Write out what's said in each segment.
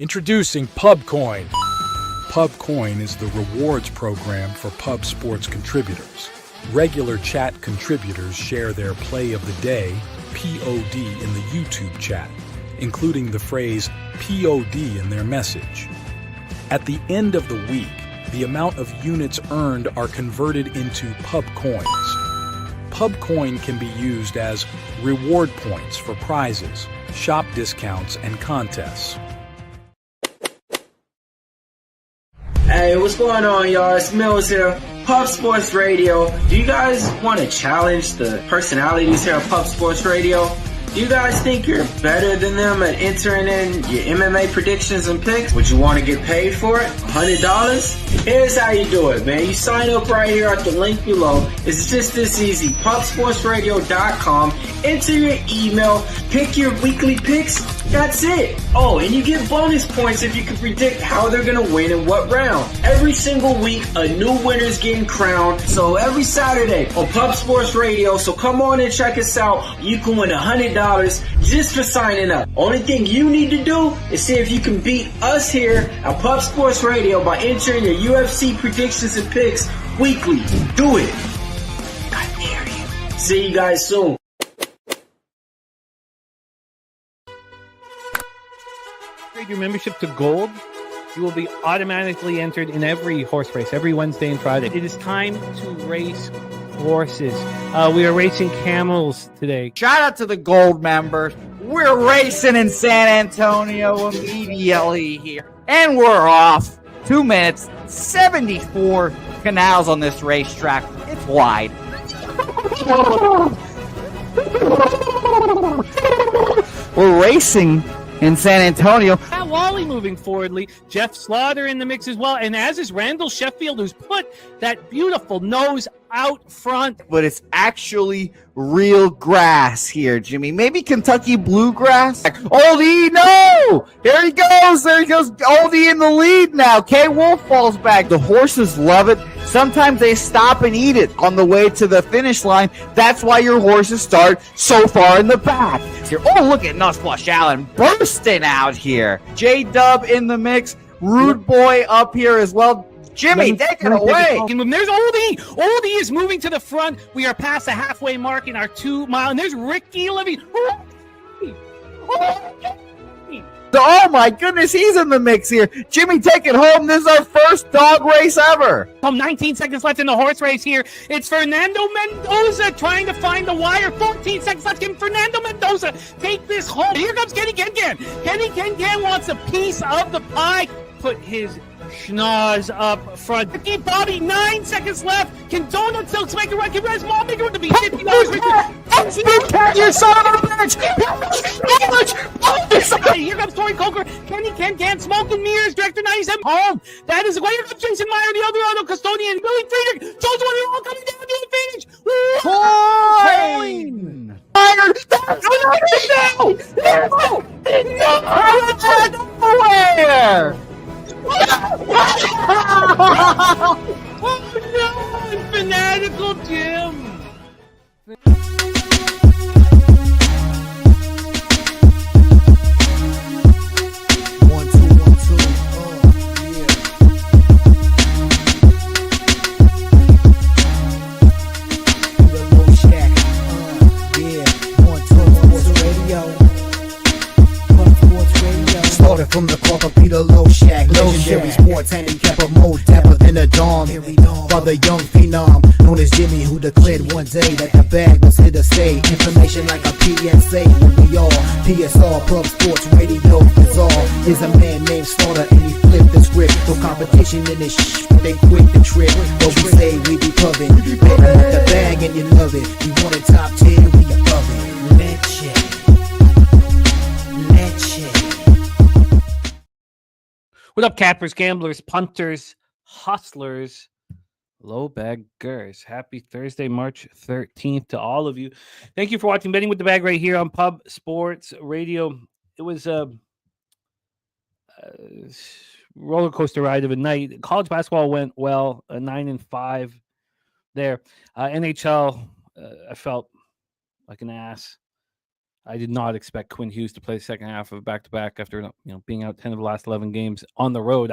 Introducing PubCoin. PubCoin is the rewards program for pub sports contributors. Regular chat contributors share their play of the day, POD, in the YouTube chat, including the phrase POD in their message. At the end of the week, the amount of units earned are converted into PubCoins. PubCoin can be used as reward points for prizes, shop discounts, and contests. Hey, what's going on, y'all? It's Mills here, Pub Sports Radio. Do you guys want to challenge the personalities here at Pub Sports Radio? Do you guys think you're better than them at entering in your MMA predictions and picks? Would you want to get paid for it? $100? Here's how you do it, man. You sign up right here at the link below. It's just this easy. PubSportsRadio.com. Enter your email. Pick your weekly picks. That's it. Oh, and you get bonus points if you can predict how they're going to win in what round. Every single week, a new winner's getting crowned. So every Saturday on Pub Sports Radio. So come on and check us out. You can win $100 just for signing up. Only thing you need to do is see if you can beat us here at Pub Sports Radio by entering your UFC predictions and picks weekly. Do it. I dare you. See you guys soon. Upgrade your membership to Gold. You will be automatically entered in every horse race, every Wednesday and Friday. It is time to race horses. We are racing camels today. Shout out to the Gold members. We're racing in San Antonio immediately here. And we're off. 2 minutes, 74 canals on this racetrack. It's wide. We're racing in San Antonio. Pat Wally moving forwardly. Jeff Slaughter in the mix as well. And as is Randall Sheffield, who's put that beautiful nose out front. But it's actually real grass here, Jimmy. Maybe Kentucky bluegrass. Oldie, no! There he goes. Oldie in the lead now. K. Wolf falls back. The horses love it. Sometimes they stop and eat it on the way to the finish line. That's why your horses start so far in the back. Here. Oh, look at Nussflush Allen bursting out here. J-Dub in the mix. Rude Boy up here as well. Jimmy, take it away. There's Oldie. Oldie is moving to the front. We are past the halfway mark in our 2 mile. And there's Ricky Levy. Oh, my goodness. He's in the mix here. Jimmy, take it home. This is our first dog race ever. 19 seconds left in the horse race here. It's Fernando Mendoza trying to find the wire. 14 seconds left. Can Fernando Mendoza take this home? Here comes Kenny Ken. Kenny Ken wants a piece of the pie. Put his schnoz up front. Ricky Bobby, 9 seconds left. Can Donut Silks make a run? Can Res Mall make a run to be $50? You son of a bitch! Here comes Tori Coker. Kenny Ken, Smoke and Mirrors, Director 97. Home. That is why here comes Jason Meyer, the Eldorado Custodian, Billy Friedrich, Joe's one all coming down to the finish. Coin! Nowhere! Oh no! Fanatical Jim! From the corporate Peter Low Shack, legendary sports handicapper, more dapper than a dawn. Father young phenom, known as Jimmy, who declared one day that the bag was here to stay. Information like a PSA, we all PSR Pub Sports Radio is all. Is a man named Slaughter and he flipped the script. No competition in this but they quit the trip. But we say we be pubbing, betting with the bag and you love it. We want a top 10, we above it. Legend. What up, cappers, gamblers, punters, hustlers, low baggers? Happy Thursday, March 13th to all of you. Thank you for watching Betting with the Bag right here on Pub Sports Radio. It was a roller coaster ride of a night. College basketball went well, 9-5 there. NHL, I felt like an ass. I did not expect Quinn Hughes to play the second half of back-to-back after being out 10 of the last 11 games on the road.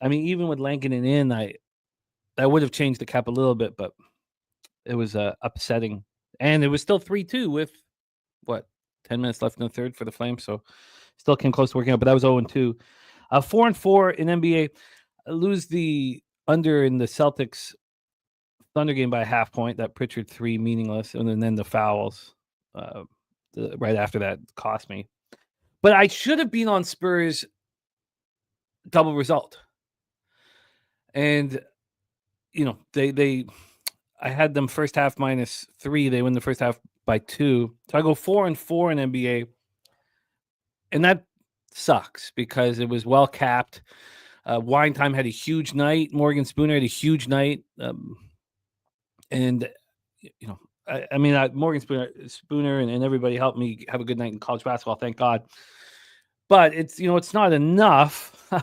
Even with Lankinen in, that would have changed the cap a little bit, but it was upsetting. And it was still 3-2 with 10 minutes left in the third for the Flames, so still came close to working out, but that was 0-2. 4-4 in NBA. Lose the under in the Celtics Thunder game by a half point. That Pritchard 3 meaningless, and then the fouls right after that cost me. But I should have been on Spurs double result. And I had them first half -3. They win the first half by 2. So I go 4-4 in NBA. And that sucks because it was well capped. Wine Time had a huge night. Morgan Spooner had a huge night. Morgan Spooner and everybody helped me have a good night in college basketball, thank God. But it's not enough. A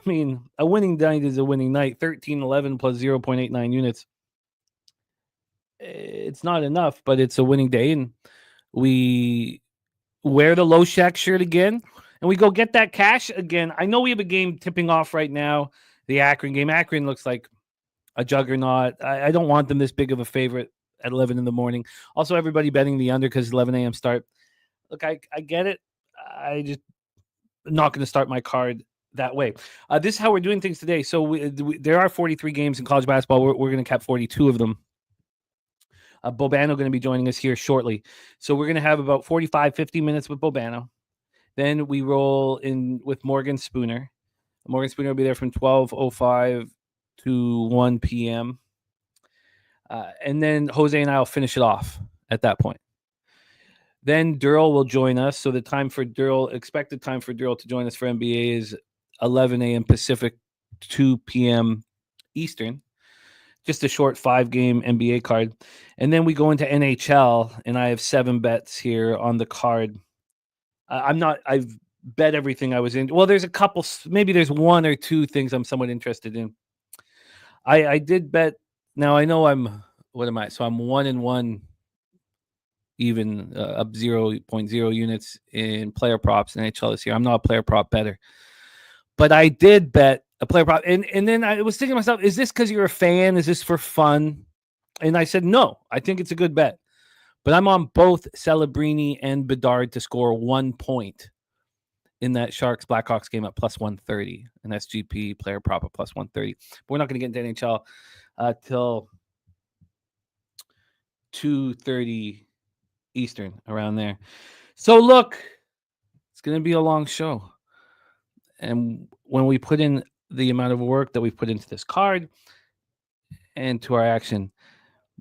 winning night is a winning night. 13-11 plus 0.89 units. It's not enough, but it's a winning day, and we wear the Low Shack shirt again, and we go get that cash again. I know we have a game tipping off right now, the Akron game. Akron looks like a juggernaut. I don't want them this big of a favorite at 11 in the morning. Also, everybody betting the under because 11 a.m. start. Look, I get it. I just not going to start my card that way. This is how we're doing things today. So there are 43 games in college basketball. We're going to cap 42 of them. Bobano going to be joining us here shortly. So we're going to have about 45, 50 minutes with Bobano. Then we roll in with Morgan Spooner. Morgan Spooner will be there from 12:05 to 1 p.m. And then Jose and I will finish it off at that point. Then Darryl will join us. So the expected time for Darryl to join us for NBA is 11 a.m. Pacific, 2 p.m. Eastern. Just a short 5-game NBA card. And then we go into NHL, and I have 7 bets here on the card. I've bet everything I was in. Well, there's a couple, maybe there's 1 or 2 things I'm somewhat interested in. I did bet. Now I know what am I? So I'm 1-1, even up 0.0 units in player props in NHL this year. I'm not a player prop better, but I did bet a player prop. And then I was thinking to myself, is this because you're a fan? Is this for fun? And I said, no, I think it's a good bet. But I'm on both Celebrini and Bedard to score 1 point in that Sharks Blackhawks game at plus 130. An SGP player prop at plus 130. But we're not going to get into NHL till 2:30 Eastern, around there. So look, it's going to be a long show. And when we put in the amount of work that we've put into this card and to our action,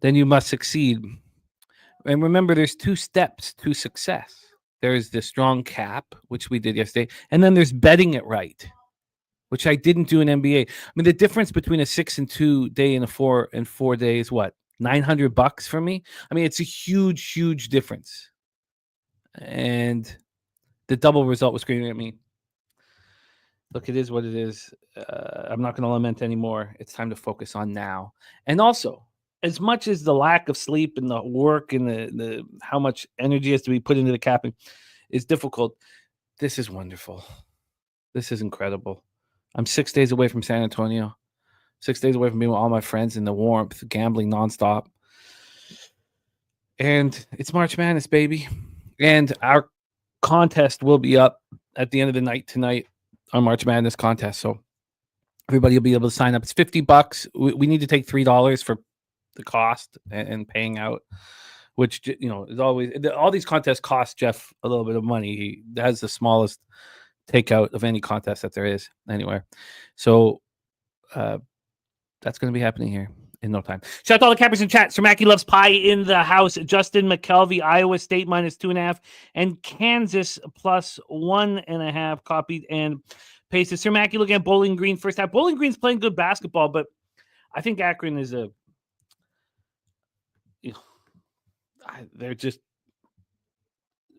then you must succeed. And remember, there's 2 steps to success. There's the strong cap, which we did yesterday, and then there's betting it right, which I didn't do in NBA. The difference between a 6-2 day and a 4-4 day is what? $900 for me. It's a huge, huge difference. And the double result was screaming at me. Look, it is what it is. I'm not going to lament anymore. It's time to focus on now. And also, as much as the lack of sleep and the work and the how much energy has to be put into the capping is difficult, this is wonderful. This is incredible. I'm 6 days away from San Antonio. 6 days away from being with all my friends in the warmth, gambling nonstop. And it's March Madness, baby. And our contest will be up at the end of the night tonight, our March Madness contest. So everybody will be able to sign up. It's $50. We need to take $3 for the cost and paying out, which, is always, all these contests cost Jeff a little bit of money. He has the smallest takeout of any contest that there is anywhere. So that's going to be happening here in no time. Shout out to all the cappers in chat. Sir Mackey loves pie in the house. Justin McKelvey, Iowa State -2.5, and Kansas +1.5 copied and pasted. Sir Mackey looking at Bowling Green first half. Bowling Green's playing good basketball, but I think Akron is they're just,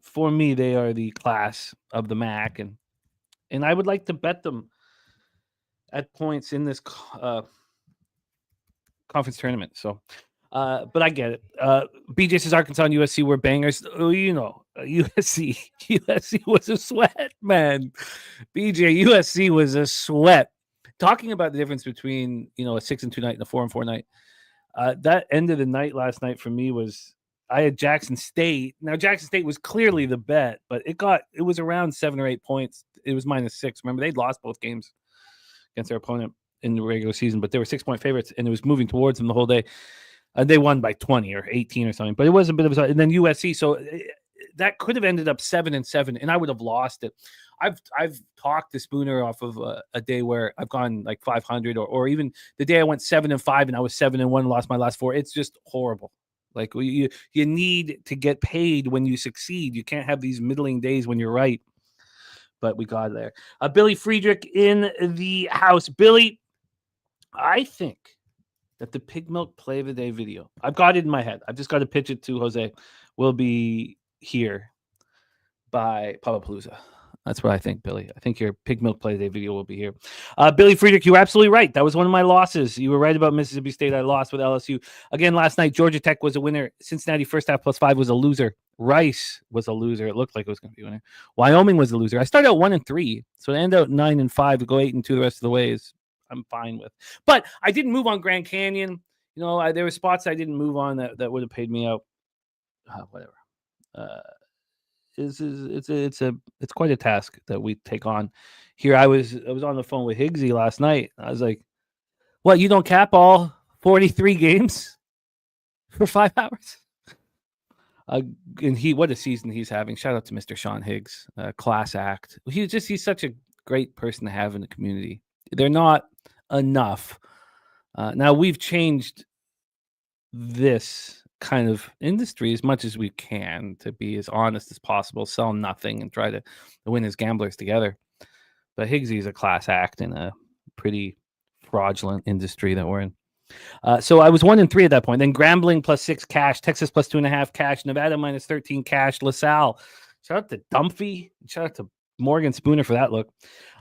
for me, they are the class of the MAC, and I would like to bet them at points in this conference tournament. So But I get it. BJ says Arkansas and USC were bangers. Oh, USC was a sweat, man. BJ, USC was a sweat. Talking about the difference between a 6-2 night and a 4-4 night. That end of the night last night for me was I had Jackson State. Now Jackson State was clearly the bet, but it was around 7 or 8 points. It was -6. Remember, they'd lost both games against their opponent in the regular season, but they were 6-point favorites, and it was moving towards them the whole day. They won by 20 or 18 or something, but it was a bit of a. And then USC, so that could have ended up 7-7, and I would have lost it. I've talked the Spooner off of a day where I've gone like 500, or even the day I went 7-5 and I was 7-1 and lost my last 4. It's just horrible. Like you need to get paid when you succeed. You can't have these middling days when you're right. But we got there. Billy Friedrich in the house. Billy, I think that the Pig Milk Play of the Day video, I've got it in my head. I've just got to pitch it to Jose, will be here by Papapalooza. That's what I think, Billy. I think your Pig Milk Play of the Day video will be here. Billy Friedrich, you were absolutely right. That was one of my losses. You were right about Mississippi State. I lost with LSU. Again, last night, Georgia Tech was a winner. Cincinnati first half +5 was a loser. Rice was a loser. It looked like it was going to be a winner. Wyoming was a loser. I started out 1-3, so to end out 9-5 to go 8-2 the rest of the way I'm fine with. But I didn't move on Grand Canyon. There were spots I didn't move on that would have paid me out. Whatever. It's quite a task that we take on here. I was on the phone with Higgsy last night. I was like, "What? You don't cap all 43 games for 5 hours?" And what a season he's having. Shout out to Mr. Sean Higgs, class act. He's such a great person to have in the community. They're not enough. Now we've changed this kind of industry as much as we can to be as honest as possible, sell nothing, and try to win as gamblers together. But Higgsy is a class act in a pretty fraudulent industry that we're in. So I was 1-3 at that point. Then Grambling +6 cash, Texas +2.5 cash, Nevada -13 cash, LaSalle. Shout out to Dumphy. Shout out to Morgan Spooner for that look.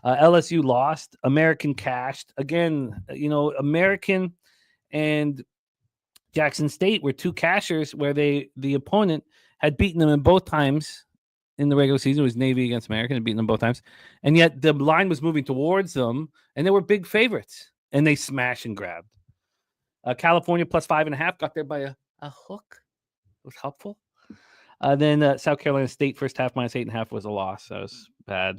LSU lost. American cashed. Again, American and Jackson State were 2 cashers where the opponent had beaten them in both times in the regular season. It was Navy against American and beaten them both times. And yet the line was moving towards them, and they were big favorites. And they smashed and grabbed. California +5.5 got there by a hook. It was helpful. Then South Carolina State first half -8.5 was a loss. That was bad.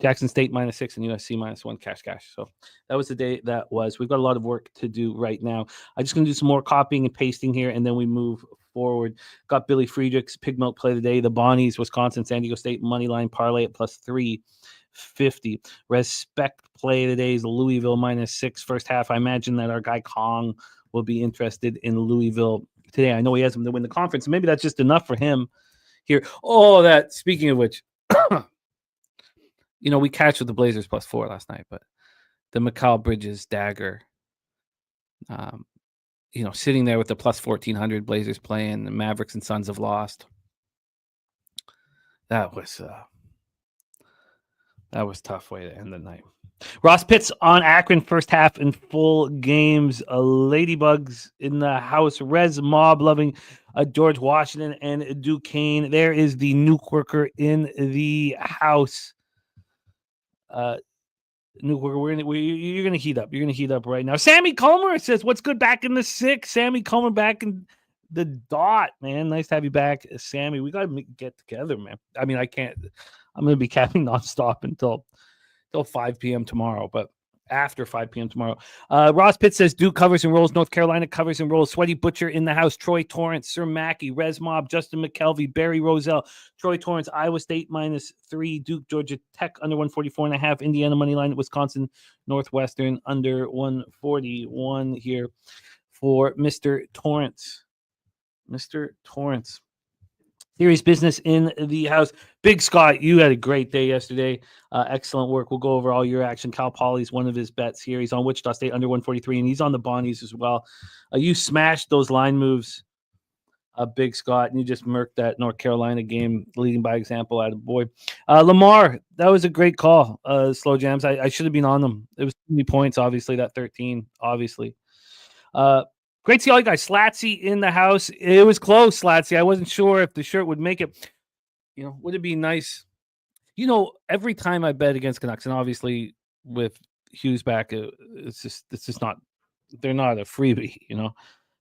Jackson State -6 and USC -1 cash. So that was the day that was. We've got a lot of work to do right now. I'm just going to do some more copying and pasting here, and then we move forward. Got Billy Friedrich's Pig Milk Play of the Day. The Bonnies, Wisconsin, San Diego State Moneyline Parlay at +350. Respect Play of the Day is Louisville -6 first half. I imagine that our guy Kong will be interested in Louisville today. I know he has them to win the conference. Maybe that's just enough for him here. Oh, that, speaking of which, we cashed with the Blazers +4 last night, but the Mikal Bridges dagger, sitting there with the +1400 Blazers playing, the Mavericks and Suns have lost. That was tough way to end the night. Ross Pitts on Akron first half in full games. Ladybugs in the house. Rez Mob loving George Washington and Duquesne. There is the nuke worker in the house. Nuke worker, you're gonna heat up. You're gonna heat up right now. Sammy Comer says, "What's good back in the 6?" Sammy Comer back in the dot, man. Nice to have you back, Sammy. We gotta get together, man. I mean, I can't. I'm gonna be capping nonstop until 5 p.m. tomorrow, but after 5 p.m. tomorrow. Ross Pitt says Duke covers and rolls. North Carolina covers and rolls. Sweaty Butcher in the house. Troy Torrance, Sir Mackey, Rez Mob, Justin McKelvey, Barry Roselle, Troy Torrance, Iowa State -3, Duke, Georgia Tech under 144.5, Indiana money line, Wisconsin, Northwestern under 141 here for Mr. Torrance. Mr. Torrance. Serious business in the house. Big Scott, you had a great day yesterday. Excellent work. We'll go over all your action. Cal Poly's one of his bets here. He's on Wichita State under 143, and he's on the Bonnies as well. You smashed those line moves, Big Scott, and you just murked that North Carolina game, leading by example. Out of boy, Lamar, that was a great call. Slow jams. I should have been on them. It was too many points, obviously. That 13, obviously. Great to see all you guys. Slatsy in the house. It was close, Slatsy. I wasn't sure if the shirt would make it. Would it be nice? Every time I bet against Canucks, and obviously with Hughes back, it's just not. They're not a freebie,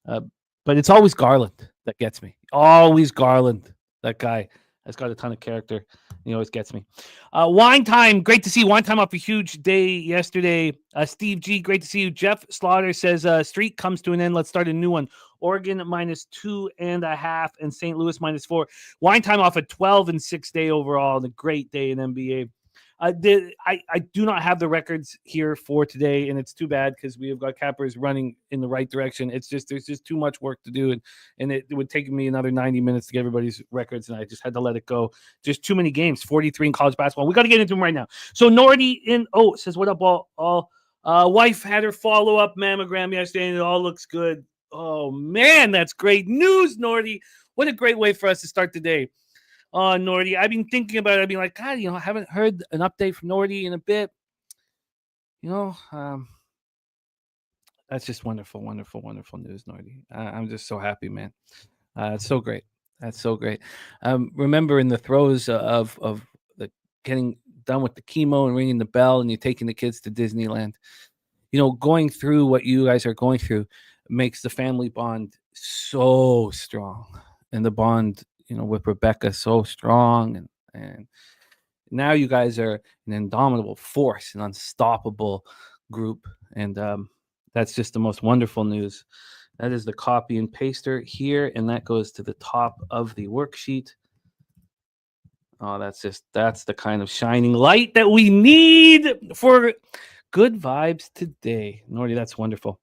but it's always Garland that gets me. Always Garland. That guy has got a ton of character. He always gets me. Wine Time. Great to see Wine Time off a huge day yesterday. Steve G, great to see you. Jeff Slaughter says streak comes to an end. Let's start a new one. Oregon -2.5 and St. Louis -4. Wine Time off a 12-6 day overall and a great day in NBA. I do not have the records here for today, and it's too bad because we have got cappers running in the right direction. It's just there's just too much work to do, and it would take me another 90 minutes to get everybody's records, and I just had to let it go. Just too many games, 43 in college basketball. We got to get into them right now. So Nordy says, what up, all? Wife had her follow-up mammogram yesterday, and it all looks good. Oh, man, that's great news, Nordy. What a great way for us to start the day. Nordy, I've been thinking about it. I've been like, God, I haven't heard an update from Nordy in a bit. That's just wonderful, wonderful, wonderful news, Nordy. I'm just so happy, man. It's so great. That's so great. Remember in the throes of the getting done with the chemo and ringing the bell and you're taking the kids to Disneyland, going through what you guys are going through makes the family bond so strong. And the bond with Rebecca so strong, and now you guys are an indomitable force, an unstoppable group, and that's just the most wonderful news. That is the copy and paster here, and that goes to the top of the worksheet. Oh, that's the kind of shining light that we need for good vibes today. Nordy, that's wonderful.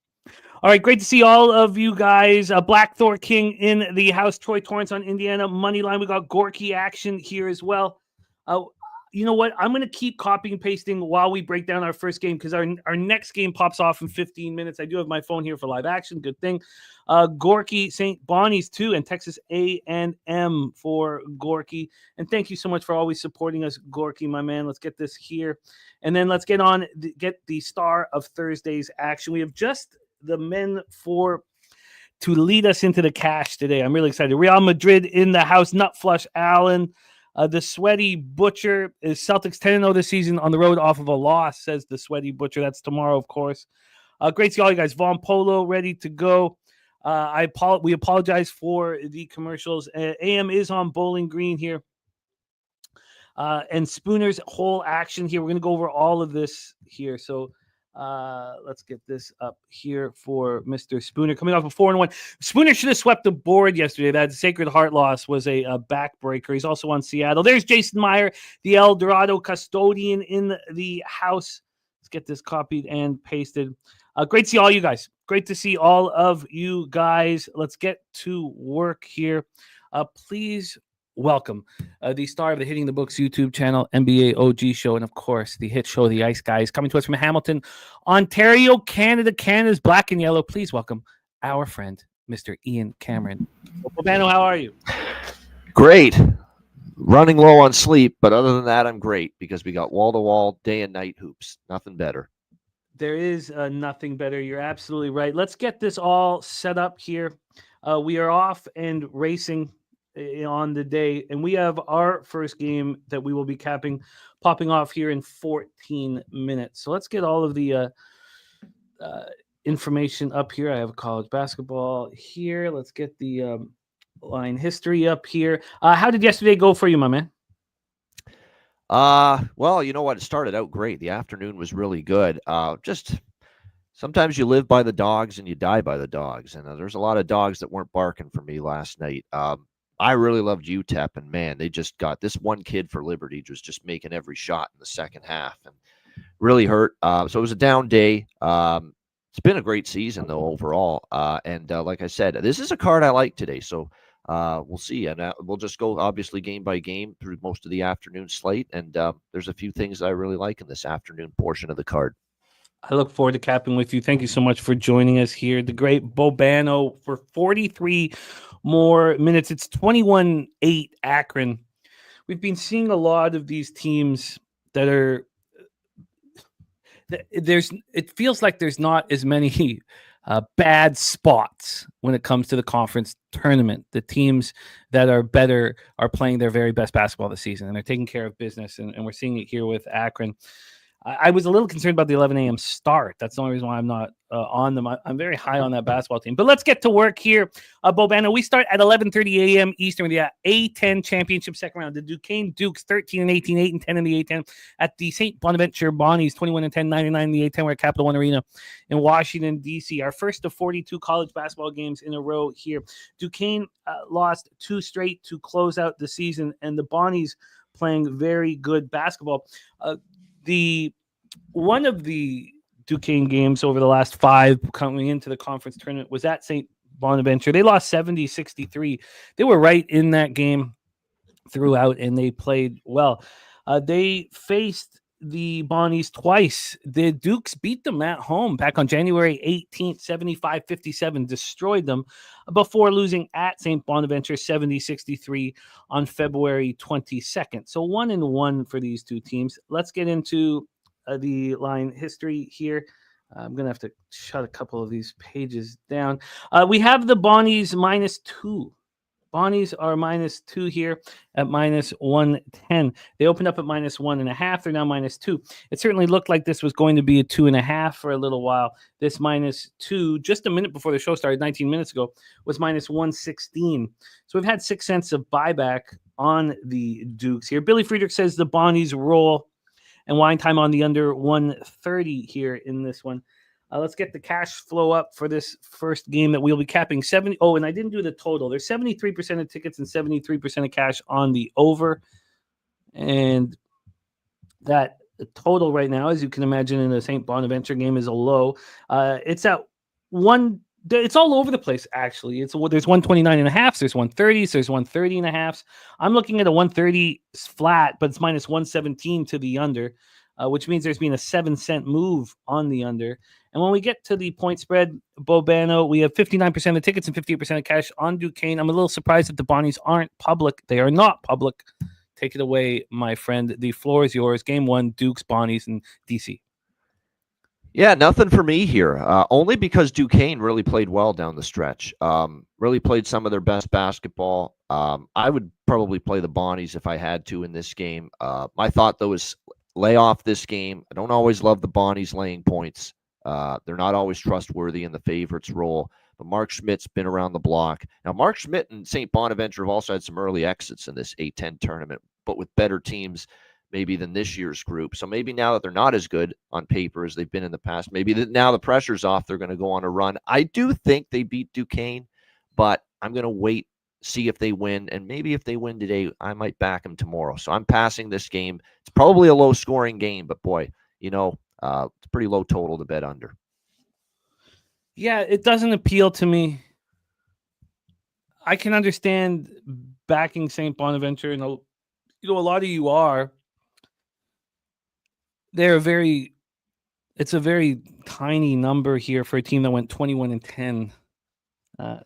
All right, great to see all of you guys. Black Thor King in the house. Troy Torrance on Indiana money line. We got Gorky action here as well. You know what? I'm going to keep copying and pasting while we break down our first game because our next game pops off in 15 minutes. I do have my phone here for live action. Good thing. Gorky, St. Bonnie's too, and Texas A&M for Gorky. And thank you so much for always supporting us, Gorky, my man. Let's get this here. And then let's get the star of Thursday's action. We have just the men to lead us into the cash today. I'm really excited. Real Madrid in the house. Nut Flush Allen. The Sweaty Butcher is Celtics 10-0 this season on the road off of a loss, says the Sweaty Butcher. That's tomorrow, of course. Great to see all you guys. Von Polo ready to go. We apologize for the commercials. AM is on Bowling Green here. And Spooner's whole action here. We're going to go over all of this here. So let's get this up here for Mr. Spooner. Coming off a 4-1. Spooner should have swept the board yesterday. That Sacred Heart loss was a backbreaker. He's also on Seattle. There's Jason Meyer, the El Dorado custodian in the house. Let's get this copied and pasted. Great to see all you guys. Great to see all of you guys. Let's get to work here. Please welcome the star of the Hitting the Books YouTube channel, NBA OG show, and of course the hit show The Ice Guys, coming to us from Hamilton, Ontario, Canada. Canada's black and yellow. Please welcome our friend, Mr. Ian Cameron. Bobano, how are you? Great. Running low on sleep, but other than that, I'm great because we got wall-to-wall day and night hoops. Nothing better. There is nothing better. You're absolutely right. Let's get this all set up here. We are off and racing on the day, and we have our first game that we will be popping off here in 14 minutes. So let's get all of the information up here. I have college basketball here. Let's get the line history up here. How did yesterday go for you, my man? Well, you know what? It started out great. The afternoon was really good. Just sometimes you live by the dogs and you die by the dogs, and there's a lot of dogs that weren't barking for me last night. I really loved UTEP, and man, they just got this one kid for Liberty was just making every shot in the second half and really hurt. So it was a down day. It's been a great season though overall. And like I said, this is a card I like today. So we'll see, and we'll just go obviously game by game through most of the afternoon slate. And there's a few things I really like in this afternoon portion of the card. I look forward to capping with you. Thank you so much for joining us here. The great Bobano for 43 more minutes. It's 21-8 Akron. We've been seeing a lot of these teams that are it feels like there's not as many bad spots when it comes to the conference tournament. The teams that are better are playing their very best basketball this season, and they're taking care of business, and we're seeing it here with Akron. I was a little concerned about the 11 a.m. start. That's the only reason why I'm not on them. I'm very high on that basketball team. But let's get to work here. Bobano, we start at 11:30 a.m. Eastern with the A10 championship second round. The Duquesne Dukes 13-18, 8-10 in the A10 at the St. Bonaventure Bonnies 21-10, 9-9 in the A10. We're at Capital One Arena in Washington, D.C. Our first of 42 college basketball games in a row here. Duquesne lost 2 straight to close out the season, and the Bonnies playing very good basketball. One of the Duquesne games over the last 5 coming into the conference tournament was at St. Bonaventure. They lost 70-63. They were right in that game throughout, and they played well. They faced the Bonnies twice. The Dukes beat them at home back on January 18th, 75-57, destroyed them before losing at St. Bonaventure 70-63 on February 22nd. So 1-1 for these two teams. Let's get into the line history here. I'm going to have to shut a couple of these pages down. We have the Bonnies -2. Bonnies are -2 here at -110. They opened up at -1.5. They're now -2. It certainly looked like this was going to be a 2.5 for a little while. This -2, just a minute before the show started, 19 minutes ago, was -116. So we've had 6 cents of buyback on the Dukes here. Billy Friedrich says the Bonnies roll, and wine time on the under 130 here in this one. Let's get the cash flow up for this first game that we'll be capping 70. Oh, and I didn't do the total. There's 73% of tickets and 73% of cash on the over. And that total right now, as you can imagine, in the St. Bonaventure game is a low. It's at one. It's all over the place, actually. There's 129.5, there's 130s, there's 130.5s. I'm looking at a 130 flat, but it's -117 to the under, which means there's been a 7-cent move on the under. And when we get to the point spread, Bobano, we have 59% of tickets and 58% of cash on Duquesne. I'm a little surprised that the Bonnies aren't public. They are not public. Take it away, my friend. The floor is yours. Game 1, Dukes, Bonnies, and DC. Yeah, nothing for me here. Only because Duquesne really played well down the stretch. Really played some of their best basketball. I would probably play the Bonnies if I had to in this game. My thought, though, is lay off this game. I don't always love the Bonnies laying points. They're not always trustworthy in the favorites role. But Mark Schmidt's been around the block. Now, Mark Schmidt and St. Bonaventure have also had some early exits in this A10 tournament, but with better teams maybe than this year's group. So maybe now that they're not as good on paper as they've been in the past, maybe now the pressure's off, they're going to go on a run. I do think they beat Duquesne, but I'm going to wait, see if they win, and maybe if they win today, I might back them tomorrow. So I'm passing this game. It's probably a low-scoring game, but boy, it's a pretty low total to bet under. Yeah, it doesn't appeal to me. I can understand backing St. Bonaventure, and a lot of you are. It's a very tiny number here for a team that went 21-10. The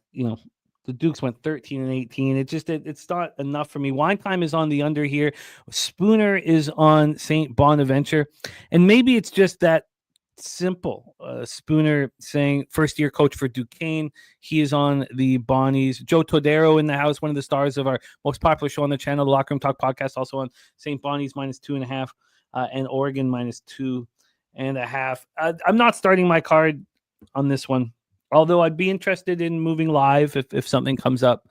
Dukes went 13-18. It's not enough for me. Wine time is on the under here. Spooner is on St. Bonaventure. And maybe it's just that simple. Spooner saying first-year coach for Duquesne. He is on the Bonnies. Joe Todero in the house, one of the stars of our most popular show on the channel, the Locker Room Talk podcast, also on St. Bonnies -2.5. And Oregon -2.5. I'm not starting my card on this one, although I'd be interested in moving live if something comes up.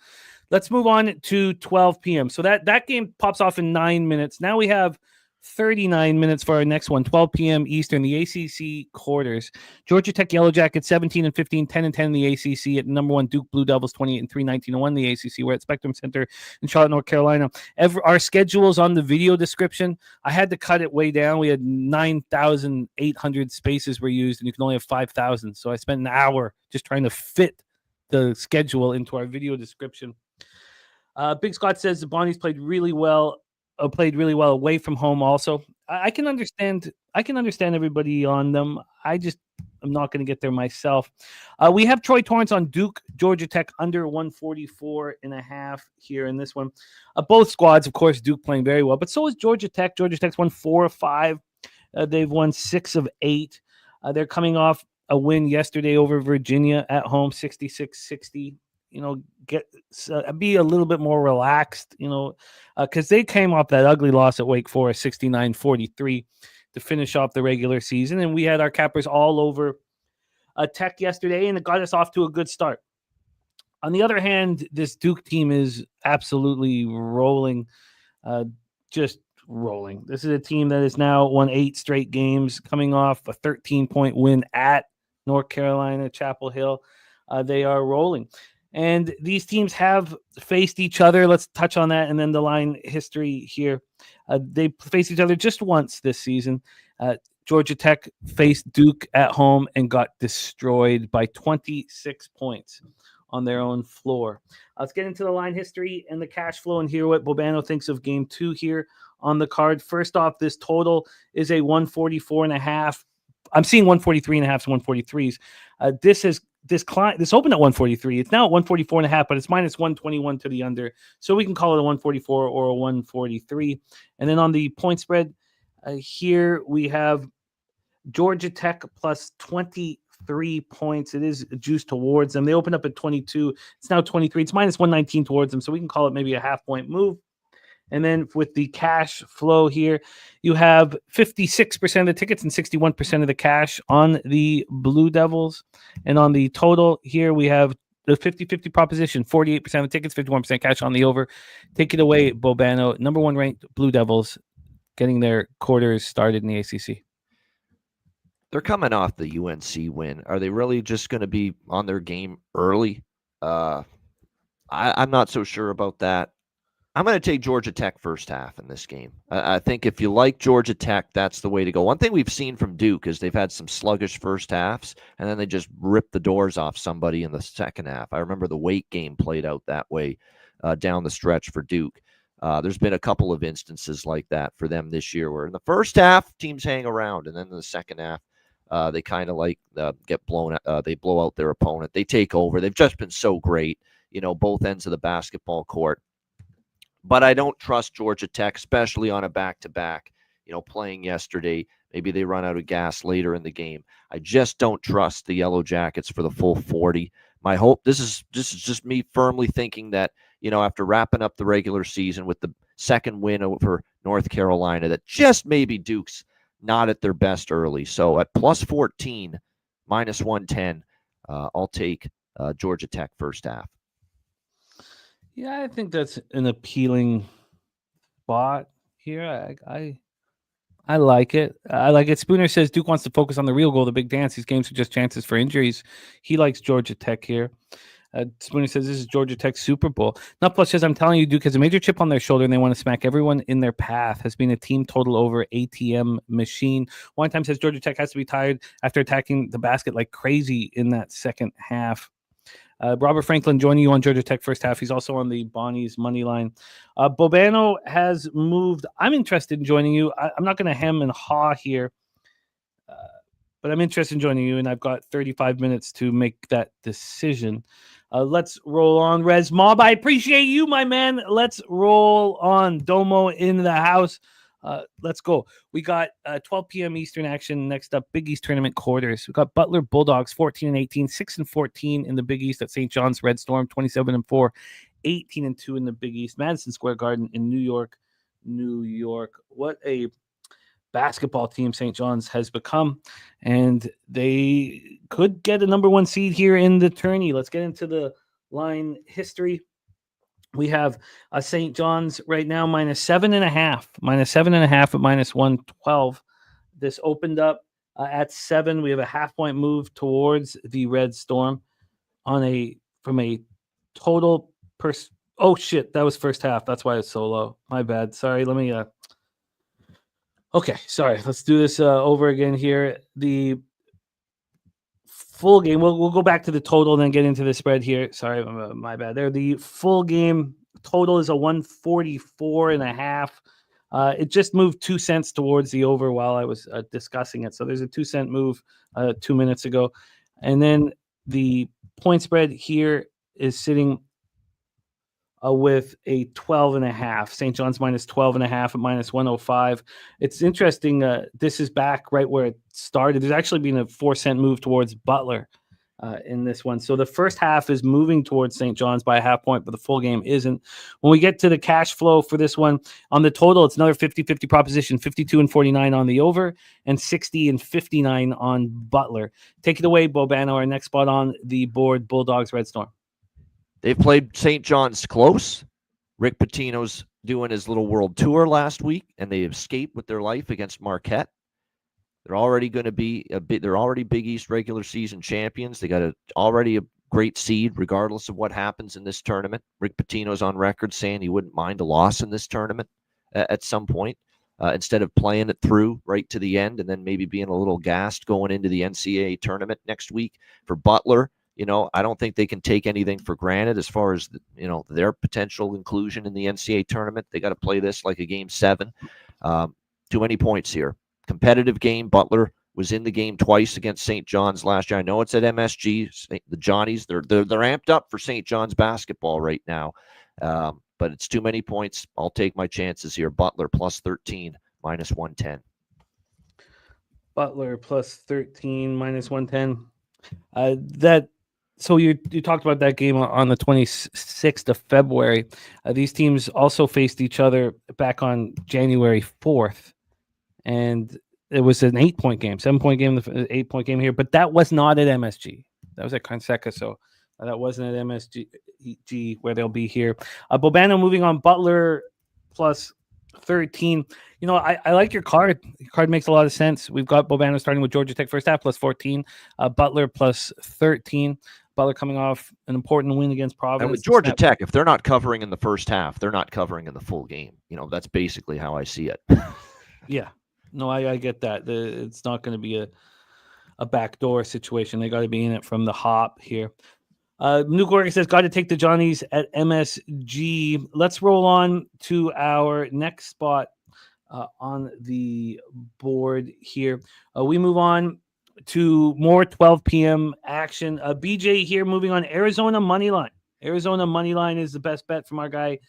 Let's move on to 12 p.m. So that game pops off in 9 minutes. Now we have 39 minutes for our next one, 12 p.m. Eastern, the ACC quarters. Georgia Tech Yellow Jackets 17-15, 10-10 in the ACC. At number 1, Duke Blue Devils 28-3, 19-1 in the ACC. We're at Spectrum Center in Charlotte, North Carolina. Our schedule's on the video description. I had to cut it way down. We had 9,800 spaces were used, and you can only have 5,000. So I spent an hour just trying to fit the schedule into our video description. Big Scott says the Bonnies played really well away from home also. I can understand everybody on them. I'm not going to get there myself. We have Troy Torrance on Duke, Georgia Tech under 144.5 here in this one. Both squads, of course, Duke playing very well, but so is Georgia Tech. Georgia Tech's won 4 of 5. They've won 6 of 8. They're coming off a win yesterday over Virginia at home, 66-60. Be a little bit more relaxed, because they came off that ugly loss at Wake Forest, 69-43, to finish off the regular season. And we had our Cappers all over Tech yesterday, and it got us off to a good start. On the other hand, this Duke team is absolutely rolling, just rolling. This is a team that has now won 8 straight games, coming off a 13-point win at North Carolina, Chapel Hill. They are rolling. And these teams have faced each other. Let's touch on that, and then the line history here. They faced each other just once this season. Georgia Tech faced Duke at home and got destroyed by 26 points on their own floor. Let's get into the line history and the cash flow and hear what Bobano thinks of game 2 here on the card. First off, this total is a 144.5. I'm seeing 143.5 to 143s. This opened at 143. It's now at 144.5, but it's minus 121 to the under. So we can call it a 144 or a 143. And then on the point spread, here we have Georgia Tech plus 23 points. It is juiced towards them. They opened up at 22. It's now 23. It's minus 119 towards them. So we can call it maybe a half-point move. And then with the cash flow here, you have 56% of the tickets and 61% of the cash on the Blue Devils. And on the total here, we have the 50-50 proposition, 48% of the tickets, 51% cash on the over. Take it away, Bobano. Number 1 ranked Blue Devils getting their quarters started in the ACC. They're coming off the UNC win. Are they really just going to be on their game early? I'm not so sure about that. I'm going to take Georgia Tech first half in this game. I think if you like Georgia Tech, that's the way to go. One thing we've seen from Duke is they've had some sluggish first halves, and then they just rip the doors off somebody in the second half. I remember the Wake game played out that way down the stretch for Duke. There's been a couple of instances like that for them this year where in the first half, teams hang around, and then in the second half, they kind of get blown out. They blow out their opponent. They take over. They've just been so great, both ends of the basketball court. But I don't trust Georgia Tech, especially on a back-to-back, playing yesterday. Maybe they run out of gas later in the game. I just don't trust the Yellow Jackets for the full 40. My hope, this is just me firmly thinking that, after wrapping up the regular season with the second win over North Carolina, that just maybe Duke's not at their best early. So at plus 14, minus 110, I'll take Georgia Tech first half. Yeah, I think that's an appealing spot here. I like it. I like it. Spooner says Duke wants to focus on the real goal, the big dance. These games are just chances for injuries. He likes Georgia Tech here. Spooner says this is Georgia Tech's Super Bowl. Nutflush says, I'm telling you, Duke has a major chip on their shoulder and they want to smack everyone in their path. Has been a team total over ATM machine. One time says Georgia Tech has to be tired after attacking the basket like crazy in that second half. Robert Franklin joining you on Georgia Tech first half. He's also on the Bonnie's money line. Bobano has moved. I'm interested in joining you. I'm not going to hem and haw here, but I'm interested in joining you, and I've got 35 minutes to make that decision. Let's roll on. Rez Mob, I appreciate you, my man. Let's roll on. Domo in the house. Let's go. We got 12 p.m. Eastern action. Next up, Big East tournament quarters. We got Butler Bulldogs 14-18, 6-14 in the Big East at St. John's. Red Storm 27-4, 18-2 in the Big East. Madison Square Garden in New York. What a basketball team St. John's has become, and they could get a number 1 seed here in the tourney. Let's get into the line history. We have St. John's right now minus 7.5 at minus 112. This opened up at 7. We have a half-point move towards the Red Storm from a total oh shit, that was first half. That's why it's so low. My bad. Sorry. Let me okay, sorry. Let's do this over again here. The full game, we'll go back to the total and then get into the spread here. Sorry, my bad there. The full game total is a 144.5. It just moved 2 cents towards the over while I was discussing it. So there's a 2 cent move 2 minutes ago. And then the point spread here is sitting with a 12.5. St. John's minus 12.5 at minus 105. It's interesting. This is back right where it started. There's actually been a 4-cent move towards Butler in this one. So the first half is moving towards St. John's by a half point, but the full game isn't. When we get to the cash flow for this one, on the total, it's another 50-50 proposition, 52-49 on the over and 60-59 on Butler. Take it away, Bobano, our next spot on the board, Bulldogs, Red Storm. They've played St. John's close. Rick Pitino's doing his little world tour last week, and they escaped with their life against Marquette. They're already going to be they're already Big East regular season champions. They got already a great seed, regardless of what happens in this tournament. Rick Pitino's on record saying he wouldn't mind a loss in this tournament at some point, instead of playing it through right to the end and then maybe being a little gassed going into the NCAA tournament next week. For Butler, I don't think they can take anything for granted as far as their potential inclusion in the NCAA tournament. They got to play this like a game 7. Too many points here. Competitive game. Butler was in the game twice against St. John's last year. I know it's at MSG. The Johnnies, they're amped up for St. John's basketball right now, but it's too many points. I'll take my chances here. Butler plus 13, minus 110. Butler plus 13, minus 110. So you talked about that game on the 26th of February. These teams also faced each other back on January 4th. And it was an 8-point game, 7-point game, 8-point game here, but that was not at MSG. That was at Conseca, so that wasn't at MSG where they'll be here. Bobano moving on, Butler plus 13. I like your card. Your card makes a lot of sense. We've got Bobano starting with Georgia Tech first half plus 14, Butler plus 13. Butler coming off an important win against Providence. And with Georgia Tech, if they're not covering in the first half, they're not covering in the full game. That's basically how I see it. Yeah. No, I get that. It's not going to be a backdoor situation. They got to be in it from the hop here. Nuke Oregon says, got to take the Johnnies at MSG. Let's roll on to our next spot on the board here. We move on to more 12 p.m. action. BJ here moving on Arizona money line. Arizona money line is the best bet from our guy,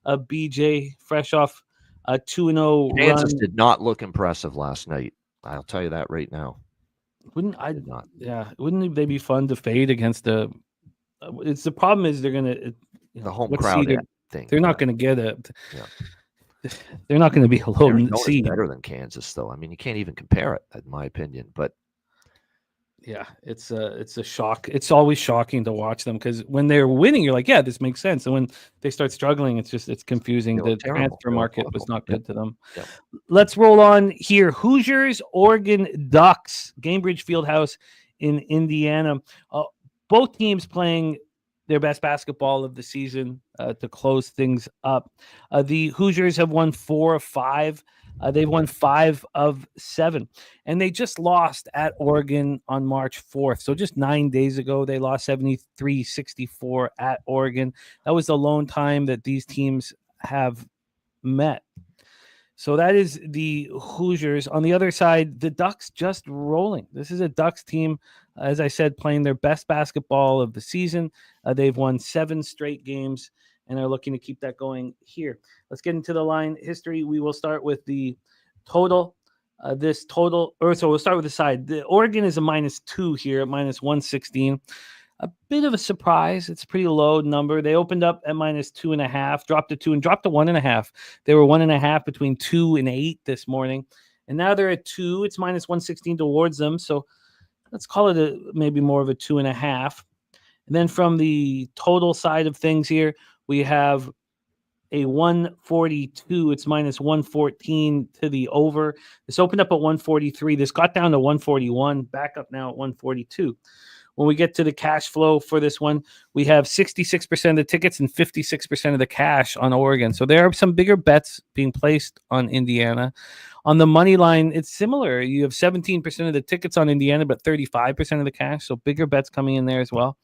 BJ, fresh off a 2-0 Kansas run. did not look impressive last night. I'll tell you that right now. Wouldn't they be fun to fade against the? It's the problem is they're gonna the home crowd thing. They're not gonna get it. Yeah. They're not gonna be a low seed. Better than Kansas, though. I mean, you can't even compare it, in my opinion. But yeah, it's a shock. It's always shocking to watch them because when they're winning, you're like, yeah, this makes sense. And when they start struggling, it's confusing. The transfer market was not good to them. Yep. Let's roll on here. Hoosiers, Oregon Ducks, Gainbridge Fieldhouse in Indiana. Both teams playing their best basketball of the season to close things up. The Hoosiers have won 4 of 5. They've won 5 of 7, and they just lost at Oregon on March 4th. So just 9 days ago, they lost 73-64 at Oregon. That was the lone time that these teams have met. So that is the Hoosiers. On the other side, the Ducks just rolling. This is a Ducks team, as I said, playing their best basketball of the season. They've won 7 straight games and are looking to keep that going here. Let's get into the line history. We will start with the total. So we'll start with the side. The Oregon is a -2 here at -116. A bit of a surprise. It's a pretty low number. They opened up at -2.5, dropped to 2, and dropped to 1.5. They were 1.5 between 2 and 8 this morning, and now they're at 2. It's -116 towards them. So let's call it maybe more of a 2.5. And then from the total side of things here, we have a 142. It's -114 to the over. This opened up at 143. This got down to 141, back up now at 142. When we get to the cash flow for this one, we have 66% of the tickets and 56% of the cash on Oregon. So there are some bigger bets being placed on Indiana. On the money line, it's similar. You have 17% of the tickets on Indiana, but 35% of the cash. So bigger bets coming in there as well.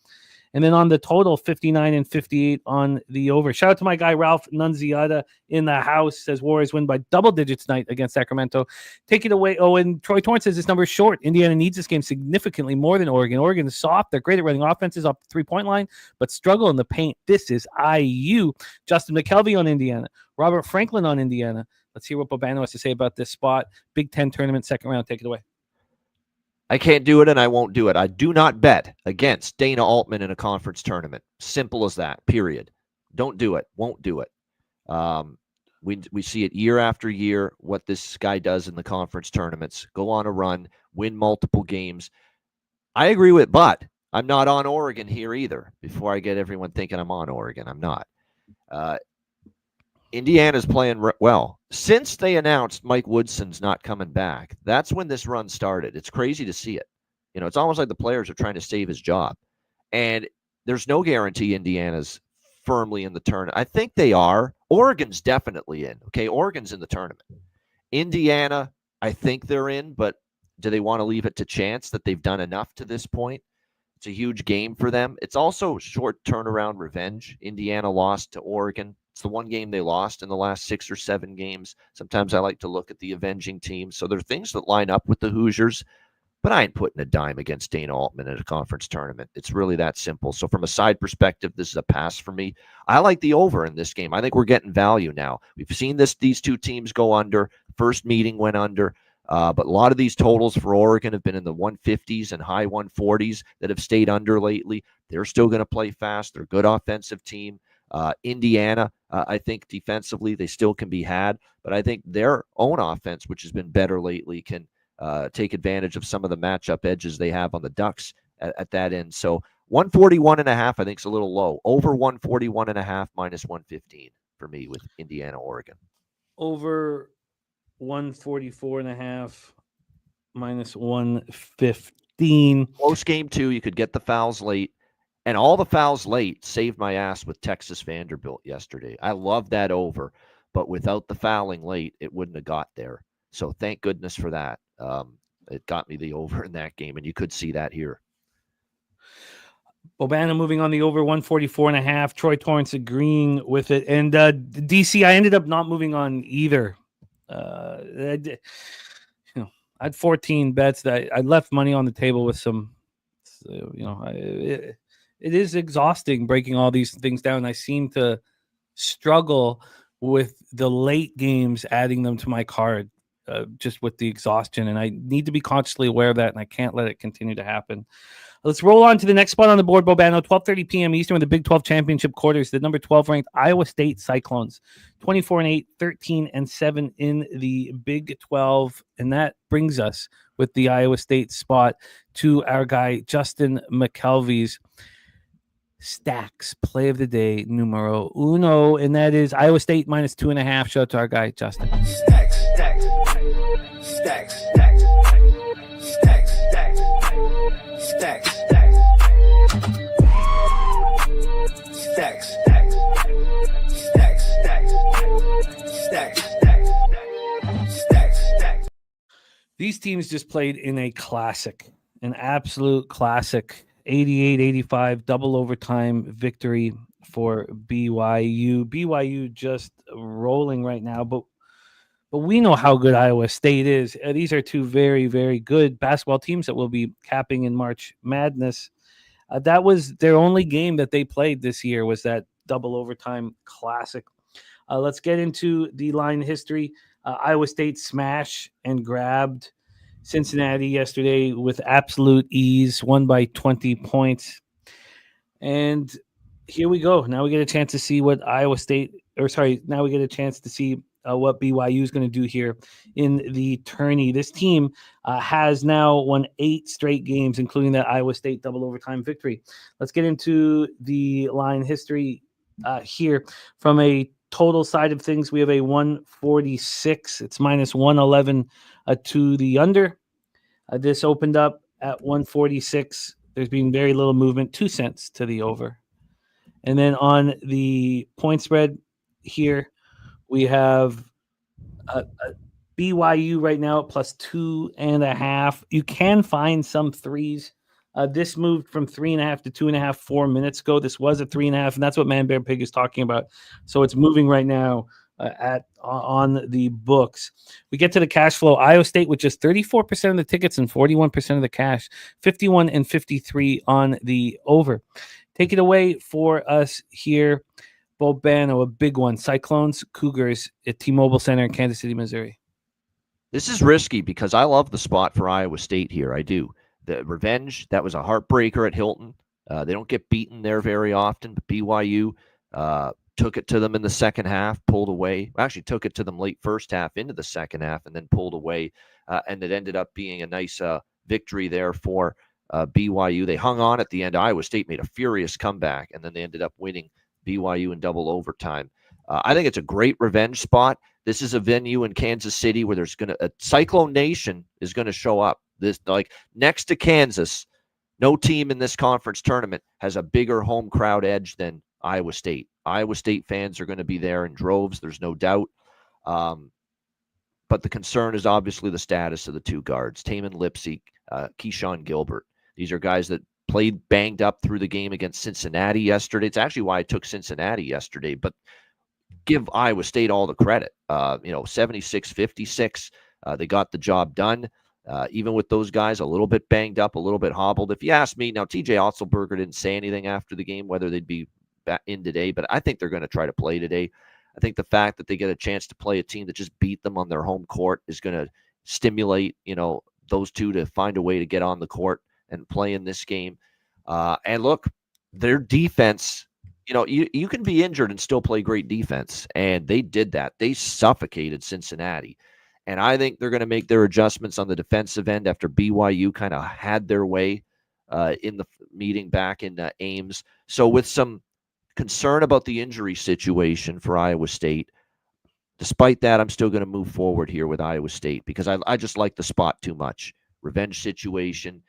And then on the total, 59 and 58 on the over. Shout out to my guy, Ralph Nunziata in the house. Says Warriors win by double digits tonight against Sacramento. Take it away. Oh, and Troy Torrance says this number is short. Indiana needs this game significantly more than Oregon. Oregon is soft. They're great at running offenses off the three-point line, but struggle in the paint. This is IU. Justin McKelvey on Indiana. Robert Franklin on Indiana. Let's hear what Bobano has to say about this spot. Big Ten tournament, second round. Take it away. I can't do it, and I won't do it. I do not bet against Dana Altman in a conference tournament. Simple as that, period. Don't do it. Won't do it. We see it year after year, what this guy does in the conference tournaments. Go on a run, win multiple games. I agree with, but I'm not on Oregon here either. Before I get everyone thinking I'm on Oregon, I'm not. Indiana's playing well. Since they announced Mike Woodson's not coming back, that's when this run started. It's crazy to see it. It's almost like the players are trying to save his job. And there's no guarantee Indiana's firmly in the tournament. I think they are. Oregon's definitely in. Okay, Oregon's in the tournament. Indiana, I think they're in, but do they want to leave it to chance that they've done enough to this point? It's a huge game for them. It's also short turnaround revenge. Indiana lost to Oregon. It's the one game they lost in the last 6 or 7 games. Sometimes I like to look at the avenging team. So there are things that line up with the Hoosiers, but I ain't putting a dime against Dana Altman at a conference tournament. It's really that simple. So from a side perspective, this is a pass for me. I like the over in this game. I think we're getting value now. We've seen these two teams go under. First meeting went under. But a lot of these totals for Oregon have been in the 150s and high 140s that have stayed under lately. They're still going to play fast. They're a good offensive team. Indiana, I think defensively they still can be had, but I think their own offense, which has been better lately, can take advantage of some of the matchup edges they have on the Ducks at that end. So 141.5, I think is a little low. Over 141.5 minus 115 for me with Indiana, Oregon. Over 144.5 minus 115. Close game too. You could get the fouls late. And all the fouls late saved my ass with Texas Vanderbilt yesterday. I love that over, but without the fouling late, it wouldn't have got there. So thank goodness for that. It got me the over in that game, and you could see that here. Bobana moving on the over 144.5. Troy Torrance agreeing with it. And DC, I ended up not moving on either. I had 14 bets that I left money on the table with some, it is exhausting breaking all these things down. I seem to struggle with the late games, adding them to my card, just with the exhaustion. And I need to be consciously aware of that, and I can't let it continue to happen. Let's roll on to the next spot on the board, Bobano. 12:30 p.m. Eastern with the Big 12 championship quarters. The number 12 ranked Iowa State Cyclones, 24-8, 13-7 in the Big 12, and that brings us with the Iowa State spot to our guy Justin McKelvey's Stacks play of the day numero uno, and that is Iowa State minus 2.5. Shout out to our guy Justin. Stacks, stacks, stacks, stacks, stacks, stacks, stacks, stacks, stacks, stacks. These teams just played in a classic, an absolute classic. 88-85 double overtime victory for BYU. BYU just rolling right now, but we know how good Iowa State is. These are two very, very good basketball teams that will be capping in March Madness. That was their only game that they played this year, was that double overtime classic. Let's get into the line history. Iowa State smash and grabbed Cincinnati yesterday with absolute ease, won by 20 points. And here we go. Now we get a chance to see what now we get a chance to see what BYU is going to do here in the tourney. This team has now won 8 straight games, including that Iowa State double overtime victory. Let's get into the line history here. From a total side of things, we have a 146. It's minus 111 to the under. This opened up at 146. There's been very little movement, 2 cents to the over. And then on the point spread here, we have BYU right now at plus 2.5. You can find some threes This moved from 3.5 to 2.5 4 minutes ago. This was a 3.5, and that's what Man Bear Pig is talking about. So it's moving right now on the books. We get to the cash flow. Iowa State with just 34% of the tickets and 41% of the cash, 51 and 53 on the over. Take it away for us here, Bobano, a big one. Cyclones, Cougars at T-Mobile Center in Kansas City, Missouri. This is risky because I love the spot for Iowa State here. I do. The revenge, that was a heartbreaker at Hilton. They don't get beaten there very often, but BYU took it to them in the second half, pulled away. Actually took it to them late first half into the second half and then pulled away. And it ended up being a nice victory there for BYU. They hung on at the end. Iowa State made a furious comeback, and then they ended up winning BYU in double overtime. I think it's a great revenge spot. This is a venue in Kansas City where there's a Cyclone Nation is going to show up. This, like, next to Kansas, no team in this conference tournament has a bigger home crowd edge than Iowa State. Iowa State fans are going to be there in droves. There's no doubt. But the concern is obviously the status of the two guards, Taman Lipsy, Keyshawn Gilbert. These are guys that played banged up through the game against Cincinnati yesterday. It's actually why I took Cincinnati yesterday, but give Iowa State all the credit. 76-56. They got the job done. Even with those guys a little bit banged up, a little bit hobbled. If you ask me, now TJ Otzelberger didn't say anything after the game, whether they'd be back in today, but I think they're going to try to play today. I think the fact that they get a chance to play a team that just beat them on their home court is going to stimulate, those two to find a way to get on the court and play in this game. And look, their defense, you can be injured and still play great defense. And they did that. They suffocated Cincinnati. And I think they're going to make their adjustments on the defensive end after BYU kind of had their way in the meeting back in Ames. So with some concern about the injury situation for Iowa State, despite that, I'm still going to move forward here with Iowa State because I just like the spot too much. Revenge situation.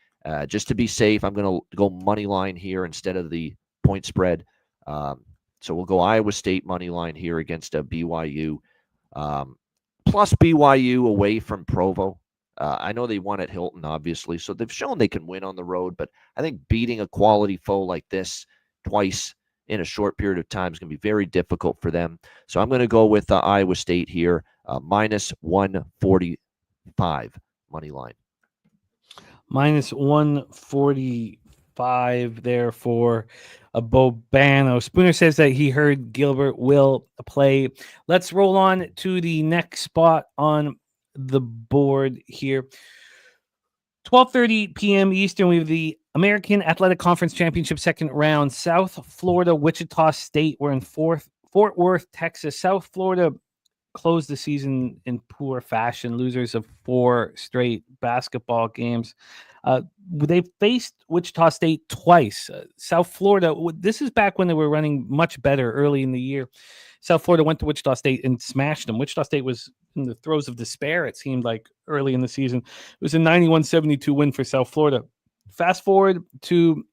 Just to be safe, I'm going to go money line here instead of the point spread. So we'll go Iowa State money line here against BYU. Plus BYU away from Provo. I know they won at Hilton, obviously, so they've shown they can win on the road, but I think beating a quality foe like this twice in a short period of time is going to be very difficult for them. So I'm going to go with Iowa State here, minus 145 money line. Minus 145 there for Bobano. Spooner says that he heard Gilbert will play. Let's roll on to the next spot on the board here. 12:30 p.m. Eastern, we have the American Athletic Conference Championship second round. South Florida, Wichita State. We're in Fort Worth, Texas. South Florida closed the season in poor fashion, losers of 4 straight basketball games. They faced Wichita State twice. South Florida, this is back when they were running much better early in the year. South Florida went to Wichita State and smashed them. Wichita State was in the throes of despair, it seemed like, early in the season. It was a 91-72 win for South Florida. Fast forward to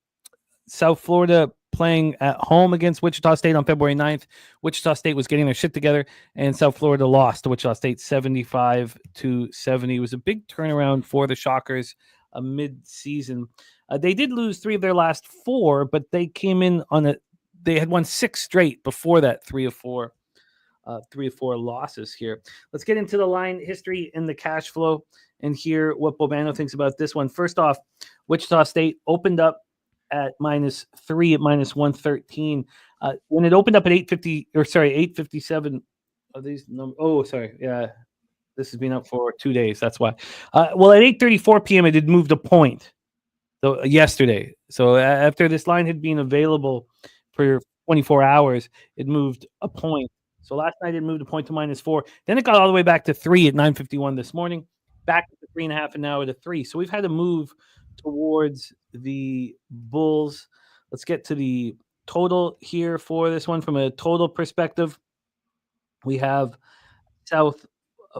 South Florida playing at home against Wichita State on February 9th. Wichita State was getting their shit together, and South Florida lost to Wichita State 75-70. It was a big turnaround for the Shockers mid-season. They did lose 3 of their last 4, but they came in they had won 6 straight before that, 3 of 4 losses here. Let's get into the line history and the cash flow and hear what Bobano thinks about this one. First off, Wichita State opened up at -3 at -113. When it opened up at 857. Are these numbers? Oh, sorry. Yeah. This has been up for 2 days. That's why. Well, at 8:34 p.m., it had moved a point yesterday. So after this line had been available for 24 hours, it moved a point. So last night it moved a point to -4. Then it got all the way back to 3 at 9:51 this morning, back to 3.5, and now at a 3. So we've had to move towards the Bulls. Let's get to the total here for this one. From a total perspective, we have South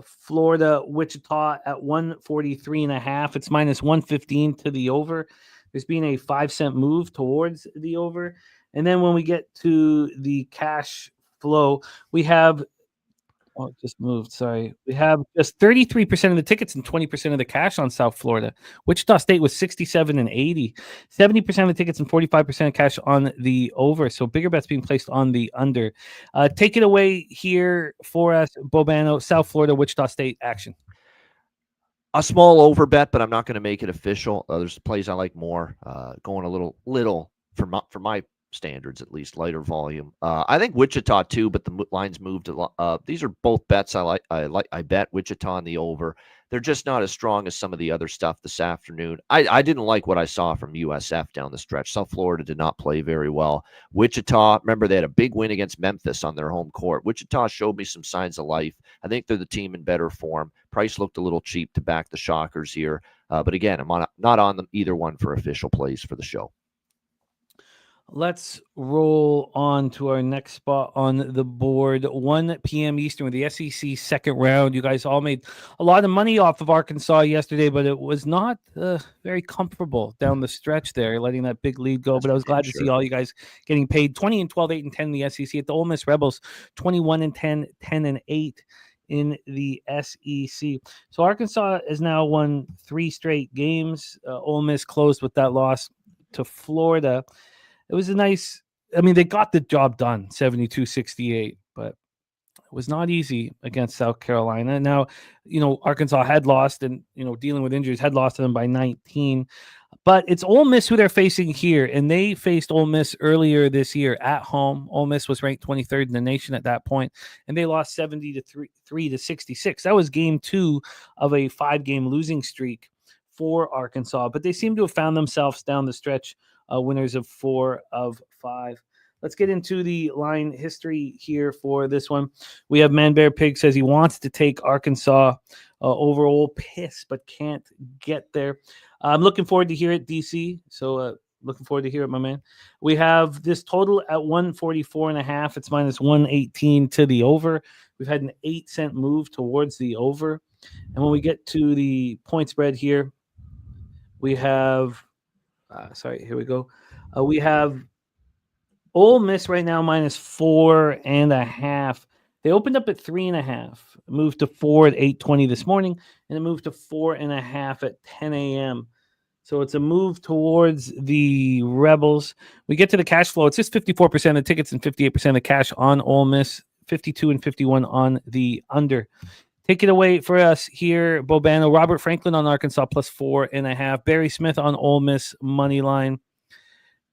Florida, Wichita at 143.5. It's -115 to the over. There's been a 5-cent move towards the over. And then when we get to the cash flow, we have Oh, it just moved. Sorry. We have just 33% of the tickets and 20% of the cash on South Florida. Wichita State was 67 and 80. 70% of the tickets and 45% of cash on the over. So bigger bets being placed on the under. Take it away here for us, Bobano, South Florida, Wichita State action. A small over bet, but I'm not going to make it official. There's plays I like more. Going a little for my standards, at least lighter volume. I think Wichita too, but the lines moved a lot. These are both bets I like. I bet Wichita on the over. They're just not as strong as some of the other stuff this afternoon. I didn't like what I saw from USF down the stretch. South Florida did not play very well. Wichita, remember, they had a big win against Memphis on their home court. Wichita showed me some signs of life. I think they're the team in better form. Price looked a little cheap to back the Shockers here. But again, I'm not on them either one for official plays for the show. Let's roll on to our next spot on the board. 1 p.m. Eastern with the SEC second round. You guys all made a lot of money off of Arkansas yesterday, but it was not very comfortable down the stretch there, letting that big lead go. But I was glad to see all you guys getting paid. 20 and 12, 8 and 10 in the SEC. At the Ole Miss Rebels, 21 and 10, 10 and 8 in the SEC. So Arkansas has now won 3 straight games. Ole Miss closed with that loss to Florida. It was a nice, they got the job done, 72-68, but it was not easy against South Carolina. Now, Arkansas had lost and, dealing with injuries, had lost to them by 19. But it's Ole Miss who they're facing here, and they faced Ole Miss earlier this year at home. Ole Miss was ranked 23rd in the nation at that point, and they lost 73-66. That was game 2 of a 5-game losing streak for Arkansas, but they seem to have found themselves down the stretch, winners of 4 of 5. Let's get into the line history here for this one. We have Man Bear Pig says he wants to take Arkansas over Ole Miss, but can't get there. I'm looking forward to hear it, DC. So looking forward to hear it, my man. We have this total at 144.5. It's minus 118 to the over. We've had an 8-cent move towards the over. And when we get to the point spread here, we have here we go. We have Ole Miss right now minus 4.5. They opened up at 3.5, moved to 4 at 8:20 this morning, and it moved to 4.5 at 10 a.m. So it's a move towards the Rebels. We get to the cash flow. It's just 54% of the tickets and 58% of the cash on Ole Miss, 52 and 51 on the under. Take it away for us here, Bobano. Robert Franklin on Arkansas plus 4.5. Barry Smith on Ole Miss money line.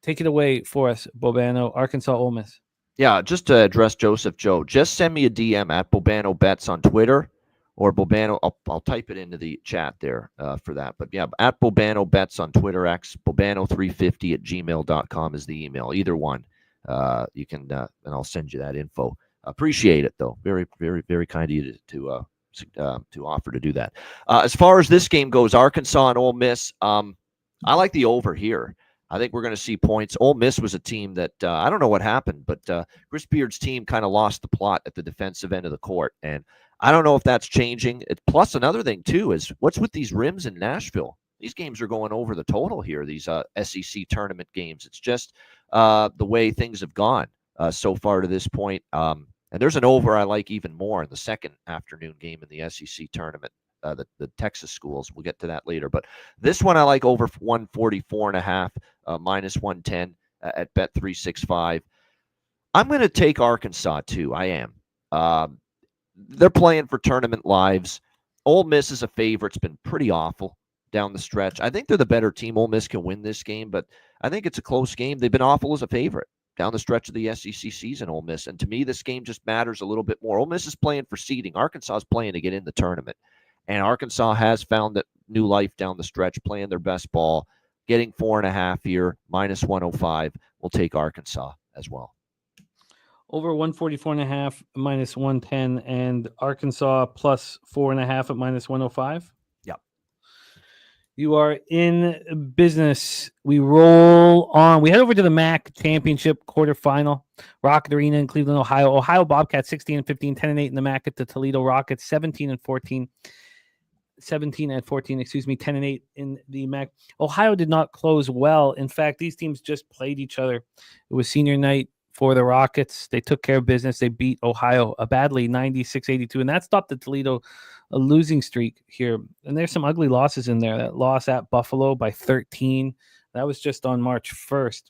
Take it away for us, Bobano. Arkansas, Ole Miss. Yeah, just to address Joseph Joe, just send me a DM at Bobano Bets on Twitter or Bobano. I'll type it into the chat there for that. But yeah, at Bobano Bets on Twitter, X, Bobano350@gmail.com is the email. Either one. You can, and I'll send you that info. Appreciate it, though. Very, very, very kind of you to offer to do that. As far as this game goes, Arkansas and Ole Miss, I like the over here. I think we're going to see points. Ole Miss was a team that I don't know what happened, but Chris Beard's team kind of lost the plot at the defensive end of the court, and I don't know if that's changing. Plus, another thing too is what's with these rims in Nashville. These games are going over the total here. These SEC tournament games. It's just the way things have gone so far to this point. And there's an over I like even more in the second afternoon game in the SEC tournament, the Texas schools. We'll get to that later. But this one I like over 144.5, minus 110 at Bet365. I'm going to take Arkansas too. I am. They're playing for tournament lives. Ole Miss is a favorite. It's been pretty awful down the stretch. I think they're the better team. Ole Miss can win this game, but I think it's a close game. They've been awful as a favorite down the stretch of the SEC season, Ole Miss. And to me, this game just matters a little bit more. Ole Miss is playing for seeding. Arkansas is playing to get in the tournament. And Arkansas has found that new life down the stretch, playing their best ball, getting 4.5 here, minus 105. We'll take Arkansas as well. Over 144.5, minus 110, and Arkansas plus 4.5 at minus 105. Yep. You are in business. We roll on. We head over to the MAC Championship quarterfinal. Rocket Arena in Cleveland, Ohio. Ohio Bobcats 16 and 15, 10 and 8 in the MAC at the Toledo Rockets 17 and 14, 10 and 8 in the MAC. Ohio did not close well. In fact, these teams just played each other. It was senior night for the Rockets. They took care of business. They beat Ohio badly, 96-82, and that stopped the Toledo losing streak here. And there's some ugly losses in there. That loss at Buffalo by 13, that was just on March 1st.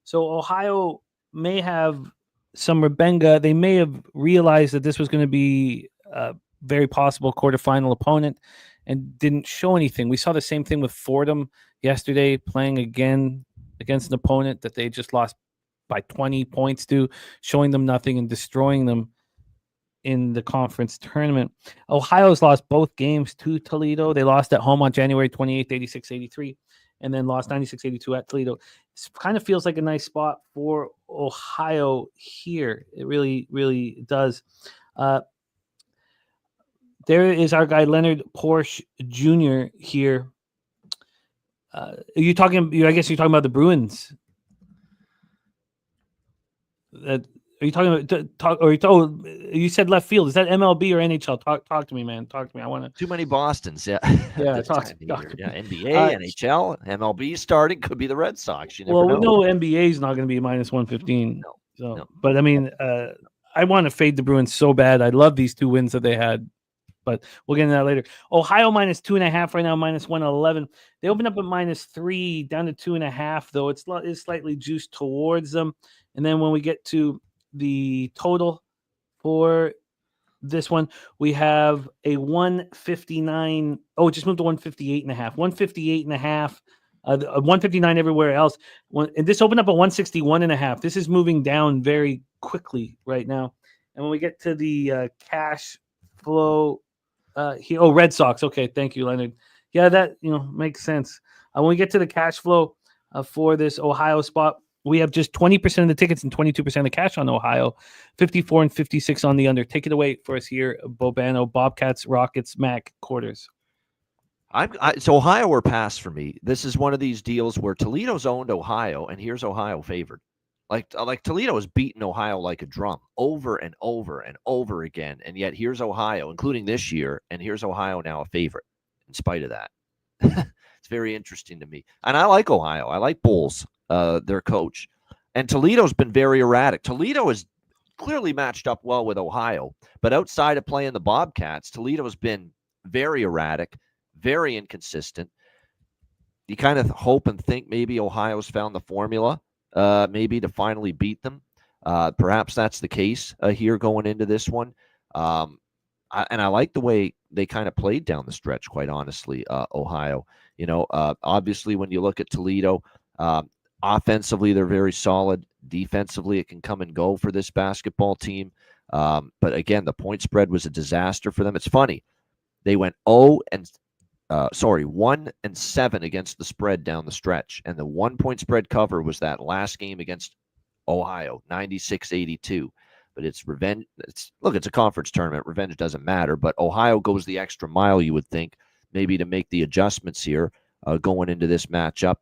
So Ohio may have some rebenga. They may have realized that this was going to be a very possible quarterfinal opponent and didn't show anything. We saw the same thing with Fordham yesterday, playing again against an opponent that they just lost by 20 points to, showing them nothing and destroying them in the conference tournament. Ohio's lost both games to Toledo. They lost at home on January 28th, 86-83, and then lost 96-82 at Toledo. It kind of feels like a nice spot for Ohio here. It really, really does. There is our guy, Leonard Porsche Jr. here. I guess you're talking about the Bruins. Are you talking about you said left field? Is that MLB or NHL? Talk to me, man. Talk to me. I want to. Too many Bostons, yeah. Yeah, talk talk yeah, NBA, NHL, MLB starting, could be the Red Sox. You never well, know. we know NBA is not going to be minus 115. No. But I mean, I want to fade the Bruins so bad. I love these 2 wins that they had, but we'll get into that later. Ohio minus 2.5 right now, minus 111. They opened up at minus 3, down to 2.5, though. It's slightly juiced towards them. And then when we get to the total for this one, we have a 159. Oh, it just moved to 158.5. 158.5. 159 everywhere else. And this opened up at 161.5. This is moving down very quickly right now. And when we get to the cash flow here, Red Sox. Okay, thank you, Leonard. Yeah, that makes sense. When we get to the cash flow for this Ohio spot, we have just 20% of the tickets and 22% of the cash on Ohio, 54 and 56 on the under. Take it away for us here, Bobano. Bobcats, Rockets, Mac, quarters. So Ohio or pass for me. This is one of these deals where Toledo's owned Ohio, and here's Ohio favored. Like Toledo has beaten Ohio like a drum over and over and over again, and yet here's Ohio, including this year, and here's Ohio now a favorite in spite of that. It's very interesting to me. And I like Ohio. I like Bulls, their coach. And Toledo's been very erratic. Toledo has clearly matched up well with Ohio, but outside of playing the Bobcats, Toledo has been very erratic, very inconsistent. You kind of hope and think maybe Ohio's found the formula, maybe to finally beat them. Perhaps that's the case here going into this one. And I like the way they kind of played down the stretch, quite honestly, Ohio. Obviously, when you look at Toledo, offensively, they're very solid. Defensively, it can come and go for this basketball team. But again, the point spread was a disaster for them. It's funny. They went 1-7 against the spread down the stretch. And the 1-point spread cover was that last game against Ohio, 96-82. But it's revenge. It's a conference tournament. Revenge doesn't matter. But Ohio goes the extra mile, you would think, maybe to make the adjustments here going into this matchup.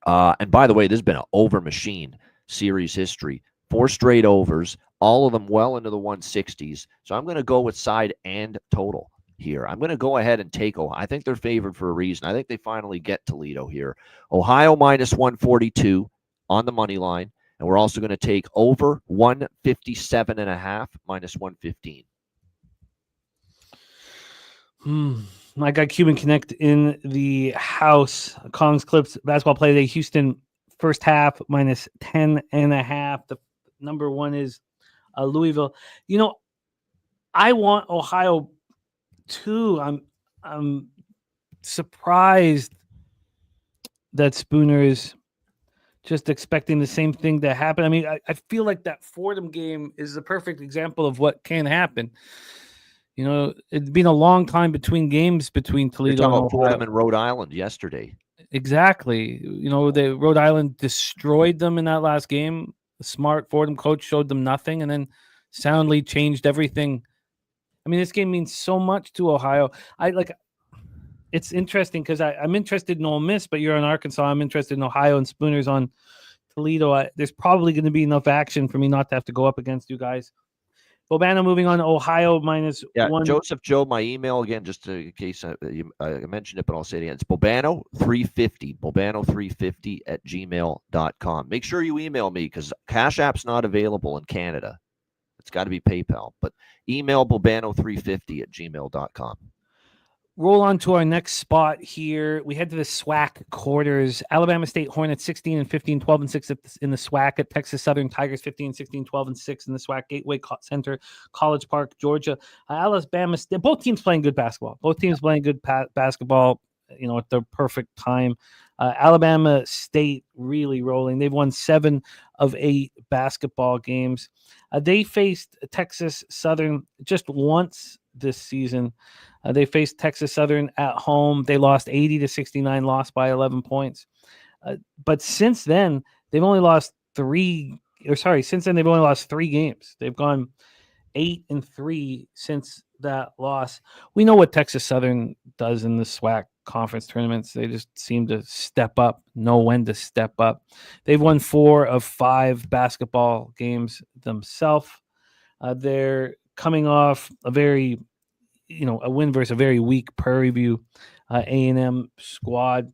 And by the way, this has been an over machine series history. 4 straight overs, all of them well into the 160s. So I'm going to go with side and total here. I'm going to go ahead and take Ohio. I think they're favored for a reason. I think they finally get Toledo here. Ohio minus 142 on the money line. And we're also going to take over 157.5 minus 115. My guy Cuban Connect in the house. Kongs Clips basketball play today. Houston first half minus 10.5. The number one is Louisville. I want Ohio too. I'm surprised that Spooner is just expecting the same thing to happen. I mean, I feel like that Fordham game is a perfect example of what can happen. It's been a long time between games between Toledo and Ohio. Fordham and Rhode Island yesterday. Exactly. The Rhode Island destroyed them in that last game. The smart Fordham coach showed them nothing and then soundly changed everything. I mean, this game means so much to Ohio. It's interesting because I'm interested in Ole Miss, but you're in Arkansas. I'm interested in Ohio, and Spooner's on Toledo. There's probably going to be enough action for me not to have to go up against you guys. Bobano moving on to Ohio minus Yeah, one. Joseph Joe, my email again, just in case I mentioned it, but I'll say it again. It's Bobano350, Bobano350 @gmail.com. Make sure you email me because Cash App's not available in Canada. It's got to be PayPal, but email Bobano350 @gmail.com. Roll on to our next spot here. We head to the SWAC quarters. Alabama State Hornets 16-15, 12-6 in the SWAC at Texas Southern Tigers 15-16, 12-6 in the SWAC Gateway Center, College Park, Georgia. Alabama State, both teams playing good basketball. Both teams playing good basketball, at the perfect time. Alabama State really rolling. They've won 7 of 8 basketball games. They faced Texas Southern just once this season. They faced Texas Southern at home. They lost 80-69, lost by 11 points. But since then, they've only lost 3 games. They've gone 8-3 since that loss. We know what Texas Southern does in the SWAC conference tournaments. They just seem to step up, know when to step up. They've won 4 of 5 basketball games themselves. They're coming off a win versus a very weak Prairie View A&M squad.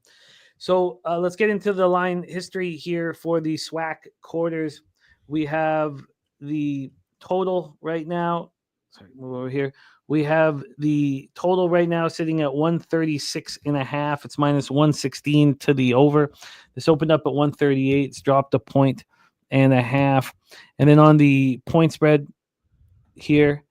So let's get into the line history here for the SWAC quarters. We have the total right now. Sorry, move over here. We have the total right now sitting at 136.5. It's minus 116 to the over. This opened up at 138. It's dropped a point and a half. And then on the point spread here,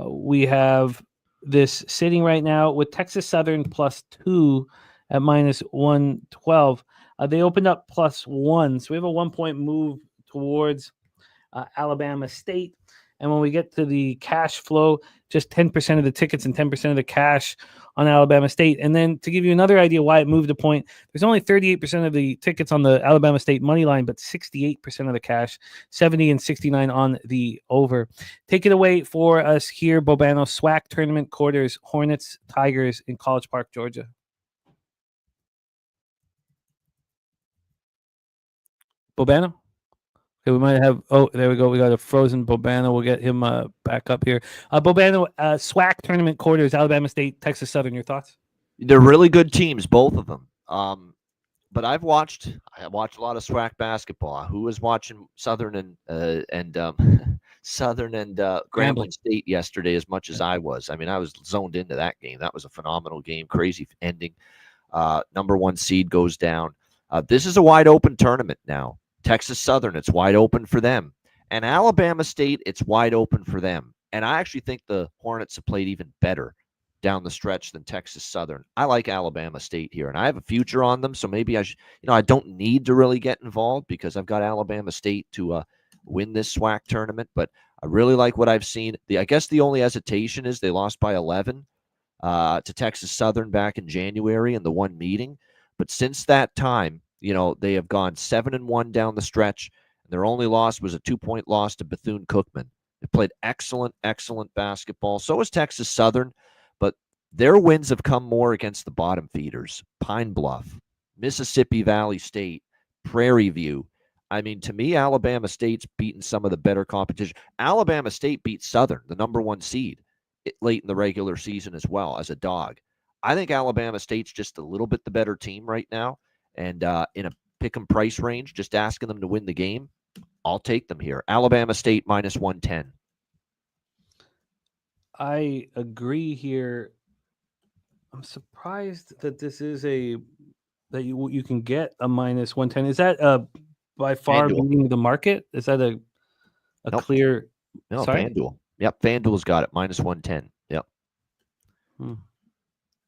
we have this sitting right now with Texas Southern +2 at minus 112. They opened up +1. So we have a 1-point move towards Alabama State. And when we get to the cash flow, just 10% of the tickets and 10% of the cash on Alabama State. And then to give you another idea why it moved a point, there's only 38% of the tickets on the Alabama State money line, but 68% of the cash, 70 and 69 on the over. Take it away for us here, Bobano. SWAC tournament quarters, Hornets, Tigers in College Park, Georgia. Bobano? Okay, we might have. Oh, there we go. We got a frozen Bobano. We'll get him back up here. Bobano, SWAC tournament quarters, Alabama State, Texas Southern. Your thoughts? They're really good teams, both of them. But I watched a lot of SWAC basketball. Who was watching Southern and Grambling State yesterday as much as I was? I mean, I was zoned into that game. That was a phenomenal game. Crazy ending. Number 1 seed goes down. This is a wide open tournament now. Texas Southern, it's wide open for them. And Alabama State, it's wide open for them. And I actually think the Hornets have played even better down the stretch than Texas Southern. I like Alabama State here, and I have a future on them, so maybe I don't need to really get involved because I've got Alabama State to win this SWAC tournament, but I really like what I've seen. I guess the only hesitation is they lost by 11 to Texas Southern back in January in the one meeting, but since that time, they have gone 7-1 down the stretch. And their only loss was a 2-point loss to Bethune-Cookman. They played excellent basketball. So has Texas Southern, but their wins have come more against the bottom feeders. Pine Bluff, Mississippi Valley State, Prairie View. I mean, to me, Alabama State's beaten some of the better competition. Alabama State beat Southern, the number 1 seed, late in the regular season as well as a dog. I think Alabama State's just a little bit the better team right now. And in a pick 'em price range, just asking them to win the game, I'll take them here. Alabama State minus 110. I agree here. I'm surprised that this is that you can get a minus 110. Is that by far leading the market? Is that a Nope. clear? No, Sorry? FanDuel. Yep, FanDuel's got it minus 110. Yep. Hmm.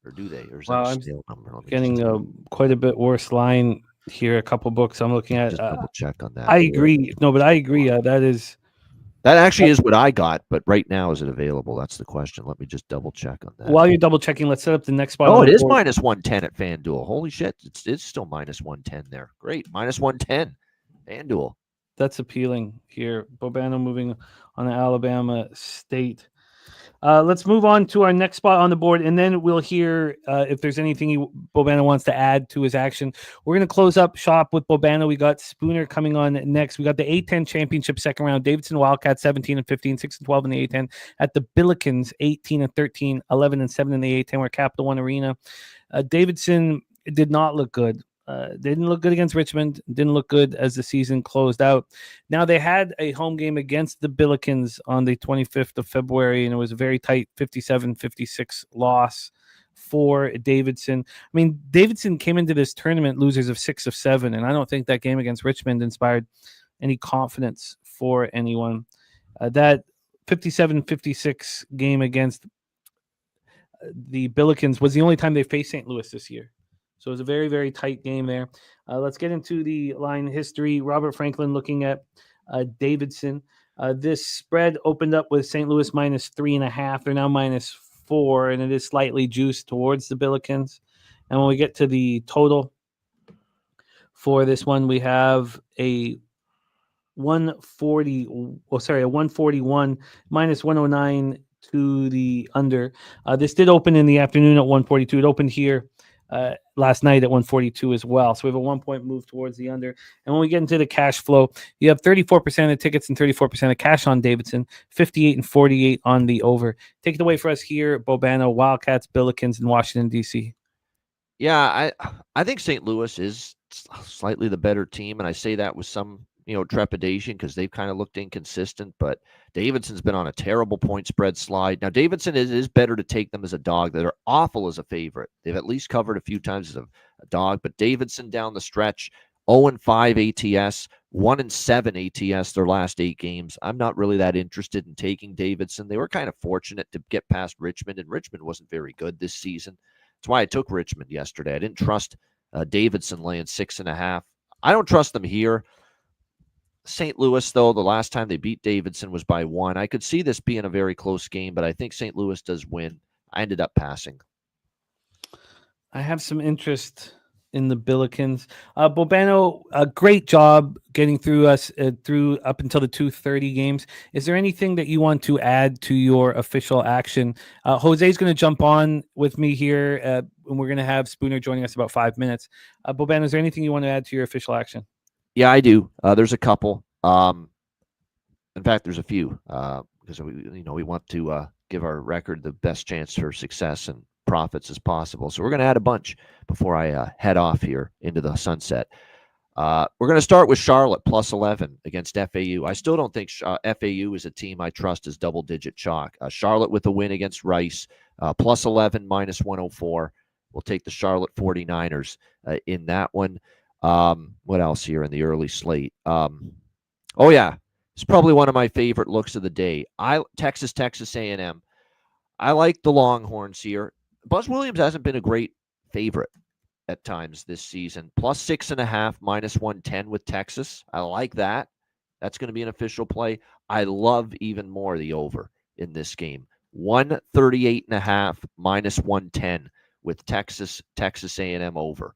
Or do they? Or is Wow, that a I'm stale number? Let me Getting just quite a bit worse line here. A couple books I'm looking at. just double check on that. I agree. No, but I agree. That actually is what I got, but right now, is it available? That's the question. Let me just double check on that. While you're double checking, let's set up the next spot. Oh, it is minus 110 at FanDuel. Holy shit. It's still minus 110 there. Great. Minus 110. FanDuel. That's appealing here. Bobano moving on to Alabama State. Let's move on to our next spot on the board, and then we'll hear if there's anything Bobano wants to add to his action. We're going to close up shop with Bobano. We got Spooner coming on next. We got the A10 championship second round. Davidson Wildcats 17-15, 6-12 in the A10. At the Billikens 18-13, 11-7 in the A10. We're Capital One Arena. Davidson did not look good. Didn't look good against Richmond. Didn't look good as the season closed out. Now, they had a home game against the Billikens on the 25th of February, and it was a very tight 57-56 loss for Davidson. I mean, Davidson came into this tournament losers of 6 of 7, and I don't think that game against Richmond inspired any confidence for anyone. That 57-56 game against the Billikens was the only time they faced St. Louis this year. So it was a very, very tight game there. Let's get into the line history. Robert Franklin looking at Davidson. This spread opened up with St. Louis -3.5. They're now -4, and it is slightly juiced towards the Billikens. And when we get to the total for this one, we have a 141 -109 to the under. This did open in the afternoon at 142. It opened here last night at 142 as well. So we have a 1-point move towards the under. And when we get into the cash flow, you have 34% of tickets and 34% of cash on Davidson, 58 and 48 on the over. Take it away for us here, Bobano, Wildcats, Billikens, and Washington, D.C. Yeah, I think St. Louis is slightly the better team, and I say that with some trepidation because they've kind of looked inconsistent, but Davidson's been on a terrible point spread slide. Now, Davidson is better to take them as a dog. They're awful as a favorite. They've at least covered a few times as a dog, but Davidson down the stretch, 0-5 ATS, 1-7 ATS their last 8 games. I'm not really that interested in taking Davidson. They were kind of fortunate to get past Richmond, and Richmond wasn't very good this season. That's why I took Richmond yesterday. I didn't trust Davidson laying 6.5. I don't trust them here. St. Louis, though, the last time they beat Davidson was by 1. I could see this being a very close game, but I think St. Louis does win. I ended up passing. I have some interest in the Billikens. Bobano, a great job getting through us through up until the 2:30 games. Is there anything that you want to add to your official action? Jose's going to jump on with me here, and we're going to have Spooner joining us about 5 minutes. Bobano, is there anything you want to add to your official action? Yeah, I do. There's a couple. In fact, there's a few because we want to give our record the best chance for success and profits as possible. So we're going to add a bunch before I head off here into the sunset. We're going to start with Charlotte +11 against FAU. I still don't think FAU is a team I trust as double-digit chalk. Charlotte with a win against Rice, +11 -104. We'll take the Charlotte 49ers in that one. What else here in the early slate? Oh yeah, it's probably one of my favorite looks of the day. Texas A&M. I like the Longhorns here. Buzz Williams hasn't been a great favorite at times this season. +6.5, -110 with Texas. I like that. That's going to be an official play. I love even more the over in this game. 138.5, -110 with Texas A&M over.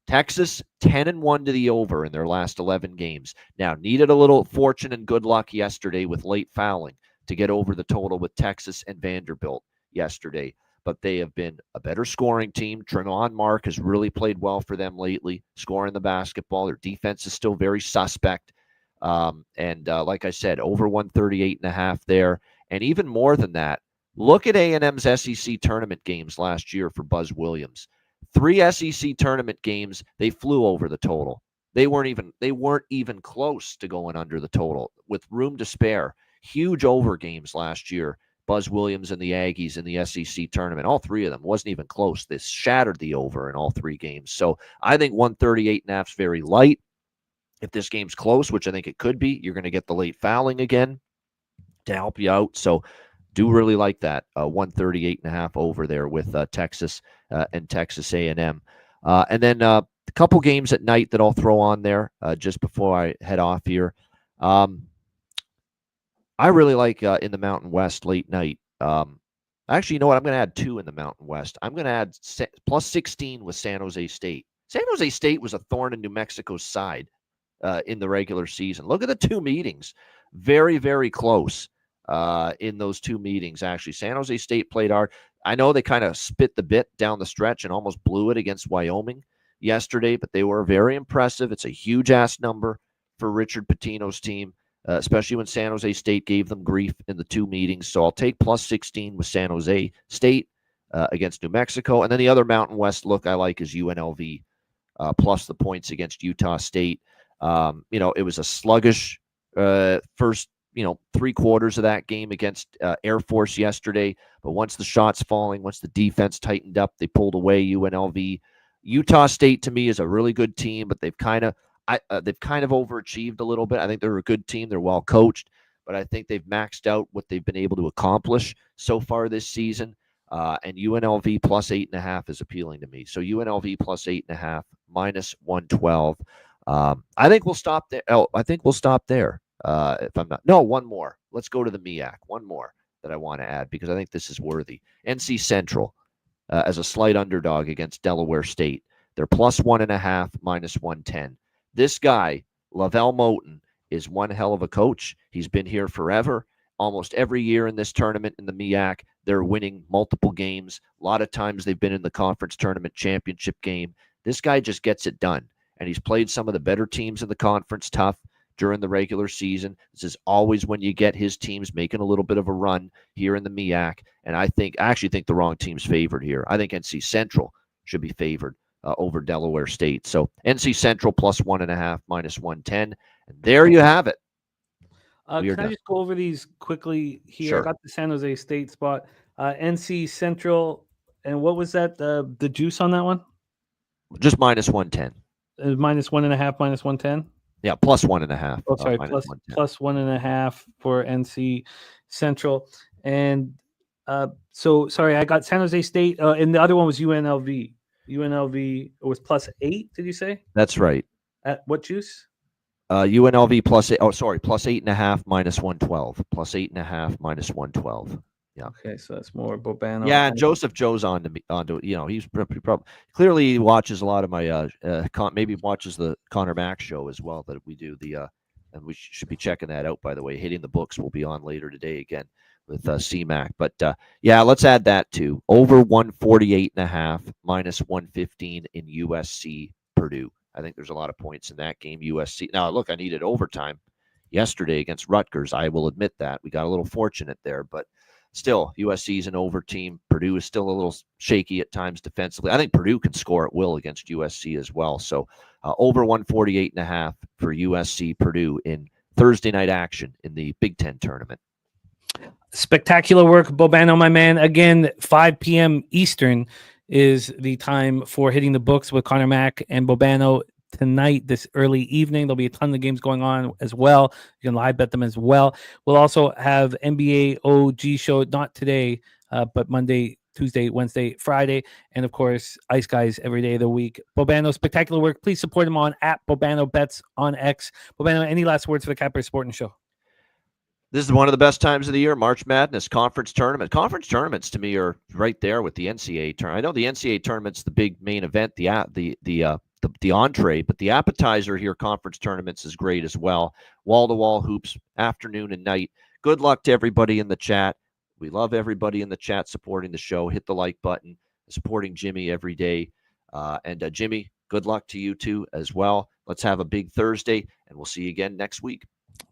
Texas 10-1 to the over in their last 11 games. Now, needed a little fortune and good luck yesterday with late fouling to get over the total with Texas and Vanderbilt yesterday. But they have been a better scoring team. Tremont Mark has really played well for them lately, scoring the basketball. Their defense is still very suspect. Like I said, over 138.5 there. And even more than that, look at A&M's SEC tournament games last year for Buzz Williams. 3 SEC tournament games, they flew over the total. They weren't even close to going under the total with room to spare. Huge over games last year. Buzz Williams and the Aggies in the SEC tournament, all 3 of them wasn't even close. This shattered the over in all 3 games. So I think 138.5 is very light. If this game's close, which I think it could be, you're going to get the late fouling again to help you out. So do really like that 138.5 over there with Texas and Texas A&M. And then a couple games at night that I'll throw on there just before I head off here. I really like in the Mountain West late night. Actually, you know what? I'm going to add 2 in the Mountain West. I'm going to add +16 with San Jose State. San Jose State was a thorn in New Mexico's side in the regular season. Look at the 2 meetings. Very, very close. in those two meetings, actually. San Jose State played hard. I know they kind of spit the bit down the stretch and almost blew it against Wyoming yesterday, but they were very impressive. It's a huge-ass number for Richard Pitino's team, especially when San Jose State gave them grief in the two meetings. So I'll take plus 16 with San Jose State against New Mexico. And then the other Mountain West look I like is UNLV plus the points against Utah State. It was a sluggish first, three quarters of that game against Air Force yesterday. But once the shots falling, once the defense tightened up, they pulled away UNLV. Utah State to me is a really good team, but they've kind of overachieved a little bit. I think they're a good team. They're well coached, but I think they've maxed out what they've been able to accomplish so far this season. And UNLV plus 8.5 is appealing to me. So UNLV plus 8.5 minus 112. I think we'll stop there. I think we'll stop there. If I'm not, no, one more. Let's go to the MEAC. One more that I want to add because I think this is worthy. NC Central as a slight underdog against Delaware State. They're plus 1.5 minus 110. This guy, Lavelle Moten, is one hell of a coach. He's been here forever. Almost every year in this tournament in the MEAC, they're winning multiple games. A lot of times they've been in the conference tournament championship game. This guy just gets it done. And he's played some of the better teams in the conference tough during the regular season. This is always when you get his teams making a little bit of a run here in the MEAC. And I actually think the wrong team's favored here. I think NC Central should be favored over Delaware State. So NC Central plus 1.5 minus 110. And there you have it. Can I just go over these quickly here? Sure. I got the San Jose State spot. NC Central, and what was that? The juice on that one? Just minus 110. Minus 1.5, minus 110? Yeah, plus 1.5. Oh, sorry, plus 1.5 for NC Central. And so, sorry, I got San Jose State, and the other one was UNLV. UNLV was plus 8, did you say? That's right. At what juice? UNLV plus 8.5 minus 112. Plus 8.5 minus 112. Yeah. Okay, so that's more Bobano. Yeah, and Joseph Joe's onto he's probably clearly he watches a lot of my maybe watches the Connor Mack show as well that we do and we should be checking that out, by the way. Hitting the Books will be on later today again with CMAC. But yeah, let's add that to over 148.5 minus 115 in USC Purdue. I think there's a lot of points in that game. USC. Now look, I needed overtime yesterday against Rutgers. I will admit that we got a little fortunate there, but still, USC is an over team. Purdue is still a little shaky at times defensively. I think Purdue can score at will against USC as well. So over 148.5 for USC Purdue in Thursday night action in the Big Ten tournament. Spectacular work, Bobano, my man. Again, 5 p.m. Eastern is the time for Hitting the Books with Connor Mack and Bobano tonight, this early evening. There'll be a ton of games going on as well. You can live bet them as well. We'll also have NBA OG show, not today, but Monday, Tuesday, Wednesday, Friday, and of course, Ice Guys every day of the week. Bobano, spectacular work. Please support him on @Bobano Bets on X. Bobano, any last words for the Capper Sporting Show? This is one of the best times of the year, March Madness, conference tournament. Conference tournaments to me are right there with the NCAA tournament. I know the NCAA tournament's the big main event, the entree, but the appetizer here, conference tournaments, is great as well. Wall-to-wall hoops, afternoon and night. Good luck to everybody in the chat. We love everybody in the chat supporting the show. Hit the like button, supporting Jimmy every day. And Jimmy, good luck to you too as well. Let's have a big Thursday, and we'll see you again next week.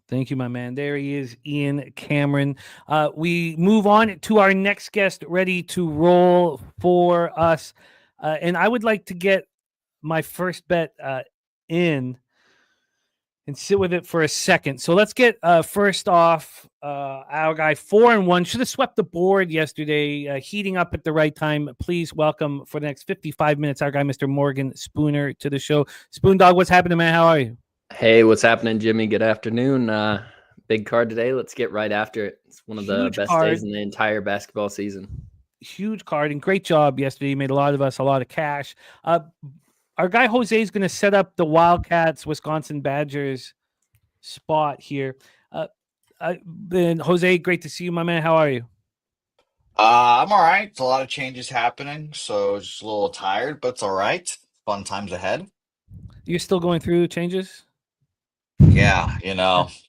Thank you, my man. There he is, Ian Cameron. We move on to our next guest, ready to roll for us. And I would like to get my first bet in and sit with it for a second. So let's get first off our guy 4-1. Should have swept the board yesterday, heating up at the right time. Please welcome for the next 55 minutes our guy, Mr. Morgan Spooner, to the show. Spoon Dog, what's happening, man? How are you? Hey, what's happening, Jimmy? Good afternoon. Big card today. Let's get right after it. It's one of the best days in the entire basketball season. Huge card and great job yesterday. You made a lot of us a lot of cash. Our guy Jose is going to set up the Wildcats, Wisconsin Badgers spot here. And Jose, great to see you, my man. How are you? I'm all right. It's a lot of changes happening, so just a little tired, but it's all right. Fun times ahead. You're still going through changes? Yeah,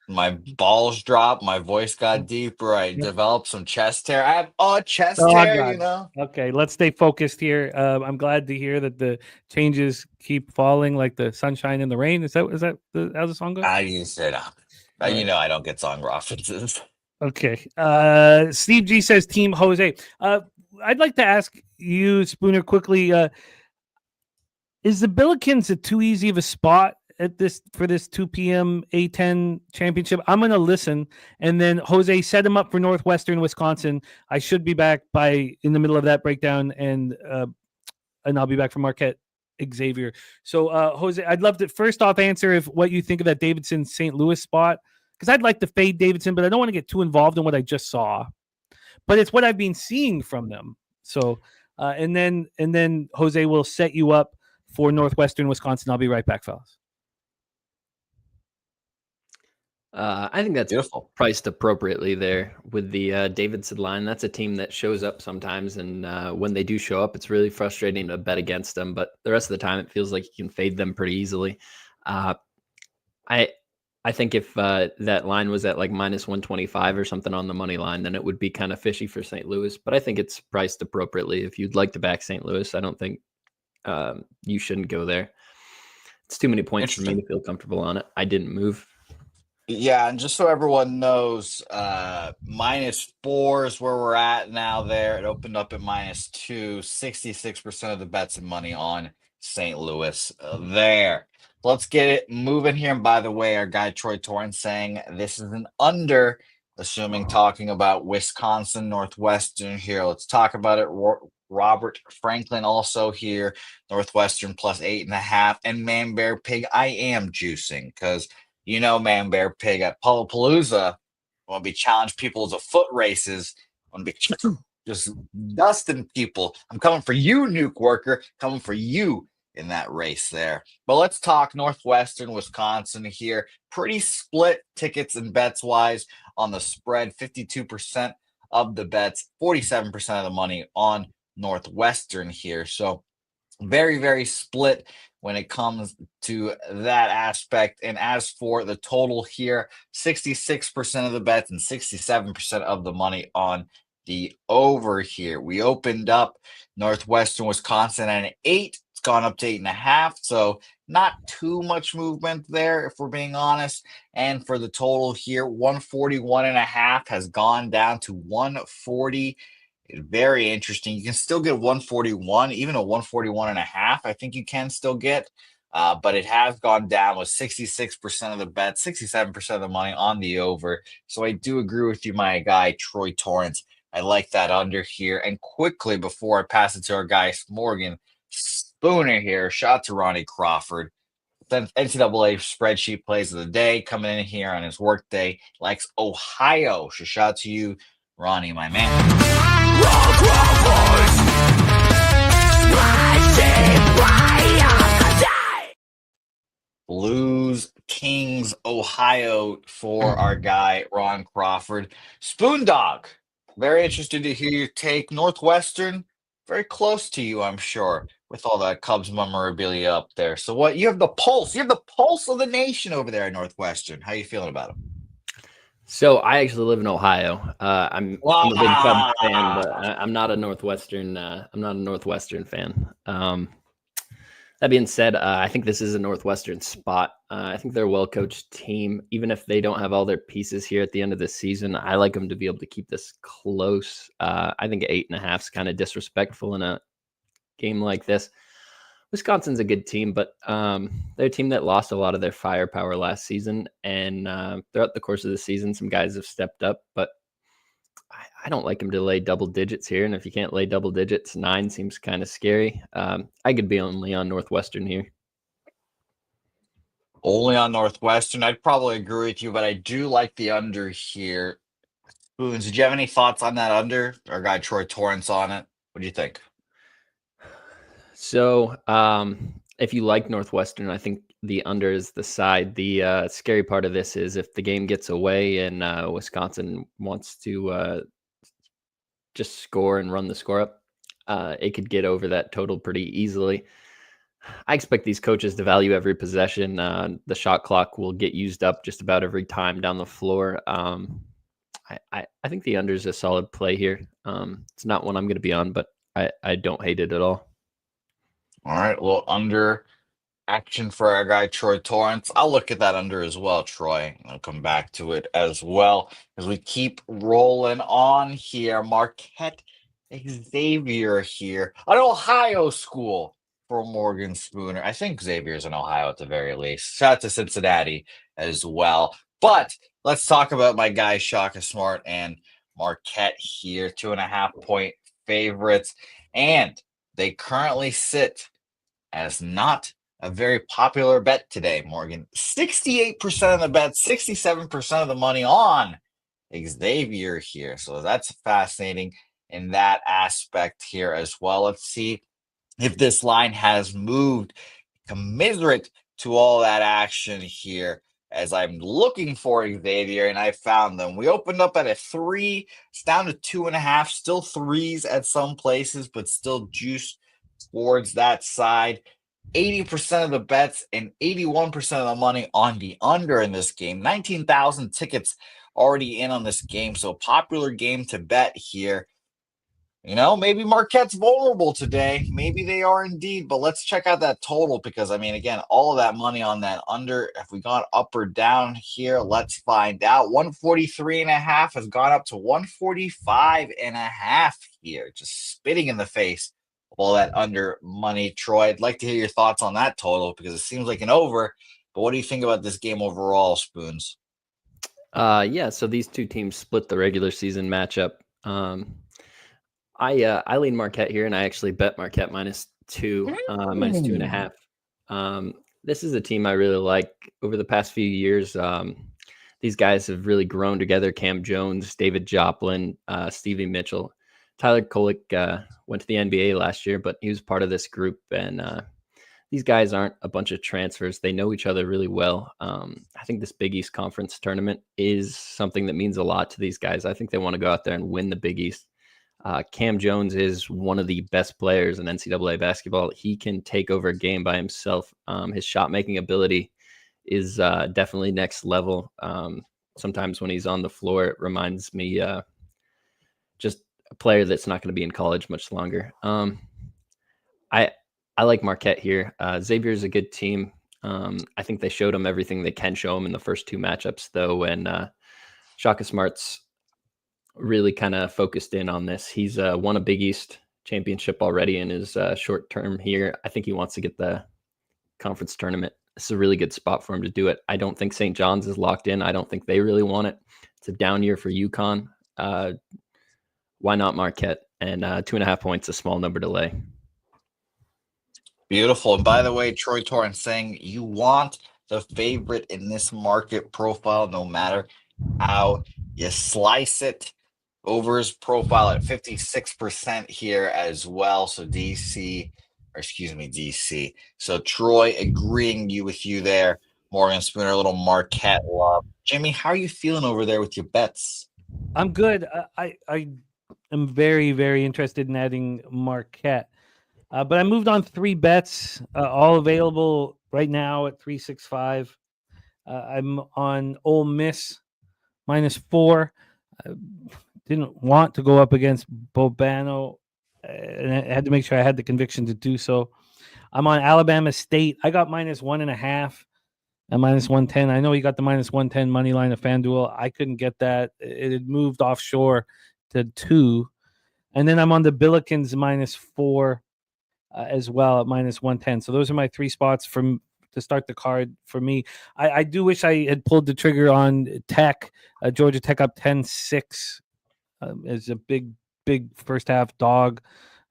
my balls dropped, my voice got deeper, I Yep. developed some chest hair. I have a chest Oh, hair, God. Okay, let's stay focused here. I'm glad to hear that the changes keep falling like the sunshine in the rain. Is that how the song goes? I you said, All right. I don't get song references. Okay. Steve G says Team Jose. I'd like to ask you, Spooner, quickly. Is the Billikens a too easy of a spot at this for this 2 p.m. A10 championship? I'm going to listen, and then Jose set him up for Northwestern Wisconsin. I should be back in the middle of that breakdown, and I'll be back for Marquette Xavier. So, Jose, I'd love to first off answer what you think of that Davidson St. Louis spot, because I'd like to fade Davidson, but I don't want to get too involved in what I just saw. But it's what I've been seeing from them. So, and then Jose will set you up for Northwestern Wisconsin. I'll be right back, fellas. I think that's Beautiful. Priced appropriately there with the Davidson line. That's a team that shows up sometimes, and when they do show up, it's really frustrating to bet against them. But the rest of the time, it feels like you can fade them pretty easily. I think if that line was at like minus 125 or something on the money line, then it would be kind of fishy for St. Louis. But I think it's priced appropriately. If you'd like to back St. Louis, I don't think you shouldn't go there. It's too many points for me to feel comfortable on it. I didn't move. Yeah, and just so everyone knows, -4 is where we're at now there. It opened up at -2, 66% of the bets and money on St. Louis there. Let's get it moving here. And by the way, our guy Troy Torrance saying this is an under, assuming talking about Wisconsin Northwestern here. Let's talk about it. Robert Franklin also here, Northwestern +8.5, and Man Bear Pig. I am juicing because Man Bear Pig at Palapalooza, I want to be challenge people to foot races. I want to be just dusting people. I'm coming for you, Nuke Worker, coming for you in that race there. But let's talk Northwestern Wisconsin here. Pretty split tickets and bets wise on the spread. 52% of the bets, 47% of the money on Northwestern here. So very, very split when it comes to that aspect. And as for the total here, 66% of the bets and 67% of the money on the over here. We opened up Northwestern Wisconsin at an 8. It's gone up to 8.5. So not too much movement there, if we're being honest. And for the total here, 141.5 has gone down to 140. Very interesting. You can still get 141, even a 141.5. I think you can still get, but it has gone down with 66% of the bets, 67% of the money on the over. So I do agree with you, my guy Troy Torrance. I like that under here. And quickly before I pass it to our guy Morgan Spooner here, shout out to Ronnie Crawford. Then NCAA spreadsheet plays of the day coming in here on his work day. Likes Ohio. So shout out to you, Ronnie, my man. Blues Kings Ohio for our guy Ron Crawford. Spoondog, very interested to hear your take. Northwestern, very close to you, I'm sure, with all that Cubs memorabilia up there. So what, you have the pulse of the nation over there at Northwestern. How you feeling about them? So I actually live in Ohio. I'm a big Cubs fan, but I'm not a Northwestern. I'm not a Northwestern fan. That being said, I think this is a Northwestern spot. I think they're a well-coached team. Even if they don't have all their pieces here at the end of the season, I like them to be able to keep this close. I think 8.5 is kind of disrespectful in a game like this. Wisconsin's a good team, but they're a team that lost a lot of their firepower last season. And throughout the course of the season, some guys have stepped up, but I don't like them to lay double digits here. And if you can't lay double digits, 9 seems kind of scary. I could be only on Northwestern here. Only on Northwestern. I'd probably agree with you, but I do like the under here. Spoons, did you have any thoughts on that under? Our guy Troy Torrance on it. What do you think? So if you like Northwestern, I think the under is the side. The scary part of this is if the game gets away and Wisconsin wants to just score and run the score up, it could get over that total pretty easily. I expect these coaches to value every possession. The shot clock will get used up just about every time down the floor. I think the under is a solid play here. It's not one I'm going to be on, but I don't hate it at all. All right, well, under action for our guy Troy Torrance. I'll look at that under as well, Troy. I'll come back to it as well as we keep rolling on here. Marquette Xavier here, an Ohio school for Morgan Spooner. I think Xavier's in Ohio at the very least. Shout out to Cincinnati as well. But let's talk about my guy Shaka Smart and Marquette here, 2.5-point favorites. And they currently sit as not a very popular bet today, Morgan. 68% of the bet, 67% of the money on Xavier here. So that's fascinating in that aspect here as well. Let's see if this line has moved commiserate to all that action here as I'm looking for Xavier, and I found them. We opened up at a 3. It's down to 2.5. Still 3s at some places, but still juice towards that side. 80% of the bets and 81% of the money on the under in this game. 19,000 tickets already in on this game. So popular game to bet here. Maybe Marquette's vulnerable today. Maybe they are indeed, but let's check out that total because, again, all of that money on that under, if we got up or down here, let's find out. 143.5 has gone up to 145.5 here. Just spitting in the face all that under money. Troy, I'd like to hear your thoughts on that total because it seems like an over, but what do you think about this game overall, Spoons? Yeah, so these two teams split the regular season matchup. I lean Marquette here, and I actually bet Marquette -2, -2.5. This is a team I really like. Over the past few years, these guys have really grown together. Cam Jones, David Joplin, Stevie Mitchell. Tyler Kolek went to the NBA last year, but he was part of this group. And these guys aren't a bunch of transfers. They know each other really well. I think this Big East Conference tournament is something that means a lot to these guys. I think they want to go out there and win the Big East. Cam Jones is one of the best players in NCAA basketball. He can take over a game by himself. His shot-making ability is definitely next level. Sometimes when he's on the floor, it reminds me just a player that's not going to be in college much longer. I like Marquette here. Xavier is a good team. I think they showed him everything they can show him in the first 2 matchups, though, and Shaka Smart's really kind of focused in on this. He's won a Big East championship already in his short term here. I think he wants to get the conference tournament. This is a really good spot for him to do it. I don't think St. John's is locked in. I don't think they really want it. It's a down year for UConn. Why not Marquette? And 2.5 points, a small number to lay. Beautiful. And by the way, Troy Torrance saying you want the favorite in this market profile, no matter how you slice it. Over his profile at 56% here as well. So DC. So Troy agreeing with you there. Morgan Spooner, a little Marquette love. Jimmy, how are you feeling over there with your bets? I'm good. I am very, very interested in adding Marquette. But I moved on 3 bets, all available right now at 365. I'm on Ole Miss -4. Didn't want to go up against Bobano, and I had to make sure I had the conviction to do so. I'm on Alabama State. I got -1.5 and -110. I know you got the -110 money line of FanDuel. I couldn't get that. It had moved offshore to 2. And then I'm on the Billikens -4 as well at -110. So those are my 3 spots to start the card for me. I do wish I had pulled the trigger on Tech. Georgia Tech up 10-6 is a big first half dog.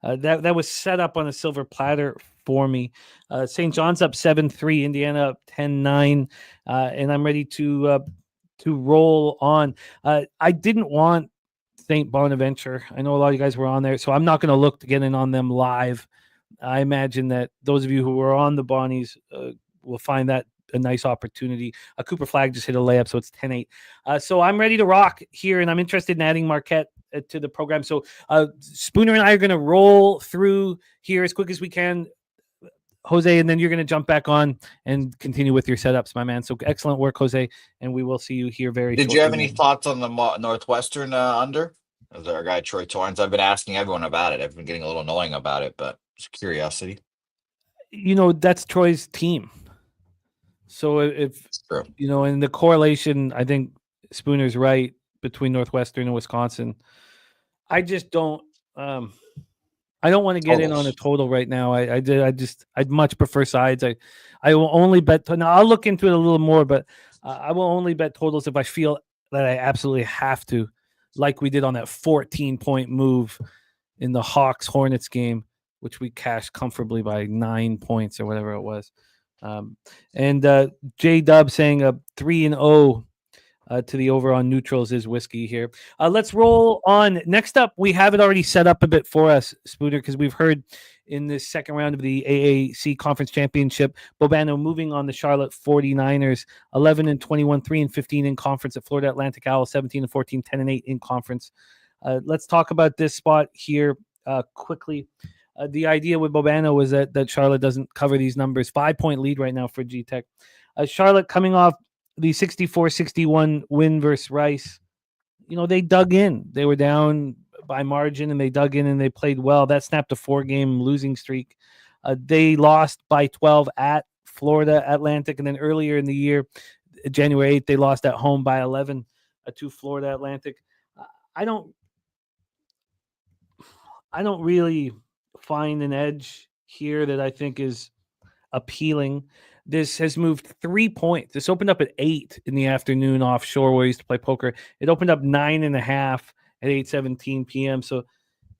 That was set up on a silver platter for me. St. John's up 7-3, Indiana up 10-9, and I'm ready to roll on. I didn't want St. Bonaventure. I know a lot of you guys were on there, so I'm not going to look to get in on them live. I imagine that those of you who were on the Bonnies will find that a nice opportunity. Cooper Flag just hit a layup, so it's 10-8. So I'm ready to rock here, and I'm interested in adding Marquette to the program. So Spooner and I are going to roll through here as quick as we can. Jose, and then you're going to jump back on and continue with your setups, my man. So excellent work, Jose, and we will see you here very Did shortly. you have any thoughts on the Northwestern under? As our guy Troy Torrance, I've been asking everyone about it. I've been getting a little annoying about it, but it's curiosity. That's Troy's team. So if in the correlation, I think Spooner's right between Northwestern and Wisconsin. I just don't. I don't want to get in on a total right now. I'd much prefer sides. I will only bet. Now I'll look into it a little more, but I will only bet totals if I feel that I absolutely have to, like we did on that 14-point move in the Hawks Hornets game, which we cashed comfortably by 9 points or whatever it was. And J Dub saying a 3-0 to the over on neutrals is whiskey here. Let's roll on. Next up, we have it already set up a bit for us, Spooner, because we've heard in this second round of the AAC Conference Championship, Bobano moving on the Charlotte 49ers, 11-21, 3-15 in conference at Florida Atlantic Owls, 17-14, 10-8 in conference. Let's talk about this spot here quickly. The idea with Bobano was that Charlotte doesn't cover these numbers. 5-point lead right now for G-Tech. Charlotte coming off the 64-61 win versus Rice. They dug in. They were down by margin, and they dug in, and they played well. That snapped a 4-game losing streak. They lost by 12 at Florida Atlantic, and then earlier in the year, January 8th, they lost at home by 11 to Florida Atlantic. I don't really find an edge here that I think is appealing. This has moved 3 points. This opened up at 8 in the afternoon offshore where we used to play poker. It opened up 9.5 at 8:17 p.m. So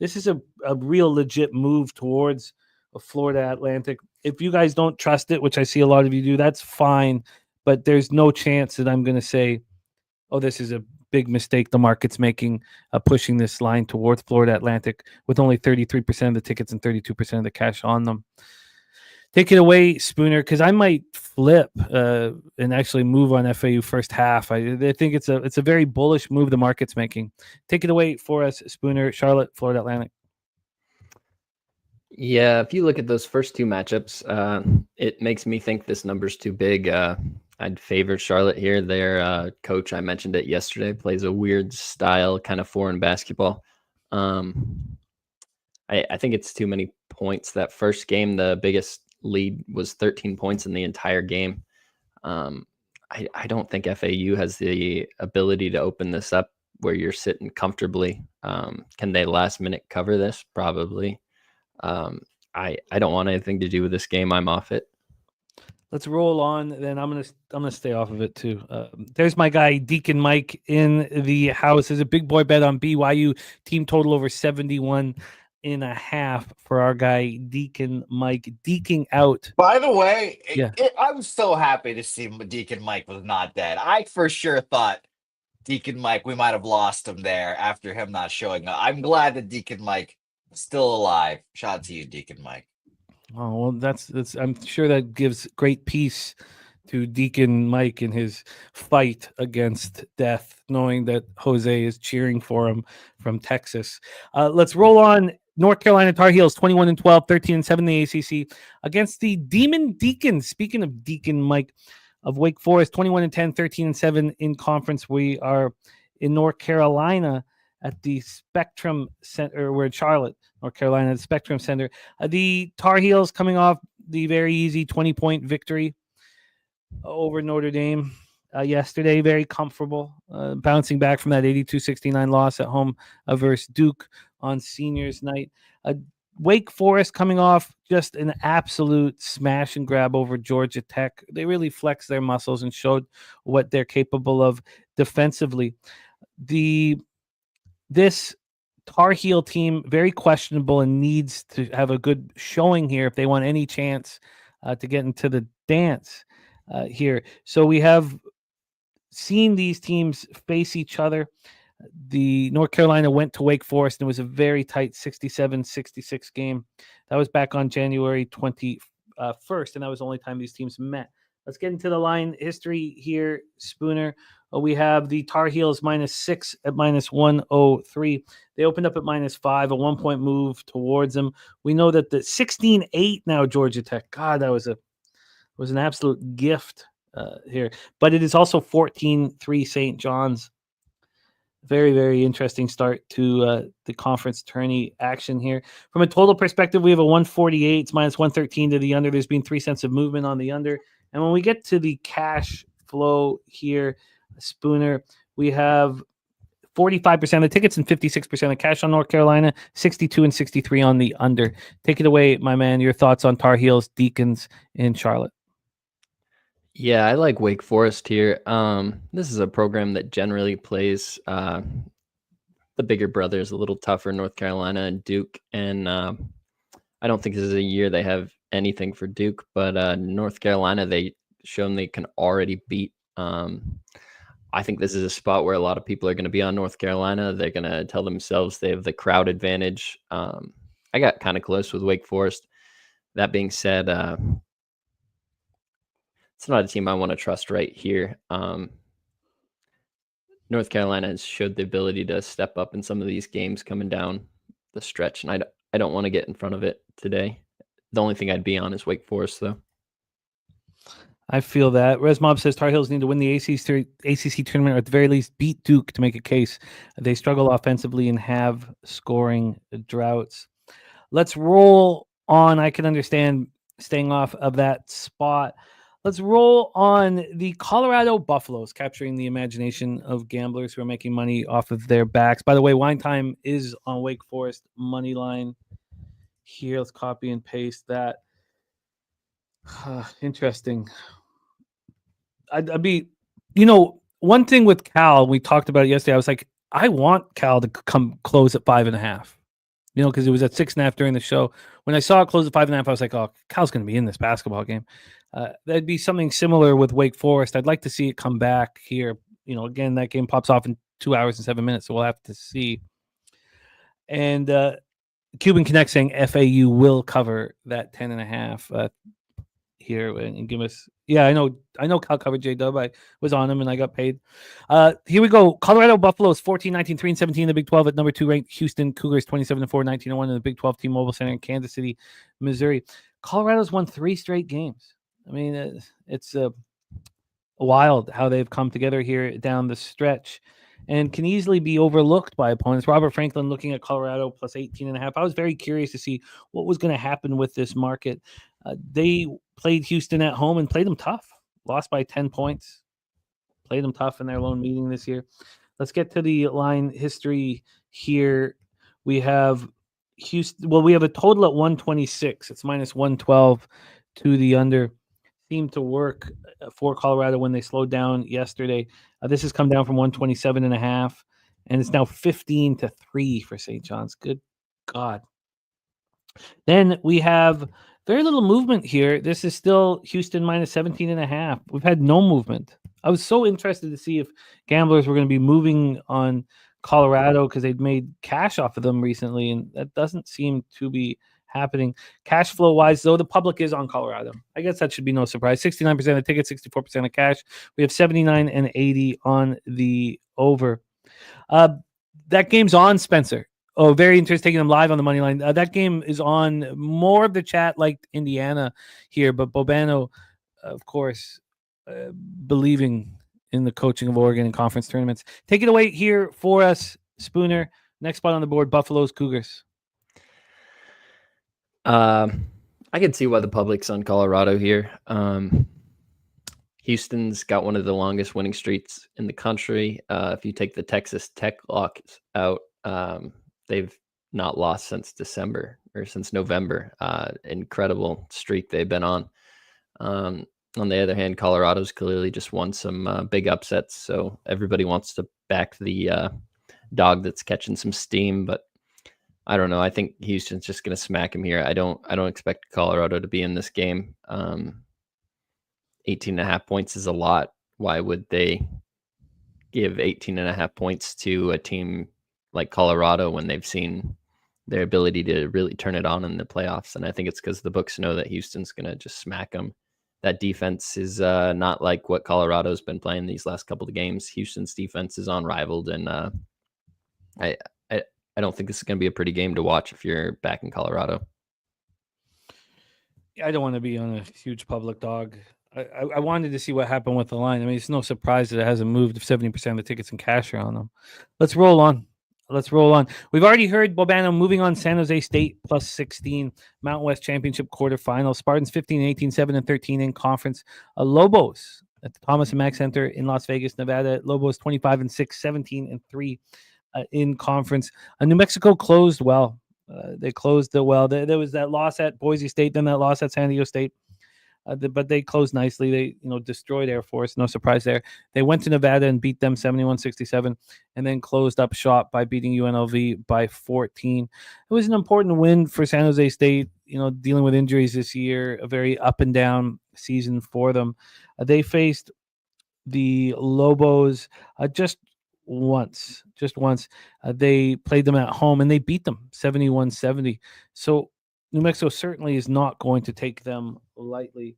this is a real legit move towards a Florida Atlantic. If you guys don't trust it, which I see a lot of you do, that's fine. But there's no chance that I'm going to say, oh, this is a big mistake the market's making, pushing this line towards Florida Atlantic with only 33% of the tickets and 32% of the cash on them. Take it away, Spooner, because I might flip and actually move on FAU first half. I think it's a very bullish move the market's making. Take it away for us, Spooner. Charlotte, Florida Atlantic. Yeah, if you look at those first two matchups, it makes me think this number's too big. I'd favor Charlotte here. Their coach, I mentioned it yesterday, plays a weird style, kind of foreign basketball. I think it's too many points. That first game, the biggest lead was 13 points in the entire game. I don't think FAU has the ability to open this up where you're sitting comfortably. Can they last minute cover this? Probably. I don't want anything to do with this game. I'm off it. Let's roll on. Then I'm gonna stay off of it too. There's my guy Deacon Mike in the house. There's a big boy bet on BYU team total over 71.5 for our guy Deacon Mike deking out. By the way, Yeah. I was so happy to see Deacon Mike was not dead. I for sure thought Deacon Mike, we might have lost him there after him not showing up. I'm glad that Deacon Mike is still alive. Shout out to you, Deacon Mike. Oh, well, that's I'm sure that gives great peace to Deacon Mike in his fight against death, knowing that Jose is cheering for him from Texas. Let's roll on. North Carolina Tar Heels 21-12, 13-7 in the ACC against the Demon Deacons. Speaking of Deacon Mike of Wake Forest, 21-10, 13-7 in conference. We are in North Carolina at the Spectrum Center. We're in Charlotte, North Carolina, the Spectrum Center. The Tar Heels coming off the very easy 20-point victory over Notre Dame yesterday. Very comfortable, bouncing back from that 82-69 loss at home versus Duke on seniors night. Wake Forest coming off just an absolute smash and grab over Georgia Tech. They really flexed their muscles and showed what they're capable of defensively. This Tar Heel team, very questionable and needs to have a good showing here if they want any chance to get into the dance here. So we have seen these teams face each other. The North Carolina went to Wake Forest, and it was a very tight 67-66 game. That was back on January 21st, and that was the only time these teams met. Let's get into the line history here, Spooner. We have the Tar Heels -6 at -103. They opened up at -5, a 1-point move towards them. We know that the 16-8 now Georgia Tech. God, that was an absolute gift here. But it is also 14-3 St. John's. Very, very interesting start to the conference tourney action here. From a total perspective, we have a 148. It's -113 to the under. There's been 3 cents of movement on the under. And when we get to the cash flow here, Spooner, we have 45% of tickets and 56% of cash on North Carolina, 62 and 63 on the under. Take it away, my man. Your thoughts on Tar Heels, Deacons in Charlotte. Yeah, I like Wake Forest here. This is a program that generally plays the bigger brothers a little tougher, North Carolina and Duke. And I don't think this is a year they have anything for Duke, but North Carolina, they shown they can already beat. I think this is a spot where a lot of people are going to be on North Carolina. They're going to tell themselves they have the crowd advantage. I got kind of close with Wake Forest. That being said, it's not a team I want to trust right here. North Carolina has showed the ability to step up in some of these games coming down the stretch, and I don't want to get in front of it today. The only thing I'd be on is Wake Forest, though. I feel that. Resmob says Tar Heels need to win the ACC tournament, or at the very least beat Duke to make a case. They struggle offensively and have scoring droughts. Let's roll on. I can understand staying off of that spot. Let's roll on the Colorado Buffaloes, capturing the imagination of gamblers who are making money off of their backs. By the way, Wine Time is on Wake Forest money line here. Let's copy and paste that. Interesting. I'd be, one thing with Cal, we talked about it yesterday. I was like, I want Cal to come close at 5.5, because it was at 6.5 during the show. When I saw it close at 5.5, I was like, oh, Cal's going to be in this basketball game. That'd be something similar with Wake Forest. I'd like to see it come back here. Again, that game pops off in 2 hours and 7 minutes, so we'll have to see. And Cuban Connect saying FAU will cover that 10.5 here and give us. Yeah, I know Cal covered J-Dub. I was on him and I got paid. Here we go. Colorado Buffaloes 14-19, 3-17 in the Big 12 at number 2 ranked Houston Cougars 27-4, 19-1 in the Big 12 T-Mobile Center in Kansas City, Missouri. Colorado's won 3 straight games. I mean, it's wild how they've come together here down the stretch and can easily be overlooked by opponents. Robert Franklin looking at Colorado plus 18.5. I was very curious to see what was going to happen with this market. They played Houston at home and played them tough. Lost by 10 points. Played them tough in their lone meeting this year. Let's get to the line history here. We have Houston. Well, we have a total at 126. It's -112 to the under. Seemed to work for Colorado when they slowed down yesterday. This has come down from 127.5, and it's now 15-3 for St. John's. Good God. Then we have very little movement here. This is still Houston -17.5. We've had no movement. I was so interested to see if gamblers were going to be moving on Colorado because they'd made cash off of them recently, and that doesn't seem to be happening. Cash flow wise, though, the public is on Colorado. I guess that should be no surprise. 69% of tickets, 64% of cash. We have 79 and 80 on the over. That game's on, Spencer. Oh, very interesting. Taking them live on the money line. That game is on. More of the chat like Indiana here, but Bobano, of course, believing in the coaching of Oregon in conference tournaments. Take it away here for us, Spooner. Next spot on the board, Buffalo's Cougars. I can see why the public's on Colorado here. Houston's got one of the longest winning streaks in the country. If you take the Texas Tech locks out, they've not lost since December or since November. Incredible streak they've been on. On the other hand, Colorado's clearly just won some big upsets, so everybody wants to back the dog that's catching some steam, but I don't know. I think Houston's just going to smack him here. I don't expect Colorado to be in this game. 18.5 points is a lot. Why would they give 18.5 points to a team like Colorado when they've seen their ability to really turn it on in the playoffs? And I think it's because the books know that Houston's going to just smack them. that defense is not like what Colorado's been playing these last couple of games. Houston's defense is unrivaled, and I don't think this is going to be a pretty game to watch if you're back in Colorado. I don't want to be on a huge public dog. I wanted to see what happened with the line. I mean, it's no surprise that it hasn't moved if 70% of the tickets and cash are on them. Let's roll on. We've already heard Bobano moving on San Jose State plus 16, Mountain West Championship quarterfinal. Spartans 15-18, 7-13 in conference. Lobos at the Thomas and Mack Center in Las Vegas, Nevada. Lobos 25-6, 17-3 in conference. New Mexico closed well. They closed it well. There was that loss at Boise State, then that loss at San Diego State. But they closed nicely. They, destroyed Air Force. No surprise there. They went to Nevada and beat them 71-67, and then closed up shop by beating UNLV by 14. It was an important win for San Jose State, dealing with injuries this year, a very up and down season for them. They faced the Lobos just once. They played them at home, and they beat them 71-70. So New Mexico certainly is not going to take them lightly.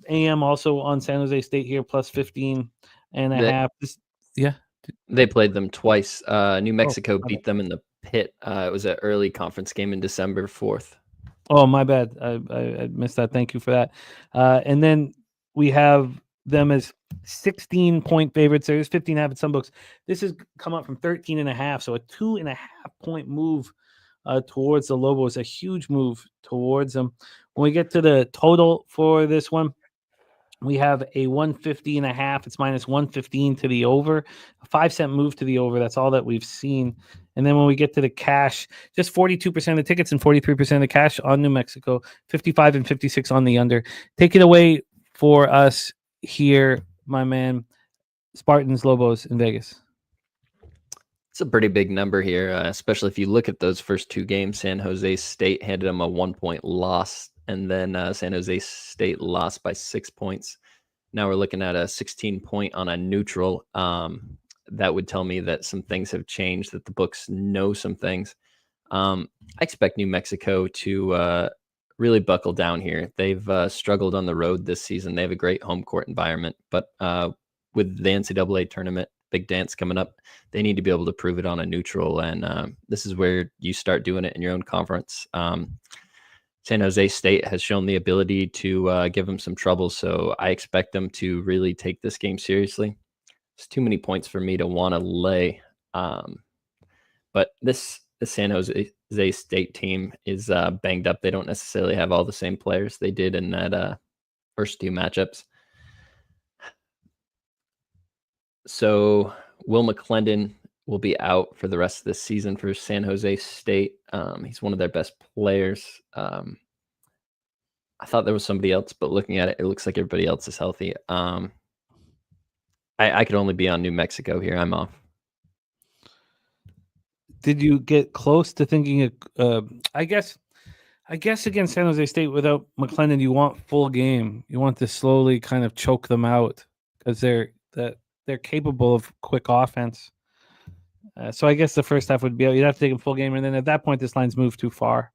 AM also on San Jose State here, plus 15 and a half. Yeah. They played them twice. New Mexico beat them in the pit. It was an early conference game in December 4th. Oh, my bad. I missed that. Thank you for that. And then we have them as 16-point favorites. There's 15.5 at some books. This has come up from 13.5, so a 2.5 point move towards the Lobos, a huge move towards them. When we get to the total for this one, we have a 150.5. It's minus 115 to the over, a 5-cent move to the over. That's all that we've seen. And then when we get to the cash, just 42% of the tickets and 43% of the cash on New Mexico, 55 and 56 on the under. Take it away for us here, my man. Spartans, Lobos in Vegas. It's a pretty big number here, especially if you look at those first two games. San Jose State handed them a 1-point loss, and then San Jose State lost by 6 points. Now we're looking at a 16-point on a neutral. That would tell me that some things have changed, that the books know some things. I expect New Mexico to really buckle down here. They've struggled on the road this season. They have a great home court environment, but with the NCAA tournament, big dance coming up, they need to be able to prove it on a neutral, and this is where you start doing it in your own conference. San Jose State has shown the ability to give them some trouble, so I expect them to really take this game seriously. It's too many points for me to want to lay, but this San Jose State team is banged up. They don't necessarily have all the same players they did in that first two matchups. So Will McClendon will be out for the rest of this season for San Jose State. He's one of their best players. I thought there was somebody else, but looking at it, it looks like everybody else is healthy. I could only be on New Mexico here. I'm off. Did you get close to thinking I guess against San Jose State without McClendon, you want full game. You want to slowly kind of choke them out because they're capable of quick offense. So I guess the first half would be you'd have to take a full game, and then at that point, this line's moved too far.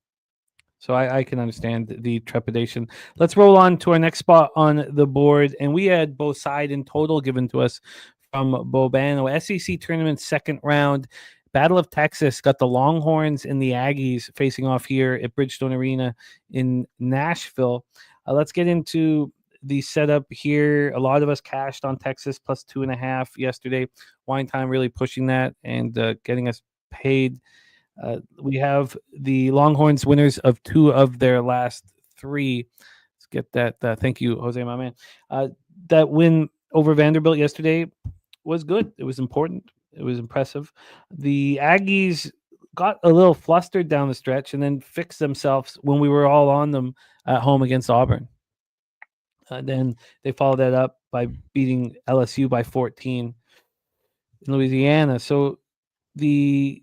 So I can understand the trepidation. Let's roll on to our next spot on the board, and we had both side and total given to us from Bobano. SEC tournament second round, Battle of Texas, got the Longhorns and the Aggies facing off here at Bridgestone Arena in Nashville. Let's get into the setup here. A lot of us cashed on Texas plus 2.5 yesterday. Wine Time really pushing that and getting us paid. We have the Longhorns winners of 2 of their last 3. Let's get that. Thank you, Jose, my man. That win over Vanderbilt yesterday was good. It was important. It was impressive. The Aggies got a little flustered down the stretch and then fixed themselves when we were all on them at home against Auburn. Then they followed that up by beating LSU by 14 in Louisiana. So the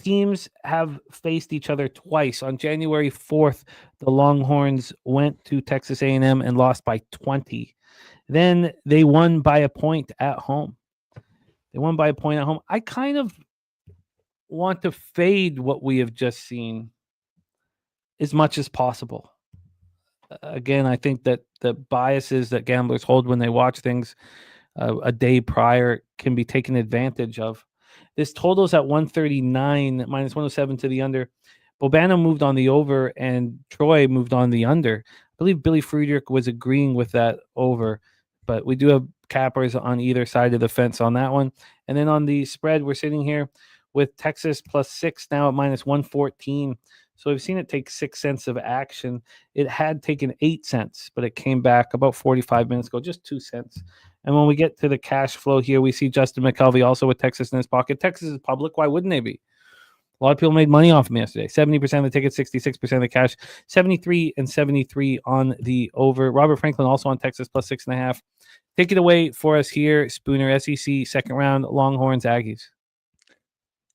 teams have faced each other twice. On January 4th, the Longhorns went to Texas A&M and lost by 20. Then they won by a point at home. I kind of want to fade what we have just seen as much as possible. again, I think that the biases that gamblers hold when they watch things a day prior can be taken advantage of. This total's at 139 minus 107 to the under. Bobano moved on the over and Troy moved on the under. I believe Billy Friedrich was agreeing with that over, but we do have cappers on either side of the fence on that one. And then on the spread, we're sitting here with Texas +6 now at minus 114. So we've seen it take 6 cents of action. It had taken 8 cents, but it came back about 45 minutes ago, just 2 cents. And when we get to the cash flow here, we see Justin McKelvey also with Texas in his pocket. Texas is public. Why wouldn't they be? A lot of people made money off him yesterday. 70% of the tickets, 66% of the cash, 73 and 73 on the over. Robert Franklin also on Texas +6.5. Take it away for us here, Spooner. SEC second round, Longhorns, Aggies.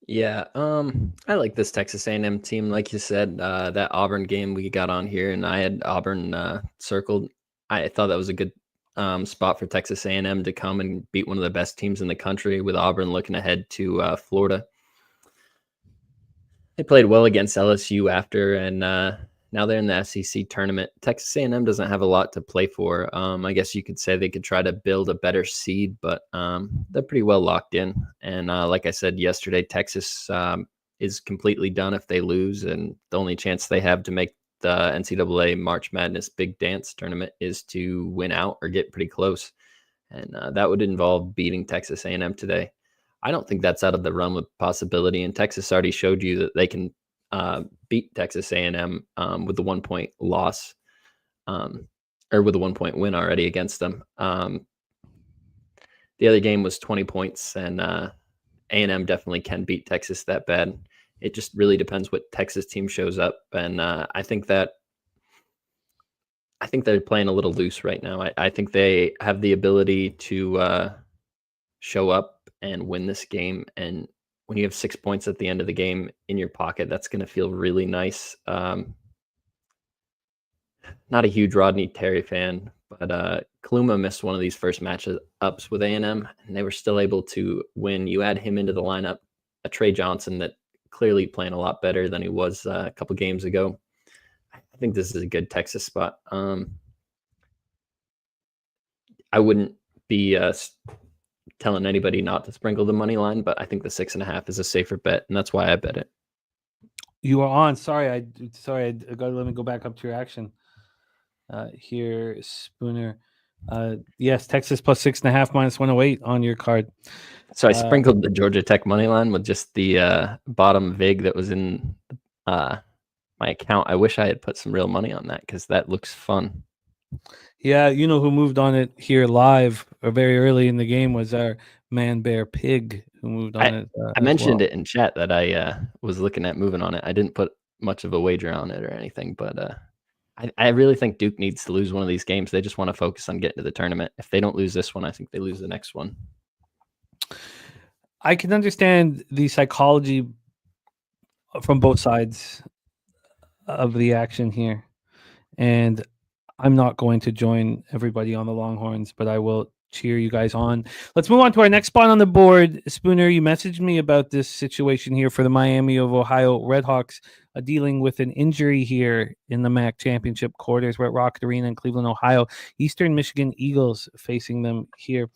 Yeah, I like this Texas A&M team. Like you said, that Auburn game we got on here, and I had Auburn circled. I thought that was a good spot for Texas A&M to come and beat one of the best teams in the country, with Auburn looking ahead to Florida. They played well against LSU after, and now they're in the SEC tournament. Texas A&M doesn't have a lot to play for. I guess you could say they could try to build a better seed, but they're pretty well locked in. And like I said yesterday, Texas is completely done if they lose, and the only chance they have to make the NCAA March Madness Big Dance tournament is to win out or get pretty close. And that would involve beating Texas A&M today. I don't think that's out of the realm of possibility, and Texas already showed you that they can beat Texas A&M with the 1 point loss, or with a 1 point win already against them. The other game was 20 points, and A&M definitely can beat Texas that bad. It just really depends what Texas team shows up, and I think they're playing a little loose right now. I think they have the ability to show up and win this game, and when you have 6 points at the end of the game in your pocket, that's going to feel really nice. Not a huge Rodney Terry fan, but Kaluma missed one of these first matchups with A&M, and they were still able to win. You add him into the lineup, a Trey Johnson that clearly playing a lot better than he was a couple games ago. I think this is a good Texas spot. I wouldn't be telling anybody not to sprinkle the money line, but I think the 6.5 is a safer bet, and that's why I bet it. You are on. Sorry, I got to let me go back up to your action here, Spooner. Yes, Texas +6.5 minus 108 on your card. So I sprinkled the Georgia Tech money line with just the bottom vig that was in my account. I wish I had put some real money on that because that looks fun. Yeah, you know who moved on it here live or very early in the game was our Man Bear Pig, who moved on it. I mentioned it in chat that I was looking at moving on it. I didn't put much of a wager on it or anything, but I really think Duke needs to lose one of these games. They just want to focus on getting to the tournament. If they don't lose this one, I think they lose the next one. I can understand the psychology from both sides of the action here, and I'm not going to join everybody on the Longhorns, but I will cheer you guys on. Let's move on to our next spot on the board. Spooner, you messaged me about this situation here for the Miami of Ohio Redhawks dealing with an injury here in the MAC championship quarters. We're at Rocket Arena in Cleveland, Ohio. Eastern Michigan Eagles facing them here.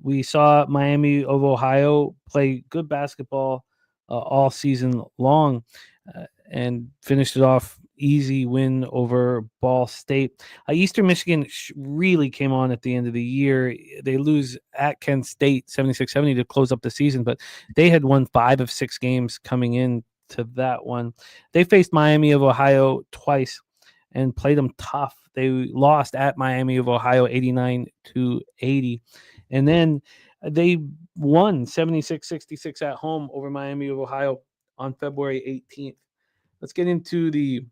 We saw Miami of Ohio play good basketball all season long and finished it off easy win over Ball State. Eastern Michigan really came on at the end of the year. They lose at Kent State 76-70 to close up the season, but they had won 5 of 6 games coming in to that one. They faced Miami of Ohio twice and played them tough. They lost at Miami of Ohio 89-80, and then they won 76-66 at home over Miami of Ohio on February 18th. Let's get into the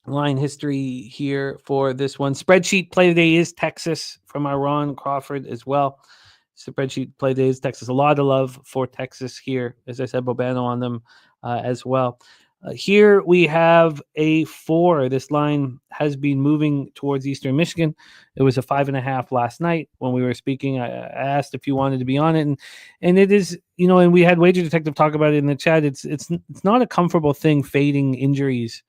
line history here for this one. Spreadsheet play today is Texas from our Ron Crawford as well. Spreadsheet play today is Texas. A lot of love for Texas here. As I said, Bobano on them as well. Here we have a 4. This line has been moving towards Eastern Michigan. It was a 5.5 last night when we were speaking. I asked if you wanted to be on it, and it is, and we had Wager Detective talk about it in the chat. It's not a comfortable thing fading injuries.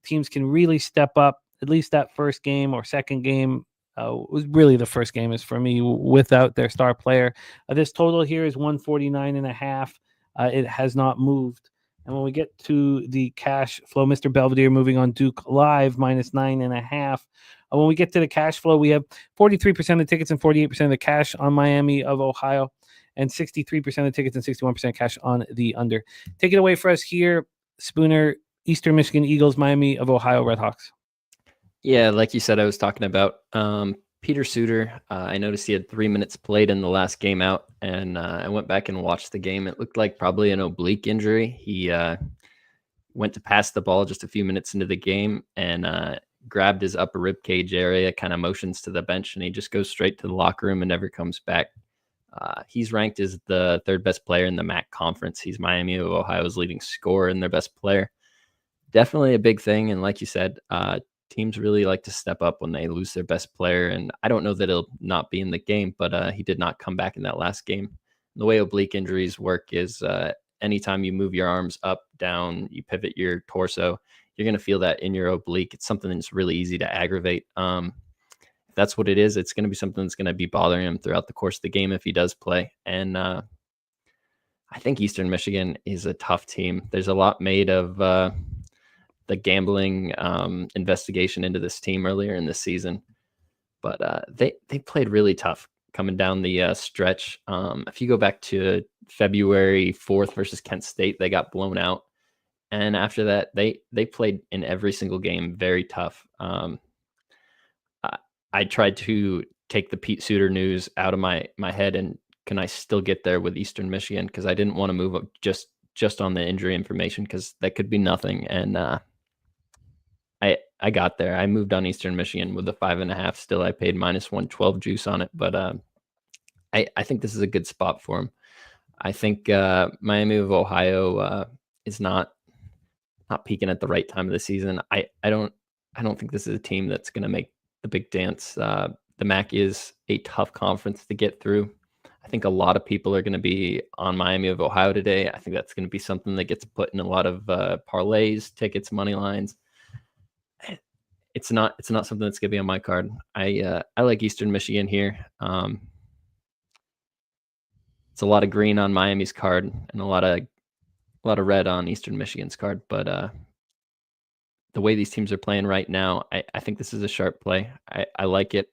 Teams can really step up at least that first game or second game was really the first game is for me without their star player. This total here is 149.5. It has not moved. And when we get to the cash flow, Mr. Belvedere moving on Duke Live -9.5. When we get to the cash flow, we have 43% of the tickets and 48% of the cash on Miami of Ohio, and 63% of the tickets and 61% cash on the under. Take it away for us here, Spooner. Eastern Michigan Eagles, Miami of Ohio Redhawks. Yeah, like you said, I was talking about Peter Suter. I noticed he had 3 minutes played in the last game out, and I went back and watched the game. It looked like probably an oblique injury. He went to pass the ball just a few minutes into the game and grabbed his upper rib cage area, kind of motions to the bench, and he just goes straight to the locker room and never comes back. He's ranked as the third best player in the MAC conference. He's Miami of Ohio's leading scorer and their best player. Definitely a big thing. And like you said, teams really like to step up when they lose their best player. And I don't know that he'll not be in the game, but he did not come back in that last game. And the way oblique injuries work is anytime you move your arms up, down, you pivot your torso, you're going to feel that in your oblique. It's something that's really easy to aggravate. If that's what it is, it's going to be something that's going to be bothering him throughout the course of the game if he does play. And I think Eastern Michigan is a tough team. There's a lot made of the gambling investigation into this team earlier in the season, but they played really tough coming down the stretch. If you go back to February 4th versus Kent State, they got blown out, and after that, they played in every single game very tough. I tried to take the Pete Suter news out of my head, and can I still get there with Eastern Michigan? Because I didn't want to move up just on the injury information, because that could be nothing. And I got there. I moved on Eastern Michigan with the 5.5. Still, I paid -112 juice on it, but I think this is a good spot for him. I think Miami of Ohio is not peaking at the right time of the season. I don't think this is a team that's going to make the big dance. The MAC is a tough conference to get through. I think a lot of people are going to be on Miami of Ohio today. I think that's going to be something that gets put in a lot of parlays, tickets, money lines. It's not something that's going to be on my card. I like Eastern Michigan here. It's a lot of green on Miami's card and a lot of red on Eastern Michigan's card. But the way these teams are playing right now, I think this is a sharp play. I like it.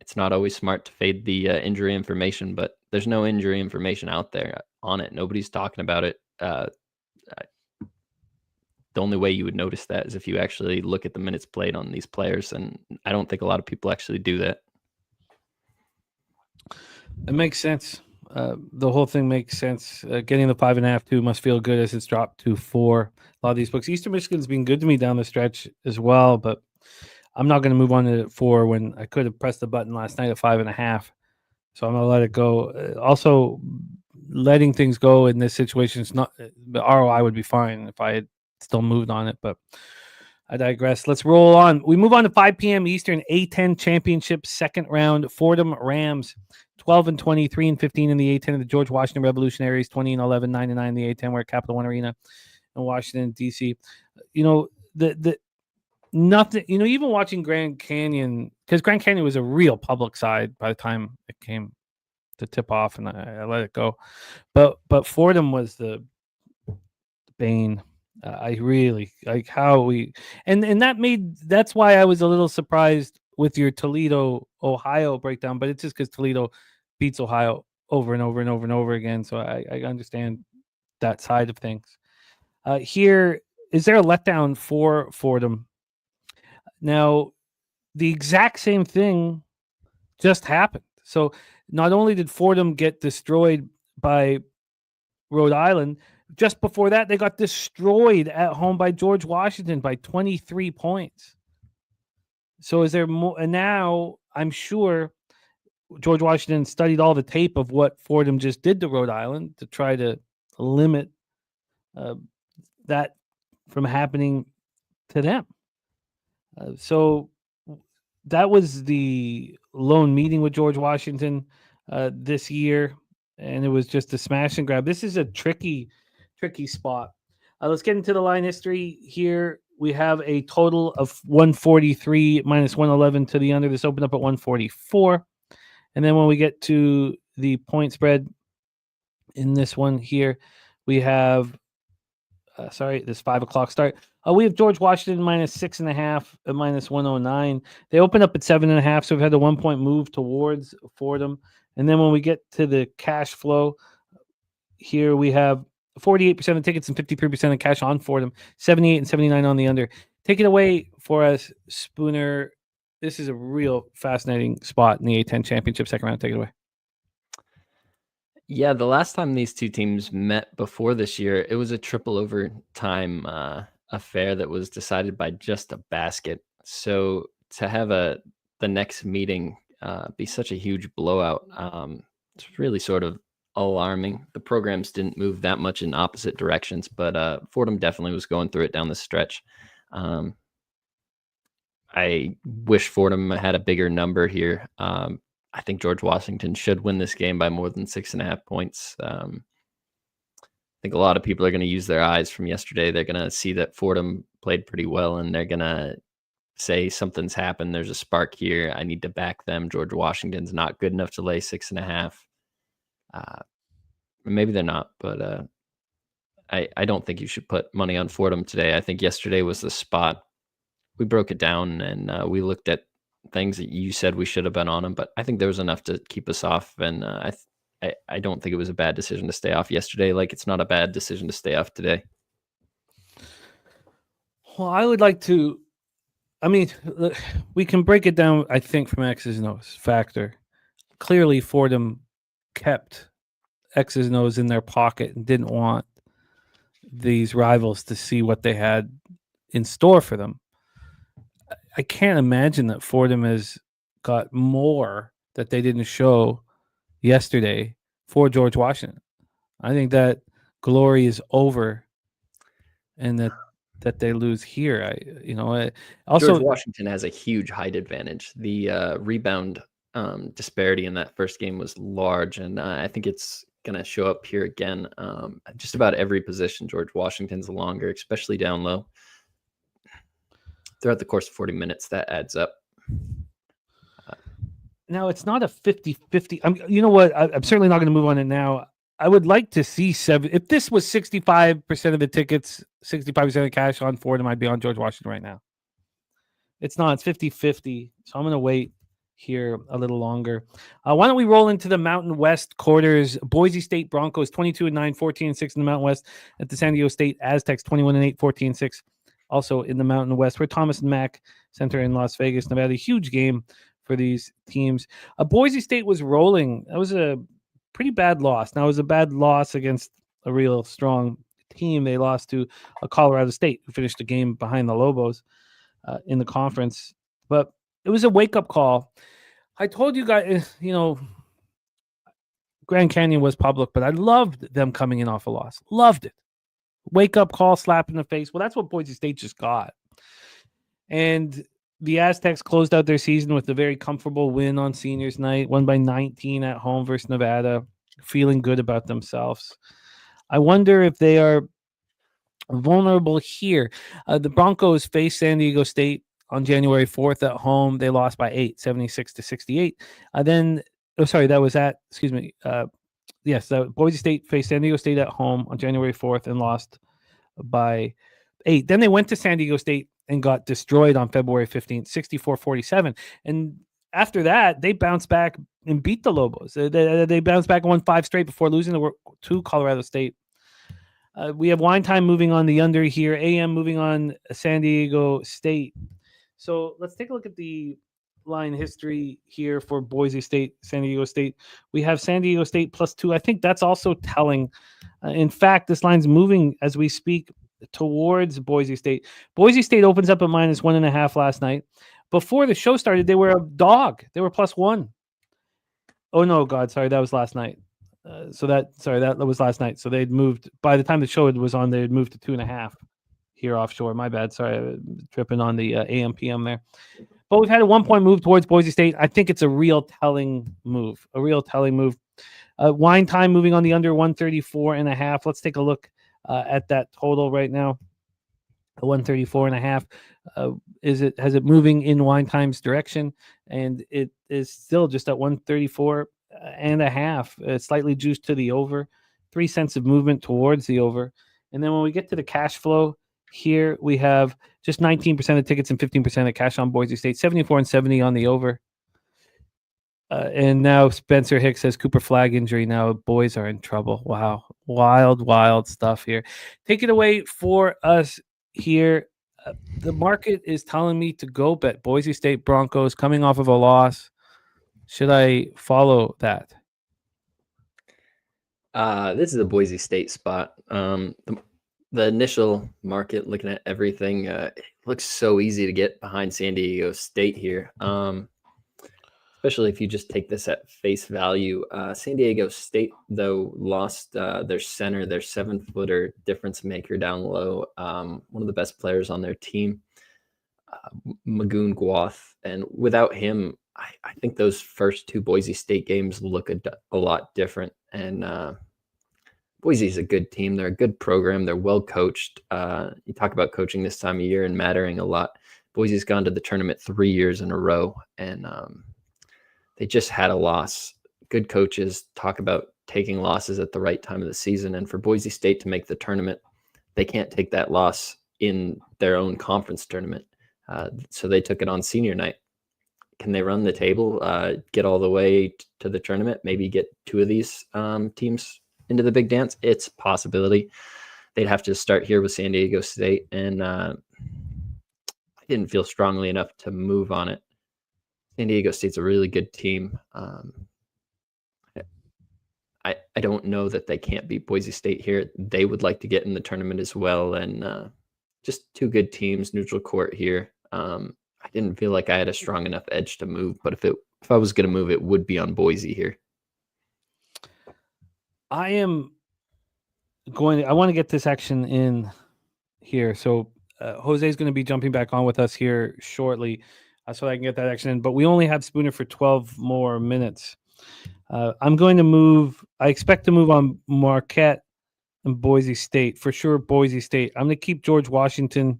It's not always smart to fade the injury information, but there's no injury information out there on it. Nobody's talking about it. The only way you would notice that is if you actually look at the minutes played on these players, and I don't think a lot of people actually do that. It makes sense. The whole thing makes sense. Getting the 5.5 too must feel good as it's dropped to 4. A lot of these books. Eastern Michigan's been good to me down the stretch as well, but I'm not going to move on to 4 when I could have pressed the button last night at 5.5. So I'm going to let it go. Also, letting things go in this situation is not the ROI would be fine if I had still moved on it, but I digress. Let's roll on. We move on to 5 p.m. Eastern A10 Championship second round. Fordham Rams 12-20, 3-15 in the A10 of the George Washington Revolutionaries, 20-11, 9-9 in the A10. We're at Capital One Arena in Washington D.C. You know the nothing. You know, even watching Grand Canyon, because Grand Canyon was a real public side by the time it came to tip off, and I let it go. But Fordham was the bane. I really like how we and that's why I was a little surprised with your Toledo, Ohio breakdown, but it's just because Toledo beats Ohio over and over and over and over again. So I understand that side of things. Here, is there a letdown for Fordham? Now, the exact same thing just happened. So not only did Fordham get destroyed by Rhode Island, just before that, they got destroyed at home by George Washington by 23 points. So is there more? And now I'm sure George Washington studied all the tape of what Fordham just did to Rhode Island to try to limit that from happening to them. So that was the lone meeting with George Washington this year, and it was just a smash and grab. This is a tricky spot. Let's get into the line history here. we have a total of 143 minus 111 to the under. This opened up at 144. And then when we get to the point spread in this one here, we have, this 5 o'clock start. We have George Washington minus 6.5 at minus 109. They opened up at 7.5, so we've had a 1 point move towards Fordham. And then when we get to the cash flow, here we have 48% of tickets and 53% of cash on Fordham, 78 and 79 on the under. Take it away for us, Spooner. This is a real fascinating spot in the A10 championship second round. Take it away. Yeah, the last time these two teams met before this year, it was a triple overtime affair that was decided by just a basket. So to have the next meeting be such a huge blowout, it's really sort of alarming. The programs didn't move that much in opposite directions, but Fordham definitely was going through it down the stretch. I wish Fordham had a bigger number here. I think George Washington should win this game by more than 6.5 points. I think a lot of people are going to use their eyes from yesterday. They're going to see that Fordham played pretty well, and they're going to say something's happened. There's a spark here. I need to back them. George Washington's not good enough to lay 6.5. Maybe they're not, but I don't think you should put money on Fordham today. I think yesterday was the spot. We broke it down, and we looked at things that you said we should have been on them, but I think there was enough to keep us off, and I don't think it was a bad decision to stay off yesterday, like it's not a bad decision to stay off today. Well, I would like to, we can break it down, I think, from X's and O's factor. Clearly, Fordham kept X's and O's in their pocket and didn't want these rivals to see what they had in store for them. I can't imagine that Fordham has got more that they didn't show yesterday for George Washington. I think that glory is over, and that they lose here. Also George Washington has a huge height advantage. The rebound disparity in that first game was large, and I think it's going to show up here again. Just about every position, George Washington's longer, especially down low. Throughout the course of 40 minutes, that adds up. Now, it's not a 50-50. You know what? I'm certainly not going to move on it now. I would like to see if this was 65% of the tickets, 65% of the cash on Fordham, I'd be on George Washington right now. It's not. It's 50-50. So I'm going to wait here a little longer. Why don't we roll into the Mountain West quarters? Boise State Broncos 22-9, 14-6 in the Mountain West. At the San Diego State Aztecs 21-8, 14-6. Also in the Mountain West, where Thomas and Mack Center in Las Vegas, Nevada. Huge game for these teams. Boise State was rolling. That was a pretty bad loss. Now, it was a bad loss against a real strong team. They lost to Colorado State, who finished the game behind the Lobos in the conference. But it was a wake-up call. I told you guys, Grand Canyon was public, but I loved them coming in off a loss. Loved it. Wake-up call, slap in the face. Well, that's what Boise State just got. And the Aztecs closed out their season with a very comfortable win on seniors night, won by 19 at home versus Nevada, feeling good about themselves. I wonder if they are vulnerable here. The Broncos faced San Diego State on January 4th at home. They lost by 8, 76-68. Boise State faced San Diego State at home on January 4th and lost by 8. Then they went to San Diego State and got destroyed on February 15th, 64-47. And after that, they bounced back and beat the Lobos. They bounced back and won 5 straight before losing to Colorado State. We have Wine Time moving on the under here. AM moving on San Diego State. So let's take a look at the line history here for Boise State, San Diego State. We have San Diego State +2. I think that's also telling. In fact, this line's moving as we speak towards Boise State. Boise State opens up at -1.5 last night. Before the show started, they were a dog. They were +1. Oh no, God, sorry, that was last night. That was last night. So they'd moved. By the time the show was on, they had moved to 2.5 here offshore. My bad. Sorry, I'm tripping on the AM PM there. But we've had a 1-point move towards Boise State. I think it's a real telling move. Wine Time moving on the under 134.5. Let's take a look at that total right now. at 134.5. Has it moving in Wine Time's direction? And it is still just at 134.5. Slightly juiced to the over. 3 cents of movement towards the over. And then when we get to the cash flow here, we have just 19% of tickets and 15% of cash on Boise State, 74 and 70 on the over. And now Spencer Hicks says Cooper Flag injury. Now boys are in trouble. Wow. Wild stuff here. Take it away for us here. The market is telling me to go bet Boise State Broncos coming off of a loss. Should I follow that? This is a Boise State spot. The initial market, looking at everything, it looks so easy to get behind San Diego State here. Especially if you just take this at face value. San Diego State, though, lost their center, their 7-footer difference maker down low, one of the best players on their team, Magoon Gwath. And without him, I think those first 2 Boise State games look a lot different. And Boise's a good team. They're a good program. They're well coached. You talk about coaching this time of year and mattering a lot. Boise's gone to the tournament 3 years in a row, and they just had a loss. Good coaches talk about taking losses at the right time of the season. And for Boise State to make the tournament, they can't take that loss in their own conference tournament. So they took it on senior night. Can they run the table, get all the way to the tournament, maybe get 2 of these teams into the big dance? It's a possibility. They'd have to start here with San Diego State. And I didn't feel strongly enough to move on it. San Diego State's a really good team. I don't know that they can't beat Boise State here. They would like to get in the tournament as well. And just 2 good teams, neutral court here. I didn't feel like I had a strong enough edge to move, but if I was going to move, it would be on Boise here. I want to get this action in here. So Jose is going to be jumping back on with us here shortly. So I can get that action in. But we only have Spooner for 12 more minutes. I'm going to move. I expect to move on Marquette and Boise State. For sure, Boise State. I'm going to keep George Washington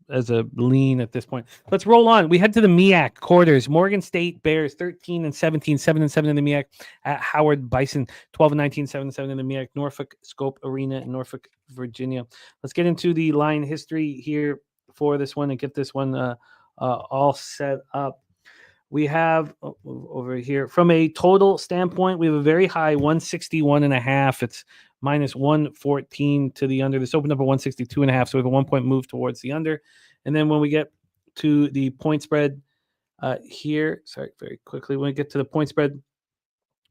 as a lean at this point. Let's roll on. We head to the MEAC quarters. Morgan State Bears 13 and 17, 7 and 7 in the MEAC. At Howard Bison 12 and 19, 7 and 7 in the MEAC. Norfolk Scope Arena in Norfolk, Virginia. Let's get into the line history here for this one and get this one all set up. We have over here from a total standpoint, we have a very high 161.5. It's minus 114 to the under. This opened up at 162.5, so we have a 1-point move towards the under. And then when we get to the point spread here, very quickly, when we get to the point spread,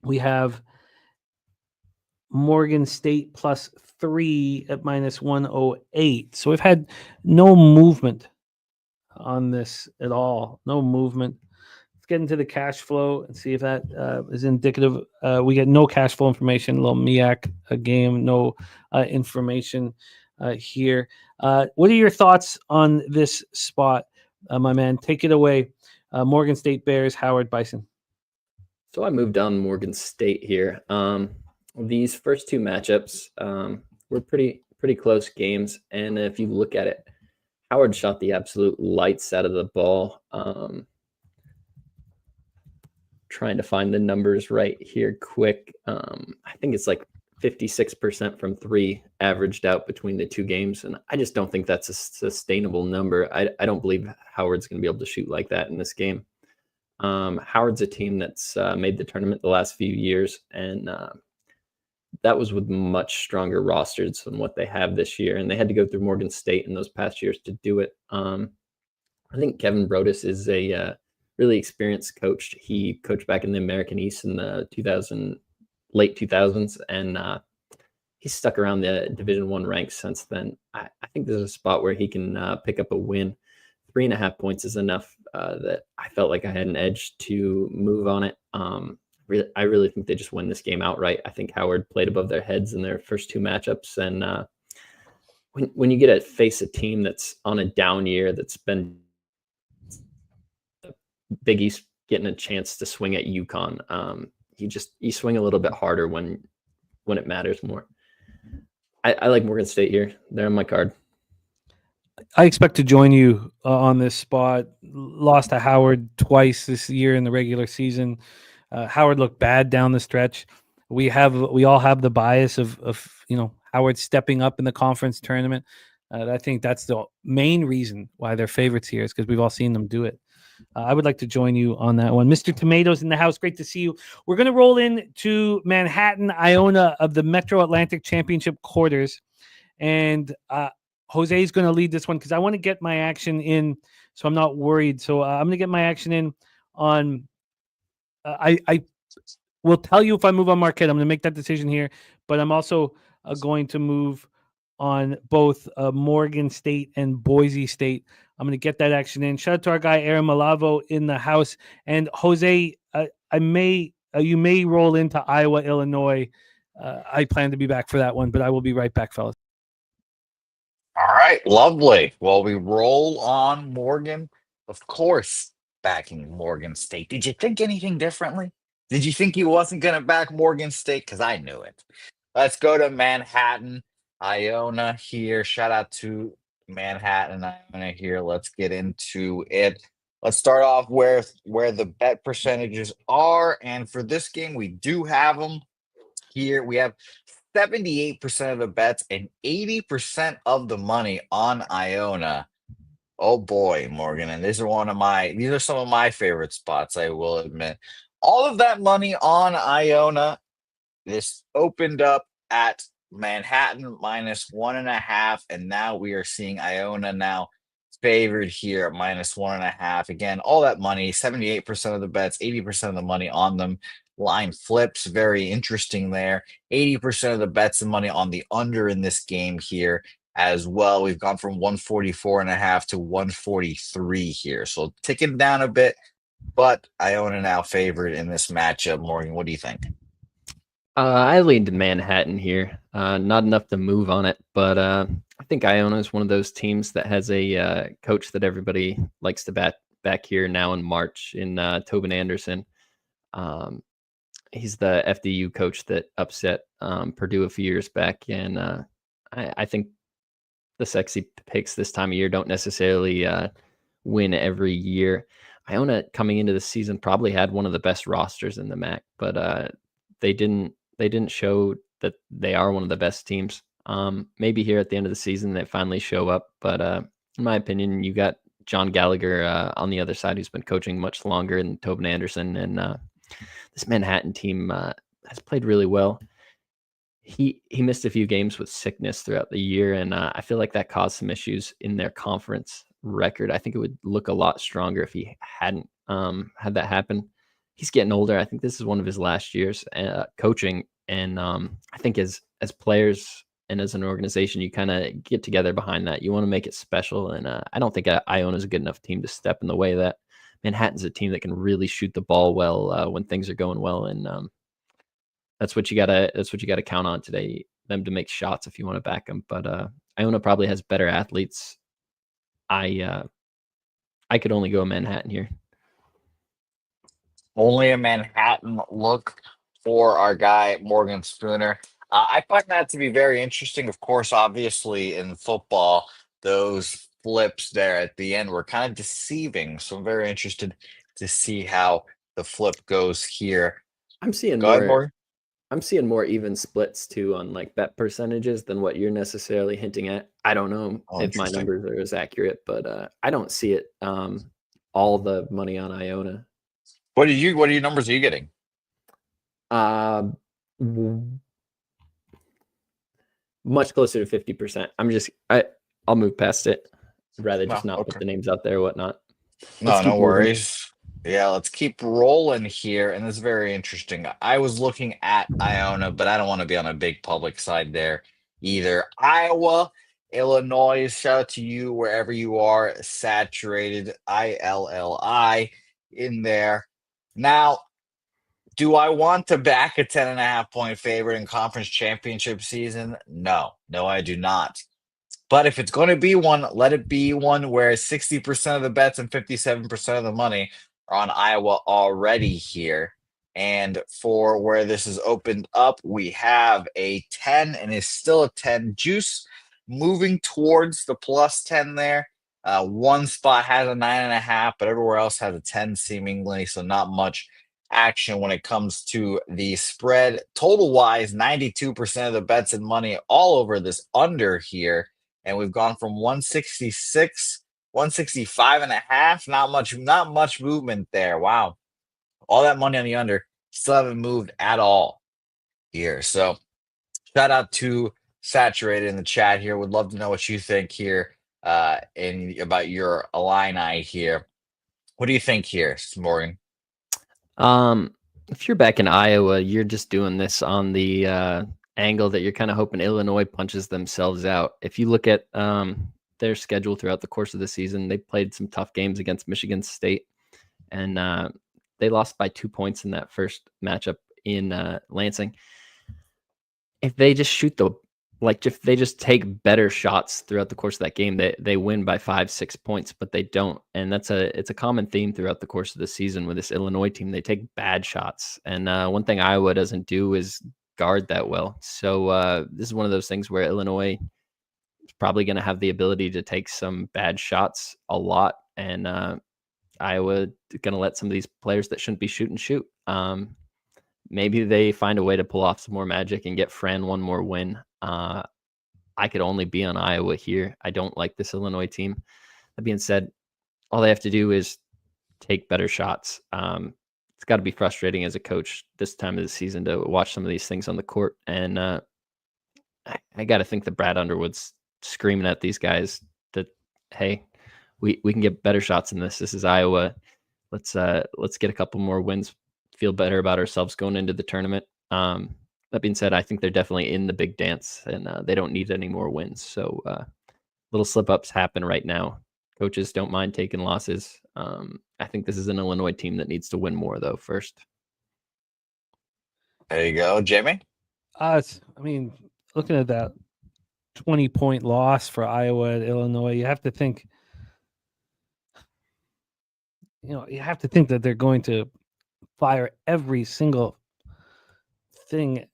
we have Morgan State plus 3 at minus 108. So we've had no movement on this at all. No movement. Let's get into the cash flow and see if that is indicative. We get no cash flow information. A little MEAC game, no information here. What are your thoughts on this spot, my man? Take it away. Morgan State Bears, Howard Bison. So I moved on Morgan State here. These first 2 matchups were pretty close games, and if you look at it, Howard shot the absolute lights out of the ball. Trying to find the numbers right here quick. I think it's like 56% from 3 averaged out between the 2 games, and I just don't think that's a sustainable number. I don't believe Howard's going to be able to shoot like that in this game. Howard's a team that's made the tournament the last few years, and that was with much stronger rosters than what they have this year. And they had to go through Morgan State in those past years to do it. I think Kevin Brodus is a really experienced coach. He coached back in the American East in the late 2000s, and he's stuck around the Division I ranks since then. I think there's a spot where he can pick up a win. 3.5 points is enough that I felt like I had an edge to move on it. I really think they just win this game outright. I think Howard played above their heads in their first 2 matchups. And when you get to face a team that's on a down year, that's been Big East getting a chance to swing at UConn, you swing a little bit harder when it matters more. I like Morgan State here. They're on my card. I expect to join you on this spot. Lost to Howard twice this year in the regular season. Howard looked bad down the stretch. We all have the bias of Howard stepping up in the conference tournament. I think that's the main reason why they're favorites here is because we've all seen them do it. I would like to join you on that one. Mr. Tomatoes in the house. Great to see you. We're going to roll into Manhattan, Iona of the Metro Atlantic Championship quarters. And Jose is going to lead this one because I want to get my action in, so I'm not worried. So I'm going to get my action in on. I will tell you if I move on Marquette. I'm going to make that decision here, but I'm also going to move on both Morgan State and Boise State. I'm going to get that action in. Shout out to our guy Aaron Malavo in the house, and Jose. You may roll into Iowa, Illinois. I plan to be back for that one, but I will be right back, fellas. All right, lovely. Well, we roll on Morgan, of course, backing Morgan State. Did you think anything differently? Did you think he wasn't going to back Morgan State? Because I knew it. Let's go to Manhattan, Iona here. Shout out to Manhattan, Iona here. Let's get into it. Let's start off where the bet percentages are. And for this game, we do have them here. We have 78% of the bets and 80% of the money on Iona. Oh boy, Morgan. And these are some of my favorite spots, I will admit. All of that money on Iona. This opened up at Manhattan -1.5, and now we are seeing Iona now favored here at -1.5. Again, all that money, 78% of the bets, 80% of the money on them. Line flips, very interesting there. 80% of the bets and money on the under in this game here as well. We've gone from 144.5 to 143 here. So ticking down a bit, but Iona now favored in this matchup. Morgan, what do you think? I leaned to Manhattan here. Not enough to move on it, but I think Iona is one of those teams that has a coach that everybody likes to back here now in March in Tobin Anderson. He's the FDU coach that upset Purdue a few years back, and I think the sexy picks this time of year don't necessarily win every year. Iona coming into the season probably had one of the best rosters in the MAC, but they didn't show that they are one of the best teams. Maybe here at the end of the season they finally show up, but in my opinion, you got John Gallagher on the other side who's been coaching much longer than Tobin Anderson, and this Manhattan team has played really well. He missed a few games with sickness throughout the year, and I feel like that caused some issues in their conference record. I think it would look a lot stronger if he hadn't had that happen. He's getting older. I think this is one of his last years coaching, and I think as players and as an organization, you kind of get together behind that. You want to make it special, and I don't think Iona is a good enough team to step in the way of that. Manhattan's a team that can really shoot the ball well when things are going well, and that's what you gotta count on today. Them to make shots if you want to back them. But Iona probably has better athletes. I could only go Manhattan here. Only a Manhattan look for our guy Morgan Spooner. I find that to be very interesting. Of course, obviously in football, those flips there at the end were kind of deceiving. So I'm very interested to see how the flip goes here. I'm seeing Go ahead, Morgan. I'm seeing more even splits too on like bet percentages than what you're necessarily hinting at. I don't know if my numbers are as accurate, but I don't see it. All the money on Iona. What are your numbers are you getting? Much closer to 50%. I'll move past it. I'd rather just not put the names out there or whatnot. No worries. Yeah, let's keep rolling here. And it's very interesting. I was looking at Iona, but I don't want to be on a big public side there either. Iowa, Illinois, shout out to you wherever you are. Saturated, ILLI in there. Now, do I want to back a 10.5 point favorite in conference championship season? No, I do not. But if it's going to be one, let it be one where 60% of the bets and 57% of the money are on Iowa already here. And for where this is opened up, we have a 10 and is still a 10 juice moving towards the plus 10 there. One spot has a 9.5, but everywhere else has a 10 seemingly. So not much action when it comes to the spread. Total wise, 92% of the bets and money all over this under here. And we've gone from 166, 165.5. Not much movement there. Wow. All that money on the under, still haven't moved at all here. So shout out to Saturated in the chat here. Would love to know what you think here about your Illini here. What do you think here, Morgan? If you're back in Iowa, you're just doing this on the angle that you're kind of hoping Illinois punches themselves out. If you look at their schedule throughout the course of the season, they played some tough games against Michigan State, and they lost by 2 points in that first matchup in Lansing. If they just if they just take better shots throughout the course of that game, they win by 5-6 points, but they don't. And it's a common theme throughout the course of the season with this Illinois team. They take bad shots. And one thing Iowa doesn't do is guard that well. So this is one of those things where Illinois is probably going to have the ability to take some bad shots a lot. And Iowa going to let some of these players that shouldn't be shoot. Maybe they find a way to pull off some more magic and get Fran one more win. I could only be on Iowa here. I don't like this Illinois team. That being said, all they have to do is take better shots. It's got to be frustrating as a coach this time of the season to watch some of these things on the court. And I got to think that Brad Underwood's screaming at these guys that, hey, we can get better shots than this. This is Iowa. Let's get a couple more wins, feel better about ourselves going into the tournament. That being said, I think they're definitely in the big dance, and they don't need any more wins. So little slip-ups happen right now. Coaches don't mind taking losses. I think this is an Illinois team that needs to win more, though, first. There you go. Jamie? Looking at that 20-point loss for Iowa at Illinois, you have to think that they're going to fire every single thing,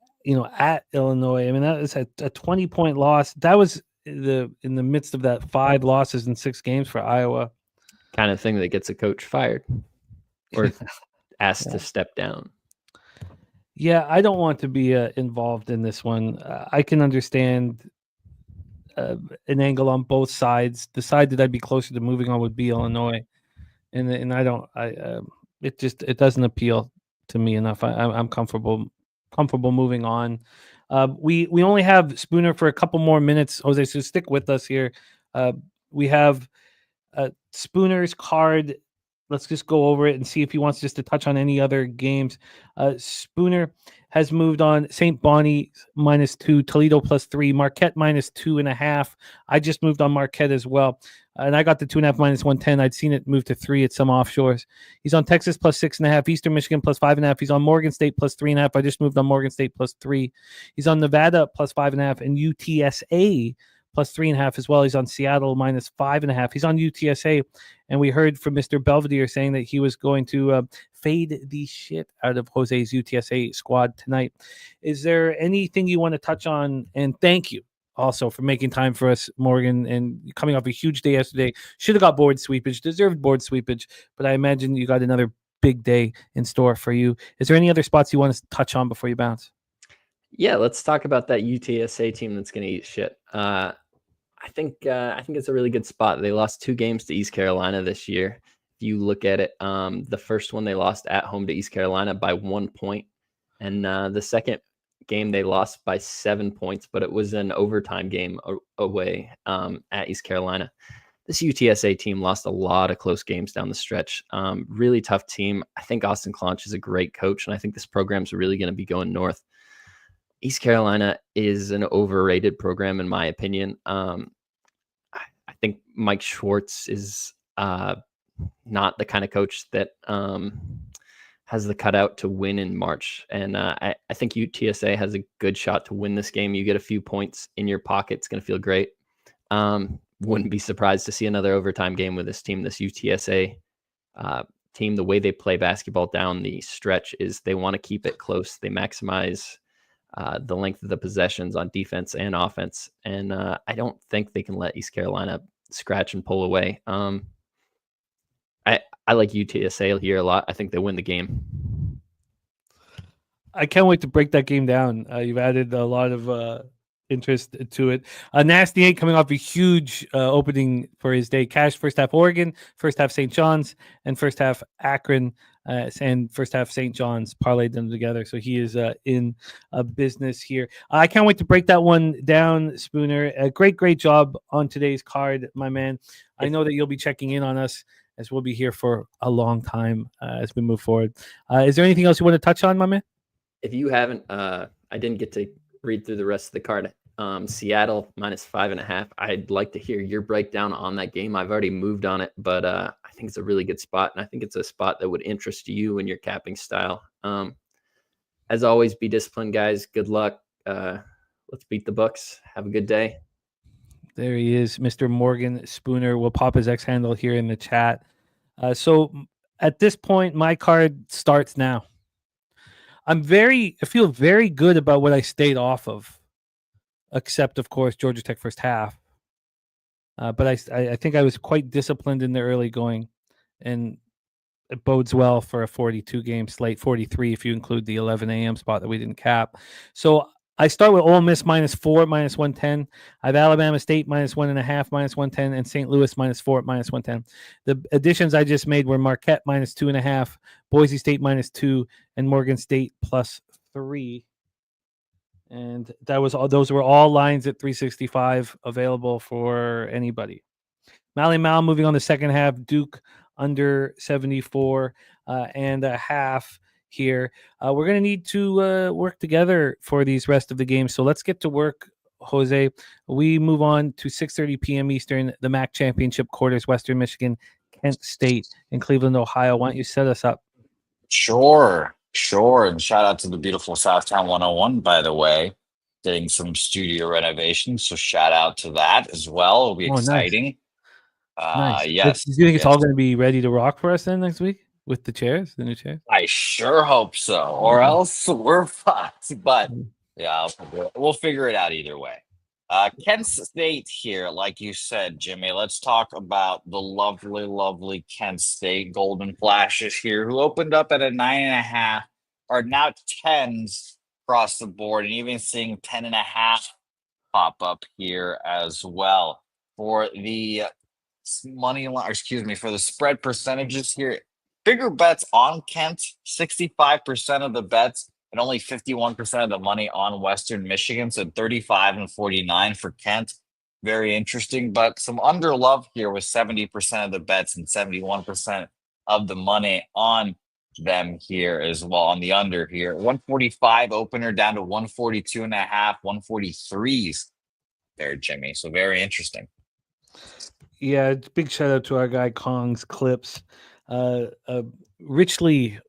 at Illinois. I mean, that is a 20-point loss. That was in the midst of that 5 losses in 6 games for Iowa. Kind of thing that gets a coach fired or asked to step down. Yeah, I don't want to be involved in this one. I can understand an angle on both sides. The side that I'd be closer to moving on would be Illinois, and I don't. It doesn't appeal to me enough. I'm comfortable moving on. We only have Spooner for a couple more minutes, Jose, so stick with us here. We have Spooner's card. Let's just go over it and see if he wants just to touch on any other games. Spooner has moved on St. Bonnie -2, Toledo +3, Marquette -2.5. I just moved on Marquette as well. And I got the 2.5 -110. I'd seen it move to 3 at some offshores. He's on Texas +6.5, Eastern Michigan +5.5. He's on Morgan State +3.5. I just moved on Morgan State +3. He's on Nevada +5.5 and UTSA +3.5 as well. He's on Seattle -5.5. He's on UTSA, and we heard from Mr. Belvedere saying that he was going to fade the shit out of Jose's UTSA squad tonight. Is there anything you want to touch on? And thank you also for making time for us, Morgan, and coming off a huge day yesterday. Should have got board sweepage, deserved board sweepage, but I imagine you got another big day in store for you. Is there any other spots you want to touch on before you bounce? Yeah, let's talk about that UTSA team that's going to eat shit. I think it's a really good spot. They lost 2 games to East Carolina this year. If you look at it, the first one they lost at home to East Carolina by 1 point, and the second game they lost by 7 points, but it was an overtime game away at East Carolina. This UTSA team lost a lot of close games down the stretch. Really tough team. I think Austin Clonch is a great coach, and I think this program's really going to be going north. East Carolina is an overrated program, in my opinion. I think Mike Schwartz is not the kind of coach that has the cutout to win in March. And I think UTSA has a good shot to win this game. You get a few points in your pocket. It's going to feel great. Wouldn't be surprised to see another overtime game with this team. This UTSA team, the way they play basketball down the stretch is they want to keep it close. They maximize the length of the possessions on defense and offense. And I don't think they can let East Carolina scratch and pull away. I like UTSA here a lot. I think they win the game. I can't wait to break that game down. You've added a lot of interest to it. Nasty 8 coming off a huge opening for his day. Cash first half Oregon, first half St. John's, and first half Akron, and first half St. John's. Parlayed them together. So he is in a business here. I can't wait to break that one down, Spooner. Great job on today's card, my man. I know that you'll be checking in on us as we'll be here for a long time as we move forward. Is there anything else you want to touch on, my man? If you haven't, I didn't get to read through the rest of the card. Seattle -5.5. I'd like to hear your breakdown on that game. I've already moved on it, but I think it's a really good spot, and I think it's a spot that would interest you in your capping style. As always, be disciplined, guys. Good luck. Let's beat the books. Have a good day. There he is, Mr. Morgan Spooner. We'll pop his X handle here in the chat. So at this point, my card starts now. I feel very good about what I stayed off of, except, of course, Georgia Tech first half. But I think I was quite disciplined in the early going, and it bodes well for a 42-game slate, 43 if you include the 11 a.m. spot that we didn't cap. So I start with Ole Miss -4, -110. I have Alabama State -1.5, -110, and St. Louis -4 at -110. The additions I just made were Marquette -2.5, Boise State -2, and Morgan State +3. And that was all. Those were all lines at 365 available for anybody. Mally Mal moving on the second half. Duke under 74 and a half here. We're going to need to work together for these rest of the games. So let's get to work, Jose. We move on to 6:30 p.m. Eastern, the MAC Championship quarters, Western Michigan, Kent State, and Cleveland, Ohio. Why don't you set us up? Sure. And shout out to the beautiful Southtown 101, by the way, getting some studio renovations. So shout out to that as well. It'll be exciting. Nice. Yes. Do you think it's all going to be ready to rock for us then next week with the chairs, the new chairs? I sure hope so, or else we're fucked. But yeah, we'll figure it out either way. Kent State here, like you said, Jimmy. Let's talk about the lovely Kent State Golden Flashes here, who opened up at a 9.5, are now 10s across the board, and even seeing 10.5 pop up here as well. For the money line, for the spread percentages here, bigger bets on Kent, 65% of the bets, and only 51% of the money on Western Michigan. So 35 and 49 for Kent. Very interesting, but some under love here with 70% of the bets and 71% of the money on them here as well. On the under here, 145 opener down to 142.5, 143s there, Jimmy. So very interesting. Yeah, big shout out to our guy Kong's Clips. A richly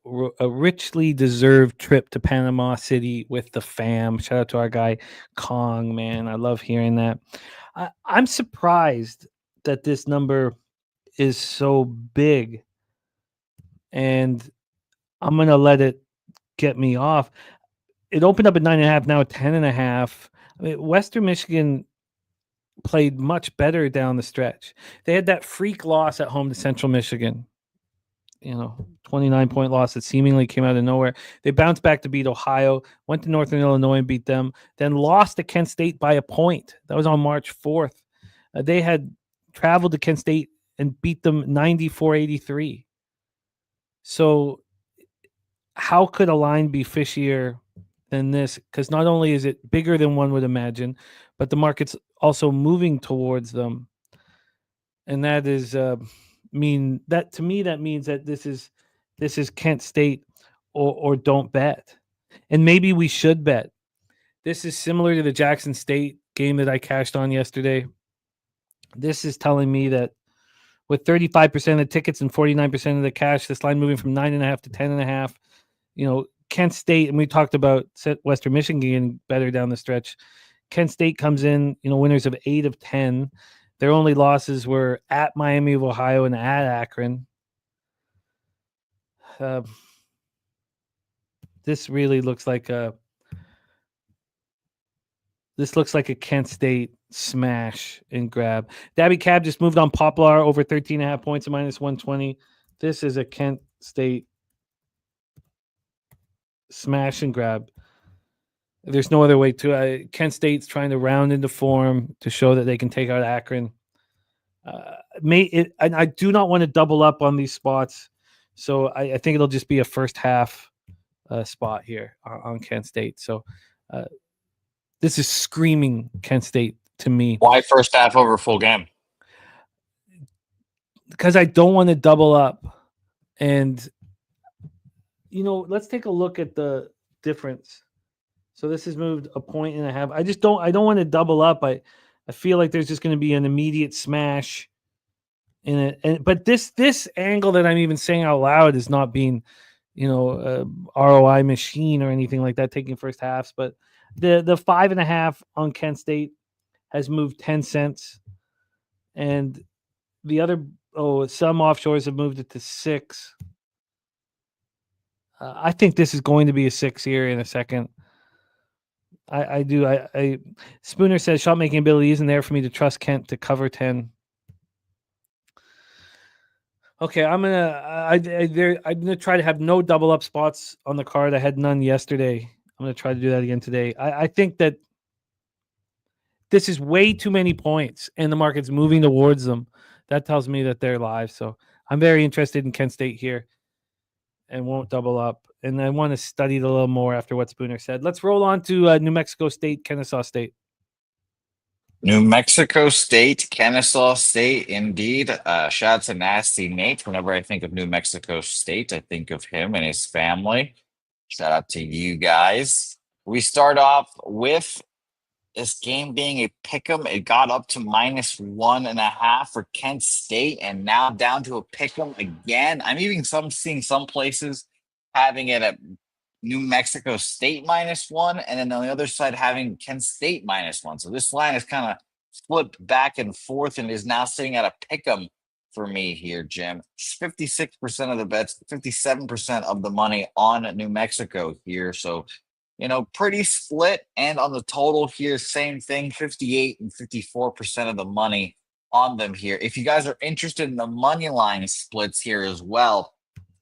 deserved trip to Panama City with the fam. Shout out to our guy Kong, man. I love hearing that. I'm surprised that this number is so big, and I'm gonna let it get me off. It opened up at 9.5, now at 10.5. I mean, Western Michigan played much better down the stretch. They had that freak loss at home to Central Michigan. 29-point loss that seemingly came out of nowhere. They bounced back to beat Ohio, went to Northern Illinois and beat them, then lost to Kent State by a point. That was on March 4th. They had traveled to Kent State and beat them 94-83. So how could a line be fishier than this? Because not only is it bigger than one would imagine, but the market's also moving towards them. And that is that means that this is Kent State or don't bet. And maybe we should bet. This is similar to the Jackson State game that I cashed on yesterday. This is telling me that with 35% of the tickets and 49% of the cash, this line moving from 9.5 to 10.5, Kent State, and we talked about Western Michigan getting better down the stretch. Kent State comes in, winners of 8 of 10. Their only losses were at Miami of Ohio and at Akron. This really looks like a Kent State smash and grab. Dabby Cab just moved on Poplar over 13.5 points at -120. This is a Kent State smash and grab. There's no other way to. Kent State's trying to round into form to show that they can take out Akron. And I do not want to double up on these spots, so I think it'll just be a first half spot here on Kent State. So this is screaming Kent State to me. Why first half over full game? Because I don't want to double up. And, let's take a look at the difference. So this has moved 1.5 points. I don't want to double up. I feel like there's just going to be an immediate smash in it. But this angle that I'm even saying out loud is not being, a ROI machine or anything like that, taking first halves. But the 5.5 on Kent State has moved 10 cents. And the other, some offshores have moved it to 6. I think this is going to be a 6 here in a second. I do. Spooner says shot making ability isn't there for me to trust Kent to cover 10. Okay, I'm gonna try to have no double up spots on the card. I had none yesterday. I'm gonna try to do that again today. I think that this is way too many points, and the market's moving towards them. That tells me that they're live. So I'm very interested in Kent State here, and won't double up. And I want to study it a little more after what Spooner said. Let's roll on to New Mexico State, Kennesaw State. New Mexico State, Kennesaw State, indeed. Shout out to Nasty Nate. Whenever I think of New Mexico State, I think of him and his family. Shout out to you guys. We start off with this game being a pick'em. It got up to -1.5 for Kent State, and now down to a pick'em again. I'm even seeing some places having it at New Mexico State -1, and then on the other side having Kent State -1. So this line is kind of flipped back and forth and is now sitting at a pick'em for me here, Jim. 56% of the bets, 57% of the money on New Mexico here. So, pretty split. And on the total here, same thing, 58 and 54% of the money on them here. If you guys are interested in the money line splits here as well,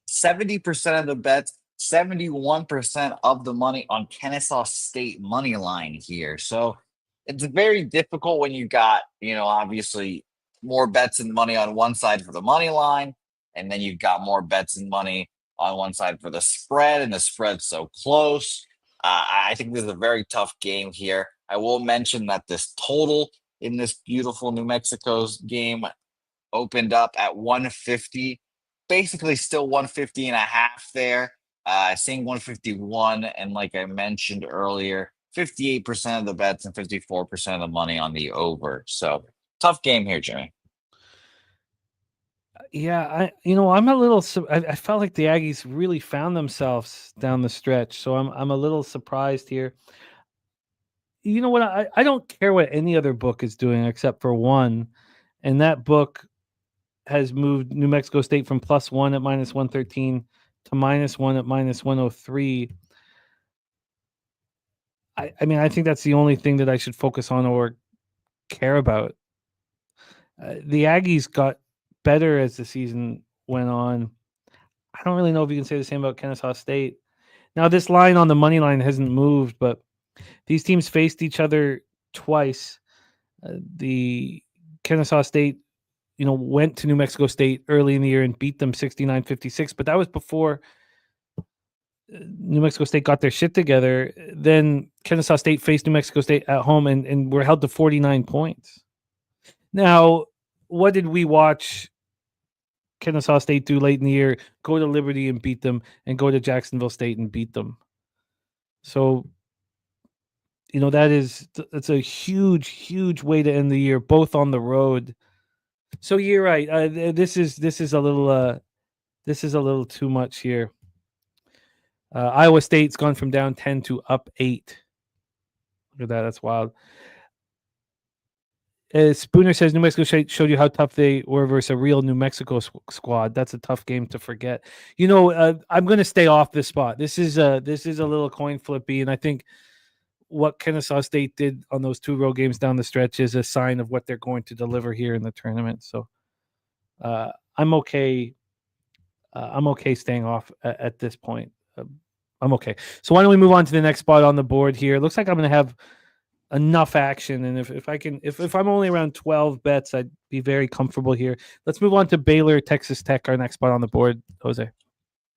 70% of the bets, 71% of the money on Kennesaw State money line here. So it's very difficult when you got, obviously more bets and money on one side for the money line, and then you've got more bets and money on one side for the spread, and the spread's so close. I think this is a very tough game here. I will mention that this total in this beautiful New Mexico's game opened up at 150. Basically still 150.5 there. Seeing 151, and like I mentioned earlier, 58% of the bets and 54% of the money on the over. So tough game here, Jimmy. Yeah, I'm a little. I felt like the Aggies really found themselves down the stretch, so I'm a little surprised here. You know what? I don't care what any other book is doing except for one, and that book has moved New Mexico State from +1 at -113 to -1 at -103. I mean, I think that's the only thing that I should focus on or care about. The Aggies got better as the season went on. I don't really know if you can say the same about Kennesaw State. Now, this line on the money line hasn't moved, but these teams faced each other twice. The Kennesaw State, went to New Mexico State early in the year and beat them 69-56, but that was before New Mexico State got their shit together. Then Kennesaw State faced New Mexico State at home and were held to 49 points. Now, what did we watch Kennesaw State do late in the year? Go to Liberty and beat them, and go to Jacksonville State and beat them. So, that's a huge, huge way to end the year, both on the road. So you're right. This is a little too much here. Iowa State's gone from down 10 to up 8. Look at that. That's wild. Spooner says New Mexico showed you how tough they were versus a real New Mexico squad. That's a tough game to forget. I'm going to stay off this spot. This is a little coin flippy, and I think what Kennesaw State did on those 2 road games down the stretch is a sign of what they're going to deliver here in the tournament. So I'm okay. I'm okay staying off at this point. I'm okay. So why don't we move on to the next spot on the board here? It looks like I'm going to have enough action, and if I'm only around 12 bets, I'd be very comfortable here. Let's move on to Baylor, Texas Tech, our next spot on the board. Jose.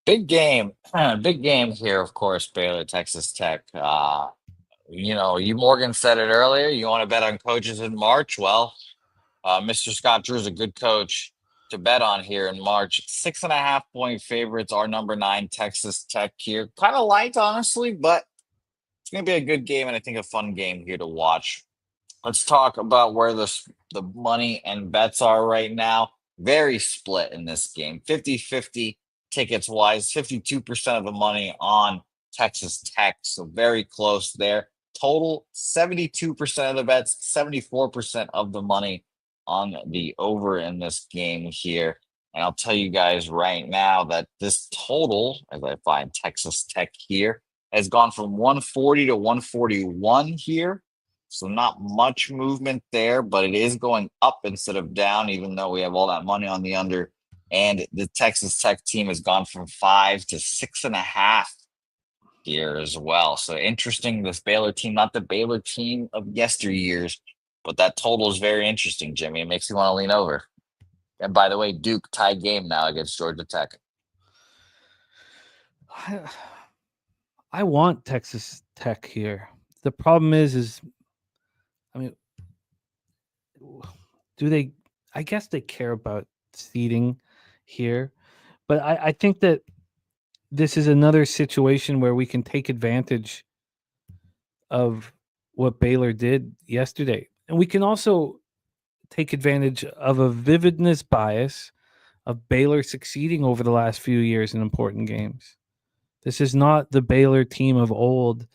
Big game here, of course. Baylor, Texas Tech. You Morgan said it earlier. You want to bet on coaches in March? Well, Mr. Scott Drew is a good coach to bet on here in March. 6.5 point favorites are number 9 Texas Tech here. Kind of light, honestly, but it's going to be a good game and I think a fun game here to watch. Let's talk about where the money and bets are right now. Very split in this game. 50-50 tickets wise. 52% of the money on Texas Tech. So very close there. Total 72% of the bets, 74% of the money on the over in this game here. And I'll tell you guys right now that this total, as I find Texas Tech here, has gone from 140 to 141 here. So not much movement there, but it is going up instead of down, even though we have all that money on the under. And the Texas Tech team has gone from 5 to 6.5 here as well. So interesting, this Baylor team, not the Baylor team of yesteryears, but that total is very interesting, Jimmy. It makes you want to lean over. And by the way, Duke tie game now against Georgia Tech. I want Texas Tech here. The problem is do they? I guess they care about seeding here, but I think that this is another situation where we can take advantage of what Baylor did yesterday, and we can also take advantage of a vividness bias of Baylor succeeding over the last few years in important games. This is not the Baylor team of old.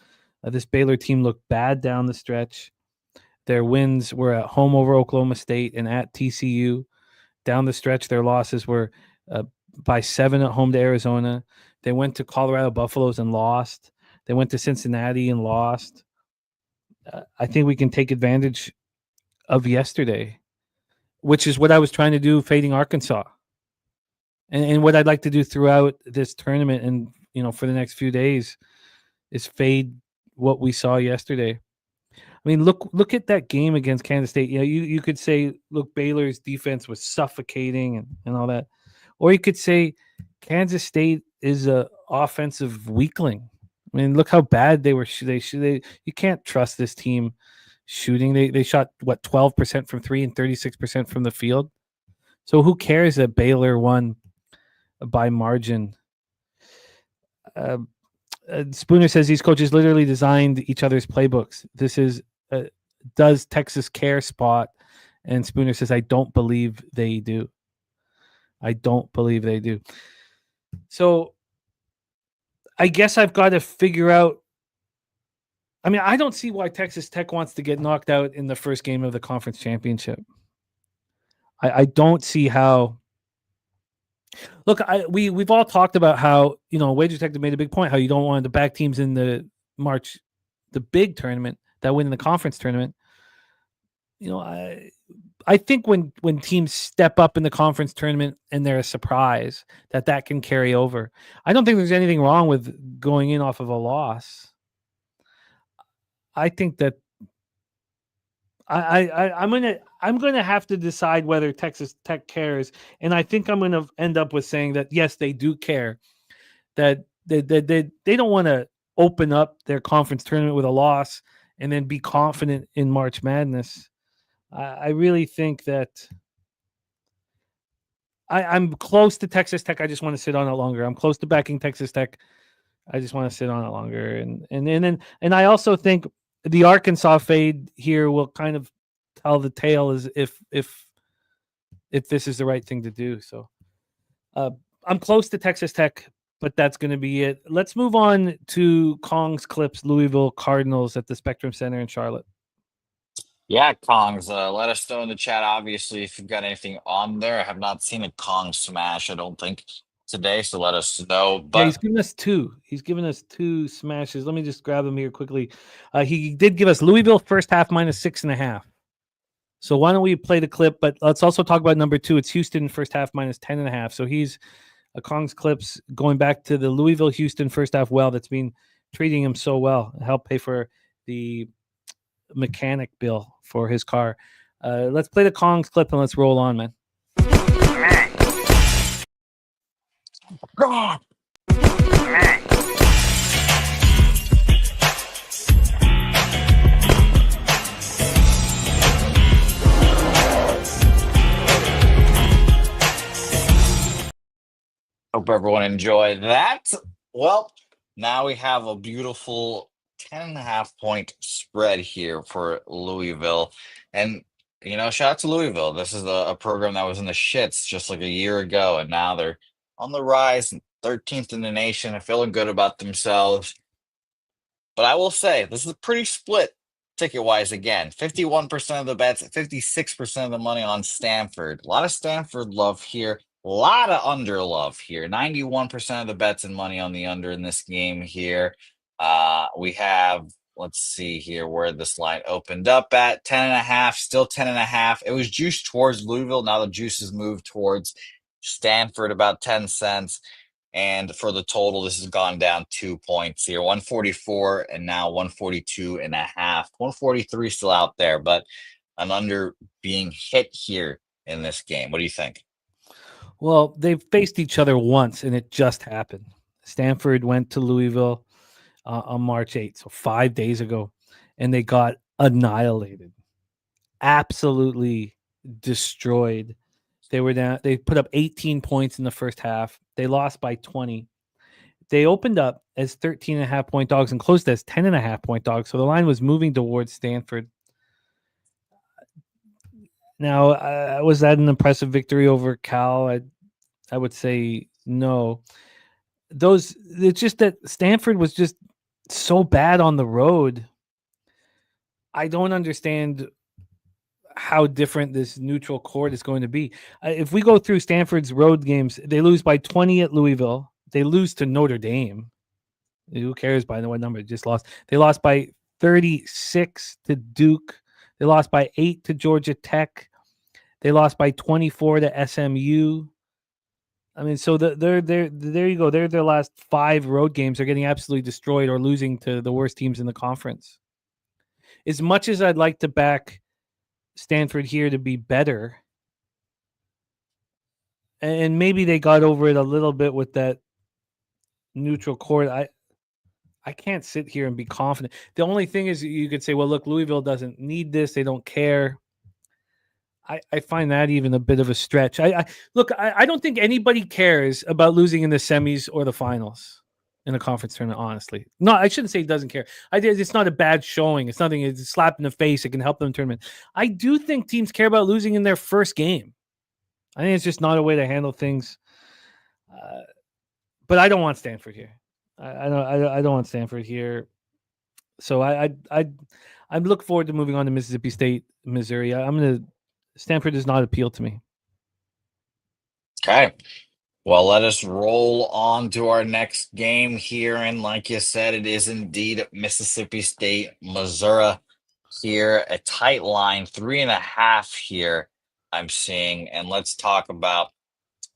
This Baylor team looked bad down the stretch. Their wins were at home over Oklahoma State and at TCU. Down the stretch, their losses were by 7 at home to Arizona. They went to Colorado Buffaloes and lost. They went to Cincinnati and lost. I think we can take advantage of yesterday, which is what I was trying to do fading Arkansas. And what I'd like to do throughout this tournament and, for the next few days is fade what we saw yesterday. I mean, look at that game against Kansas State. You could say, look, Baylor's defense was suffocating and all that. Or you could say Kansas State is a offensive weakling. I mean, look how bad they were. You can't trust this team shooting. They shot, 12% from 3 and 36% from the field. So who cares that Baylor won by margin? Spooner says these coaches literally designed each other's playbooks. This is does Texas care spot, and Spooner says I don't believe they do. I don't believe they do. So I guess I've got to figure out. I mean, I don't see why Texas Tech wants to get knocked out in the first game of the conference championship. I don't see how. Look, we've all talked about how, Wager Detective made a big point, how you don't want to back teams in the March, the big tournament that win in the conference tournament. I think when teams step up in the conference tournament and they're a surprise, that can carry over. I don't think there's anything wrong with going in off of a loss. I think that I'm gonna have to decide whether Texas Tech cares, and I think I'm gonna end up with saying that yes, they do care. That they don't want to open up their conference tournament with a loss and then be confident in March Madness. I really think that I'm close to Texas Tech. I just want to sit on it longer. I'm close to backing Texas Tech. I just want to sit on it longer, and I also think the Arkansas fade here will kind of tell the tale as if this is the right thing to do. So I'm close to Texas Tech, but that's going to be it. Let's move on to Kong's Clips, Louisville Cardinals at the Spectrum Center in Charlotte. Yeah, Kongs, let us know in the chat, obviously, if you've got anything on there. I have not seen a Kong smash, I don't think, today, so let us know. Yeah, he's But given us two. He's given us two smashes. Let me just grab them here quickly. He did give us Louisville first half -6.5. So why don't we play the clip? But let's also talk about number two. It's Houston first half -10.5. So he's a Kong's clips going back to the Louisville Houston first half well that's been treating him so well. Help pay for the mechanic bill for his car. Let's play the Kong's clip and let's roll on, man. God. Hope everyone enjoyed that. Well, now we have a beautiful 10.5 point spread here for Louisville. And, shout out to Louisville. This is a program that was in the shits just like a year ago. And now they're on the rise, 13th in the nation, and feeling good about themselves. But I will say, this is a pretty split ticket-wise again. 51% of the bets, 56% of the money on Stanford. A lot of Stanford love here. A lot of under love here. 91% of the bets and money on the under in this game here. We have, let's see here where this line opened up at. 10.5, still 10.5. It was juiced towards Louisville. Now the juice has moved towards Stanford, about 10 cents. And for the total, this has gone down 2 points here, 144 and now 142.5. 143 still out there, but an under being hit here in this game. What do you think? Well, they've faced each other once, and it just happened. Stanford went to Louisville on March 8th, so 5 days ago, and they got annihilated, absolutely destroyed. They were down. They put up 18 points in the first half. They lost by 20. They opened up as 13.5-point dogs and closed as 10.5-point dogs. So the line was moving towards Stanford. Now, was that an impressive victory over Cal? I would say no. It's just that Stanford was just so bad on the road. I don't understand how different this neutral court is going to be. If we go through Stanford's road games, they lose by 20 at Louisville. They lose to Notre Dame. Who cares by what number? Just lost. They lost by 36 to Duke. They lost by 8 to Georgia Tech. They lost by 24 to SMU. I mean, so there you go. Their last 5 road games are getting absolutely destroyed or losing to the worst teams in the conference. As much as I'd like to back Stanford here to be better, and maybe they got over it a little bit with that neutral court, I can't sit here and be confident. The only thing is you could say, well, look, Louisville doesn't need this. They don't care. I find that even a bit of a stretch. I don't think anybody cares about losing in the semis or the finals in a conference tournament, honestly. No, I shouldn't say he doesn't care. It's not a bad showing. It's nothing. It's a slap in the face. It can help them in the tournament. I do think teams care about losing in their first game. I think it's just not a way to handle things. But I don't want Stanford here. I don't want Stanford here. So I look forward to moving on to Mississippi State, Missouri. Stanford does not appeal to me. Okay. Well, let us roll on to our next game here. And like you said, it is indeed Mississippi State, Missouri here. A tight line, 3.5 here I'm seeing. And let's talk about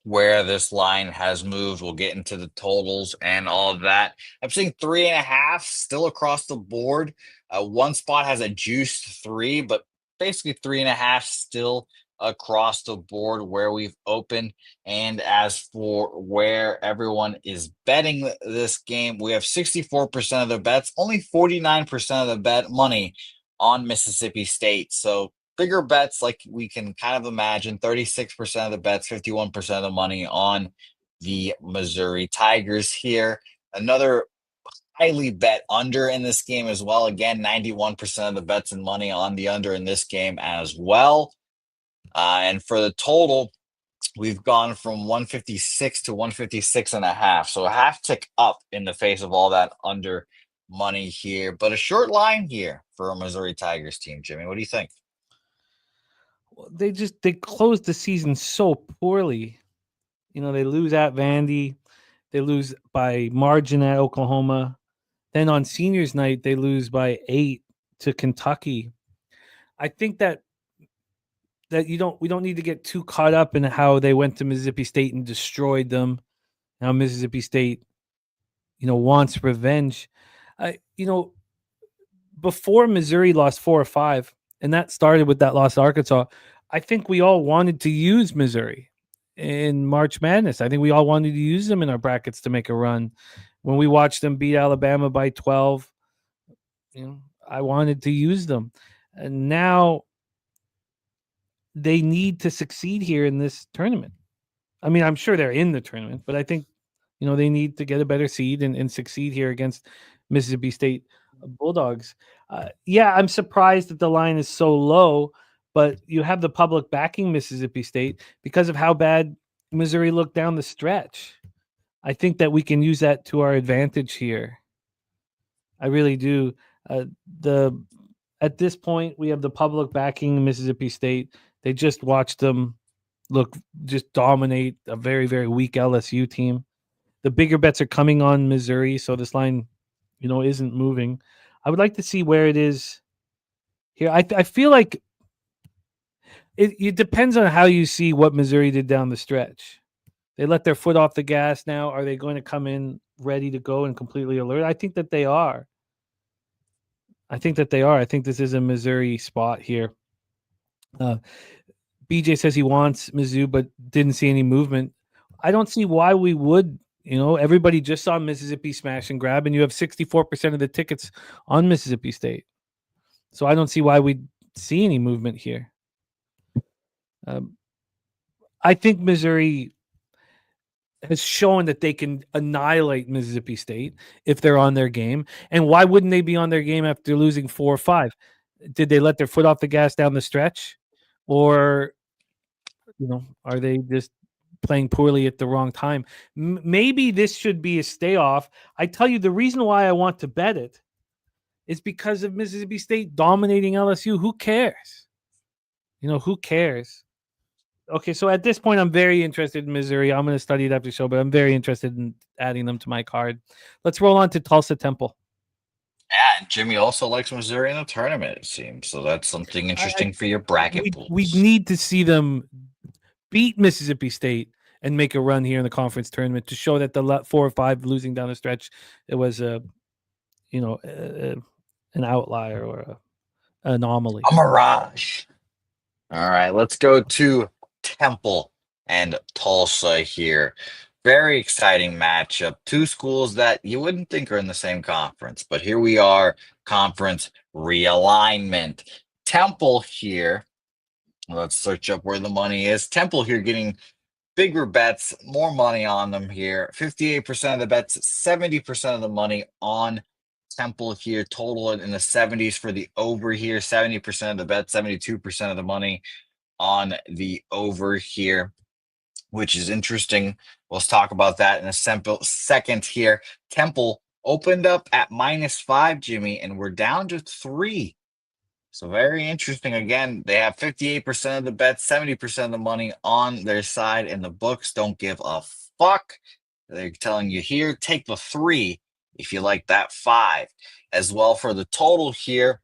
where this line has moved. We'll get into the totals and all of that. I'm seeing 3.5 still across the board. One spot has a juiced 3, but basically 3.5 still across the board where we've opened. And as for where everyone is betting this game, we have 64% of the bets, only 49% of the bet money on Mississippi State. So bigger bets, like we can kind of imagine, 36% of the bets, 51% of the money on the Missouri Tigers here. Another highly bet under in this game as well. Again, 91% of the bets and money on the under in this game as well. And for the total, we've gone from 156 to 156.5. So a half tick up in the face of all that under money here. But a short line here for a Missouri Tigers team, Jimmy. What do you think? they closed the season so poorly. They lose at Vandy, they lose by margin at Oklahoma. Then on seniors night, they lose by 8 to Kentucky. I think that we don't need to get too caught up in how they went to Mississippi State and destroyed them. Now Mississippi State, wants revenge. Before Missouri lost 4 or 5, and that started with that loss to Arkansas, I think we all wanted to use Missouri in March Madness. I think we all wanted to use them in our brackets to make a run. When we watched them beat Alabama by 12, I wanted to use them. And now they need to succeed here in this tournament. I mean, I'm sure they're in the tournament, but I think, they need to get a better seed and succeed here against Mississippi State Bulldogs. I'm surprised that the line is so low, but you have the public backing Mississippi State because of how bad Missouri looked down the stretch. I think that we can use that to our advantage here. I really do. At this point, we have the public backing Mississippi State. They just watched them just dominate a very, very weak LSU team. The bigger bets are coming on Missouri, so this line, isn't moving. I would like to see where it is here. I feel like it depends on how you see what Missouri did down the stretch. They let their foot off the gas now. Are they going to come in ready to go and completely alert? I think that they are. I think this is a Missouri spot here. BJ says he wants Mizzou, but didn't see any movement. I don't see why we would. Everybody just saw Mississippi smash and grab, and you have 64% of the tickets on Mississippi State. So I don't see why we'd see any movement here. I think Missouri has shown that they can annihilate Mississippi State if they're on their game. And why wouldn't they be on their game after losing 4 or 5? Did they let their foot off the gas down the stretch? Or, are they just playing poorly at the wrong time? Maybe this should be a stay off. I tell you, the reason why I want to bet it is because of Mississippi State dominating LSU. Who cares? Who cares? Okay, so at this point, I'm very interested in Missouri. I'm going to study it after the show, but I'm very interested in adding them to my card. Let's roll on to Tulsa Temple. Yeah, and Jimmy also likes Missouri in the tournament, it seems. So that's something interesting for your bracket pools. We need to see them beat Mississippi State and make a run here in the conference tournament to show that the 4 or 5 losing down the stretch, it was an outlier or an anomaly. A mirage. All right, let's go to Temple and Tulsa here. Very exciting matchup. 2 schools that you wouldn't think are in the same conference, but here we are, conference realignment. Temple here, let's search up where the money is. Temple here getting bigger bets, more money on them here. 58% of the bets, 70% of the money on Temple here. Total in the 70s for the over here. 70% of the bet, 72% of the money on the over here, which is interesting. Let's talk about that in a second here. Temple opened up at -5, Jimmy, and we're down to 3. So very interesting. Again, they have 58% of the bets, 70% of the money on their side, and the books don't give a fuck. They're telling you here, take the 3 if you like that 5. As well for the total here,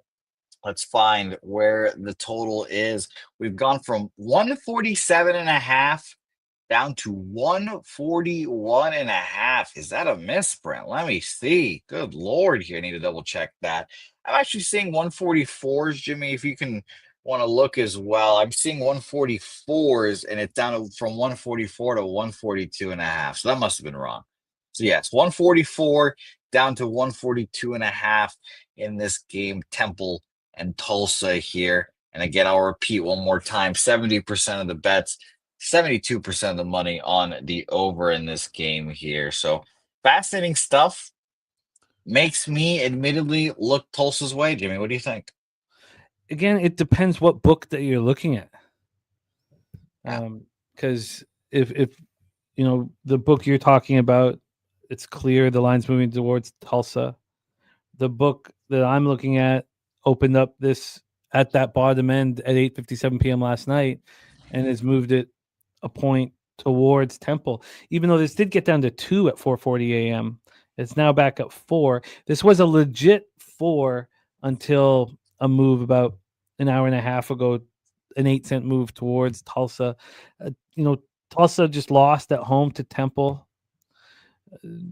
let's find where the total is. We've gone from 147.5 down to 141.5. Is that a misprint? Let me see. Good Lord here. I need to double check that. I'm actually seeing 144s, Jimmy, if you can want to look as well. I'm seeing 144s, and it's down from 144 to 142.5. So that must have been wrong. So yes, 144 down to 142.5 in this game, Temple and Tulsa here. And again, I'll repeat one more time, 70% of the bets, 72% of the money on the over in this game here. So fascinating stuff. Makes me admittedly look Tulsa's way. Jimmy, what do you think? Again, it depends what book that you're looking at. Because if the book you're talking about, it's clear the line's moving towards Tulsa. The book that I'm looking at opened up this at that bottom end at 8:57 p.m. last night, and has moved it a point towards Temple. Even though this did get down to 2 at 4:40 a.m., it's now back at 4. This was a legit 4 until a move about an hour and a half ago, an 8-cent move towards Tulsa. Tulsa just lost at home to Temple.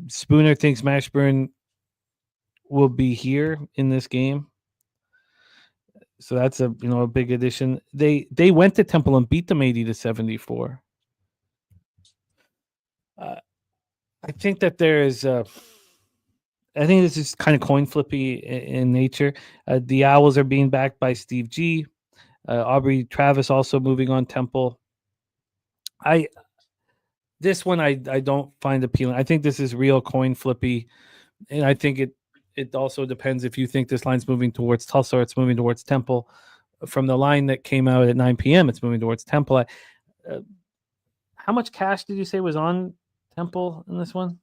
Spooner thinks Mashburn will be here in this game, so that's a big addition. They went to Temple and beat them 80-74. I think that there is I think this is kind of coin flippy in nature. The Owls are being backed by Steve G. Aubrey Travis also moving on Temple. This one I don't find appealing. I think this is real coin flippy, and I think it also depends if you think this line's moving towards Tulsa or it's moving towards Temple. From the line that came out at 9 p.m., it's moving towards Temple. How much cash did you say was on Temple in this one?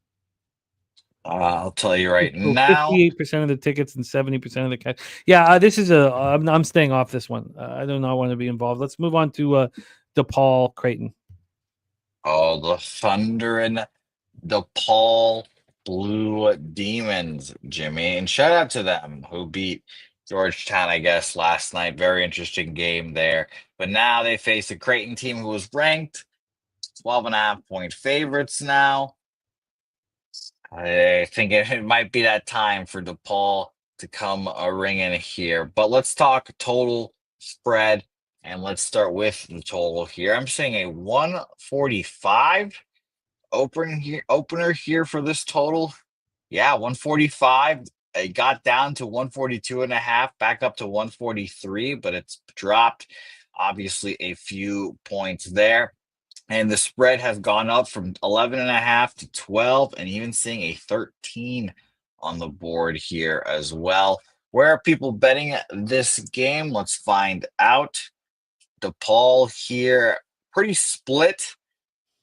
I'll tell you right now. 58% of the tickets and 70% of the cash. Yeah, this is I'm staying off this one. I do not want to be involved. Let's move on to DePaul Creighton. Oh, the Thunder and DePaul Blue Demons, Jimmy. And shout out to them who beat Georgetown, I guess, last night. Very interesting game there. But now they face a Creighton team who was ranked 12.5-point favorites now. I think it might be that time for DePaul to come a ring in here. But let's talk total spread, and let's start with the total here. I'm saying a 145 opener here for this total. Yeah, 145. It got down to 142.5, back up to 143, but it's dropped obviously a few points there. And the spread has gone up from 11.5 to 12, and even seeing a 13 on the board here as well. Where are people betting this game? Let's find out. DePaul here, pretty split.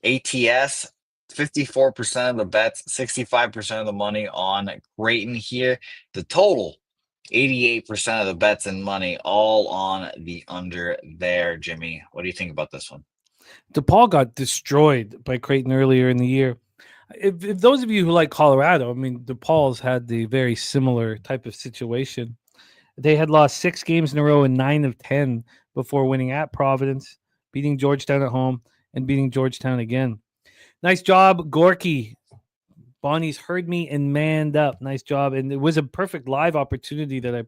ATS, 54% of the bets, 65% of the money on Creighton here. The total, 88% of the bets and money, all on the under there, Jimmy. What do you think about this one? DePaul got destroyed by Creighton earlier in the year. If those of you who like Colorado, I mean, DePaul's had the very similar type of situation. They had lost 6 games in a row in 9 of 10 before winning at Providence, beating Georgetown at home, and beating Georgetown again. Nice job, Gorky. Bonnie's heard me and manned up. Nice job. And it was a perfect live opportunity that I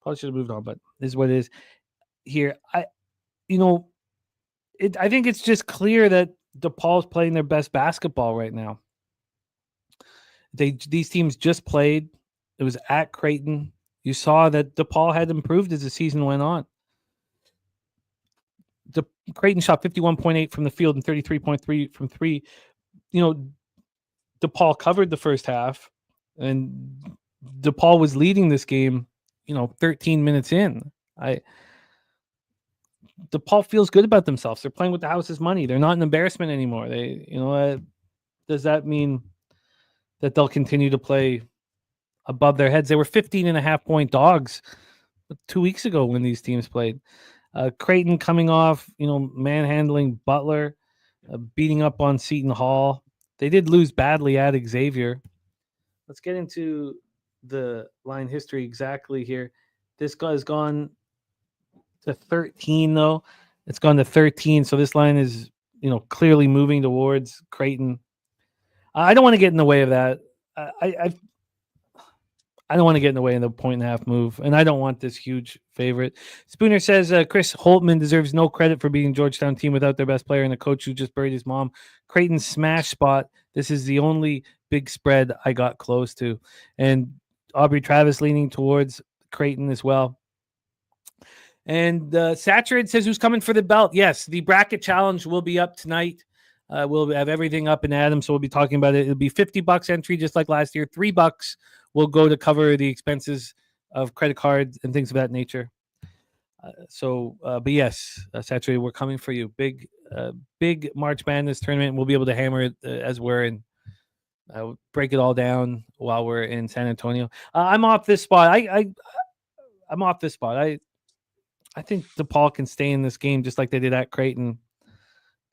probably should have moved on, but this is what it is here. I think it's just clear that DePaul's playing their best basketball right now. These teams just played. It was at Creighton. You saw that DePaul had improved as the season went on. Creighton shot 51.8 from the field and 33.3 from 3. DePaul covered the first half, and DePaul was leading this game, 13 minutes in. DePaul feels good about themselves. They're playing with the house's money. They're not an embarrassment anymore. Does that mean that they'll continue to play above their heads? They were 15.5-point dogs 2 weeks ago when these teams played. Creighton coming off, manhandling Butler, beating up on Seton Hall. They did lose badly at Xavier. Let's get into the line history exactly here. This guy has gone to 13, though. It's gone to 13, so this line is, clearly moving towards Creighton. I don't want to get in the way of that. I don't want to get in the way of the 1.5 move, and I don't want this huge favorite. Spooner says Chris Holtman deserves no credit for beating Georgetown team without their best player and a coach who just buried his mom. Creighton's smash spot. This is the only big spread I got close to. And Aubrey Travis leaning towards Creighton as well. And Saturated says, who's coming for the belt? Yes, the bracket challenge will be up tonight. We'll have everything up in Adam, so we'll be talking about it. It'll be $50 entry, just like last year. $3 will go to cover the expenses of credit cards and things of that nature. But yes, Saturated, we're coming for you. Big March Madness tournament. We'll be able to hammer it as we're in. Break it all down while we're in San Antonio. I'm off this spot. I'm off this spot. I think DePaul can stay in this game just like they did at Creighton,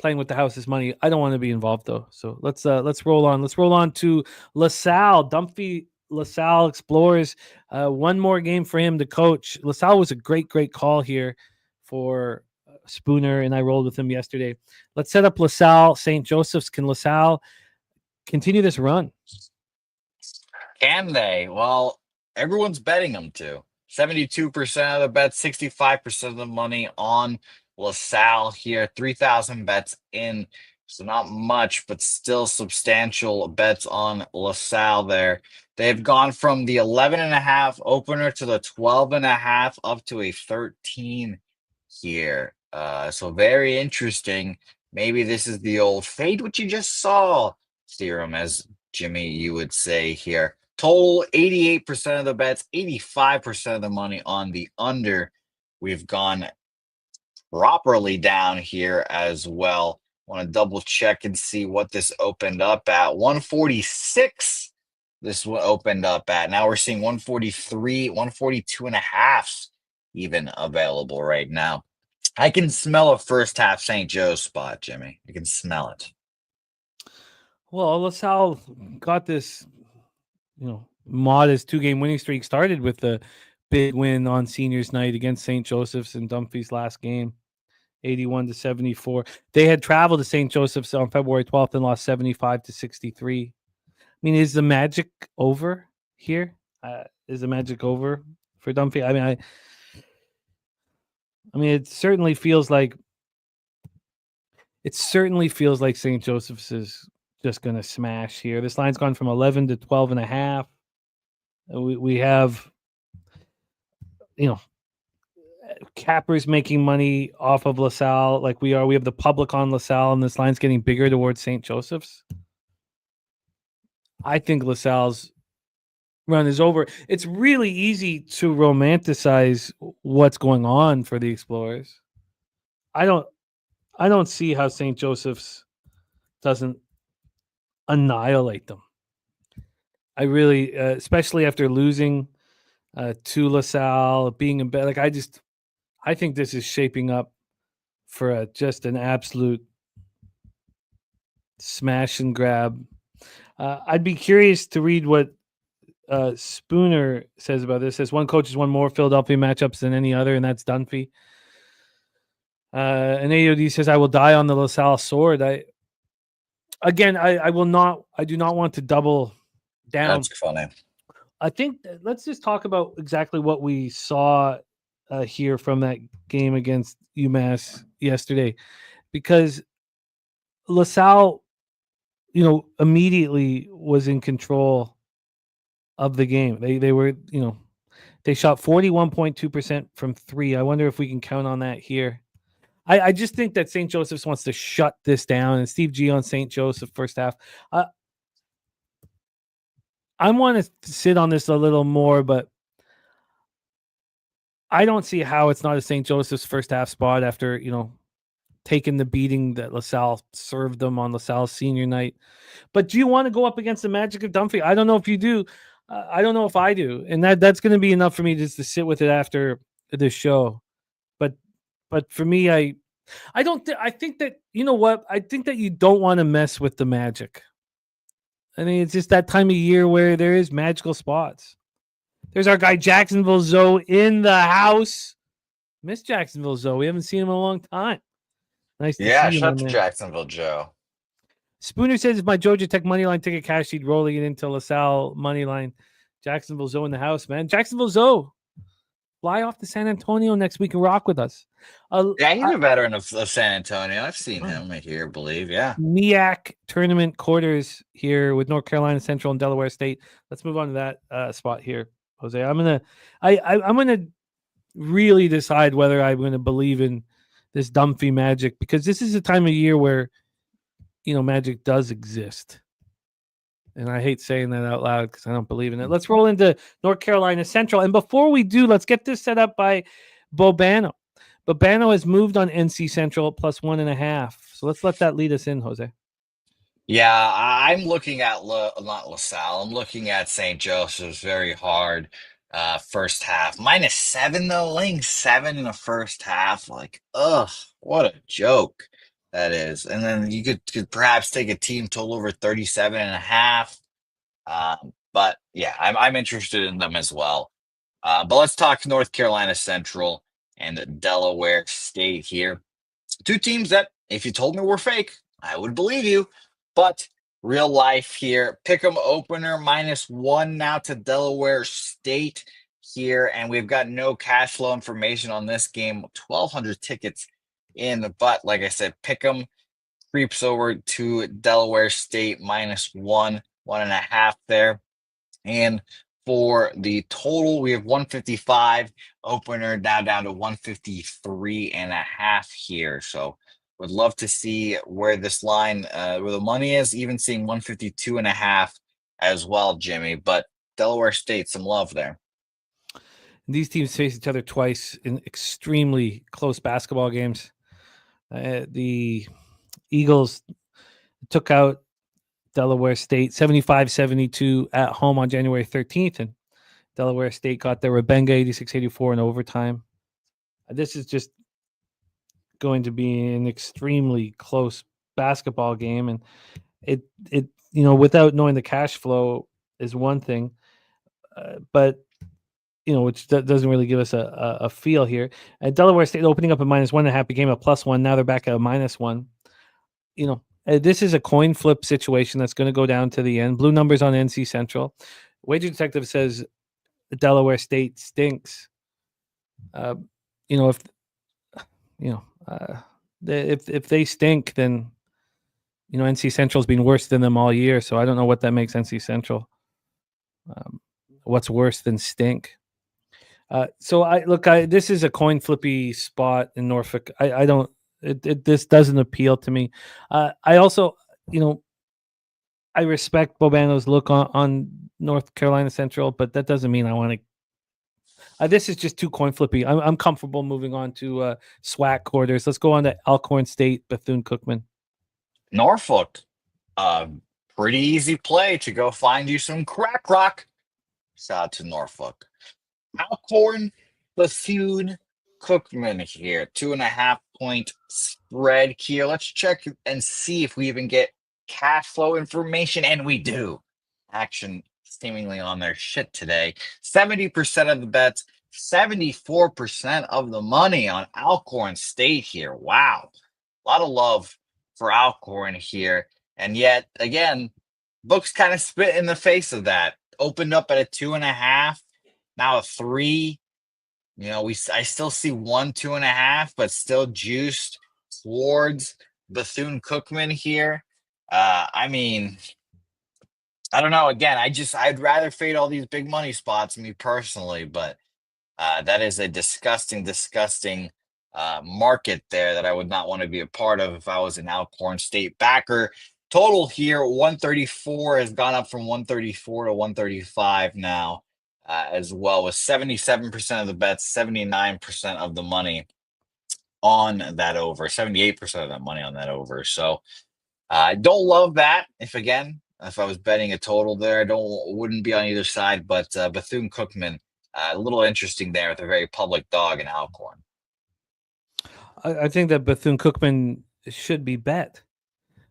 playing with the house's money. I don't want to be involved though. So let's roll on. Let's roll on to LaSalle. Dumphy LaSalle Explorers. One more game for him to coach. LaSalle was a great call here for Spooner, and I rolled with him yesterday. Let's set up LaSalle St. Joseph's. Can LaSalle continue this run? Can they? Well, everyone's betting them to. 72% of the bets, 65% of the money on LaSalle here. 3,000 bets in. So not much, but still substantial bets on LaSalle there. They've gone from the 11.5 opener to the 12.5 up to a 13 here. So very interesting. Maybe this is the old fade what you just saw theorem, as Jimmy, you would say here. Total 88% of the bets, 85% of the money on the under. We've gone properly down here as well. Want to double check and see what this opened up at. 146. This one opened up at. Now we're seeing 143, 142.5 even available right now. I can smell a first half St. Joe's spot, Jimmy. I can smell it. Well, LaSalle got this, modest 2-game winning streak. Started with the big win on seniors night against St. Joseph's in Dumphy's last game, 81-74. They had traveled to St. Joseph's on February 12th and lost 75-63. I mean, is the magic over here? Is the magic over for Dumphy? I mean, it certainly feels like St. Joseph's is just going to smash here. This line's gone from 11 to 12.5. We have, cappers making money off of LaSalle like we are. We have the public on LaSalle, and this line's getting bigger towards St. Joseph's. I think LaSalle's run is over. It's really easy to romanticize what's going on for the Explorers. I don't see how St. Joseph's doesn't annihilate them. I really, especially after losing to LaSalle, being in bed, I think this is shaping up for just an absolute smash and grab. I'd be curious to read what Spooner says about this. Says one coach has won more Philadelphia matchups than any other, and that's Dunphy. And AOD says, I will die on the LaSalle sword. I do not want to double down. That's funny. I think let's just talk about exactly what we saw here from that game against UMass yesterday, because LaSalle, immediately was in control of the game. They were, they shot 41.2% from 3. I wonder if we can count on that here. I just think that St. Joseph's wants to shut this down, and Steve G on St. Joseph first half. I want to sit on this a little more, but I don't see how it's not a St. Joseph's first half spot after, taking the beating that LaSalle served them on LaSalle's senior night. But do you want to go up against the Magic of Dunphy? I don't know if you do. I don't know if I do. And that's going to be enough for me just to sit with it after this show. But for me, I think that, I think that you don't want to mess with the Magic. I mean, it's just that time of year where there is magical spots. There's our guy Jacksonville Zoe in the house. Miss Jacksonville Zoe. We haven't seen him in a long time. Nice to see him. Shout out to Jacksonville Joe. Spooner says my Georgia Tech money line ticket cash sheet rolling it into LaSalle money line. Jacksonville Zoe in the house, man. Jacksonville Zoe. Fly off to San Antonio next week and rock with us. Yeah, he's a veteran of San Antonio. I've seen him here, believe. Yeah. MEAC tournament quarters here with North Carolina Central and Delaware State. Let's move on to that spot here, Jose. I'm gonna really decide whether I'm gonna believe in this Dunphy Magic, because this is a time of year where Magic does exist. And I hate saying that out loud because I don't believe in it. Let's roll into North Carolina Central. And before we do, let's get this set up by Bobano. Bobano has moved on NC Central at +1.5. So let's let that lead us in, Jose. Yeah, I'm looking at not LaSalle. I'm looking at St. Joseph's very hard. first half. -7 though, laying 7 in the first half. Like, ugh, what a joke that is. And then you could perhaps take a team total over 37.5. But yeah, I'm interested in them as well. But let's talk North Carolina Central and Delaware State here. Two teams that, if you told me were fake, I would believe you. But real life here, Pick'em opener -1 now to Delaware State here, and we've got no cash flow information on this game. 1,200 tickets in, but like I said, Pick'em creeps over to Delaware State -1, 1.5 there. And for the total, we have 155 opener now down to 153.5 here. So would love to see where this line, where the money is, even seeing 152.5 as well, Jimmy. But Delaware State, some love there. These teams face each other twice in extremely close basketball games. The Eagles took out Delaware State 75-72 at home on January 13th, and Delaware State got their Rebenga 86-84 in overtime. This is just going to be an extremely close basketball game, and it without knowing the cash flow is one thing, but which doesn't really give us a feel here. Delaware State opening up a -1.5, became a +1. Now they're back at a -1. This is a coin flip situation that's going to go down to the end. Blue numbers on NC Central. Wager Detective says Delaware State stinks. If they stink, then NC Central's been worse than them all year. So I don't know what that makes NC Central. What's worse than stink? This is a coin flippy spot in Norfolk. I don't. This doesn't appeal to me. I also, I respect Bobano's look on North Carolina Central, but that doesn't mean I want to. This is just too coin flippy. I'm comfortable moving on to SWAC quarters. Let's go on to Alcorn State, Bethune-Cookman. Norfolk, pretty easy play to go find you some crack rock. Shout out to Norfolk. Alcorn, Bethune, Cookman here, 2.5 point spread here. Let's check and see if we even get cash flow information, and we do. Action seemingly on their shit today. 70% of the bets, 74% of the money on Alcorn State here. Wow, a lot of love for Alcorn here, and yet again, books kind of spit in the face of that. Opened up at a 2.5, now a 3. I still see 1, 2.5, but still juiced towards Bethune-Cookman here. I don't know. Again, I'd rather fade all these big money spots, me personally, but that is a disgusting market there that I would not want to be a part of if I was an Alcorn State backer. Total here, 134 has gone up from 134 to 135 now. As well, with 77% of the bets, 79% of the money on that over, 78% of that money on that over. So I don't love that. If I was betting a total there, wouldn't be on either side. But Bethune-Cookman, a little interesting there with a very public dog in Alcorn. I think that Bethune-Cookman should be bet.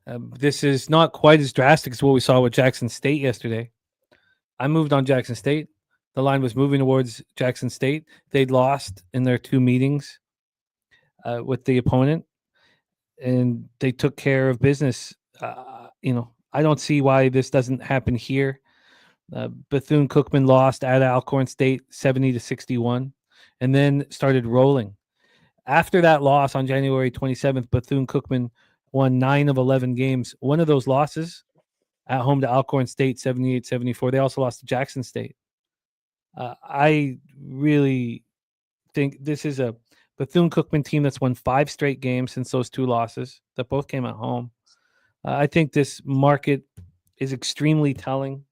This is not quite as drastic as what we saw with Jackson State yesterday. I moved on Jackson State. The line was moving towards Jackson State. They'd lost in their 2 meetings with the opponent, and they took care of business. I don't see why this doesn't happen here. Bethune-Cookman lost at Alcorn State 70-61, and then started rolling. After that loss on January 27th, Bethune-Cookman won 9 of 11 games. One of those losses at home to Alcorn State, 78-74. They also lost to Jackson State. I really think this is a Bethune-Cookman team that's won 5 straight games since those 2 losses that both came at home. I think this market is extremely telling.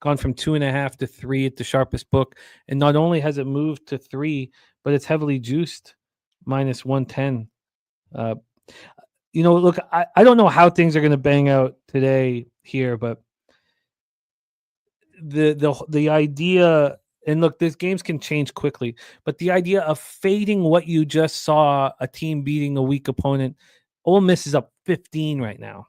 Gone from 2.5 to 3 at the sharpest book. And not only has it moved to 3, but it's heavily juiced, -110. Look, I don't know how things are going to bang out today here, but the idea And look, these games can change quickly, but the idea of fading what you just saw, a team beating a weak opponent, Ole Miss is up 15 right now.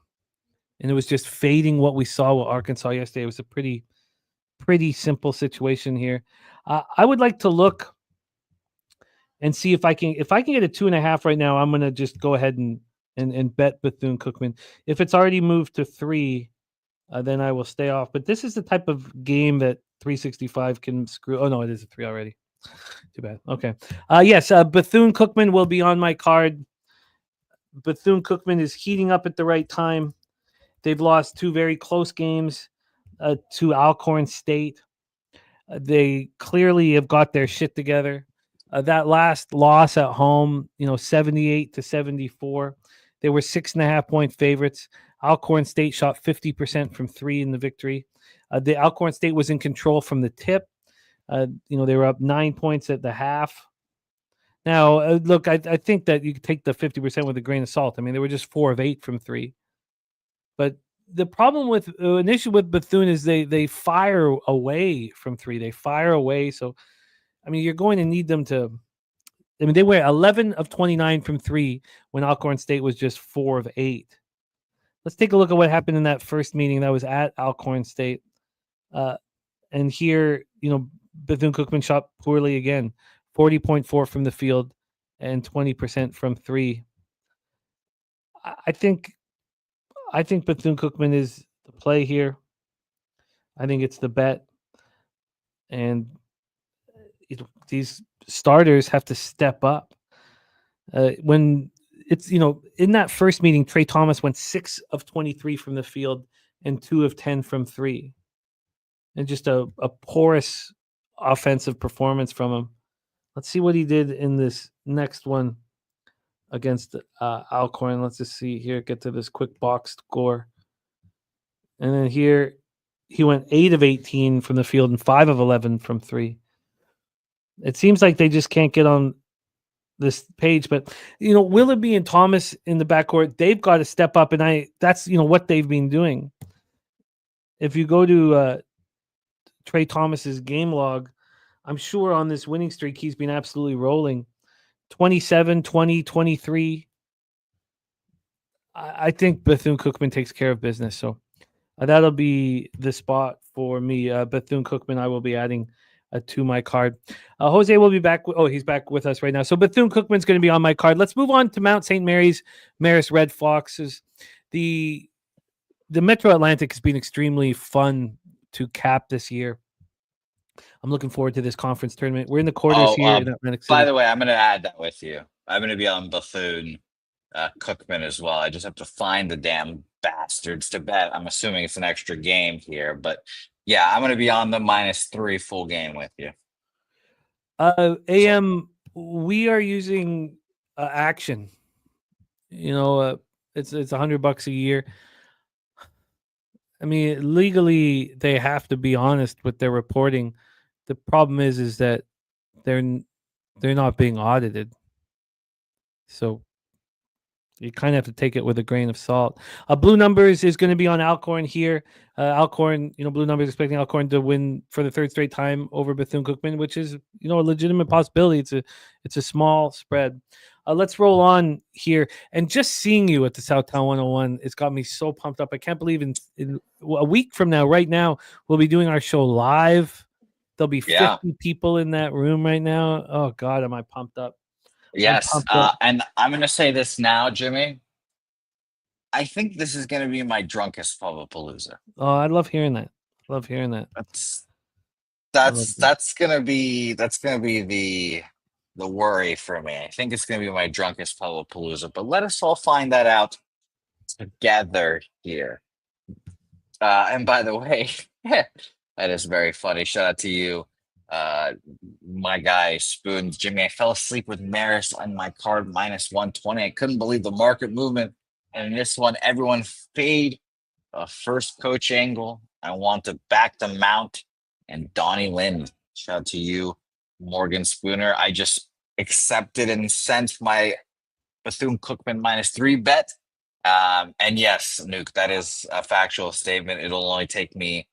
And it was just fading what we saw with Arkansas yesterday. It was a pretty simple situation here. I would like to look and see if I can get a 2.5 right now. I'm going to just go ahead and bet Bethune-Cookman. If it's already moved to 3, then I will stay off. But this is the type of game that 365 can screw. Oh no, it is a 3 already. Too bad. Okay. Yes, Bethune-Cookman will be on my card. Bethune-Cookman is heating up at the right time. They've lost 2 very close games to Alcorn State. They clearly have got their shit together. That last loss at home, 78-74, they were 6.5-point favorites. Alcorn State shot 50% from 3 in the victory. The Alcorn State was in control from the tip. They were up 9 points at the half. Now, look, I think that you could take the 50% with a grain of salt. I mean, they were just 4 of 8 from 3. But the problem with an issue with Bethune is they fire away from 3. They fire away. So, I mean, you're going to need them to. I mean, they were 11 of 29 from 3 when Alcorn State was just 4 of 8. Let's take a look at what happened in that first meeting that was at Alcorn State. And here, Bethune-Cookman shot poorly again, 40.4 from the field and 20% from 3. I think Bethune-Cookman is the play here. I think it's the bet. And these starters have to step up. When it's, in that first meeting, Trey Thomas went 6 of 23 from the field and 2 of 10 from 3. And just a porous offensive performance from him. Let's see what he did in this next one against Alcorn. Let's just see here, get to this quick box score. And then here, he went 8 of 18 from the field and 5 of 11 from 3. It seems like they just can't get on this page, but Willoughby and Thomas in the backcourt, they've got to step up, and that's what they've been doing. If you go to Trey Thomas's game log, I'm sure on this winning streak he's been absolutely rolling. 27, 20, 23. I think Bethune-Cookman takes care of business, so that'll be the spot for me. Bethune-Cookman, I will be adding to my card. Jose will be back. He's back with us right now. So Bethune-Cookman's going to be on my card. Let's move on to Mount St. Mary's Marist Red Foxes. The Metro Atlantic has been extremely fun to cap this year. I'm looking forward to this conference tournament. We're in the quarters here in Atlantic City. By the way, I'm going to add that with you. I'm going to be on Bethune Cookman as well. I just have to find the damn bastards to bet. I'm assuming it's an extra game here, but yeah, I'm going to be on the -3 full game with you. AM, we are using action. It's $100 a year. I mean, legally, they have to be honest with their reporting. The problem is that they're not being audited. So you kind of have to take it with a grain of salt. Blue Numbers is going to be on Alcorn here. Alcorn, Blue Numbers expecting Alcorn to win for the 3rd straight time over Bethune-Cookman, which is, a legitimate possibility. It's a small spread. Let's roll on here. And just seeing you at the Southtown 101, it's got me so pumped up. I can't believe in a week from now, right now, we'll be doing our show live. There'll be 50 people in that room right now. Oh, God, am I pumped up. Yes, and I'm going to say this now, Jimmy. I think this is going to be my drunkest Pubapalooza. Oh, I love hearing that. That's going to be the worry for me. I think it's going to be my drunkest Pubapalooza, but let us all find that out together here. And by the way, that is very funny. Shout out to you. My guy Spoons, Jimmy. I fell asleep with Marist on my card -120. I couldn't believe the market movement. And in this one, everyone fade a first coach angle. I want to back the Mount and Donnie Lynn. Shout out to you, Morgan Spooner. I just accepted and sent my Bethune-Cookman -3 bet. And yes, Nuke, that is a factual statement. It'll only take me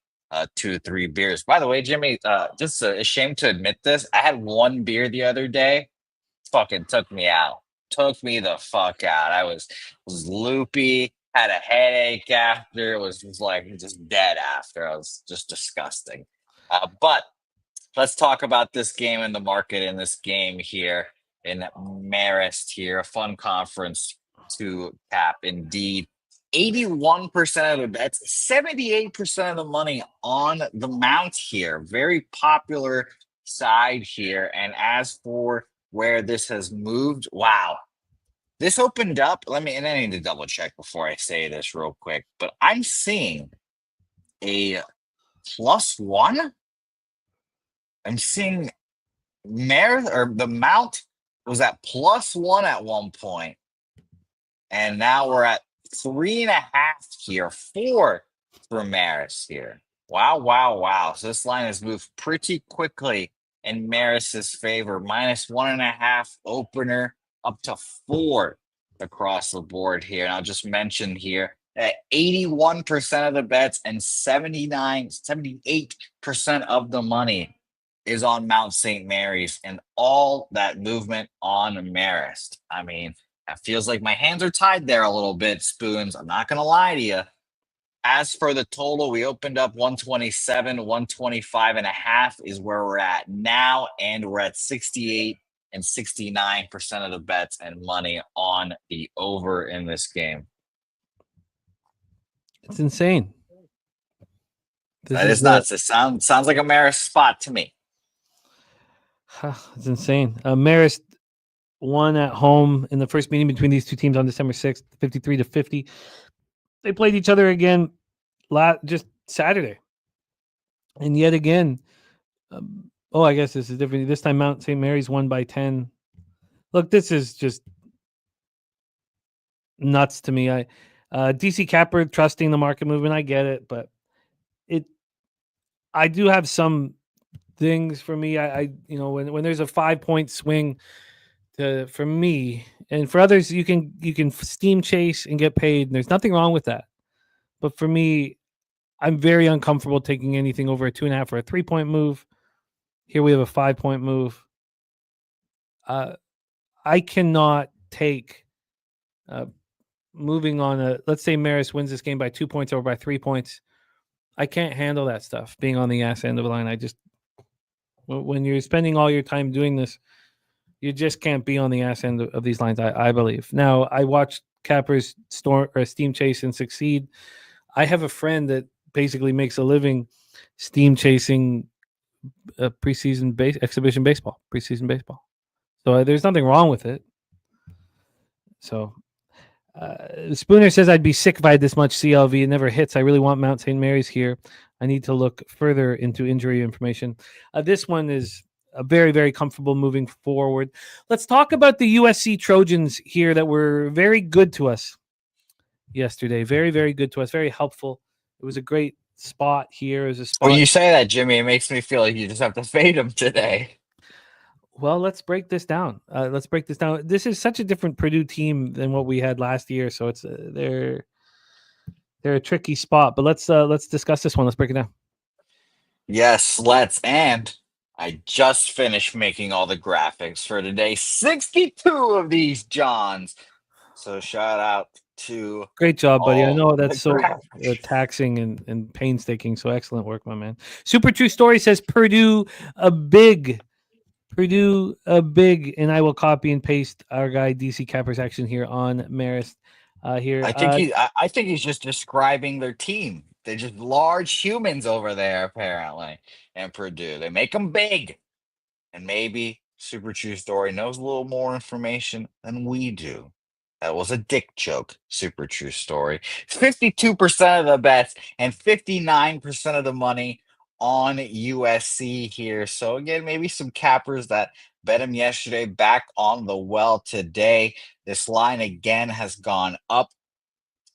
2 to 3 beers. By the way, Jimmy, just ashamed to admit this. I had one beer the other day. Fucking took me out. Took me the fuck out. I was loopy, had a headache after, was just dead after. I was just disgusting. But let's talk about this game and the market in this game here in Marist here. A fun conference to cap indeed. 81% of the bets, 78% of the money on the mount here. Very popular side here. And as for where this has moved, wow. This opened up. And I need to double check before I say this real quick, but I'm seeing a +1. I'm seeing the mount was at +1 at one point, and now we're at 3.5 here, 4 for Maris here. Wow. So this line has moved pretty quickly in Maris's favor. -1.5 opener up to 4 across the board here. And I'll just mention here that 81% of the bets and 78% of the money is on Mount St. Mary's, and all that movement on Marist. I mean, it feels like my hands are tied there a little bit, Spoons. I'm not going to lie to you. As for the total, we opened up 127, 125.5 is where we're at now, and we're at 68 and 69% of the bets and money on the over in this game. It's insane. That is nuts. It sounds like a Marist spot to me. It's insane. Marist won at home in the first meeting between these two teams on December 6th, 53-50. They played each other again just Saturday. And yet again, I guess this is different. This time Mount St. Mary's won by 10. Look, this is just nuts to me. DC Capper trusting the market movement. I get it, but I do have some things for me. When there's a 5-point swing for me and for others, you can steam chase and get paid, and there's nothing wrong with that. But for me, I'm very uncomfortable taking anything over a 2.5 or a 3-point move. Here we have a 5-point move. I cannot take moving on let's say Maris wins this game by 2 points or by 3 points. I can't handle that stuff being on the ass end of the line. When you're spending all your time doing this, you just can't be on the ass end of these lines, I believe. Now, I watched Cappers steam chase and succeed. I have a friend that basically makes a living steam chasing exhibition baseball. So there's nothing wrong with it. So Spooner says, I'd be sick if I had this much CLV. It never hits. I really want Mount St. Mary's here. I need to look further into injury information. This one is very, very comfortable moving forward. Let's talk about the USC Trojans here that were very good to us yesterday. Very, very good to us. Very helpful. It was a great spot here. It was a spot. When you say that, Jimmy, it makes me feel like you just have to fade them today. Well, let's break this down. This is such a different Purdue team than what we had last year, so it's they're a tricky spot. But let's discuss this one. Let's break it down. Yes, let's. And I just finished making all the graphics for today. 62 of these, Johns. So shout out to great job, buddy. I know that's so taxing and painstaking. So excellent work, my man. Super True Story says Purdue a big, and I will copy and paste our guy DC Capper's action here on Marist. Here, I think he's just describing their team. They're just large humans over there, apparently, in Purdue. They make them big, and maybe Super True Story knows a little more information than we do. That was a dick joke, Super True Story. 52% of the bets and 59% of the money on USC here. So again, maybe some cappers that bet him yesterday back on the well today. This line again has gone up.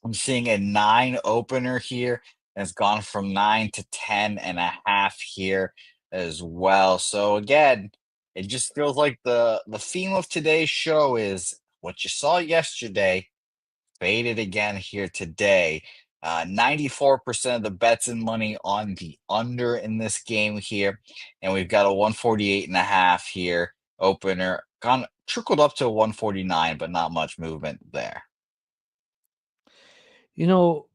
I'm seeing a 9 opener here, and it's gone from 9 to 10.5 here as well. So again, it just feels like the theme of today's show is what you saw yesterday, faded again here today. 94% of the bets and money on the under in this game here. And we've got a 148.5 here opener. Gone trickled up to 149, but not much movement there. You know,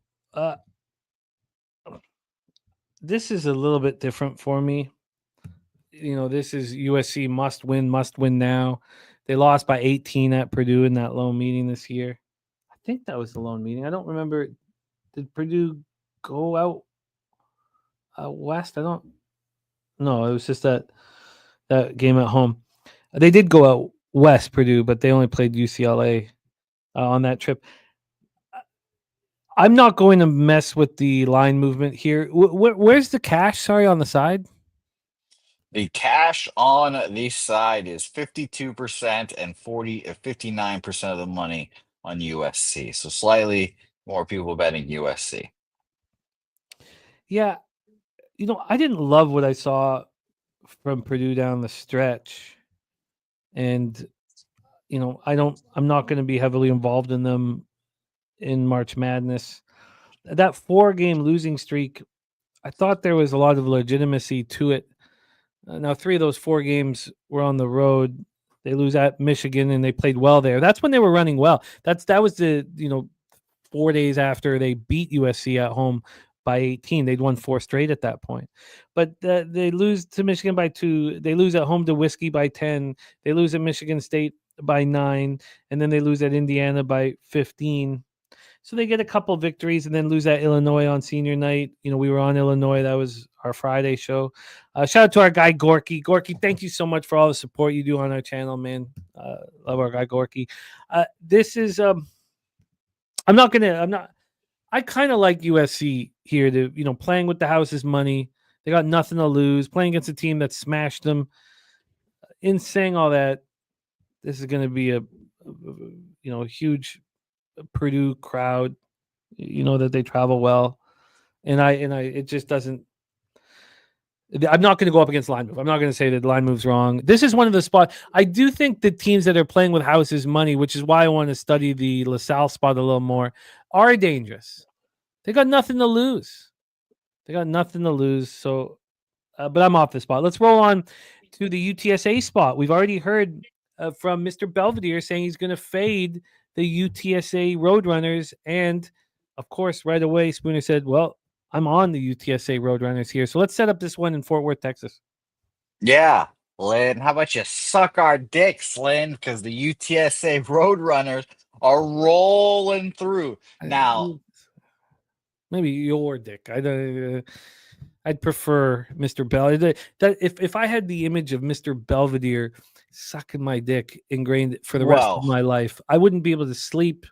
this is a little bit different for me. You know, this is USC must win now. They lost by 18 at Purdue in that lone meeting this year. I think that was the lone meeting. I don't remember. Did Purdue go out west? I don't. No, it was just that game at home. They did go out west, Purdue, but they only played UCLA on that trip. I'm not going to mess with the line movement here. Where's the cash? Sorry, on the side. The cash on the side is 52% and 59% of the money on USC. So slightly more people betting USC. Yeah. You know, I didn't love what I saw from Purdue down the stretch. And, you know, I'm not going to be heavily involved in them in March Madness. That 4-game losing streak, I thought there was a lot of legitimacy to it. Now, 3 of those 4 games were on the road. They lose at Michigan, and they played well there. That's when they were running well. That was the 4 days after they beat USC at home by 18. They'd won 4 straight at that point. But they lose to Michigan by 2. They lose at home to Whiskey by 10. They lose at Michigan State by 9, and then they lose at Indiana by 15. So they get a couple victories and then lose at Illinois on senior night. You know, we were on Illinois. That was our Friday show. Shout out to our guy, Gorky. Gorky, thank you so much for all the support you do on our channel, man. Love our guy, Gorky. This is, I kind of like USC here to, playing with the house's money. They got nothing to lose, playing against a team that smashed them. In saying all that, this is going to be a huge Purdue crowd, that they travel well, and it just doesn't. I'm not going to go up against line move. I'm not going to say that the line move's wrong. This is one of the spots. I do think the teams that are playing with house's money, which is why I want to study the LaSalle spot a little more, are dangerous. They got nothing to lose. So, but I'm off the spot. Let's roll on to the UTSA spot. We've already heard from Mr. Belvedere saying he's going to fade the UTSA Roadrunners. And, of course, right away, Spooner said, well, I'm on the UTSA Roadrunners here. So let's set up this one in Fort Worth, Texas. Yeah, Lynn, how about you suck our dicks, Lynn? Because the UTSA Roadrunners are rolling through. Now, maybe your dick. I'd prefer Mr. Belvedere. That if I had the image of Mr. Belvedere sucking my dick ingrained for the rest of my life, I wouldn't be able to sleep.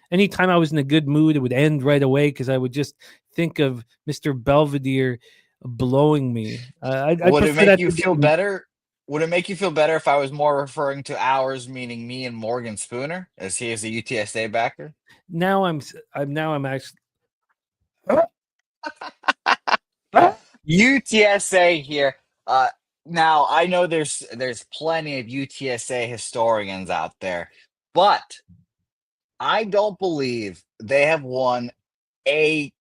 Anytime I was in a good mood, it would end right away because I would just think of Mr. Belvedere blowing me. Would it make you feel better? Would it make you feel better if I was more referring to ours, meaning me and Morgan Spooner, as he is a UTSA backer? Now I'm actually UTSA here. Now I know there's plenty of UTSA historians out there, but I don't believe they have won a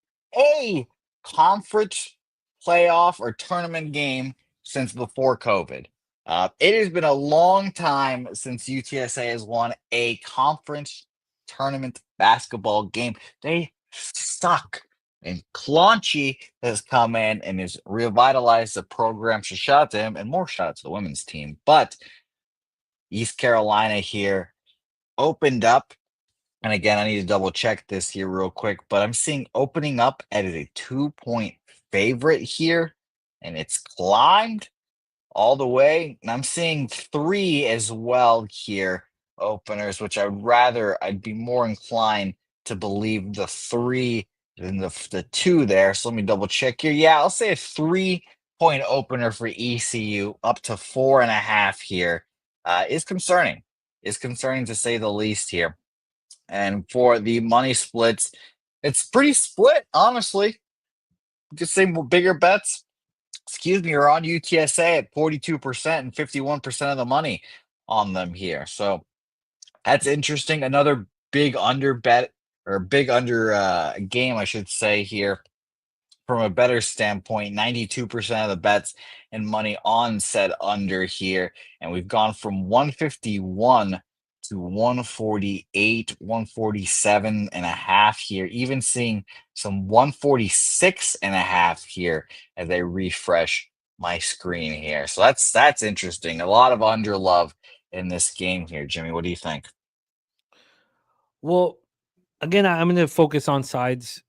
conference playoff or tournament game since before COVID. It has been a long time since UTSA has won a conference tournament basketball game. They suck. And Clancy has come in and has revitalized the program. So shout out to him, and more shout out to the women's team. But East Carolina here opened up. And again, I need to double check this here real quick. But I'm seeing opening up at a 2-point favorite here. And it's climbed all the way. And I'm seeing 3 as well here, openers, which I'd be more inclined to believe the 3 than the 2 there. So let me double check here. Yeah, I'll say a 3-point opener for ECU up to 4.5 here is concerning. Is concerning to say the least here. And for the money splits, it's pretty split, honestly. Just say bigger bets. Are on UTSA at 42% and 51% of the money on them here. So that's interesting. Another big under bet or a big under game, I should say here. From a better standpoint, 92% of the bets and money on said under here. And we've gone from 151 to 148, 147 and a half here, even seeing some 146 and a half here as I refresh my screen here. So that's interesting. A lot of under love in this game here. Jimmy, what do you think? Well, again, I'm going to focus on sides.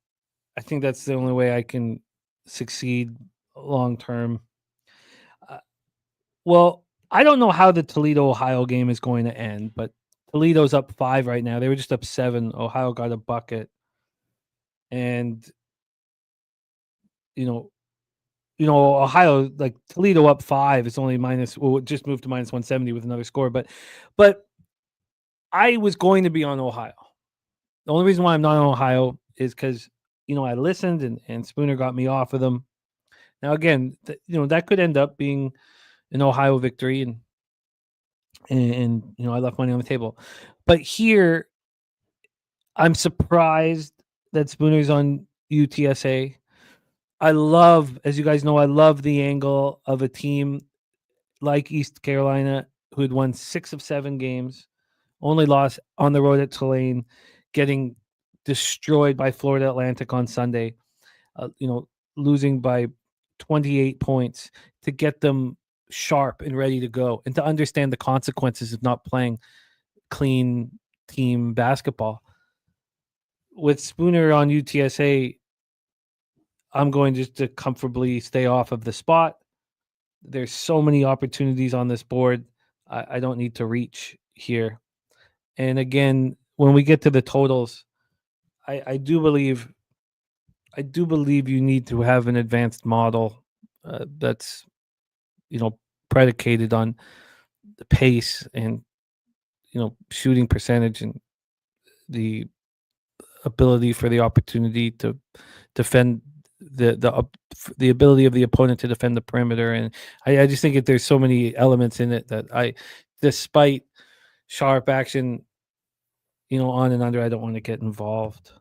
I think that's the only way I can succeed long term. Well, I don't know how the Toledo Ohio game is going to end, but Toledo's up 5 right now. They were just up 7. Ohio got a bucket, and you know, Ohio, like Toledo up 5. It's only minus. Well, it just moved to minus 170 with another score, but I was going to be on Ohio. The only reason why I'm not on Ohio is because I listened and Spooner got me off of them. Now again, that could end up being an Ohio victory, and I left money on the table. But here, I'm surprised that Spooner's on UTSA. I love, as you guys know, I love the angle of a team like East Carolina, who had won 6 of 7 games, only lost on the road at Tulane, getting destroyed by Florida Atlantic on Sunday, losing by 28 points, to get them sharp and ready to go, and to understand the consequences of not playing clean team basketball. With Spooner on UTSA, I'm going just to comfortably stay off of the spot. There's so many opportunities on this board. I don't need to reach here. And again, when we get to the totals, I do believe you need to have an advanced model that's predicated on the pace and shooting percentage and the ability for the opportunity to defend the ability of the opponent to defend the perimeter. And I just think that there's so many elements in it that despite sharp action, on and under, I don't want to get involved.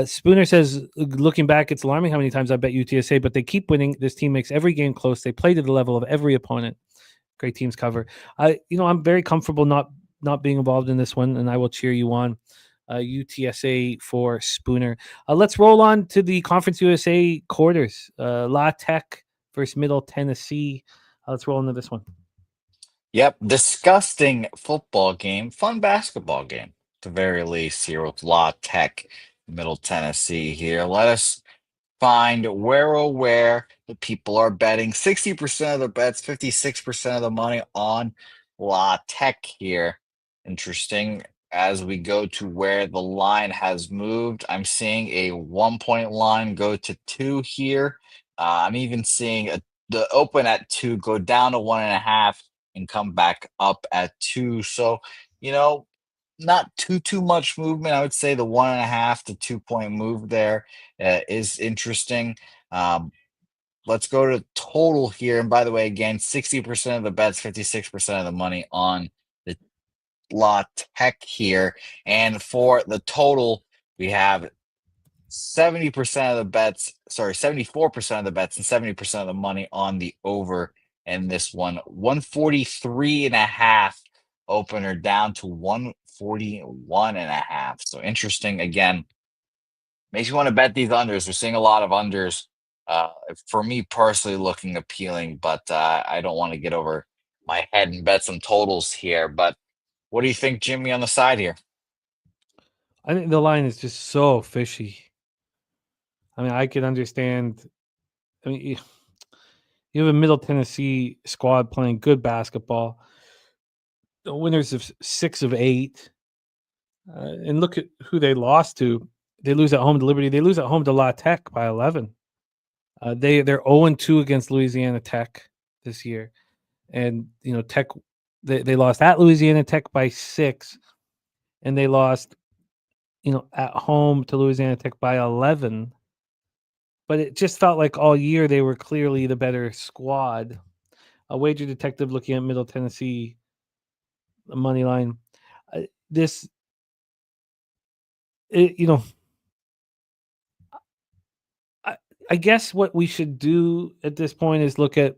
Spooner says, looking back, it's alarming how many times I bet UTSA, but they keep winning. This team makes every game close. They play to the level of every opponent. Great teams cover. I'm very comfortable not being involved in this one, and I will cheer you on. UTSA for Spooner. Let's roll on to the Conference USA quarters. La Tech versus Middle Tennessee. Let's roll into this one. Yep, disgusting football game, fun basketball game, at the very least here with La Tech, Middle Tennessee here. Let us find where the people are betting. 60% of the bets, 56% of the money on La Tech here. Interesting. As we go to where the line has moved, I'm seeing a 1-point line go to 2 here. I'm even seeing the open at 2 go down to 1.5 and come back up at 2. So, not too much movement. I would say the 1.5 to 2-point move there is interesting. Let's go to total here. And by the way, again, 60% of the bets, 56% of the money on the La Tech here. And for the total, we have 74% of the bets, and 70% of the money on the over. And this one, 143.5 opener down to 141.5. So interesting. Again, makes you want to bet these unders. We're seeing a lot of unders. For me personally, looking appealing, but I don't want to get over my head and bet some totals here. But what do you think, Jimmy, on the side here? I think the line is just so fishy. I mean, I could understand. I mean, you have a Middle Tennessee squad playing good basketball. The winners of 6 of 8. And look at who they lost to. They lose at home to Liberty. They lose at home to La Tech by 11. They're 0-2 against Louisiana Tech this year. And, Tech, they lost at Louisiana Tech by 6. And they lost, at home to Louisiana Tech by 11. But it just felt like all year they were clearly the better squad. A wager detective looking at Middle Tennessee money line. This I guess what we should do at this point is look at,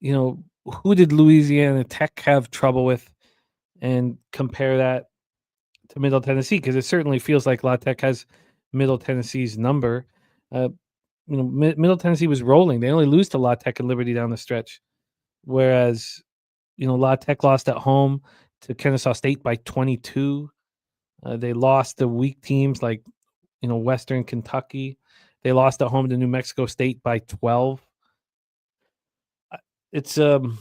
who did Louisiana Tech have trouble with, and compare that to Middle Tennessee, because it certainly feels like La Tech has Middle Tennessee's number. Middle Tennessee was rolling; they only lose to La Tech and Liberty down the stretch, whereas La Tech lost at home to Kennesaw State by 22. They lost to weak teams like Western Kentucky. They lost at home to New Mexico State by 12. It's I've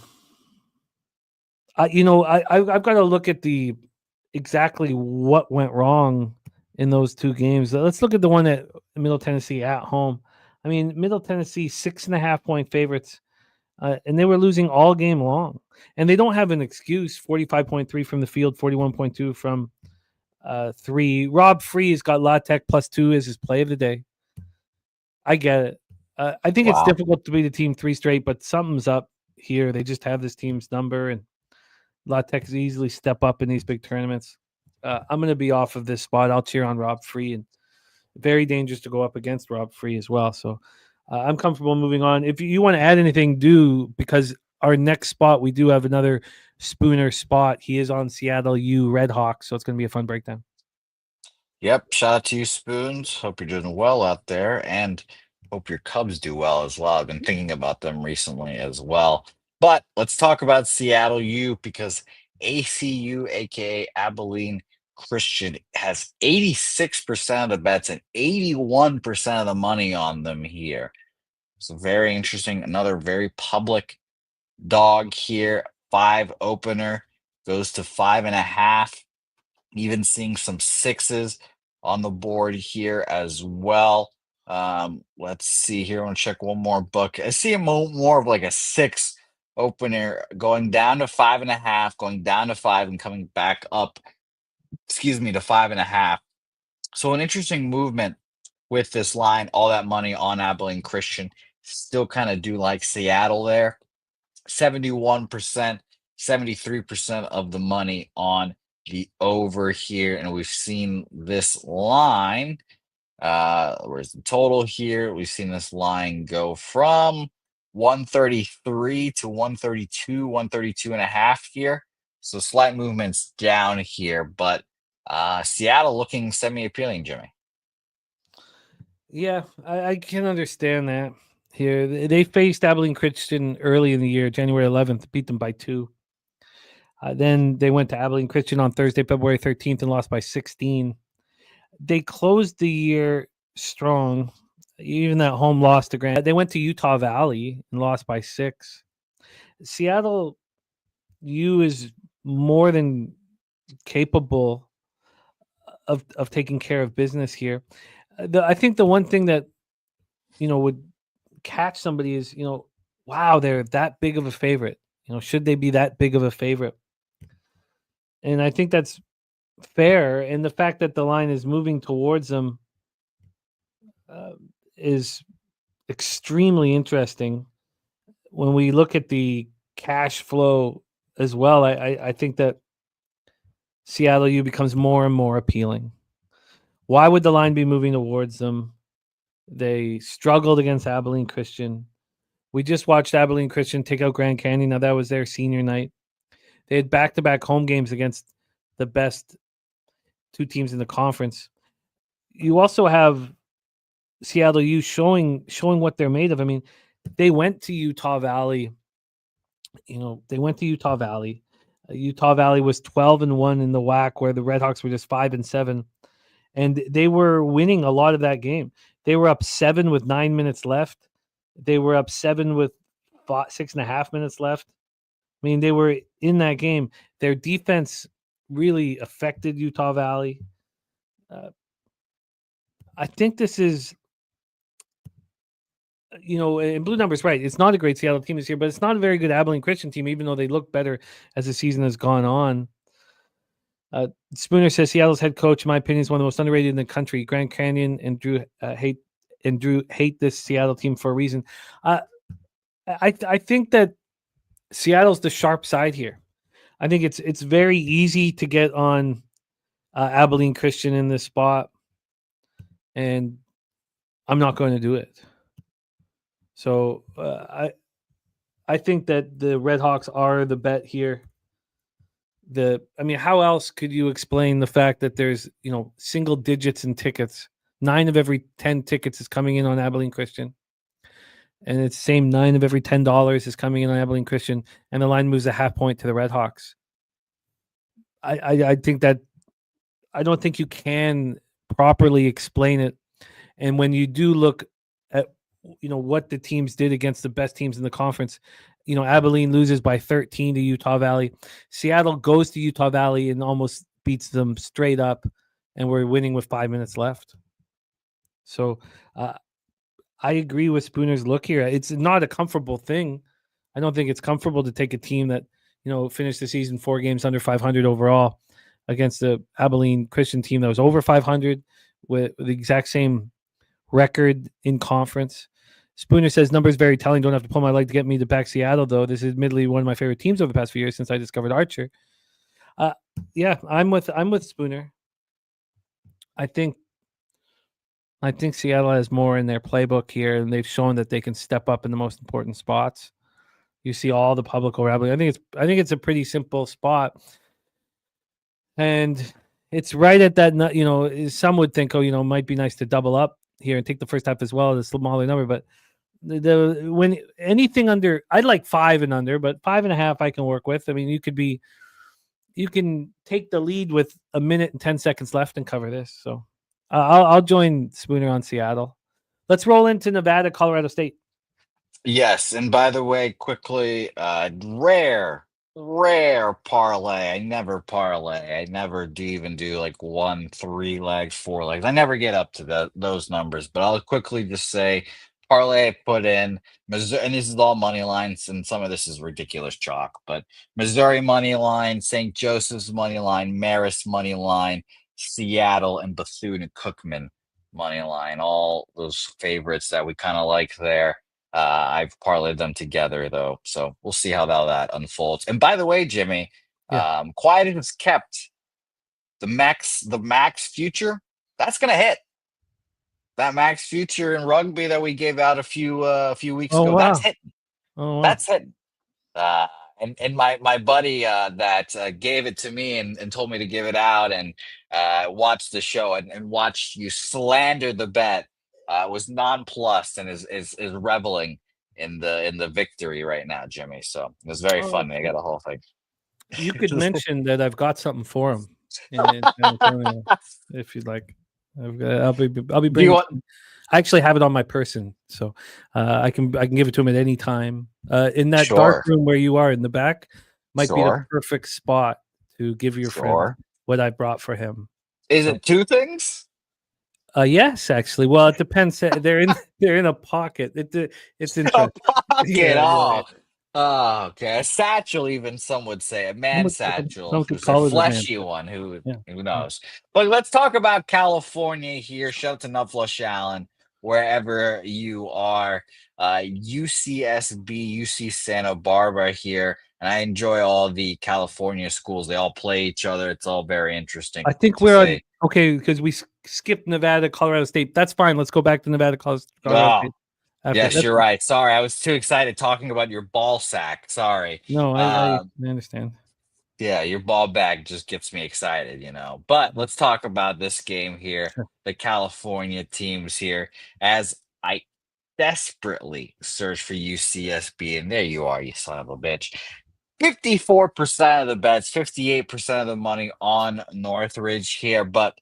got to look at exactly what went wrong in those two games. Let's look at the one at Middle Tennessee at home. I mean, Middle Tennessee 6.5-point favorites, and they were losing all game long. And they don't have an excuse. 45.3 from the field, 41.2 from three. Rob Free has got La Tech +2 as his play of the day. I get it. I think it's difficult to beat a team 3 straight, but something's up here. They just have this team's number, and La Tech easily step up in these big tournaments. I'm going to be off of this spot. I'll cheer on Rob Free, and very dangerous to go up against Rob Free as well. So I'm comfortable moving on. If you want to add anything, do, because our next spot, we do have another Spooner spot. He is on Seattle U Redhawks, so it's going to be a fun breakdown. Yep. Shout out to you, Spoons. Hope you're doing well out there, and hope your Cubs do well as well. I've been thinking about them recently as well. But let's talk about Seattle U, because ACU, aka Abilene Christian, has 86% of the bets and 81% of the money on them here. So very interesting. Another very public dog here. 5 opener goes to 5.5. Even seeing some 6s on the board here as well. Let's see here. I want to check one more book. I see more of like a 6 opener going down to 5.5, going down to 5, and coming back up, to 5.5. So an interesting movement with this line. All that money on Abilene Christian. Still kind of do like Seattle there. 71%, 73% of the money on the over here. And we've seen this line. Where's the total here? We've seen this line go from 133 to 132, 132.5 here. So slight movements down here, but Seattle looking semi-appealing, Jimmy. Yeah, I can understand that here. They faced Abilene Christian early in the year, January 11th, beat them by 2. Then they went to Abilene Christian on Thursday, February 13th, and lost by 16. They closed the year strong, even that home loss to Grand. They went to Utah Valley and lost by 6. Seattle U is more than capable of taking care of business here. I think the one thing that would catch somebody is wow, they're that big of a favorite. Should they be that big of a favorite? And I think that's fair. And the fact that the line is moving towards them is extremely interesting. When we look at the cash flow as well, I think that Seattle U becomes more and more appealing. Why would the line be moving towards them? They struggled against Abilene Christian. We just watched Abilene Christian take out Grand Canyon. Now, that was their senior night. They had back-to-back home games against the best 2 teams in the conference. You also have Seattle U showing what they're made of. I mean, they went to Utah Valley. Utah Valley was 12-1 in the WAC, where the Redhawks were just 5-7. And they were winning a lot of that game. They were up 7 with 9 minutes left. They were up 7 with 6.5 minutes left. I mean, they were in that game. Their defense really affected Utah Valley. I think this is, and Blue Number's right. It's not a great Seattle team this year, but it's not a very good Abilene Christian team, even though they look better as the season has gone on. Spooner says Seattle's head coach, in my opinion, is one of the most underrated in the country. Grand Canyon and Drew hate this Seattle team for a reason. I think that Seattle's the sharp side here. I think it's very easy to get on Abilene Christian in this spot. and I'm not going to do it. So I think that the Red Hawks are the bet here. How else could you explain the fact that there's single digits in tickets? 9 of every 10 tickets is coming in on Abilene Christian, and it's the same 9 of every $10 is coming in on Abilene Christian, and the line moves a half point to the Red Hawks. I think that I don't think you can properly explain it, and when you do look at what the teams did against the best teams in the conference. Abilene loses by 13 to Utah Valley. Seattle goes to Utah Valley and almost beats them straight up, and we're winning with 5 minutes left. So I agree with Spooner's look here. It's not a comfortable thing. I don't think it's comfortable to take a team that, finished the season 4 games under 500 overall against the Abilene Christian team that was over 500 with the exact same record in conference. Spooner says numbers very telling. Don't have to pull my leg to get me to back Seattle, though. This is admittedly one of my favorite teams over the past few years since I discovered Archer. Yeah, I'm with Spooner. I think Seattle has more in their playbook here, and they've shown that they can step up in the most important spots. You see all the public over Abilene. I think it's a pretty simple spot, and it's right at that. Some would think, it might be nice to double up here and take the first half as well as a smaller number, but when anything under, I'd like 5 and under, but 5.5 I can work with. I mean, you can take the lead with 1 minute and 10 seconds left and cover this. So I'll join Spooner on Seattle. Let's roll into Nevada, Colorado State. Yes, and by the way, quickly, rare parlay. I never parlay. I never do even do like 1, 3 legs, 4 legs. I never get up to those numbers. But I'll quickly just say parlay I put in Missouri, and this is all money lines, and some of this is ridiculous chalk. But Missouri money line, St. Joseph's money line, Marist money line, Seattle, and Bethune and Cookman money line. All those favorites that we kind of like there. I've parlayed them together, though, so we'll see how that unfolds. And by the way, Jimmy, quiet as kept, the max future, that's going to hit. That max future in rugby that we gave out a few weeks ago, wow. That's hitting. Oh, wow. That's hitting. And my buddy that gave it to me and told me to give it out and watched the show and watched you slander the bet. Was nonplussed and is reveling in the victory right now, Jimmy. So it was very funny. I got a whole thing. You could mention that I've got something for him, if you'd like. I'll be bringing. I actually have it on my person, so I can give it to him at any time. In that dark room where you are in the back might be the perfect spot to give your friend what I brought for him. Is it 2 things? Yes, actually. Well, it depends. They're in a pocket. It's in a pocket. Oh, okay. A satchel, even some would say a man satchel. Who's a fleshy one. Who knows? But let's talk about California here. Shout out to Nufflush Allen, wherever you are. UCSB, UC Santa Barbara here. And I enjoy all the California schools. They all play each other. It's all very interesting. I think we're on, okay, because we skipped Nevada, Colorado State. That's fine. Let's go back to Nevada, Colorado State. Yes, you're right. Sorry, I was too excited talking about your ball sack. Sorry. No, I understand. Yeah, your ball bag just gets me excited, But let's talk about this game here. Sure. The California teams here, as I desperately search for UCSB, and there you are, you son of a bitch. 54% of the bets, 58% of the money on Northridge here. But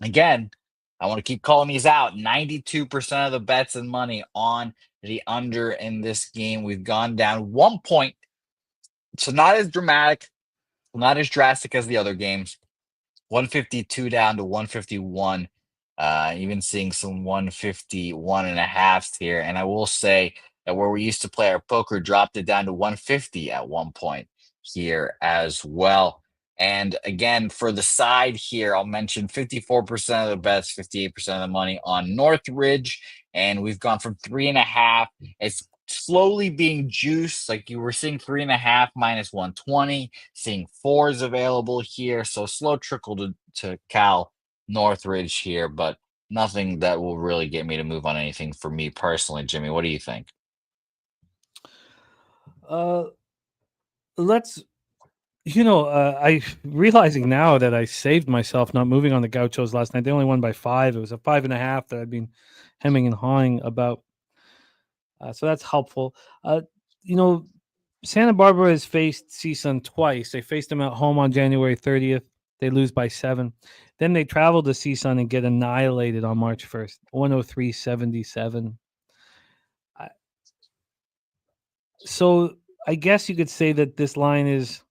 again, I want to keep calling these out. 92% of the bets and money on the under in this game. We've gone down 1 point. So not as dramatic, not as drastic as the other games. 152 down to 151. Even seeing some 151.5 here. And I will say that where we used to play our poker dropped it down to 150 at one point here as well. And again, for the side here, I'll mention 54% of the bets, 58% of the money on Northridge. And we've gone from 3.5. It's slowly being juiced. Like you were seeing 3.5 minus 120, seeing 4s available here. So slow trickle to Cal Northridge here. But nothing that will really get me to move on anything for me personally. Jimmy, what do you think? Let's I realizing now that I saved myself not moving on the Gauchos last night. They only won by 5. It was a 5.5 that I'd been hemming and hawing about. So that's helpful. You know, Santa Barbara has faced CSUN twice. They faced them at home on January 30th. They lose by 7. Then they travel to CSUN and get annihilated on March 1st, 103-77. So I guess you could say that this line is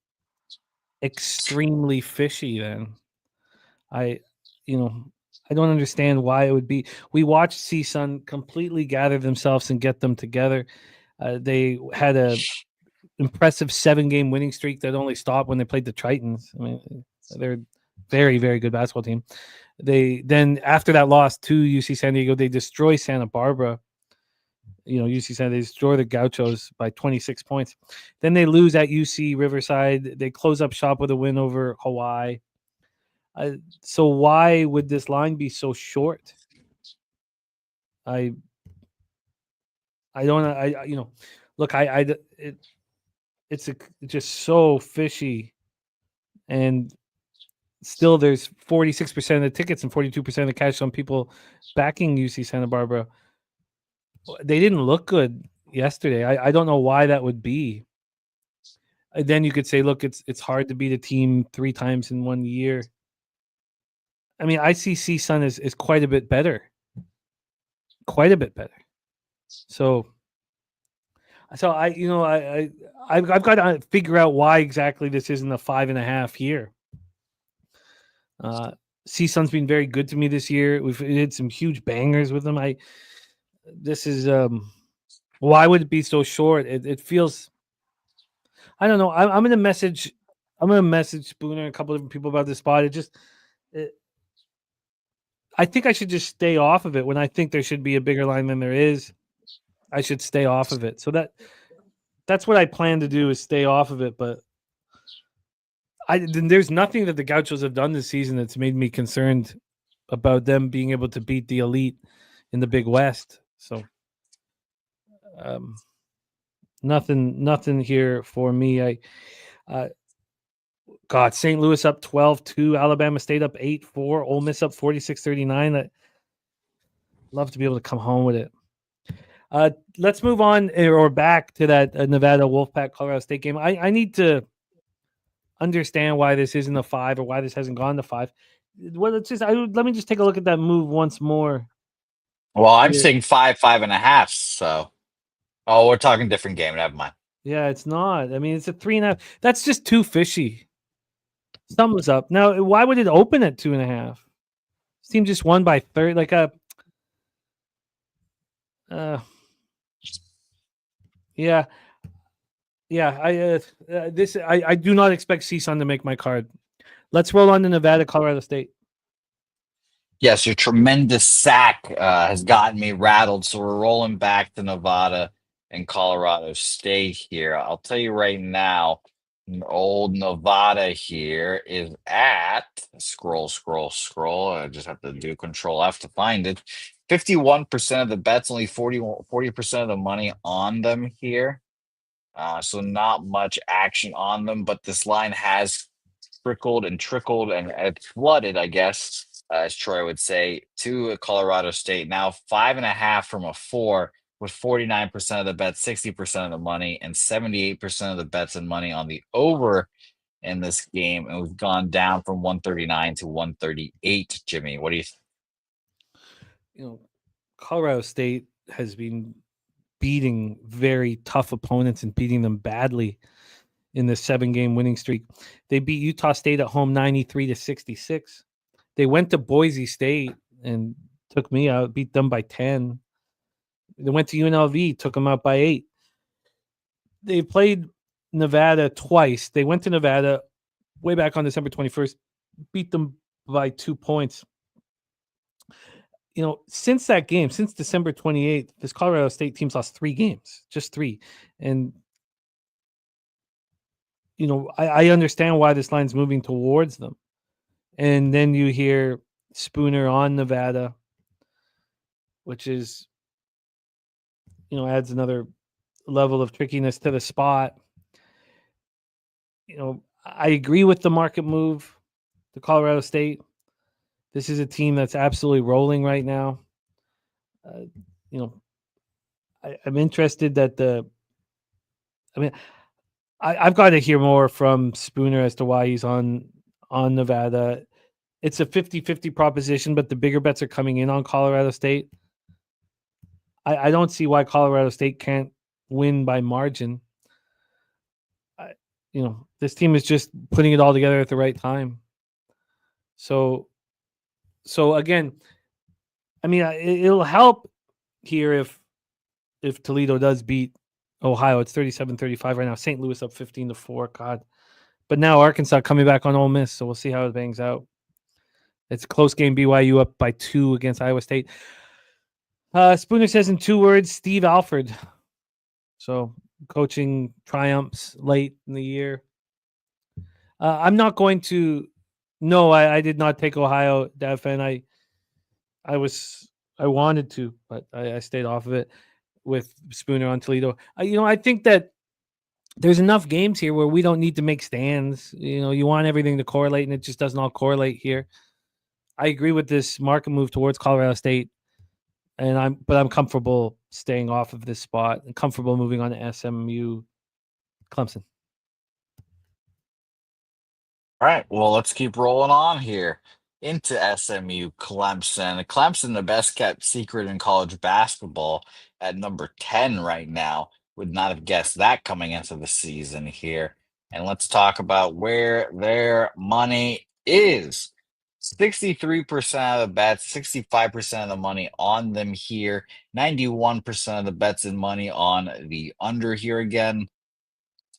extremely fishy then. I don't understand why it would be. We watched CSUN completely gather themselves and get them together. They had a impressive 7-game winning streak that only stopped when they played the Tritons. I mean, they're a very, very good basketball team. They then, after that loss to UC San Diego, they destroy Santa Barbara. UC San Diego, they destroy the Gauchos by 26 points. Then they lose at UC Riverside. They close up shop with a win over Hawaii. So why would this line be so short? I don't. Look, it's just so fishy, and still there's 46% of the tickets and 42% of the cash on people backing UC Santa Barbara. They didn't look good yesterday. I don't know why that would be. And then you could say, look, it's hard to beat a team 3 times in 1 year. I mean, I see CSUN is quite a bit better. Quite a bit better. So I've got to figure out why exactly this isn't a 5.5 here. CSUN's been very good to me this year. We've hit some huge bangers with them. This is why would it be so short? It feels, I don't know. I'm gonna message Spooner and a couple of different people about this spot. I think I should just stay off of it when I think there should be a bigger line than there is. I should stay off of it. So that's what I plan to do, is stay off of it. But there's nothing that the Gauchos have done this season that's made me concerned about them being able to beat the elite in the Big West. So nothing here for me. St. Louis up 12-2, Alabama State up 8-4, Ole Miss up 46-39. I'd love to be able to come home with it. Let's move on or back to that Nevada Wolfpack Colorado State game. I need to understand why this isn't a 5 or why this hasn't gone to 5. Well, let me just take a look at that move once more. Well, I'm seeing 5.5. So, we're talking different game. Never mind. Yeah, it's not. I mean, it's a 3.5. That's just too fishy. Something's up. Now, why would it open at 2.5? This team just won by 30. Like a, yeah. I do not expect CSUN to make my card. Let's roll on to Nevada, Colorado State. Yes, your tremendous sack has gotten me rattled. So we're rolling back to Nevada and Colorado State here. I'll tell you right now, old Nevada here is at scroll. I just have to do Control F to find it. 51% of the bets, only 40% of the money on them here. So not much action on them, but this line has trickled and it's flooded, I guess, as Troy would say, to Colorado State. Now 5.5 from a 4, with 49% of the bets, 60% of the money, and 78% of the bets and money on the over in this game. And we've gone down from 139 to 138. Jimmy, what do you think? Colorado State has been beating very tough opponents and beating them badly in the 7-game winning streak. They beat Utah State at home 93-66. They went to Boise State and took me out, beat them by 10. They went to UNLV, took them out by 8. They played Nevada twice. They went to Nevada way back on December 21st, beat them by 2 points. Since that game, since December 28th, this Colorado State team's lost 3 games, just 3. And, I understand why this line's moving towards them. And then you hear Spooner on Nevada. which is, adds another level of trickiness to the spot. I agree with the market move to Colorado State. This is a team that's absolutely rolling right now. I'm interested that I've got to hear more from Spooner as to why he's on Nevada. It's a 50-50 proposition, but the bigger bets are coming in on Colorado State. I don't see why Colorado State can't win by margin. This team is just putting it all together at the right time. So again, it'll help here if Toledo does beat Ohio. It's 37-35 right now. St. Louis up 15-4. God. But now Arkansas coming back on Ole Miss, so we'll see how it bangs out. It's a close game. BYU up by 2 against Iowa State. Spooner says in 2 words, Steve Alford. So coaching triumphs late in the year. I'm not going to. No, I did not take Ohio, Dev, and I wanted to, but I stayed off of it with Spooner on Toledo. I think that there's enough games here where we don't need to make stands. You want everything to correlate, and it just doesn't all correlate here. I agree with this market move towards Colorado State, and I'm comfortable staying off of this spot and comfortable moving on to SMU Clemson. All right, well, let's keep rolling on here into SMU Clemson. Clemson, the best kept secret in college basketball at number 10 right now. Would not have guessed that coming into the season here. And let's talk about where their money is. 63% of the bets, 65% of the money on them here, 91% of the bets and money on the under here again.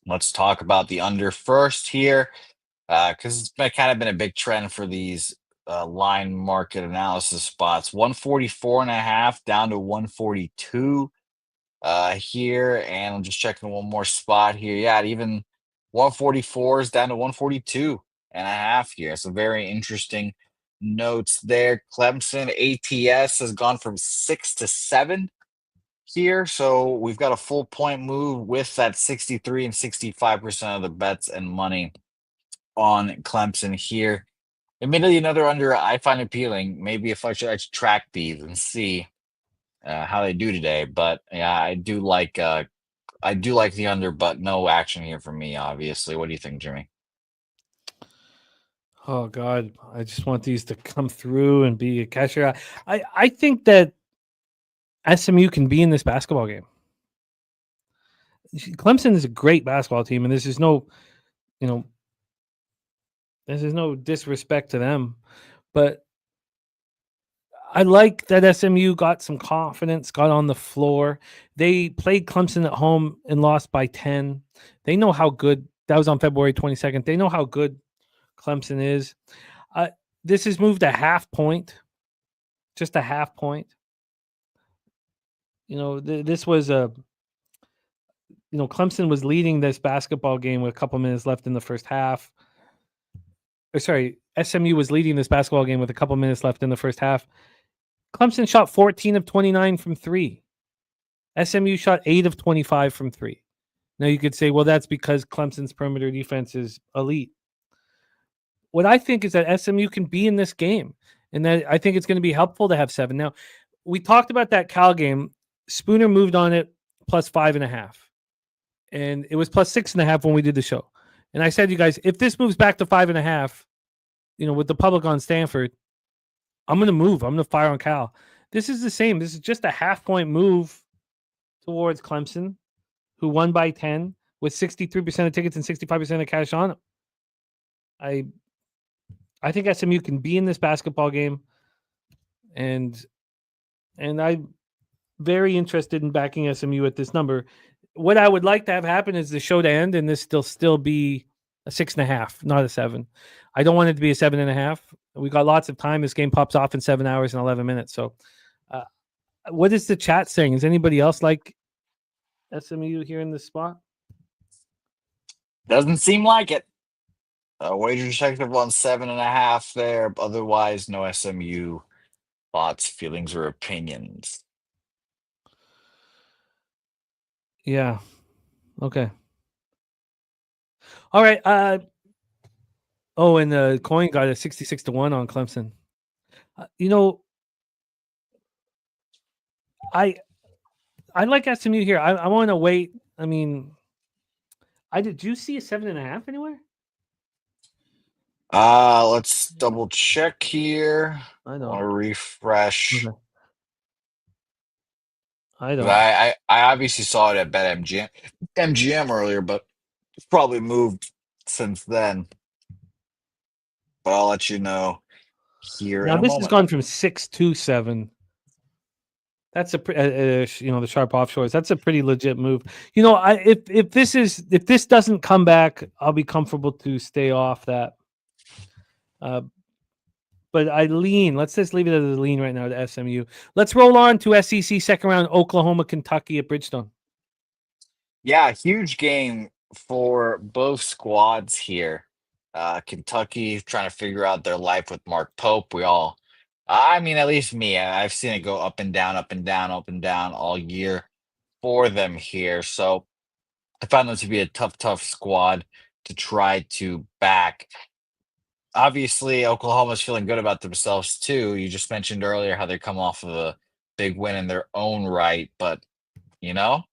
Let's talk about the under first here. Because it's kind of been a big trend for these line market analysis spots. 144.5 down to 142 here. And I'm just checking one more spot here. Yeah, even 144 is down to 142.5 here. So very interesting notes there. Clemson ATS has gone from 6 to 7 here. So we've got a full point move with that 63 and 65% of the bets and money on Clemson here. Admittedly, another under I find appealing. Maybe if I should track these and see how they do today. But yeah, I do like the under, but no action here for me, obviously. What do you think, Jimmy? Oh God, I just want these to come through and be a catcher. I think that SMU can be in this basketball game. Clemson is a great basketball team, and this is no disrespect to them, but I like that SMU got some confidence, got on the floor. They played Clemson at home and lost by 10. They know how good – that was on February 22nd. They know how good Clemson is. This has moved a half point, just a half point. This was Clemson was leading this basketball game with a couple minutes left in the first half. SMU was leading this basketball game with a couple minutes left in the first half. Clemson shot 14 of 29 from 3. SMU shot 8 of 25 from 3. Now you could say, well, that's because Clemson's perimeter defense is elite. What I think is that SMU can be in this game, and that I think it's going to be helpful to have 7. Now, we talked about that Cal game. Spooner moved on it plus 5.5, and it was plus 6.5 when we did the show. And I said to you guys, if this moves back to 5.5, with the public on Stanford, I'm going to move. I'm going to fire on Cal. This is the same. This is just a half-point move towards Clemson, who won by 10 with 63% of tickets and 65% of cash on them. I think SMU can be in this basketball game, and I'm very interested in backing SMU at this number. What I would like to have happen is the show to end and this still be a 6.5, not a 7. I don't want it to be a 7.5. We got lots of time. This game pops off in 7 hours and 11 minutes. So what is the chat saying? Is anybody else like SMU here in this spot? Doesn't seem like it. Wager detective on 7.5 there. Otherwise, no SMU Thoughts, feelings, or opinions? Yeah. Okay. All right. Oh, and the coin got a 66-1 on Clemson. You know, I like SMU here. I want to wait. I mean, did you see a 7.5 anywhere? Let's double check here. I Want to don't. refresh. Okay. I don't. I obviously saw it at MGM earlier, but it's probably moved since then. But I'll let you know here Now in a this has moment. gone from 6 to 7. That's the sharp offshores. That's a pretty legit move. If this doesn't come back, I'll be comfortable to stay off that. But I lean. Let's just leave it as a lean right now to SMU. Let's roll on to SEC second round, Oklahoma, Kentucky at Bridgestone. Yeah, huge game for both squads here. Kentucky trying to figure out their life with Mark Pope. I mean, at least me, I've seen it go up and down, up and down, up and down all year for them here. So I found them to be a tough squad to try to back. Obviously, Oklahoma's feeling good about themselves too. You just mentioned earlier how they come off of a big win in their own right, but you know,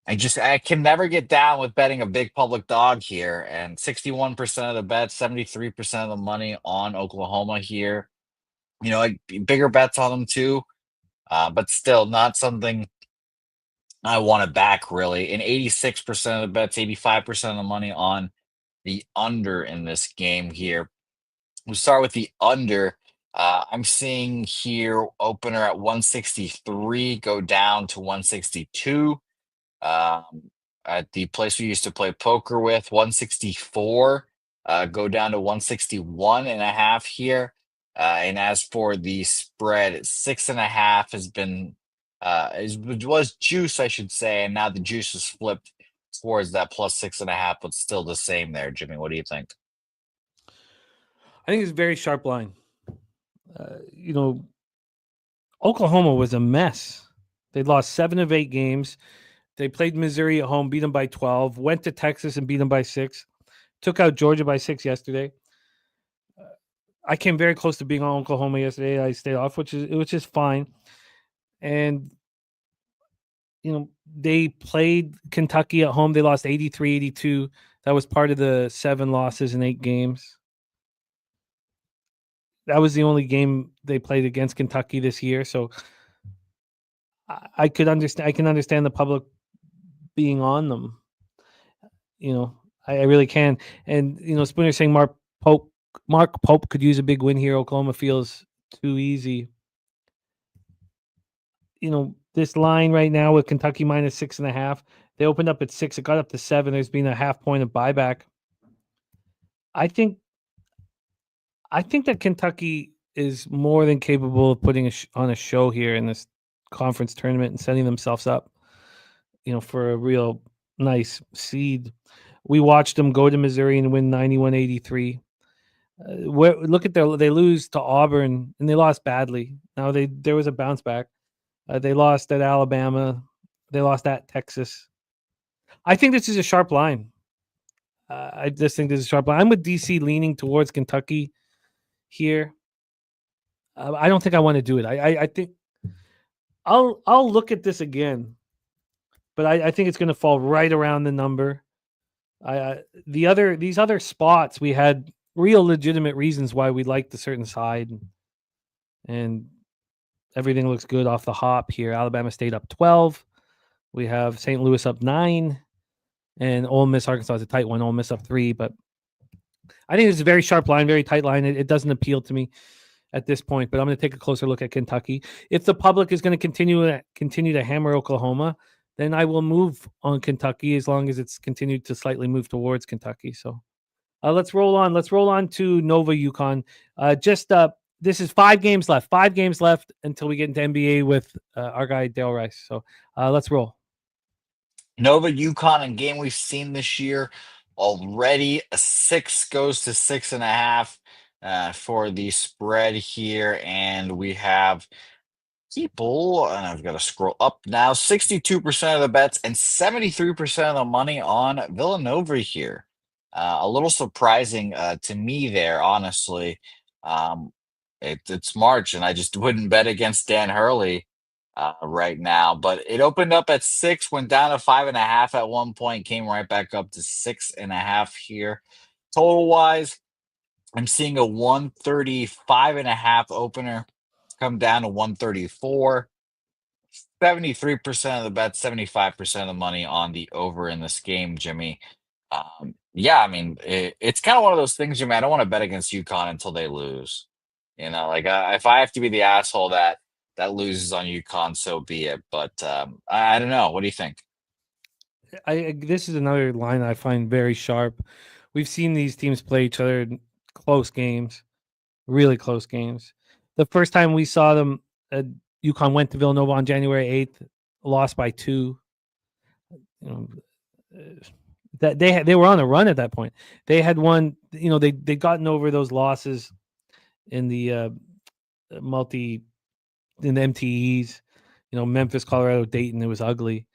I can never get down with betting a big public dog here. And 61% of the bets, 73% of the money on Oklahoma here. Bigger bets on them too, but still not something I want to back really. And 86% of the bets, 85% of the money on the under in this game here. We'll start with the under. I'm seeing here opener at 163 go down to 162. At the place we used to play poker with, 164 go down to 161.5 here. And as for the spread, 6.5 has been was juice, I should say, and now the juice is flipped towards that plus 6.5, but still the same there. Jimmy, what do you think? I think it's a very sharp line. Oklahoma was a mess. They lost 7 of 8 games. They played Missouri at home, beat them by 12, went to Texas and beat them by 6, took out Georgia by 6 yesterday. I came very close to being on Oklahoma yesterday. I stayed off, which is fine. And, they played Kentucky at home. They lost 83-82. That was part of the 7 losses in 8 games. That was the only game they played against Kentucky this year. So I can understand the public being on them. I really can. And Spooner saying Mark Pope could use a big win here. Oklahoma feels too easy. This line right now with Kentucky minus 6.5. They opened up at 6. It got up to 7. There's been a half point of buyback. I think that Kentucky is more than capable of putting on a show here in this conference tournament and setting themselves up, for a real nice seed. We watched them go to Missouri and win 91-83. Look at they lose to Auburn and they lost badly. Now there was a bounce back. They lost at Alabama. They lost at Texas. I think this is a sharp line. I just think this is a sharp line. I'm with DC leaning towards Kentucky here. I don't think I want to do it. I think I'll look at this again, but I think it's going to fall right around the number. These other spots we had real legitimate reasons why we liked a certain side, and everything looks good off the hop here. Alabama State up 12. We have St. Louis up 9, and Ole Miss Arkansas is a tight one. Ole Miss up 3, but I think it's a very sharp line, very tight line. It doesn't appeal to me at this point, but I'm going to take a closer look at Kentucky. If the public is going to continue to hammer Oklahoma, then I will move on Kentucky as long as it's continued to slightly move towards Kentucky. So let's roll on. Let's roll on to Nova UConn. This is 5 games left. 5 games left until we get into NBA with our guy Darryl Rice. So let's roll. Nova UConn, a game we've seen this year already. A 6 goes to 6.5. for the spread here, and we have people, and I've got to scroll up now. 62% of the bets and 73% of the money on Villanova here. A little surprising to me there, honestly. It's March, and I just wouldn't bet against Dan Hurley right now. But it opened up at 6, went down to 5.5 at one point, came right back up to 6.5 here. Total wise, I'm seeing a 135.5 opener come down to 134. 73% of the bet, 75% of the money on the over in this game, Jimmy. Yeah, I mean, it's kind of one of those things, Jimmy. I don't want to bet against UConn until they lose. Like if I have to be the asshole that loses on UConn, so be it. But I don't know. What do you think? This is another line I find very sharp. We've seen these teams play each other in close games, really close games. The first time we saw them, UConn went to Villanova on January 8th, lost by 2. That they were on a run at that point. They had won. They'd gotten over those losses in the MTEs. Memphis, Colorado, Dayton. It was ugly.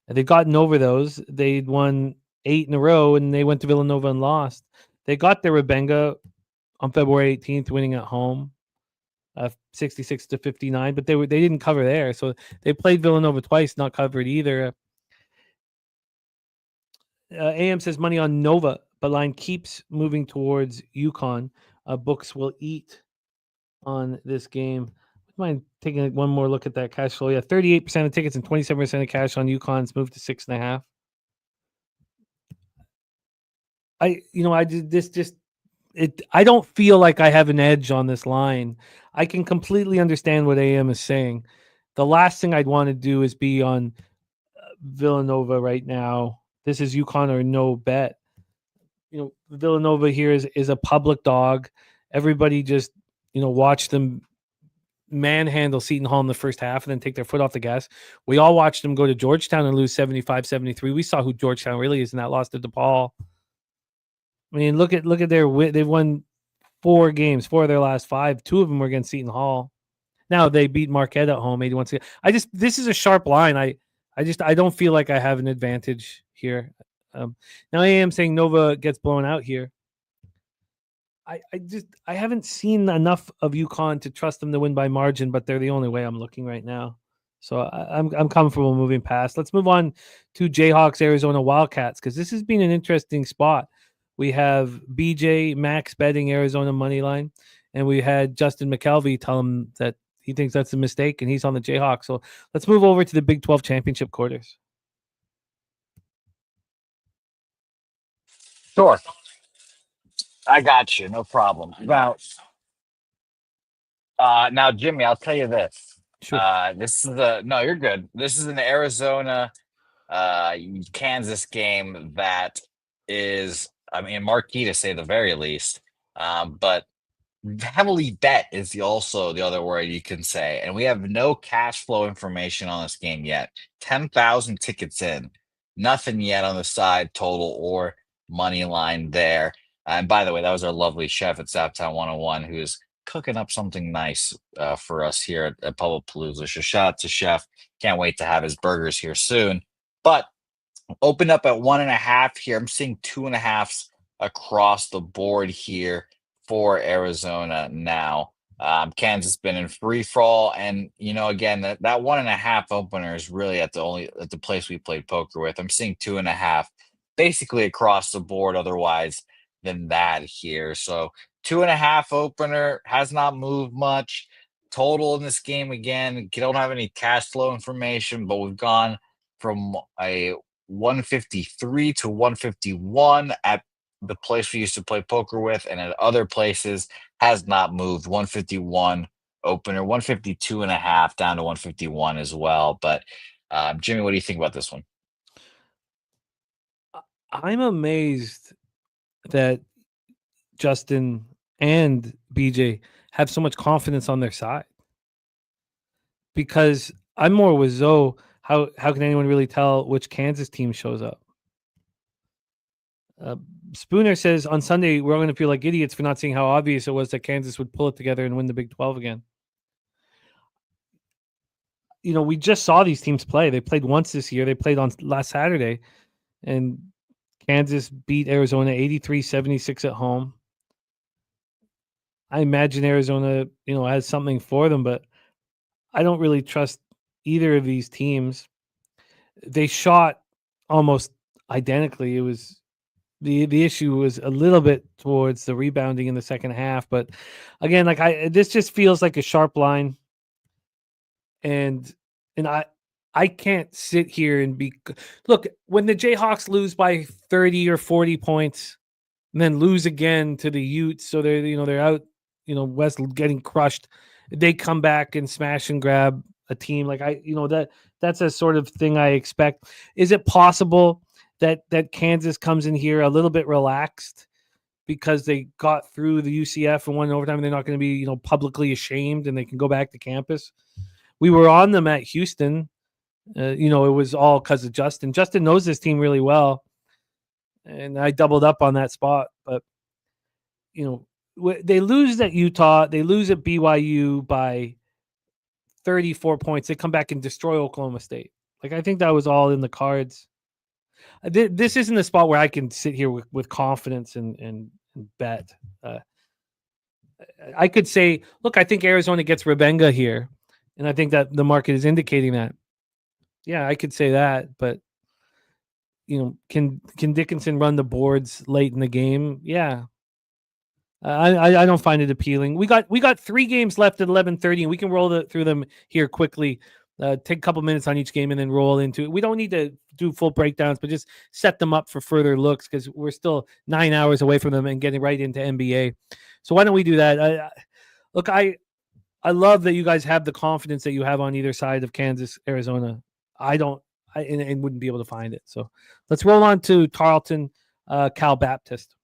They'd gotten over those. They'd won 8 in a row, and they went to Villanova and lost. They got their Rebenga on February 18th, winning at home, 66-59. But they didn't cover there, so they played Villanova twice, not covered either. AM says money on Nova, but line keeps moving towards UConn. Books will eat on this game. Mind taking one more look at that cash flow? Yeah, 38% of tickets and 27% of cash on UConn's moved to 6.5. I don't feel like I have an edge on this line. I can completely understand what AM is saying. The last thing I'd want to do is be on Villanova right now. This is UConn or no bet. Villanova here is a public dog. Everybody just, watch them manhandle Seton Hall in the first half and then take their foot off the gas. We all watched them go to Georgetown and lose 75-73. We saw who Georgetown really is in that loss to DePaul. I mean, look at they've won 4 games, 4 of their last 5. 2 of them were against Seton Hall. Now they beat Marquette at home 81. This is a sharp line. I don't feel like I have an advantage here. Now I am saying Nova gets blown out here. I haven't seen enough of UConn to trust them to win by margin, but they're the only way I'm looking right now. So I'm comfortable moving past. Let's move on to Jayhawks, Arizona Wildcats, because this has been an interesting spot. We have BJ Max betting Arizona money line, and we had Justin McKelvey tell him that he thinks that's a mistake, and he's on the Jayhawks. So let's move over to the Big 12 championship quarters. Sure. I got you. No problem. Now, Jimmy, I'll tell you this. Sure. No, you're good. This is an Arizona Kansas game that is, marquee to say the very least. But heavily bet is also the other word you can say. And we have no cash flow information on this game yet. 10,000 tickets in. Nothing yet on the side total or money line there. And by the way, that was our lovely chef at Zaptown 101 who's cooking up something nice for us here at Public Palooza. So shout out to Chef. Can't wait to have his burgers here soon. But open up at 1.5 here. I'm seeing 2.5s across the board here for Arizona now. Kansas been in free fall, and again that 1.5 opener is really at the place we played poker with. I'm seeing 2.5 basically across the board. Otherwise than that here, so 2.5 opener has not moved much. Total in this game again, don't have any cash flow information, but we've gone from a 153 to 151 at the place we used to play poker with, and at other places has not moved. 151 opener, 152.5 down to 151 as well. But Jimmy, what do you think about this one? I'm amazed that Justin and BJ have so much confidence on their side, because I'm more with Zoe. How can anyone really tell which Kansas team shows up? Spooner says on Sunday we're all going to feel like idiots for not seeing how obvious it was that Kansas would pull it together and win the Big 12 again. We just saw these teams play. They played once this year. They played on last Saturday, and Kansas beat Arizona 83-76 at home. I imagine Arizona, has something for them, but I don't really trust either of these teams. They shot almost identically. It was the issue was a little bit towards the rebounding in the second half, but again, this just feels like a sharp line, and I can't sit here and look when the Jayhawks lose by 30 or 40 points, and then lose again to the Utes, so they're out, West getting crushed. They come back and smash and grab a team that's a sort of thing I expect. Is it possible that Kansas comes in here a little bit relaxed because they got through the UCF and won overtime, and they're not going to be publicly ashamed, and they can go back to campus? We were on them at Houston. It was all because of Justin. Justin knows this team really well, and I doubled up on that spot. But they lose at Utah, they lose at BYU by 34 points. They come back and destroy Oklahoma State. I think that was all in the cards. This isn't a spot where I can sit here with confidence and bet. I could say, look, I think Arizona gets Rebenga here, and I think that the market is indicating that. Yeah, I could say that, but can Dickinson run the boards late in the game? Yeah. I don't find it appealing. We got 3 games left at 11:30, and we can roll through them here quickly. Take a couple minutes on each game and then roll into it. We don't need to do full breakdowns, but just set them up for further looks because we're still 9 hours away from them and getting right into NBA. So why don't we do that? Look, I love that you guys have the confidence that you have on either side of Kansas, Arizona. I don't, and wouldn't be able to find it. So let's roll on to Tarleton, Cal Baptist.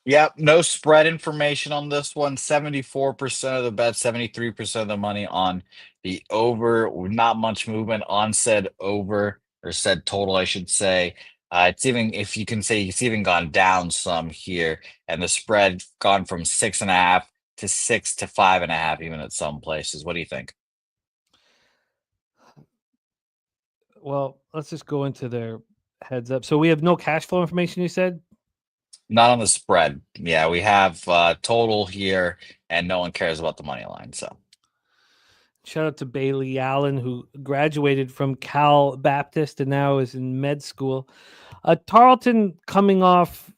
Yep, no spread information on this one. 74% of the bet, 73% of the money on the over. Not much movement on said over, or said total, I should say. It's even, if you can say, it's even gone down some here, and the spread gone from 6.5 to 6 to 5.5, even at some places. What do you think? Well, let's just go into their heads up. So we have no cash flow information, you said? Not on the spread. Yeah, we have total here, and no one cares about the money line. So, shout out to Bailey Allen, who graduated from Cal Baptist and now is in med school. Tarleton coming off,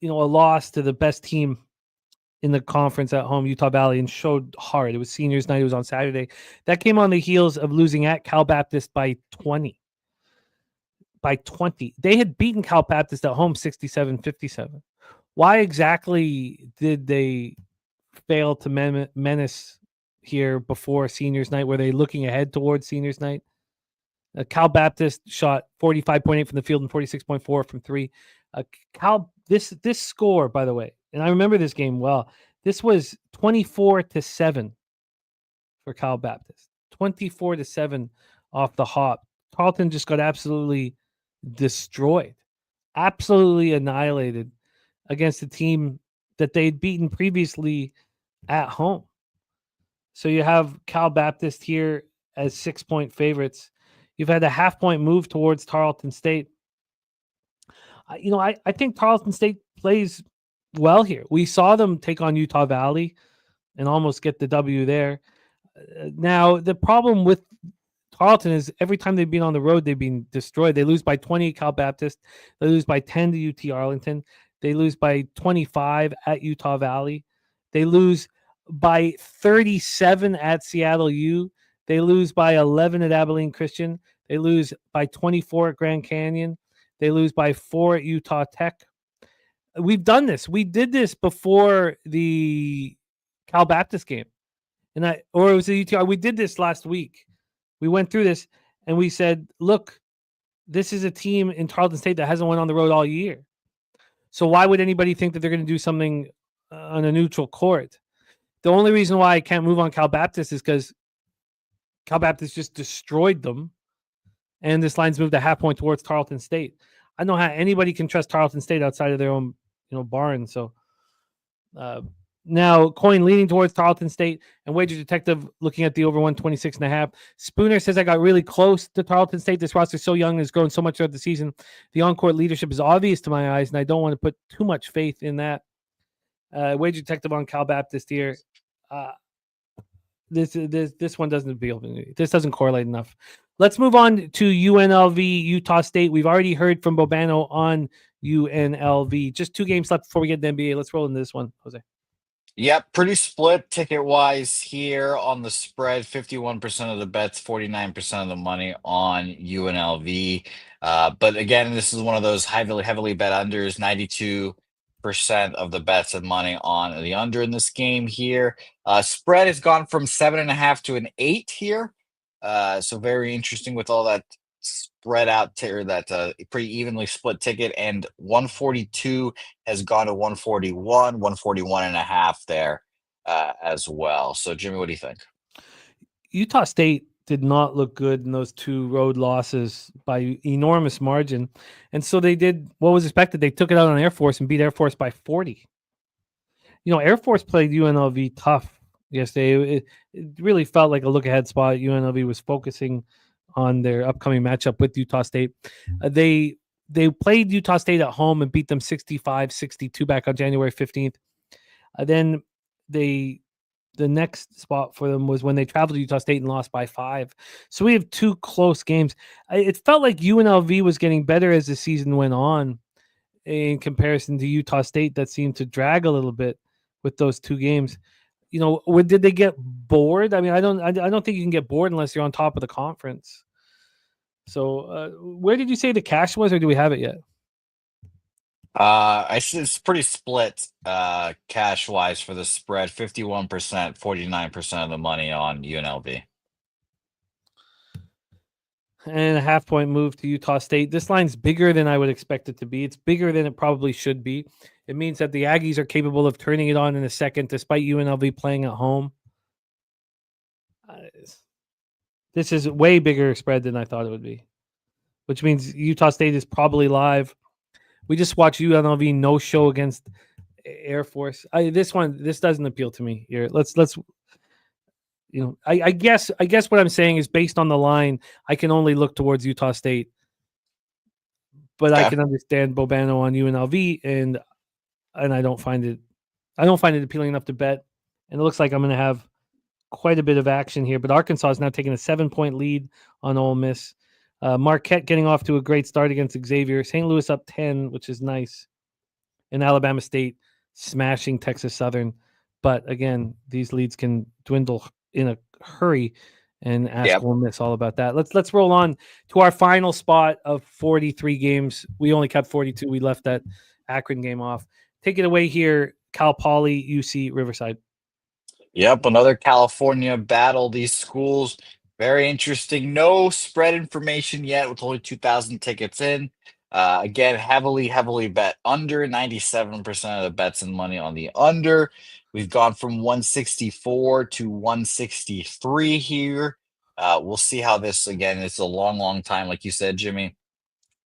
a loss to the best team in the conference at home, Utah Valley, and showed hard. It was seniors night. It was on Saturday. That came on the heels of losing at Cal Baptist by 20. By 20. They had beaten Cal Baptist at home 67-57. Why exactly did they fail to menace here before seniors night? Were they looking ahead towards seniors night? Cal Baptist shot 45.8 from the field and 46.4 from 3. This score, by the way, and I remember this game well. This was 24-7 for Cal Baptist. 24-7 off the hop. Tarleton just got absolutely destroyed, absolutely annihilated against a team that they'd beaten previously at home. So you have Cal Baptist here as 6-point favorites. You've had a half-point move towards Tarleton State. I think Tarleton State plays well here. We saw them take on Utah Valley and almost get the W there. Now, the problem with Tarleton is every time they've been on the road, they've been destroyed. They lose by 20 at Cal Baptist. They lose by 10 to UT Arlington. They lose by 25 at Utah Valley. They lose by 37 at Seattle U. They lose by 11 at Abilene Christian. They lose by 24 at Grand Canyon. They lose by 4 at Utah Tech. We've done this. We did this before the Cal Baptist game. Or it was the UTR. We did this last week. We went through this and we said, look, this is a team in Tarleton State that hasn't went on the road all year. So why would anybody think that they're going to do something on a neutral court? The only reason why I can't move on Cal Baptist is because Cal Baptist just destroyed them. And this line's moved a half point towards Tarleton State. I don't know how anybody can trust Tarleton State outside of their own, barn. So now coin leaning towards Tarleton State, and Wager Detective looking at the over 126.5. Spooner says I got really close to Tarleton State. This roster is so young and has grown so much throughout the season. The on-court leadership is obvious to my eyes, and I don't want to put too much faith in that. Wager Detective on Cal Baptist here. This one doesn't appeal to me. This doesn't correlate enough. Let's move on to UNLV, Utah State. We've already heard from Bobano on UNLV. Just 2 games left before we get to the NBA. Let's roll into this one, Jose. Yep, pretty split ticket-wise here on the spread. 51% of the bets, 49% of the money on UNLV. But again, this is one of those heavily bet unders. 92% of the bets and money on the under in this game here. Spread has gone from 7.5 to an 8 here. So very interesting with all that spread out that pretty evenly split ticket, and 142 has gone to 141, 141.5 there as well. So Jimmy, what do you think? Utah State did not look good in those 2 road losses by enormous margin. And so they did what was expected. They took it out on Air Force and beat Air Force by 40. Air Force played UNLV tough yesterday. It really felt like a look-ahead spot. UNLV was focusing on their upcoming matchup with Utah State. They played Utah State at home and beat them 65-62 back on January 15th. Then the next spot for them was when they traveled to Utah State and lost by 5. So we have 2 close games. It felt like UNLV was getting better as the season went on in comparison to Utah State that seemed to drag a little bit with those 2 games. Did they get bored? I mean, I don't think you can get bored unless you're on top of the conference. So where did you say the cash was, or do we have it yet? I see it's pretty split cash wise for the spread. 51%, 49% of the money on UNLV. And a half-point move to Utah State. This line's bigger than I would expect it to be. It's bigger than it probably should be. It means that the Aggies are capable of turning it on in a second, despite UNLV playing at home. This is a way bigger spread than I thought it would be, which means Utah State is probably live. We just watched UNLV no show against Air Force. This doesn't appeal to me here. I guess what I'm saying is based on the line, I can only look towards Utah State, but I can understand Bobano on UNLV, and I don't find it appealing enough to bet. And it looks like I'm going to have quite a bit of action here, but Arkansas is now taking a 7-point lead on Ole Miss. Marquette getting off to a great start against Xavier. St. Louis up 10, which is nice. And Alabama State smashing Texas Southern. But again, these leads can dwindle in a hurry, and ask Ole Miss all about that. Let's roll on to our final spot of 43 games. We only kept 42. We left that Akron game off. Take it away here, Cal Poly, UC Riverside. Yep, another California battle. These schools, very interesting. No spread information yet with only 2,000 tickets in. Again, heavily bet under. 97% of the bets and money on the under. We've gone from 164 to 163 here. We'll see how this, again, it's a long time, like you said, Jimmy,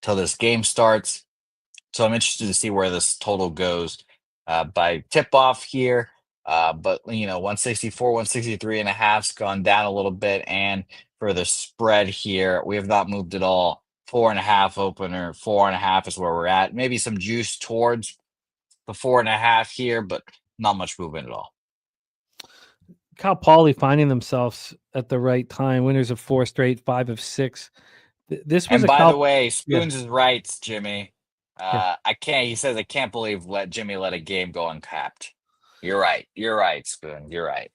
till this game starts. So I'm interested to see where this total goes by tip-off here. But 164, 163 and a half's gone down a little bit. And for the spread here, we have not moved at all. 4.5 opener, 4.5 is where we're at. Maybe some juice towards the 4.5 here, but not much movement at all. Cal Poly finding themselves at the right time. Winners of 4 straight, 5 of 6. This was. And by the way, Spoons is right, Jimmy. He says I can't believe Jimmy let a game go uncapped. You're right, Spoon. You're right.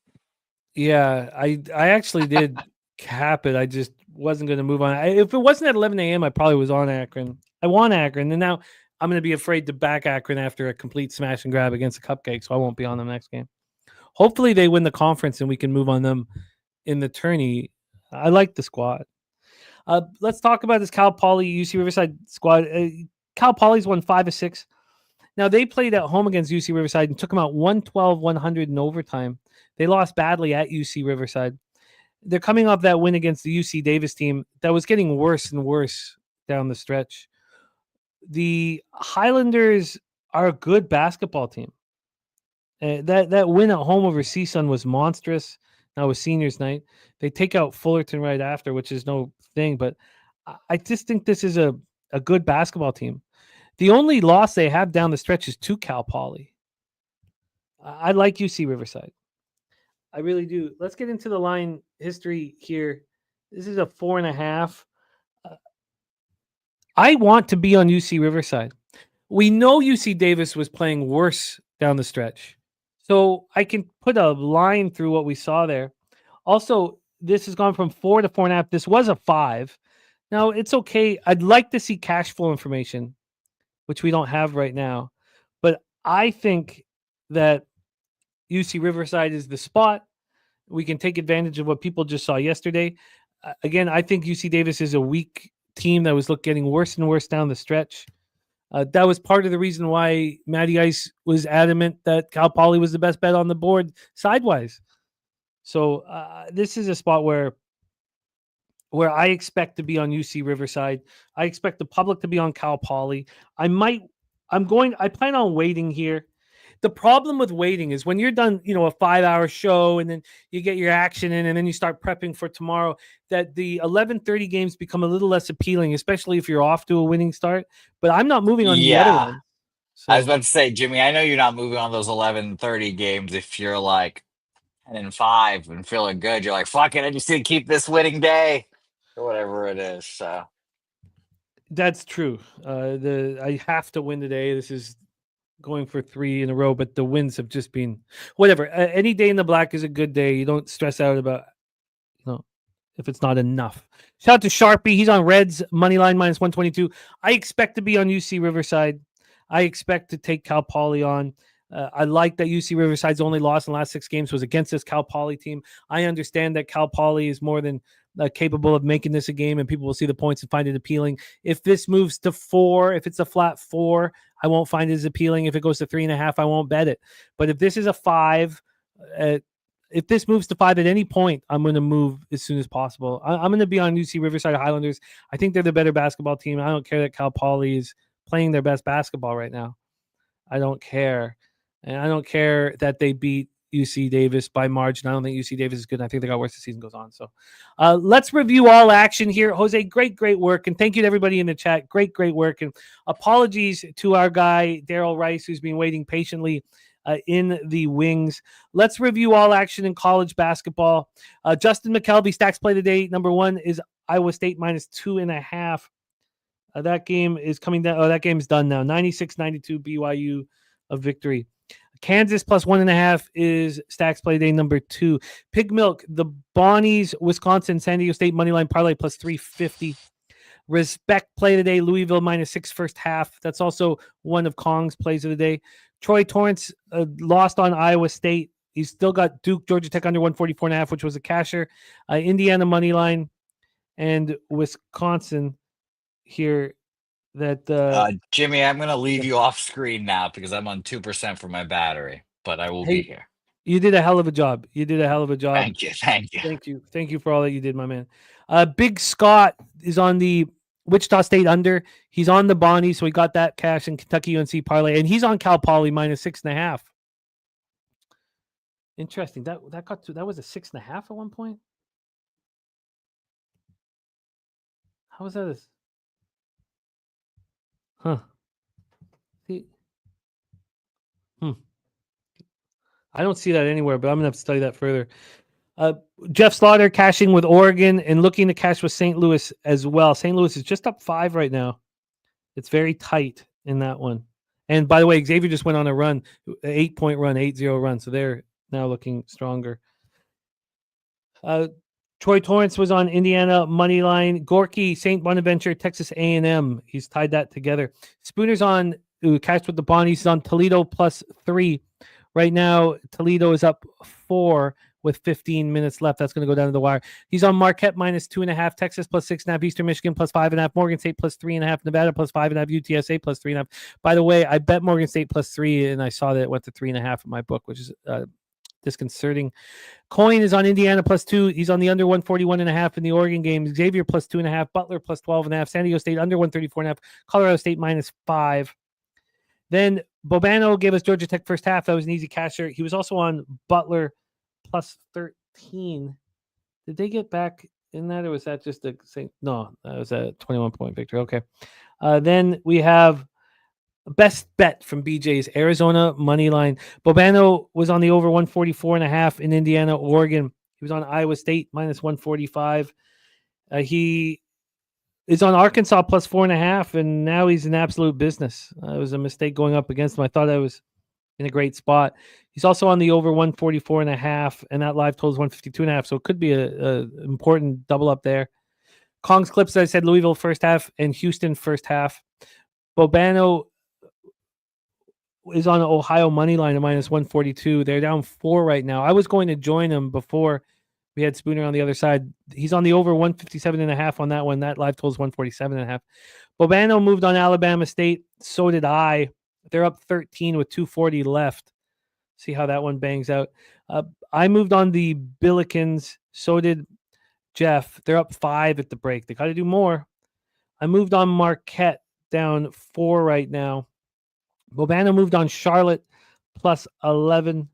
Yeah, I actually did cap it. I just wasn't going to move on. If it wasn't at 11 a.m., I probably was on Akron. I want Akron, and now I'm going to be afraid to back Akron after a complete smash and grab against the Cupcake, so I won't be on them next game. Hopefully they win the conference and we can move on them in the tourney. I like the squad. Let's talk about this Cal Poly UC Riverside squad. Cal Poly's won 5 of 6. Now, they played at home against UC Riverside and took them out 112-100 in overtime. They lost badly at UC Riverside. They're coming off that win against the UC Davis team that was getting worse and worse down the stretch. the Highlanders are a good basketball team. That win at home over CSUN was monstrous. Now with seniors night, they take out Fullerton right after, which is no thing. But I just think this is a good basketball team. The only loss they have down the stretch is to Cal Poly. I like UC Riverside. I really do. Let's get into the line history here. This is a 4.5. I want to be on UC Riverside. We know UC Davis was playing worse down the stretch. So I can put a line through what we saw there. Also, this has gone from 4 to 4.5. This was a 5. Now, it's okay. I'd like to see cash flow information, which we don't have right now. But I think that UC Riverside is the spot. We can take advantage of what people just saw yesterday. Again, I think UC Davis is a weak team that was getting worse and worse down the stretch. That was part of the reason why Matty Ice was adamant that Cal Poly was the best bet on the board sidewise. So this is a spot where I expect to be on UC Riverside. I expect the public to be on Cal Poly. I plan on waiting here. The problem with waiting is when you're done, a 5-hour show and then you get your action in and then you start prepping for tomorrow, that the 11:30 games become a little less appealing, especially if you're off to a winning start. But I'm not moving on the other one. So, I was about to say, Jimmy, I know you're not moving on those 11:30 games if you're like 10-5 and feeling good. You're like, fuck it, I just need to keep this winning day or whatever it is. So that's true. I have to win today. This is going for 3 in a row, but the wins have just been whatever. Any day in the black is a good day. You don't stress out about if it's not enough. Shout out to Sharpie. He's on Reds money line -122. I expect to be on UC Riverside. I expect to take Cal Poly on. I like that UC Riverside's only loss in the last 6 games was against this Cal Poly team. I understand that Cal Poly is more than capable of making this a game, and people will see the points and find it appealing. If this moves to 4, if it's a flat 4, I won't find it as appealing. If it goes to 3.5, I won't bet it. But if this is a 5, if this moves to 5 at any point, I'm going to move as soon as possible. I'm going to be on UC Riverside Highlanders. I think they're the better basketball team. I don't care that Cal Poly is playing their best basketball right now. I don't care. And I don't care that they beat UC Davis by margin. I don't think UC Davis is good. I think they got worse as the season goes on. So let's review all action here. Jose, great work. And thank you to everybody in the chat. Great work. And apologies to our guy, Darryl Rice, who's been waiting patiently in the wings. Let's review all action in college basketball. Justin McKelvey, stacks play today. Number 1 is Iowa State -2.5. That game is coming down. Oh, that game's done now. 96-92 BYU of victory. Kansas +1.5 is stacks play day number 2. Pig Milk, the Bonnies, Wisconsin, San Diego State moneyline parlay +350. Respect play today. Louisville -6 first half. That's also one of Kong's plays of the day. Troy Torrance lost on Iowa State. He's still got Duke, Georgia Tech under 144.5, which was a casher. Indiana moneyline and Wisconsin here. That Jimmy, I'm going to leave you off screen now because I'm on 2% for my battery, but I will be here. You did a hell of a job. Thank you. Thank you for all that you did, my man. Big Scott is on the Wichita State under. He's on the Bonnie, so he got that cash in Kentucky UNC parlay, and he's on Cal Poly -6.5. Interesting. That was a 6.5 at one point. How was that? Huh. See. I don't see that anywhere, but I'm going to have to study that further. Jeff Slaughter cashing with Oregon and looking to cash with St. Louis as well. St. Louis is just up 5 right now. It's very tight in that one. And by the way, Xavier just went on a run, 8-point run, 8-0 run. So they're now looking stronger. Troy Torrance was on Indiana money line. Gorky, St. Bonaventure, Texas A&M. He's tied that together. Spooner's on cashed with the Bonnies. He's on Toledo +3. Right now, Toledo is up 4 with 15 minutes left. That's going to go down to the wire. He's on Marquette -2.5. Texas +6.5. Eastern Michigan +5.5. Morgan State +3.5. Nevada +5.5. UTSA +3.5. By the way, I bet Morgan State +3, and I saw that it went to 3.5 in my book, which is disconcerting. Coin is on Indiana +2. He's on the under 141.5 in the Oregon game. Xavier +2.5. Butler +12.5. San Diego State under 134.5. Colorado State -5. Then Bobano gave us Georgia Tech first half. That was an easy casher. He was also on Butler +13. Did they get back in that, or was that just a same? No, that was a 21-point victory. Okay. Then we have best bet from BJ's Arizona money line. Bobano was on the over 144.5 in Indiana, Oregon. He was on Iowa State -145. He is on Arkansas +4.5, and now he's in absolute business. It was a mistake going up against him. I thought I was in a great spot. He's also on the over 144.5, and that live total is 152.5. So it could be a important double up there. Kong's Clips, I said Louisville first half and Houston first half. Bobano is on Ohio money line at -142. They're down 4 right now. I was going to join him before we had Spooner on the other side. He's on the over 157.5 on that one. That live total is 147.5. Bobano moved on Alabama State. So did I. They're up 13 with 2:40 left. See how that one bangs out. I moved on the Billikens. So did Jeff. They're up 5 at the break. They got to do more. I moved on Marquette, down 4 right now. Bobano moved on Charlotte +11.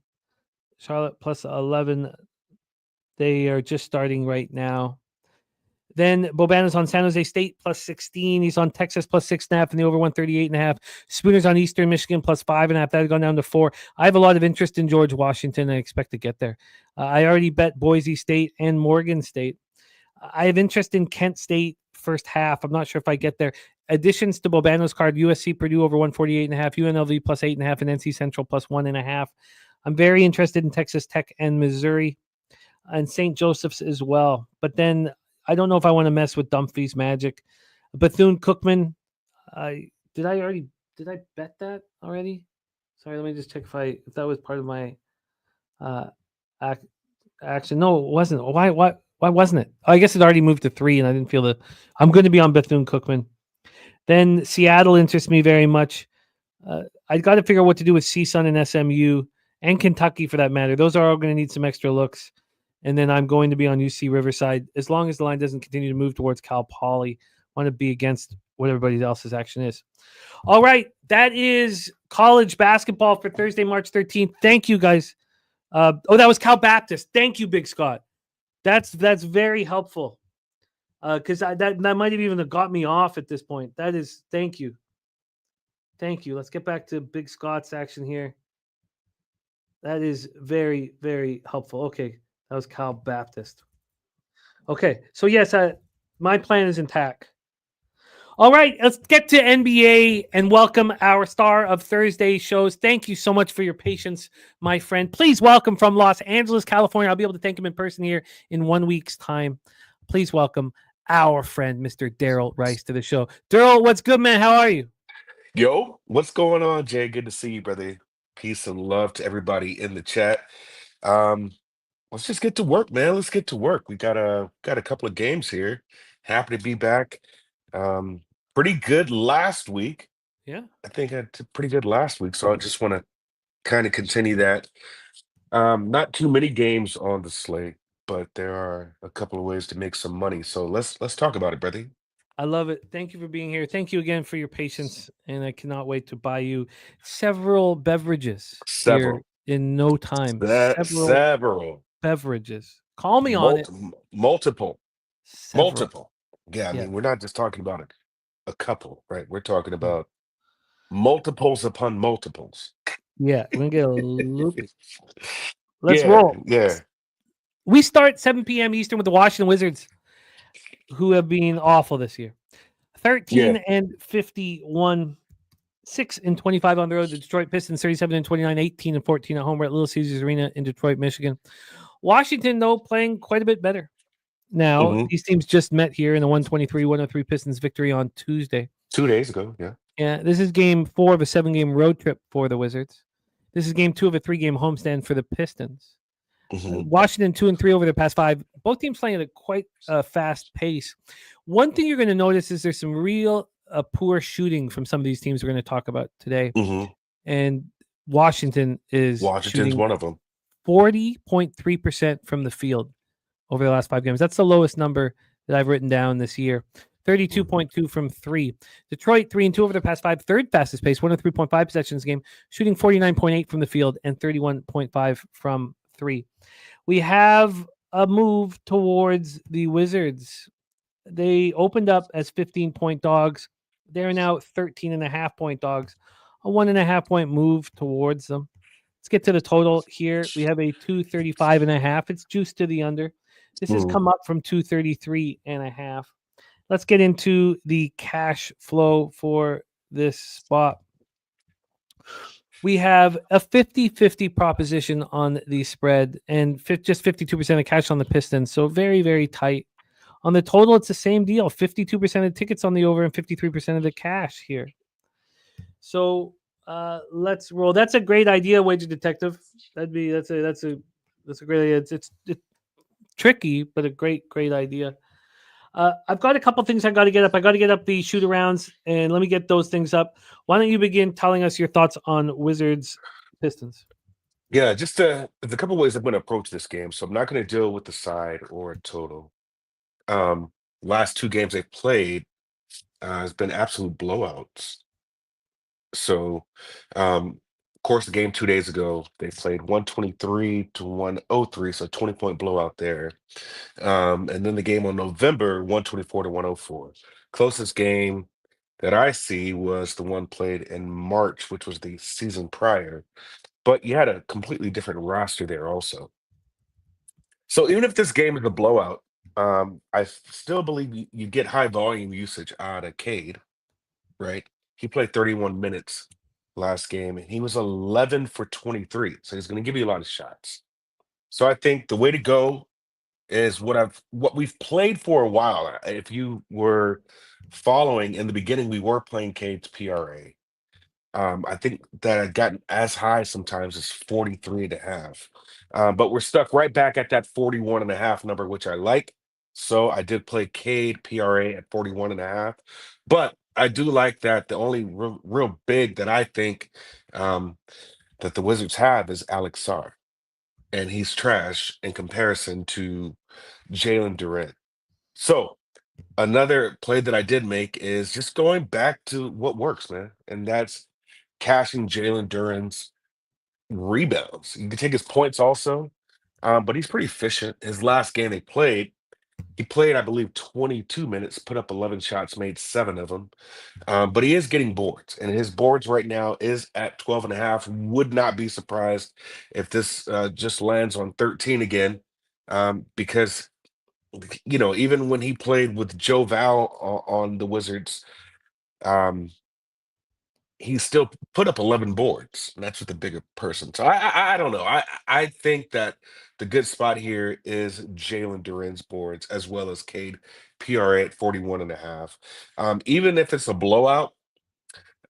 Charlotte +11. They are just starting right now. Then Bobano's on San Jose State +16. He's on Texas +6.5 and the over 138.5. Spooner's on Eastern Michigan +5.5. That had gone down to 4. I have a lot of interest in George Washington. I expect to get there. I already bet Boise State and Morgan State. I have interest in Kent State first half. I'm not sure if I get there. Additions to Bobano's card: USC Purdue over 148.5, UNLV +8.5, and NC Central +1.5. I'm very interested in Texas Tech and Missouri and St. Joseph's as well. But then I don't know if I want to mess with Dumfries Magic. Bethune-Cookman. Did I bet that already? Sorry, let me just check if that was part of my action. No, it wasn't. Why wasn't it? I guess it already moved to 3, and I didn't feel I'm going to be on Bethune-Cookman. Then Seattle interests me very much. I got to figure out what to do with CSUN and SMU and Kentucky for that matter. Those are all going to need some extra looks. And then I'm going to be on UC Riverside as long as the line doesn't continue to move towards Cal Poly. I want to be against what everybody else's action is. All right, that is college basketball for Thursday, March 13th. Thank you, guys. That was Cal Baptist. Thank you, Big Scott. That's very helpful. Because that might have even got me off at this point. That is, thank you. Thank you. Let's get back to Big Scott's action here. That is very, very helpful. Okay, that was Cal Baptist. Okay, so yes, my plan is intact. All right, let's get to NBA and welcome our star of Thursday shows. Thank you so much for your patience, my friend. Please welcome from Los Angeles, California. I'll be able to thank him in person here in 1 week's time. Please welcome our friend, Mr. Darryl Rice, to the show. Darryl, what's good, man? How are you? Yo, what's going on, Jay? Good to see you, brother. Peace and love to everybody in the chat. Let's just get to work, man. Let's get to work. We got a couple of games here. Happy to be back. Pretty good last week. Yeah. I think I did pretty good last week, so I just want to kind of continue that. Not too many games on the slate, but there are a couple of ways to make some money. So let's talk about it, brother. I love it. Thank you for being here. Thank you again for your patience, and I cannot wait to buy you several beverages here in no time. Several beverages. Call me on it. Multiple. Yeah, I Yeah. mean, we're not just talking about a couple, right? We're talking about multiples upon multiples. Yeah, we're gonna get a loop. Let's roll. Yeah. We start 7 p.m. Eastern with the Washington Wizards, who have been awful this year. 13-51, 6-25 on the road. The Detroit Pistons, 37-29, 18-14 at home. We're at Little Caesars Arena in Detroit, Michigan. Washington, though, playing quite a bit better. Now, these teams just met here in the 123-103 Pistons victory on Tuesday. 2 days ago, yeah. Yeah, this is game 4 of a 7-game road trip for the Wizards. This is game 2 of a 3-game homestand for the Pistons. Washington 2-3 over the past 5. Both teams playing at a quite fast pace. One thing you're going to notice is there's some real poor shooting from some of these teams we're going to talk about today. And Washington's one of them. 40.3% from the field over the last 5 games. That's the lowest number that I've written down this year. 32.2 from 3. Detroit 3-2 over the past 5. Third fastest pace, 103.5 possessions game, shooting 49.8 from the field and 31.5 from 3. We have a move towards the Wizards. They opened up as 15-point dogs. They're now 13.5-point dogs. A 1.5-point move towards them. Let's get to the total here. We have a 235.5. It's juiced to the under. This has come up from 233.5. Let's get into the cash flow for this spot. We have a 50-50 proposition on the spread and just 52% of cash on the Pistons. So very, very tight. On the total, it's the same deal. 52% of tickets on the over and 53% of the cash here. So let's roll. That's a great idea, Wager Detective. That's a great idea. It's tricky, but a great idea. I've got a couple things I got to get up. I got to get up the shoot arounds, and let me get those things up. Why don't you begin telling us your thoughts on Wizards Pistons? Yeah, just there's a couple ways I'm going to approach this game. So I'm not going to deal with the side or a total. Last 2 games they've played has been absolute blowouts. So, of course, the game 2 days ago, they played 123 to 103, so 20-point blowout there. And then the game on November, 124 to 104. Closest game that I see was the one played in March, which was the season prior. But you had a completely different roster there also. So even if this game is a blowout, I still believe you get high volume usage out of Cade, right? He played 31 minutes last game, and he was 11 for 23. So he's going to give you a lot of shots. So I think the way to go is what we've played for a while. If you were following in the beginning, we were playing Cade's PRA. I think that had gotten as high sometimes as 43.5. But we're stuck right back at that 41.5 number, which I like. So I did play Cade PRA at 41.5. But I do like that the only real big that I think that the Wizards have is Alex Sarr. And he's trash in comparison to Jalen Durant. So another play that I did make is just going back to what works, man. And that's cashing Jalen Duran's rebounds. You can take his points also, but he's pretty efficient. His last game he played, I believe, 22 minutes, put up 11 shots, made 7 of them. But he is getting boards, and his boards right now is at 12.5. Would not be surprised if this just lands on 13 again, because even when he played with Joe Val on the Wizards, he still put up 11 boards, and that's with a bigger person. So I don't know. I think that the good spot here is Jalen Duran's boards as well as Cade PRA at 41.5. Even if it's a blowout,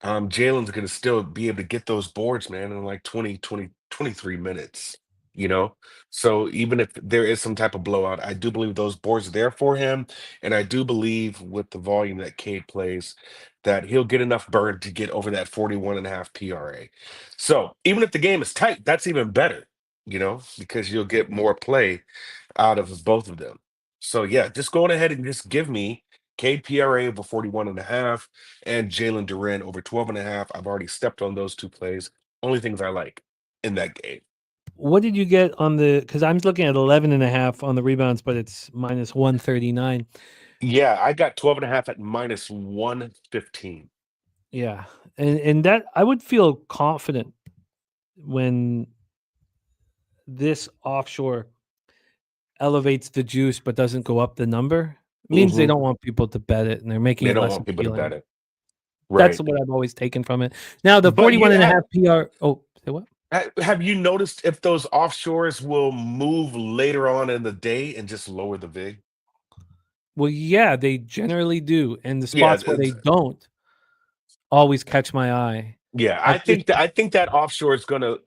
Jalen's going to still be able to get those boards, man, in like 23 minutes, you know? So even if there is some type of blowout, I do believe those boards are there for him. And I do believe with the volume that Cade plays, that he'll get enough burn to get over that 41.5 PRA. So even if the game is tight, that's even better, because you'll get more play out of both of them. So yeah, just going ahead and just give me Cade PRA over 41.5 and Jalen Duran over 12.5. I've already stepped on those 2 plays. Only things I like in that game. What did you get on because I'm looking at 11.5 on the rebounds, but it's minus 139. Yeah, I got 12.5 at minus 115. Yeah. And that I would feel confident when this offshore elevates the juice but doesn't go up the number. It means they don't want people to bet it, and they're making They it don't less want people to appealing. bet it. Right. That's what I've always taken from it. Now the But 41.5 PR. Oh, say what? Have you noticed if those offshores will move later on in the day and just lower the VIG? Well, yeah, they generally do, and the Yeah, spots where they don't always catch my eye. yeah. I think that offshore is going to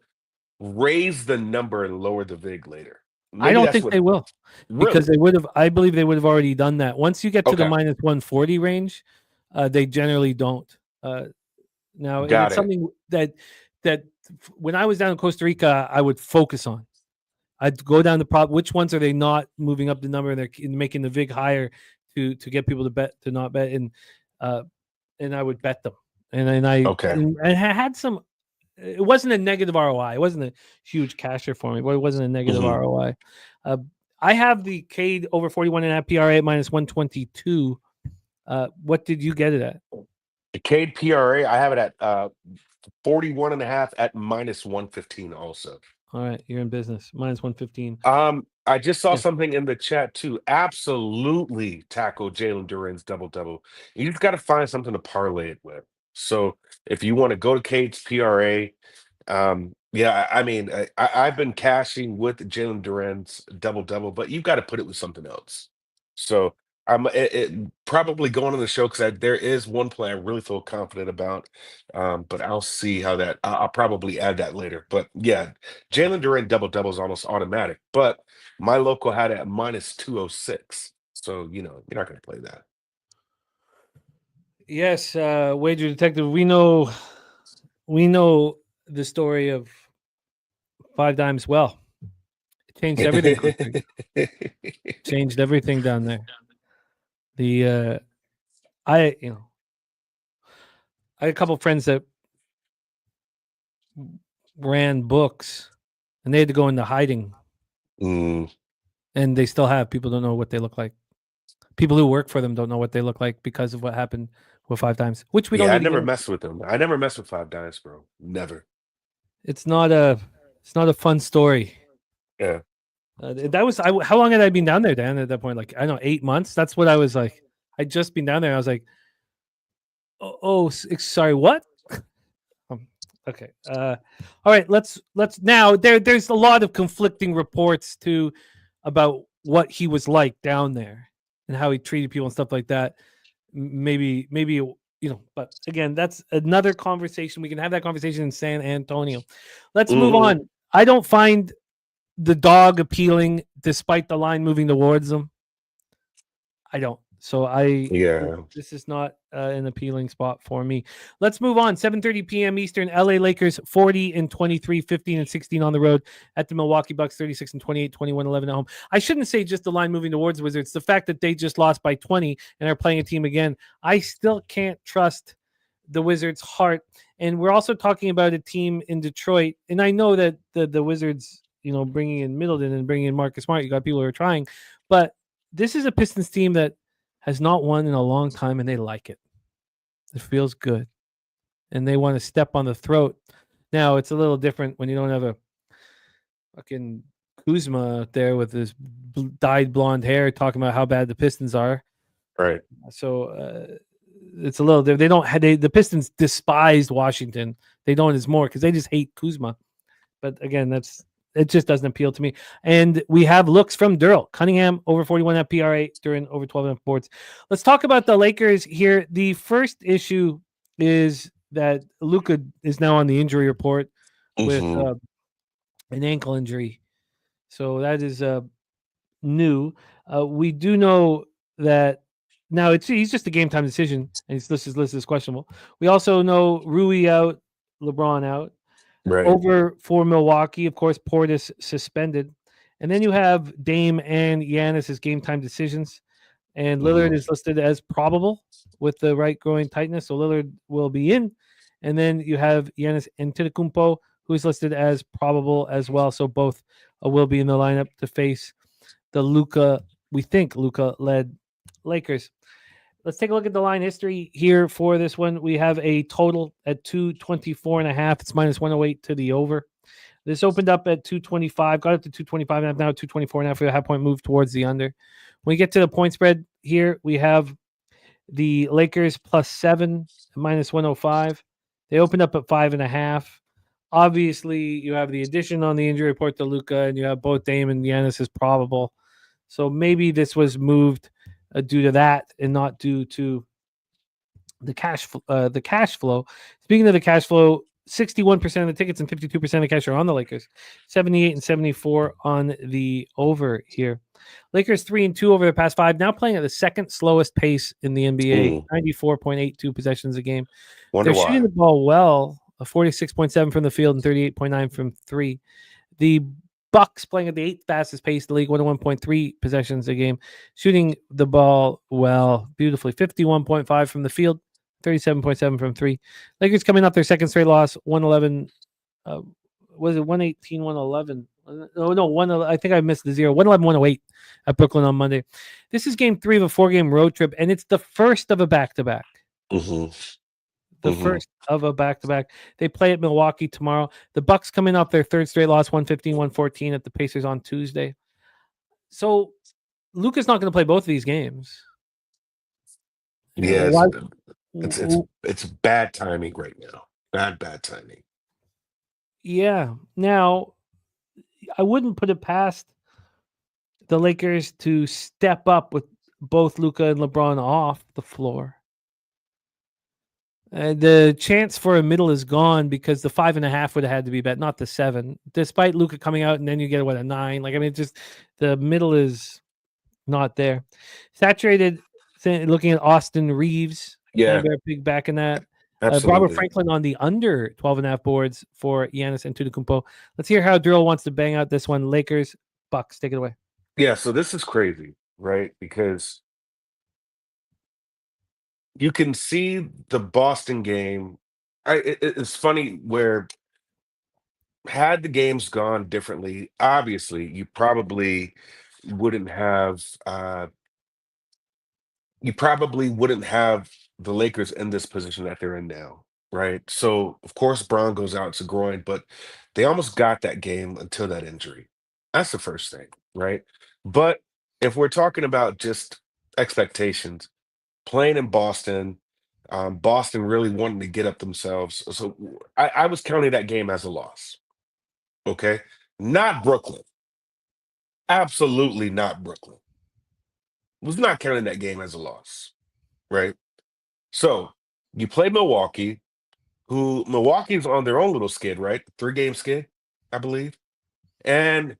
raise the number and lower the VIG later. I don't think they will, because Really? they would have. I believe they would have already done that. Once you get to the Okay. minus 140 range, they generally don't. Now, and Got it's it. something that when I was down in Costa Rica, I would focus on. I'd go down the prop. Which ones are they not moving up the number and they're making the vig higher to get people to bet to not bet, and I would bet them. And I had some. It wasn't a negative ROI. It wasn't a huge casher for me, but it wasn't a negative ROI. I have the Cade over 41.5 PRA at minus 122. What did you get it at? The Cade PRA, I have it at 41.5 at minus 115 also. All right, you're in business. Minus 115. I just saw something in the chat too. Absolutely tackle Jalen Duren's double-double. You just got to find something to parlay it with. So if you want to go to Cade's PRA, I mean, I've been cashing with Jalen Duren's double-double, but you've got to put it with something else. So I'm probably going on the show because there is one play I really feel confident about, but I'll see how that. I'll probably add that later. But yeah, Jalen Duren double is almost automatic. But my local had it at minus 206, so you're not going to play that. Yes, wager detective. We know the story of Five Dimes well. It changed everything. Changed everything down there. I had a couple of friends that ran books, and they had to go into hiding, and they still have. People don't know what they look like. People who work for them don't know what they look like because of what happened with Five Dimes, which we don't. I never messed with them. I never messed with Five Dimes, bro. Never. It's not a fun story. Yeah. That was how long had I been down there, Dan? At that point, like I don't know, 8 months. That's what I was like. I'd just been down there. I was like, oh, sorry, what? Okay. All right. Let's now. There's a lot of conflicting reports too about what he was like down there and how he treated people and stuff like that. Maybe but again, that's another conversation. We can have that conversation in San Antonio. Let's move on. I don't find the dog appealing despite the line moving towards them. I don't. So this is not an appealing spot for me. Let's move on. 7:30 p.m. Eastern. LA Lakers 40-23, 15-16 on the road at the Milwaukee Bucks 36-28, 21-11 at home. I shouldn't say just the line moving towards the Wizards. The fact that they just lost by 20 and are playing a team again, I still can't trust the Wizards' heart. And we're also talking about a team in Detroit. And I know that the Wizards, bringing in Middleton and bringing in Marcus Smart, you got people who are trying, but this is a Pistons team that has not won in a long time, and they like it. It feels good, and they want to step on the throat. Now, it's a little different when you don't have a fucking Kuzma out there with his dyed blonde hair talking about how bad the Pistons are. Right. So it's a little different. The Pistons despised Washington. They don't as more because they just hate Kuzma. But again, it just doesn't appeal to me. And we have looks from Darryl. Cunningham over 41 at PRA, Duren over 12 boards. Let's talk about the Lakers here. The first issue is that Luka is now on the injury report with an ankle injury. So that is new. We do know that now he's just a game time decision, and he's listed as questionable. We also know Rui out, LeBron out. Right. Over for Milwaukee, of course, Portis suspended. And then you have Dame and Giannis as game time decisions. And Lillard is listed as probable with the right groin tightness. So Lillard will be in. And then you have Giannis Antetokounmpo, who is listed as probable as well. So both will be in the lineup to face the Luka-led Lakers. Let's take a look at the line history here for this one. We have a total at 224.5. It's minus 108 to the over. This opened up at 225, got up to 225.5, now 224.5 for the half point move towards the under. When we get to the point spread here, we have the Lakers +7, minus 105. They opened up at 5.5. Obviously, you have the addition on the injury report to Luka, and you have both Dame and Giannis as probable. So maybe this was moved due to that and not due to the cash flow. Speaking of the cash flow, 61% of the tickets and 52% of the cash are on the Lakers. 78 and 74 on the over here. Lakers 3-2 over the past 5. Now playing at the second slowest pace in the NBA. 94.82 possessions a game. They're shooting the ball well. 46.7 from the field and 38.9 from 3. The Bucks playing at the 8th fastest pace in the league, 101.3 possessions a game, shooting the ball beautifully, 51.5 from the field, 37.7 from three. Lakers coming off their second straight loss, 111. Was it 118, 111? No, I think I missed the 111, 108 at Brooklyn on Monday. This is game 3 of a 4-game road trip, and it's the first of a back-to-back. First of a back-to-back. They play at Milwaukee tomorrow. The Bucks coming off their third straight loss, 115, 114 at the Pacers on Tuesday. So Luka's not going to play both of these games. Yeah, it's bad timing right now. Bad timing. Yeah. Now, I wouldn't put it past the Lakers to step up with both Luka and LeBron off the floor. The chance for a middle is gone because the 5.5 would have had to be bet, not the 7. Despite Luka coming out and then you get a 9. Like, I mean, just the middle is not there. Saturated. Looking at Austin Reeves. Yeah, they're big back in that. absolutely. Robert Franklin on the under 12.5 boards for Giannis Antetokounmpo. Let's hear how Darryl wants to bang out this one. Lakers, Bucks, take it away. Yeah, so this is crazy, right? Because you can see the Boston game. It's funny where had the games gone differently, obviously you probably wouldn't have the Lakers in this position that they're in now, right? So of course Braun goes out, it's a groin, but they almost got that game until that injury. That's the first thing, right? But if we're talking about just expectations, playing in Boston, Boston really wanting to get up themselves. So I was counting that game as a loss. Okay. Not Brooklyn. Absolutely not Brooklyn. Was not counting that game as a loss. Right. So you play Milwaukee, who Milwaukee's on their own little skid, right? 3-game skid, I believe. And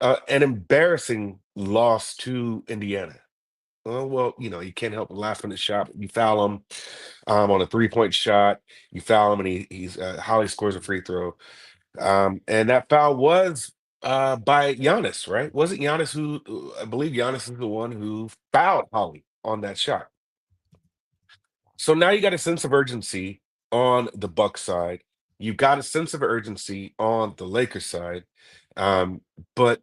an embarrassing loss to Indiana. Well, you can't help but laugh when it's shot. You foul him on a 3-point shot. You foul him, and he's Holly scores a free throw. And that foul was by Giannis, right? Was it Giannis who? I believe Giannis is the one who fouled Holly on that shot. So now you got a sense of urgency on the Bucks side. You've got a sense of urgency on the Lakers side, but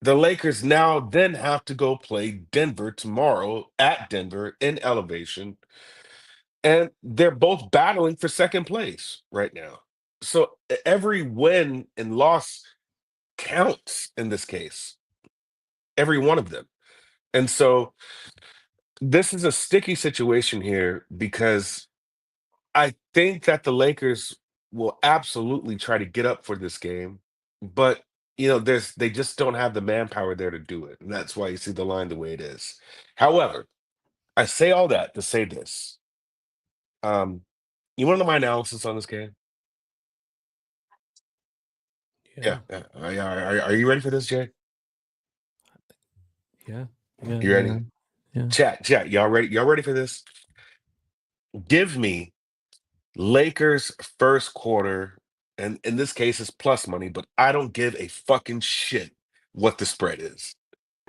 the Lakers now then have to go play Denver tomorrow at Denver in elevation. And they're both battling for second place right now. So every win and loss counts in this case, every one of them. And so this is a sticky situation here because I think that the Lakers will absolutely try to get up for this game, but they just don't have the manpower there to do it. And that's why you see the line the way it is. However, I say all that to say this. You want to know my analysis on this game? Yeah. Are you ready for this, Jay? Yeah. You ready? Yeah. Chat, y'all ready? Y'all ready for this? Give me Lakers first quarter, and in this case it's plus money, but I don't give a fucking shit what the spread is.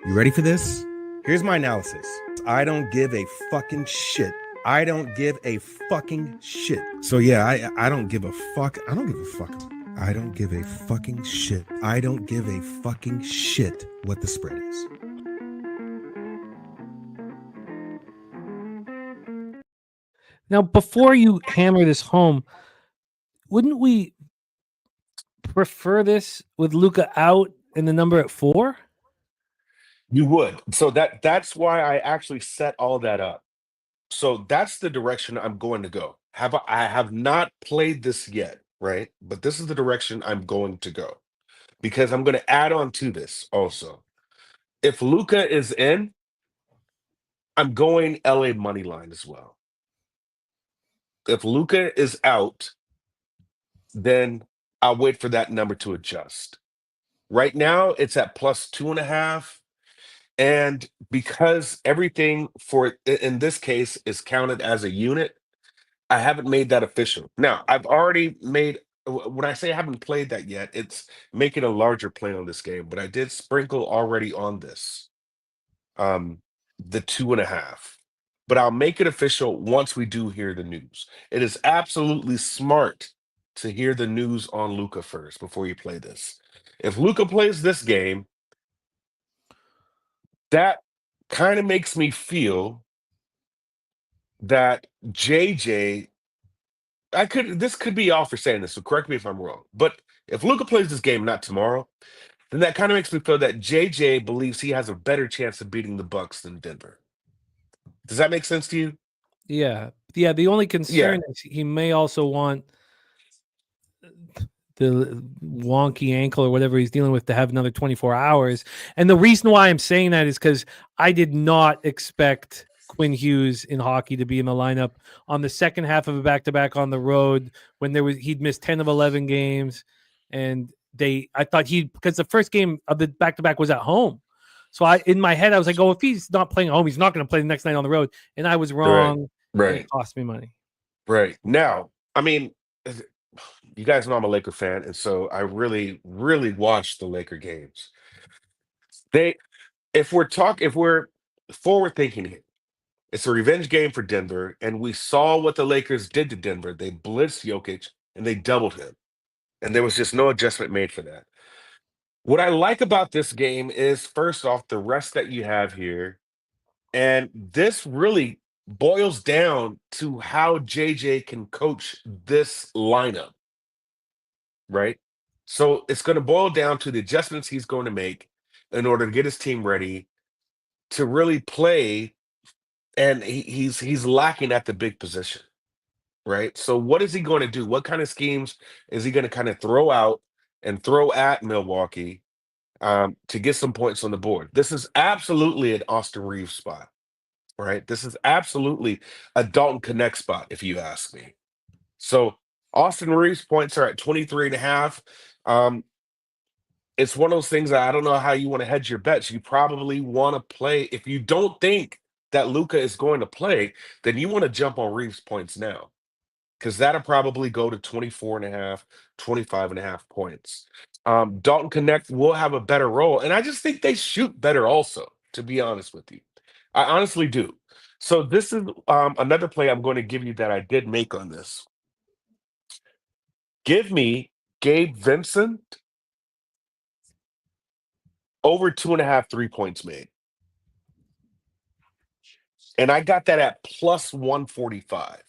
You ready for this? Here's my analysis. I don't give a fucking shit. I don't give a fucking shit. So yeah, I don't give a fuck. I don't give a fuck. I don't give a fucking shit. I don't give a fucking shit what the spread is. Now, before you hammer this home, wouldn't we prefer this with Luka out and the number at 4? You would. So that's why I actually set all that up. So that's the direction I'm going to go. I have not played this yet, right? But this is the direction I'm going to go because I'm going to add on to this also. If Luka is in, I'm going LA money line as well. If Luka is out, then I'll wait for that number to adjust. Right now, it's at plus 2.5. And because everything in this case is counted as a unit, I haven't made that official. Now, I've already made when I say I haven't played that yet, it's making a larger play on this game, but I did sprinkle already on this, the 2.5. But I'll make it official once we do hear the news. It is absolutely smart to hear the news on Luca first before you play this. If Luca plays this game, that kind of makes me feel that JJ, this could be off for saying this, so correct me if I'm wrong. But if Luca plays this game, not tomorrow, then that kind of makes me feel that JJ believes he has a better chance of beating the Bucks than Denver. Does that make sense to you? Yeah. The only concern is he may also want the wonky ankle or whatever he's dealing with to have another 24 hours. And the reason why I'm saying that is because I did not expect Quinn Hughes in hockey to be in the lineup on the second half of a back-to-back on the road when he'd missed 10 of 11 games. And I thought because the first game of the back-to-back was at home. So in my head, I was like, if he's not playing at home, he's not going to play the next night on the road. And I was wrong. Right. It cost me money. Right. Now, I mean, you guys know I'm a Laker fan, and so I really, really watch the Laker games. If we're forward thinking here, it's a revenge game for Denver, and we saw what the Lakers did to Denver. They blitzed Jokic and they doubled him, and there was just no adjustment made for that. What I like about this game is, first off, the rest that you have here, and this really boils down to how JJ can coach this lineup, right? So it's going to boil down to the adjustments he's going to make in order to get his team ready to really play, and he's lacking at the big position, right? So what is he going to do? What kind of schemes is he going to kind of throw out and throw at Milwaukee to get some points on the board? This is absolutely an Austin Reeves spot, right? This is absolutely a Dalton Connect spot, if you ask me. So Austin Reeves points are at 23.5. It's one of those things that I don't know how you want to hedge your bets. You probably want to play. If you don't think that Luka is going to play, then you want to jump on Reeves points now, because that'll probably go to 24.5, 25.5 points. Dalton Connect will have a better role, and I just think they shoot better also, to be honest with you. I honestly do. So this is another play I'm going to give you that I did make on this. Give me Gabe Vincent over 2.5 3-points made. And I got that at plus 145.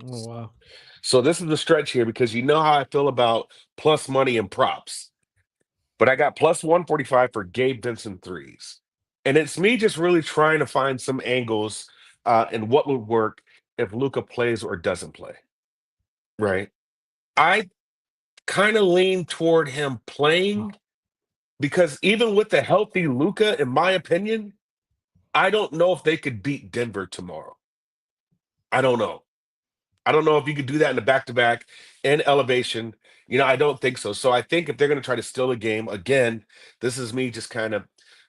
Oh, wow. So this is the stretch here, because you know how I feel about plus money and props. But I got plus 145 for Gabe Vincent threes. And it's me just really trying to find some angles and what would work if Luka plays or doesn't play, right? I kind of lean toward him playing, because even with the healthy Luka, in my opinion, I don't know if they could beat Denver tomorrow. I don't know. I don't know if you could do that in the back-to-back and elevation. I don't think so. So I think if they're going to try to steal a game, again, this is me just kind of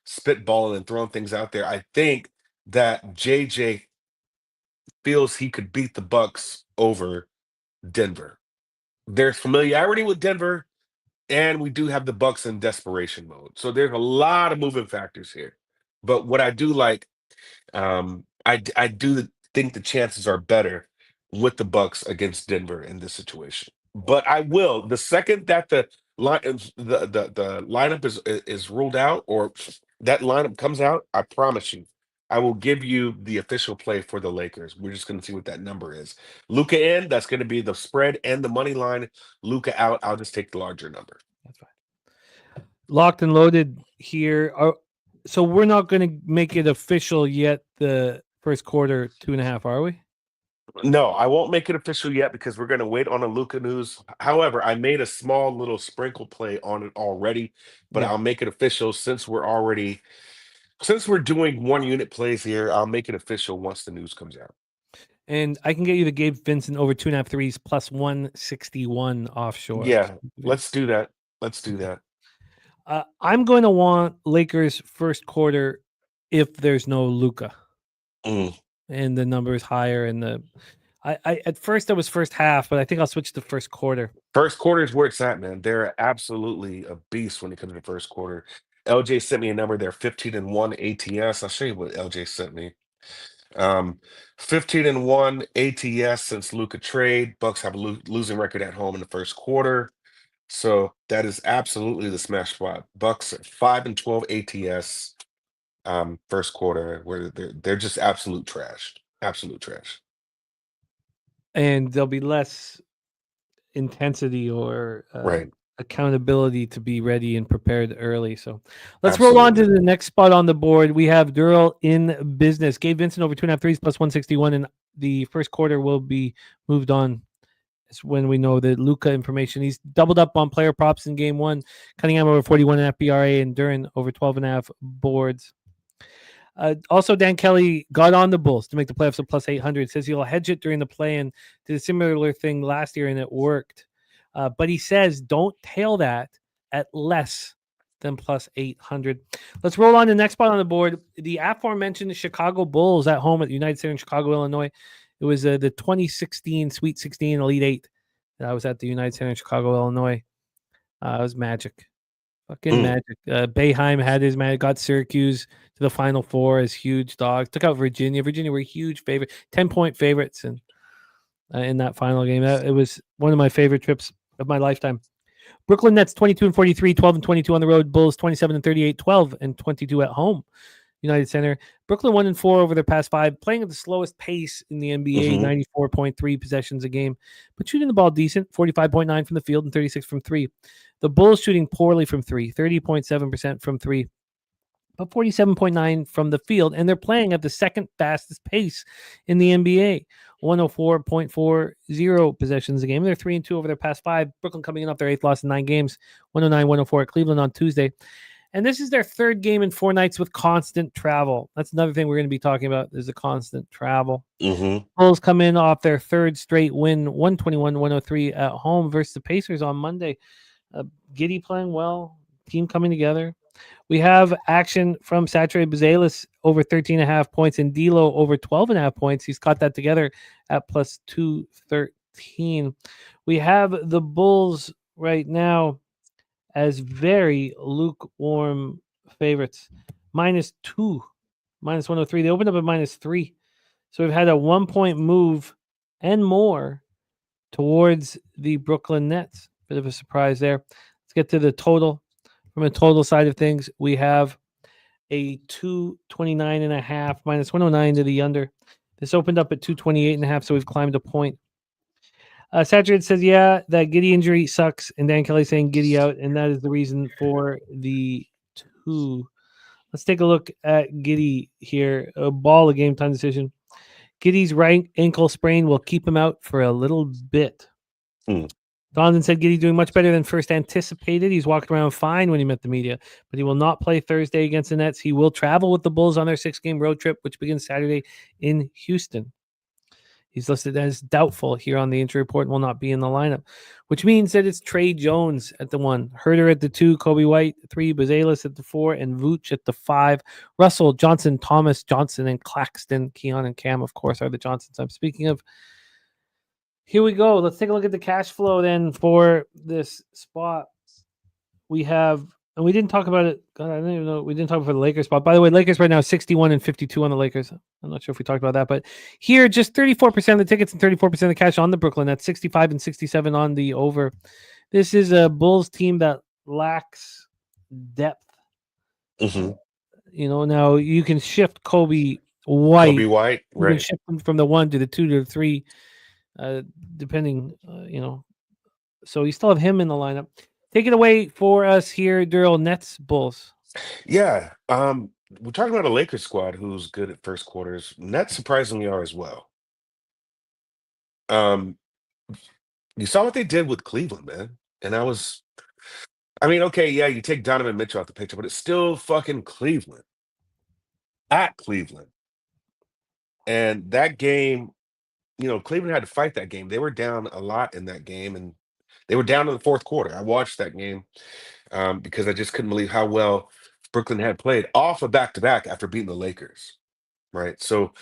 spitballing and throwing things out there. I think that JJ feels he could beat the Bucks over Denver. There's familiarity with Denver, and we do have the Bucks in desperation mode. So there's a lot of moving factors here. But what I do like, I do think the chances are better with the Bucks against Denver in this situation. But I will, the second that the lineup is ruled out, or that lineup comes out, I promise you, I will give you the official play for the Lakers. We're just going to see what that number is. Luka in, that's going to be the spread and the money line. Luka out, I'll just take the larger number. That's fine. Locked and loaded here. So we're not going to make it official yet, the first quarter 2.5, are we? No, I won't make it official yet, because we're going to wait on the Luka news. However, I made a small little sprinkle play on it already, but Yeah. I'll make it official since we're doing one unit plays here. I'll make it official once the news comes out. And I can get you the Gabe Vincent over 2.5 threes plus 161 offshore. Yeah, let's do that. Let's do that. I'm going to want Lakers first quarter if there's no Luka. And the number is higher, and I at first I was first half, but I think I'll switch to first quarter. First quarter is where it's at, man. They're absolutely a beast when it comes to the first quarter. LJ sent me a number. They're 15-1 ATS. I'll show you what LJ sent me. 15-1 ATS since Luka trade. Bucks have a losing record at home in the first quarter. So that is absolutely the smash spot. Bucks 5-12 ATS first quarter, where they're just absolute trash. Absolute trash. And there'll be less intensity or Right. accountability to be ready and prepared early. So let's roll on to the next spot on the board. We have Darryl in business. Gabe Vincent over 2.5 threes plus 161, and the first quarter will be moved on. It's when we know the Luka information. He's doubled up on player props in game one. Cunningham over 41.5 BRA and Duren over 12.5 boards. Also, Dan Kelly got on the Bulls to make the playoffs at plus 800. Says he'll hedge it during the play and did a similar thing last year, and it worked. But he says don't tail that at less than plus 800. Let's roll on to the next spot on the board. The aforementioned Chicago Bulls at home at the United Center in Chicago, Illinois. It was the 2016 Sweet 16 Elite 8 that I was at the United Center in Chicago, Illinois. It was magic. Fucking magic. Boeheim had his man, got Syracuse to the Final Four as huge dogs. Took out Virginia. Virginia were a huge favorite, 10-point favorites in that final game. It was one of my favorite trips of my lifetime. Brooklyn Nets 22-43, 12-22 on the road. Bulls 27-38, 12-22 at home. United Center. Brooklyn 1-4 over their past 5, playing at the slowest pace in the NBA, 94.3 possessions a game, but shooting the ball decent, 45.9 from the field and 36 from 3. The Bulls shooting poorly from 3, 30.7% from 3, but 47.9 from the field, and they're playing at the second fastest pace in the NBA, 104.40 possessions a game. They're 3-2 over their past 5. Brooklyn coming in off their 8th loss in 9 games, 109-104 at Cleveland on Tuesday. And this is their 3rd game in 4 nights with constant travel. That's another thing we're going to be talking about is the constant travel. Bulls come in off their 3rd straight win, 121-103 at home versus the Pacers on Monday. Giddey playing well, team coming together. We have action from Saturated Bazelis over 13.5 points and D'Lo over 12.5 points. He's caught that together at plus 213. We have the Bulls right now as very lukewarm favorites. -2, -103. They opened up at -3. So we've had a 1-point move and more towards the Brooklyn Nets. Bit of a surprise there. Let's get to the total. From a total side of things, we have a 229.5 -109 to the under. This opened up at 228.5, so we've climbed a point. Saturated says, yeah, that Giddey injury sucks. And Dan Kelly saying Giddey out, and that is the reason for the 2. Let's take a look at Giddey here. A ball, a game time decision. Giddey's right ankle sprain will keep him out for a little bit. Donovan said Giddey doing much better than first anticipated. He's walked around fine when he met the media, but he will not play Thursday against the Nets. He will travel with the Bulls on their 6-game road trip, which begins Saturday in Houston. He's listed as doubtful here on the injury report and will not be in the lineup, which means that it's Trey Jones at the 1, Herter at the 2, Kobe White 3, Bazelis at the 4, and Vooch at the 5. Russell, Johnson, Thomas, Johnson, and Claxton. Keon and Cam, of course, are the Johnsons I'm speaking of. Here we go. Let's take a look at the cash flow then for this spot. We have, and we didn't talk about it. God, I don't even know. We didn't talk about the Lakers spot. By the way, Lakers right now 61-52 on the Lakers. I'm not sure if we talked about that, but here just 34% of the tickets and 34% of the cash on the Brooklyn. That's 65-67 on the over. This is a Bulls team that lacks depth. Now you can shift Kobe White. Kobe White, You right? can shift him from the 1 to the 2 to the 3. Depending, so you still have him in the lineup. Take it away for us here, Darryl. Nets, Bulls. Yeah. We're talking about a Lakers squad who's good at first quarters. Nets surprisingly are as well. You saw what they did with Cleveland, man. And okay, yeah, you take Donovan Mitchell out the picture, but it's still fucking Cleveland. At Cleveland. And that game, Cleveland had to fight that game. They were down a lot in that game, and they were down in the 4th quarter. I watched that game because I just couldn't believe how well Brooklyn had played off a back-to-back after beating the Lakers, right? So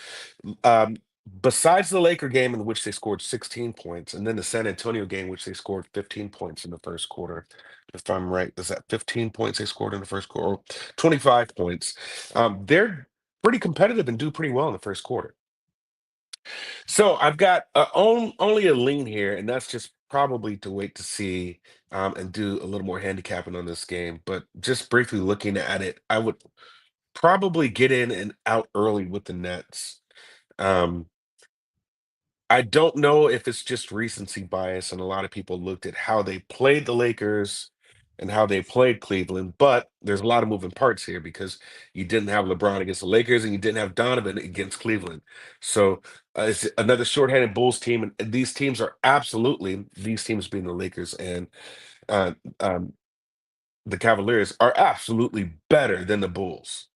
besides the Laker game in which they scored 16 points, and then the San Antonio game, which they scored 15 points in the first quarter, if I'm right, is that 15 points they scored in the first quarter? Or 25 points. They're pretty competitive and do pretty well in the first quarter. So I've got only a lean here, and that's just probably to wait to see and do a little more handicapping on this game. But just briefly looking at it, I would probably get in and out early with the Nets. Um, I don't know if it's just recency bias, and a lot of people looked at how they played the Lakers and how they played Cleveland, but there's a lot of moving parts here because you didn't have LeBron against the Lakers and you didn't have Donovan against Cleveland. So it's another shorthanded Bulls team, and these teams are absolutely these teams being the Lakers and uh, um, the Cavaliers are absolutely better than the Bulls,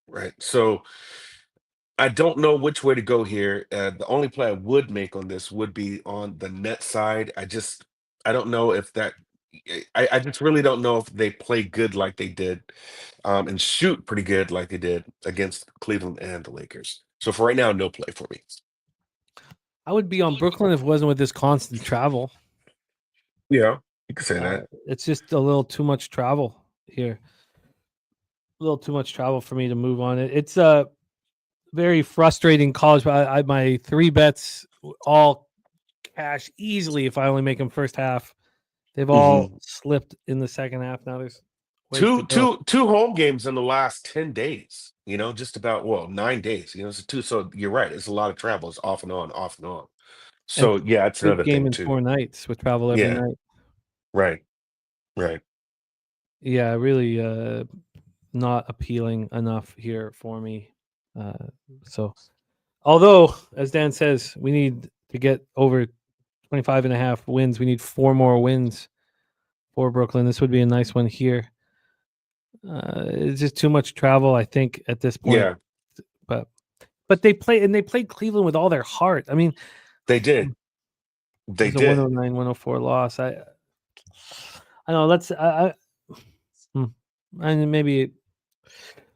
right? So I don't know which way to go here. The only play I would make on this would be on the net side. I don't know if that, I just really don't know if they play good like they did and shoot pretty good like they did against Cleveland and the Lakers. So for right now, no play for me. I would be on Brooklyn if it wasn't with this constant travel. Yeah, you can say that. It's just a little too much travel here. A little too much travel for me to move on it. It's a very frustrating college. But my 3 bets all cash easily if I only make them first half. They've all slipped in the second half. Now there's ways to go. Two home games in the last 10 days, just about 9 days, it's two. So you're right. It's a lot of travel. It's off and on, off and on. So And yeah, it's big another game thing in too. 4 nights with travel every night. Right. Yeah, really not appealing enough here for me. So although, as Dan says, we need to get over 25.5 wins. We need 4 more wins for Brooklyn. This would be a nice one here. It's just too much travel, I think, at this point. Yeah, But they played Cleveland with all their heart. I mean, they did. They it's a did. 109-104 loss. I know. And maybe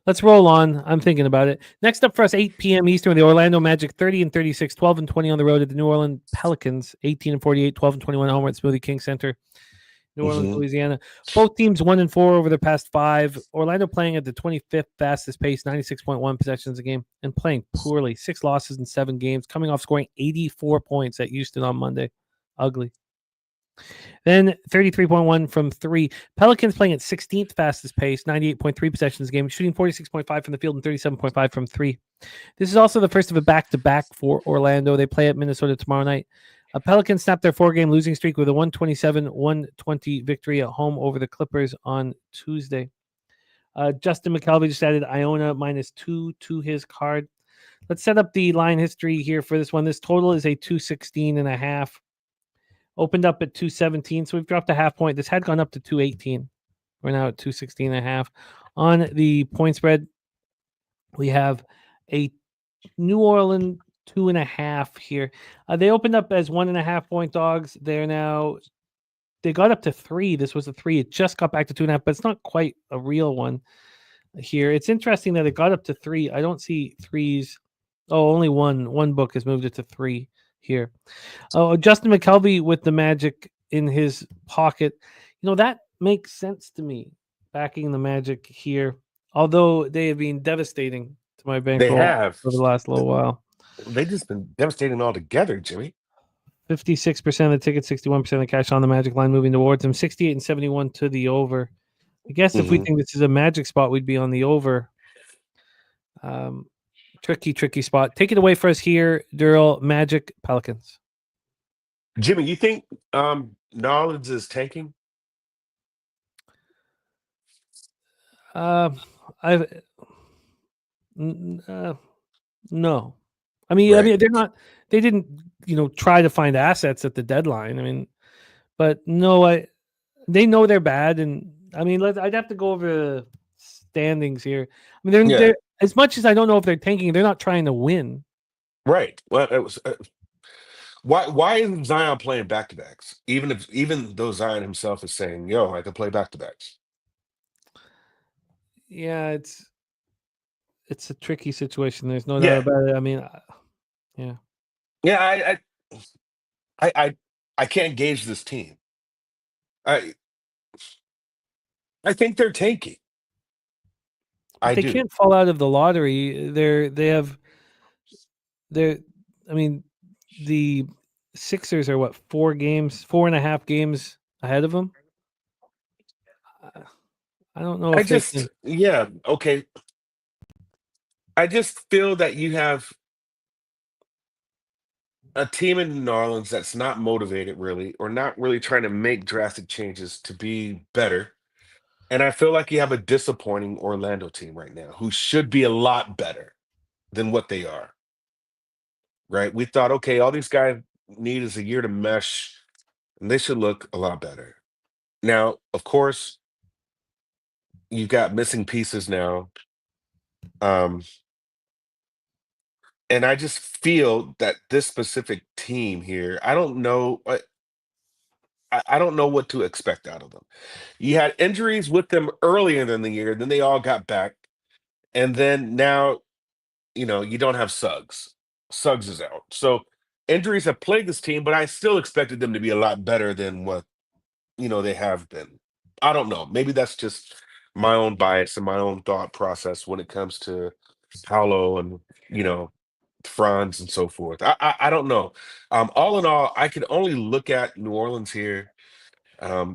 let's roll on. I'm thinking about it. Next up for us, 8 p.m. Eastern, the Orlando Magic 30-36, 12-20 on the road at the New Orleans Pelicans, 18-48, 12-21 home at Smoothie King Center, New Orleans, Louisiana. Both teams 1-4 over their past 5. Orlando playing at the 25th fastest pace, 96.1 possessions a game, and playing poorly. 6 losses in 7 games, coming off scoring 84 points at Houston on Monday. Ugly. Then 33.1 from 3. Pelicans playing at 16th fastest pace, 98.3 possessions a game, shooting 46.5 from the field and 37.5 from 3. This is also the first of a back-to-back for Orlando. They play at Minnesota tomorrow night. Pelicans snapped their 4-game losing streak with a 127-120 victory at home over the Clippers on Tuesday. Justin McKelvey just added Iona -2 to his card. Let's set up the line history here for this one. This total is a 216.5. Opened up at 217, so we've dropped a half point. This had gone up to 218. We're now at 216.5. On the point spread, we have a New Orleans 2.5 here. They opened up as 1.5 point dogs. They got up to 3. This was a 3. It just got back to 2.5, but it's not quite a real one here. It's interesting that it got up to 3. I don't see 3s. Oh, only one book has moved it to 3 here. Oh, Justin McKelvey with the Magic in his pocket. That makes sense to me, backing the Magic here, although they have been devastating to my bankroll for the last little while. They've just been devastating altogether, Jimmy. 56% of the tickets, 61% of the cash on the Magic line moving towards them, 68-71 to the over. I guess if we think this is a Magic spot, we'd be on the over. Tricky spot. Take it away for us here, Darryl. Magic, Pelicans. Jimmy, you think Knowledge is tanking? No. I mean, they're not. They didn't, try to find assets at the deadline. But no, they know they're bad, and I'd have to go over the standings here. They're as much as I don't know if they're tanking, they're not trying to win. Right. Well, it was. Why isn't Zion playing back to backs? Even though Zion himself is saying, "Yo, I can play back to backs." Yeah, it's a tricky situation. There's no doubt about it. Yeah. Yeah, I can't gauge this team. I I think they're tanking. But I they do. can't fall out of the lottery. They're I mean, the Sixers are what, 4.5 games ahead of them. I don't know I if they just can. yeah, okay. I just feel that you have a team in New Orleans that's not motivated really, or not really trying to make drastic changes to be better. And I feel like you have a disappointing Orlando team right now who should be a lot better than what they are. Right? We thought, okay, all these guys need is a year to mesh, and they should look a lot better. Now, of course, you've got missing pieces now. Um, and I just feel that this specific team here, I don't know. I don't know what to expect out of them. You had injuries with them earlier in the year, then they all got back. And then now, you don't have Suggs. Suggs is out. So injuries have plagued this team, but I still expected them to be a lot better than what, they have been. I don't know. Maybe that's just my own bias and my own thought process when it comes to Paolo and, you know, Franz and so forth. I don't know. All in all, I can only look at New Orleans here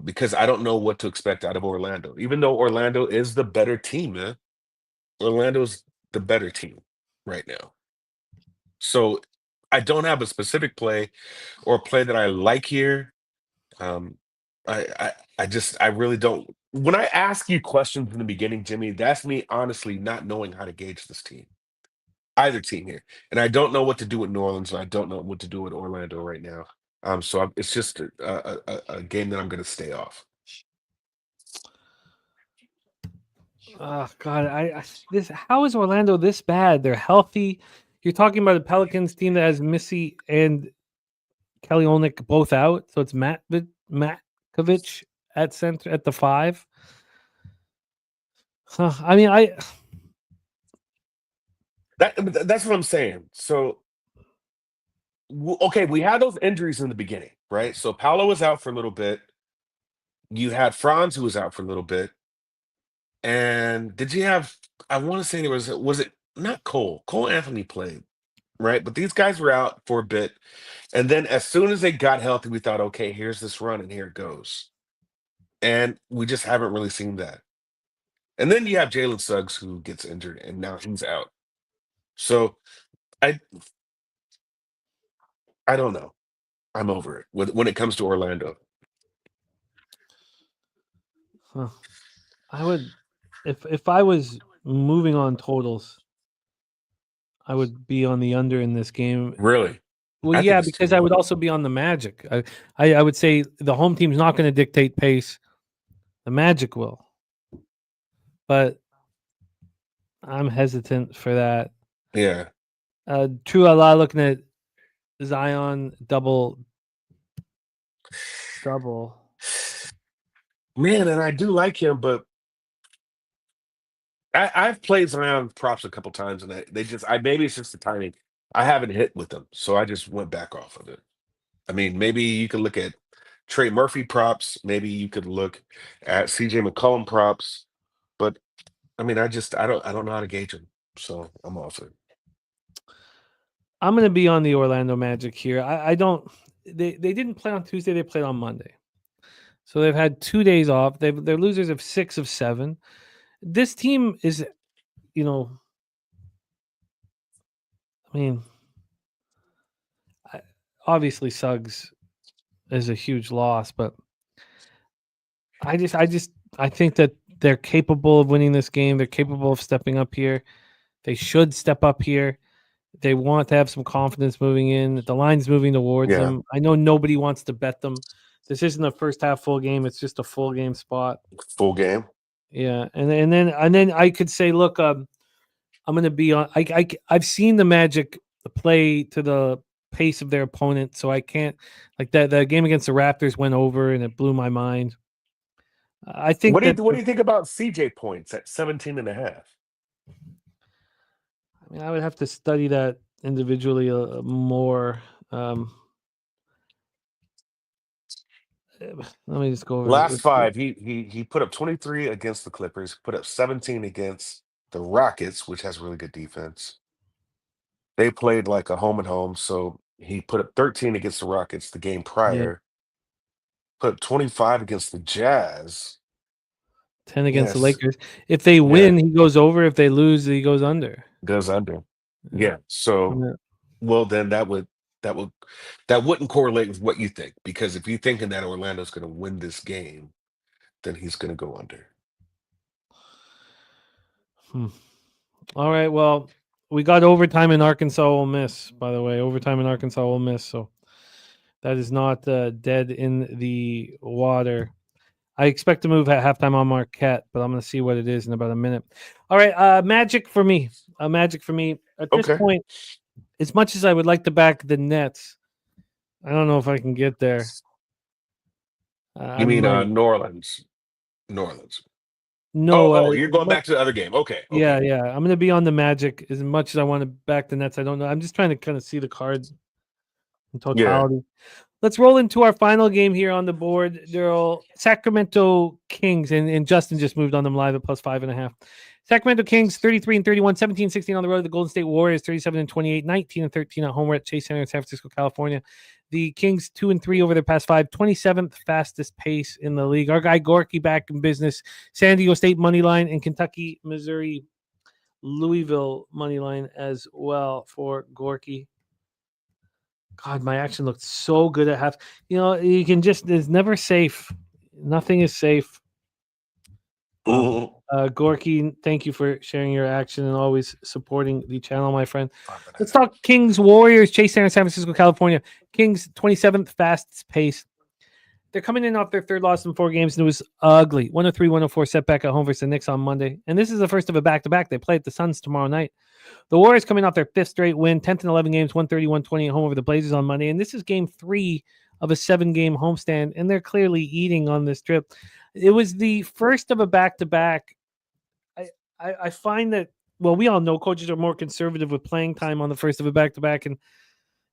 because I don't know what to expect out of Orlando. Even though Orlando is the better team, man. Orlando's the better team right now. So I don't have a specific play or a play that I like here. Um, I really don't. When I ask you questions in the beginning, Jimmy, that's me honestly not knowing how to gauge this team, either team here, and I don't know what to do with New Orleans, and I don't know what to do with Orlando right now. It's just a game that I'm going to stay off. Oh God, this how is Orlando this bad? They're healthy. You're talking about a Pelicans team that has Missy and Kelly Olynyk both out, so it's Matkovic at center at the 5. I mean, That's what I'm saying. So, okay, we had those injuries in the beginning, right? So Paolo was out for a little bit. You had Franz who was out for a little bit, and did you have? I want to say there was it not Cole? Cole Anthony played, right? But these guys were out for a bit, and then as soon as they got healthy, we thought, okay, here's this run, and here it goes, and we just haven't really seen that. And then you have Jalen Suggs who gets injured, and now he's out. So I I don't know. I'm over it when it comes to Orlando. I would, if I was moving on totals, I would be on the under in this game. Really? Well, I think yeah, it's too because I would low. also be on the Magic. I would say the home team's not going to dictate pace. The Magic will, but I'm hesitant for that. Yeah. True, a lot looking at Zion double. Man, and I do like him, but I've played Zion props a couple times, and they just maybe it's just the timing. I haven't hit with them, so I just went back off of it. I mean, maybe you could look at Trey Murphy props. Maybe you could look at CJ McCollum props, but I mean, I don't know how to gauge them, so I'm off it. I'm going to be on the Orlando Magic here. I don't. They didn't play on Tuesday. They played on Monday, so they've had 2 days off. They're losers of 6 of 7. This team is, I mean, obviously Suggs is a huge loss, but I think that they're capable of winning this game. They're capable of stepping up here. They should step up here. They want to have some confidence moving in. The line's moving towards Yeah. them. I know nobody wants to bet them. This isn't a first half full game. It's just a full game spot. Full game. Yeah, and then I could say, look, I'm going to be on. I've seen the Magic play to the pace of their opponent, so I can't like that. The game against the Raptors went over, and it blew my mind. I think What do that. you think about CJ points at 17.5? I mean, I would have to study that individually more. Let me just go over Last five, he put up 23 against the Clippers, put up 17 against the Rockets, which has really good defense. They played like a home and home, so he put up 13 against the Rockets the game prior. Put up 25 against the Jazz. 10 against the Yes. Lakers. If they win, he goes over. If they lose, he goes under. Goes under. Yeah. So, well, then that wouldn't correlate with what you think, because if you're thinking that Orlando's going to win this game, then he's going to go under. All right. Well, we got overtime in Arkansas Ole Miss, by the way. Overtime in Arkansas Ole Miss. So that is not dead in the water. I expect to move at halftime on Marquette, but I'm going to see what it is in about a minute. All right. Magic for me. Magic for me. At this point, as much as I would like to back the Nets, I don't know if I can get there. You mean New Orleans? New Orleans. No. You're going back to the other game. Okay. Yeah. I'm going to be on the Magic as much as I want to back the Nets. I don't know. I'm just trying to kind of see the cards in totality. Yeah. Let's roll into our final game here on the board. Darryl, Sacramento Kings, and Justin just moved on them live at +5.5. Sacramento Kings 33-31, 17-16 on the road. The Golden State Warriors 37-28, 19-13 at home. We're at Chase Center in San Francisco, California. The Kings 2-3 over their past 5, 27th fastest pace in the league. Our guy Gorky back in business. San Diego State money line and Kentucky, Missouri, Louisville money line as well for Gorky. God, my action looked so good at half. You know, you can just, it's never safe. Nothing is safe. Gorky, thank you for sharing your action and always supporting the channel, my friend. Let's talk Kings Warriors. Chase Center, San Francisco, California. Kings 27th fastest pace. They're coming in off their third loss in 4 games, and it was ugly. 103-104 setback at home versus the Knicks on Monday. And this is the first of a back-to-back. They play at the Suns tomorrow night. The Warriors coming off their 5th straight win, 10th in 11 games, 130-120 at home over the Blazers on Monday. And this is game 3 of a 7-game homestand, and they're clearly eating on this trip. It was the first of a back-to-back. I find that, well, we all know coaches are more conservative with playing time on the first of a back-to-back, and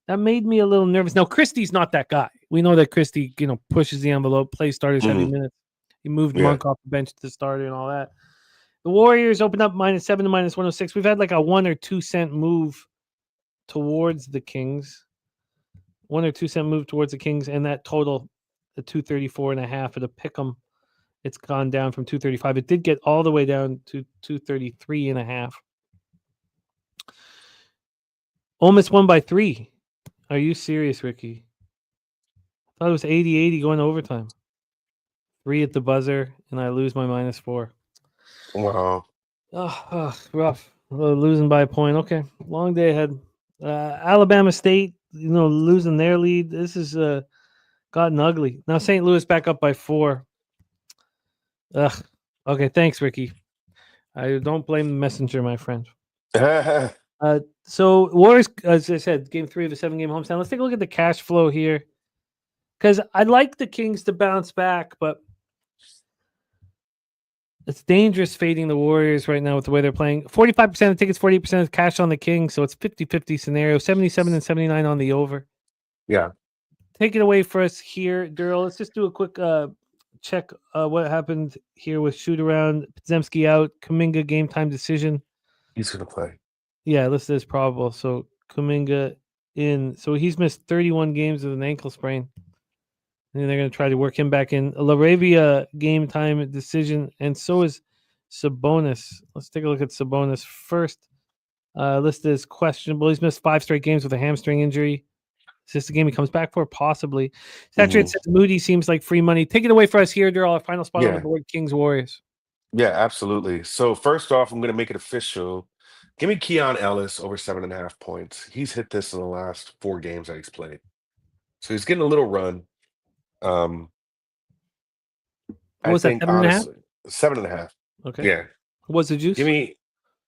that made me a little nervous. Now, Christie's not that guy. We know that Christie, pushes the envelope, plays starters heavy minutes. He moved Monk off the bench to the starter and all that. The Warriors opened up -7 to -106. We've had like a 1 or 2 cent move towards the Kings. 1 or 2 cent move towards the Kings, and that total, the 234.5 at a pick'em. It's gone down from 235. It did get all the way down to 233.5. Ole Miss won by 3. Are you serious, Ricky? I thought it was 80-80 going to overtime. 3 at the buzzer, and I lose my -4. Wow. Rough. Losing by a point. Okay. Long day ahead. Alabama State, losing their lead. This has gotten ugly. Now St. Louis back up by 4. Okay, thanks, Ricky. I don't blame the messenger, my friend. So Warriors, as I said, game 3 of a 7-game homestand. Let's take a look at the cash flow here, because I'd like the Kings to bounce back, but it's dangerous fading the Warriors right now with the way they're playing. 45% of tickets, 48% of cash on the Kings, so it's 50-50 scenario. 77 and 79 on the over. Yeah. Take it away for us here, Darryl. Let's just do a quick check what happened here with shoot around. Podziemski out. Kuminga game time decision. He's going to play. Yeah, listed as probable. So Kuminga in. So he's missed 31 games with an ankle sprain. And they're going to try to work him back in. LaRavia game time decision, and so is Sabonis. Let's take a look at Sabonis first. Listed as questionable. He's missed 5 straight games with a hamstring injury. Is this the game he comes back for? Possibly. Saturated says Moody seems like free money. Take it away for us here, Darryl. Our final spot on the board, Kings Warriors. Yeah, absolutely. So first off, I'm going to make it official. Give me Keon Ellis over 7.5 points. He's hit this in the last 4 games that he's played. So he's getting a little run. What was that, 7.5? 7.5. Okay. Yeah. What's the juice? Give me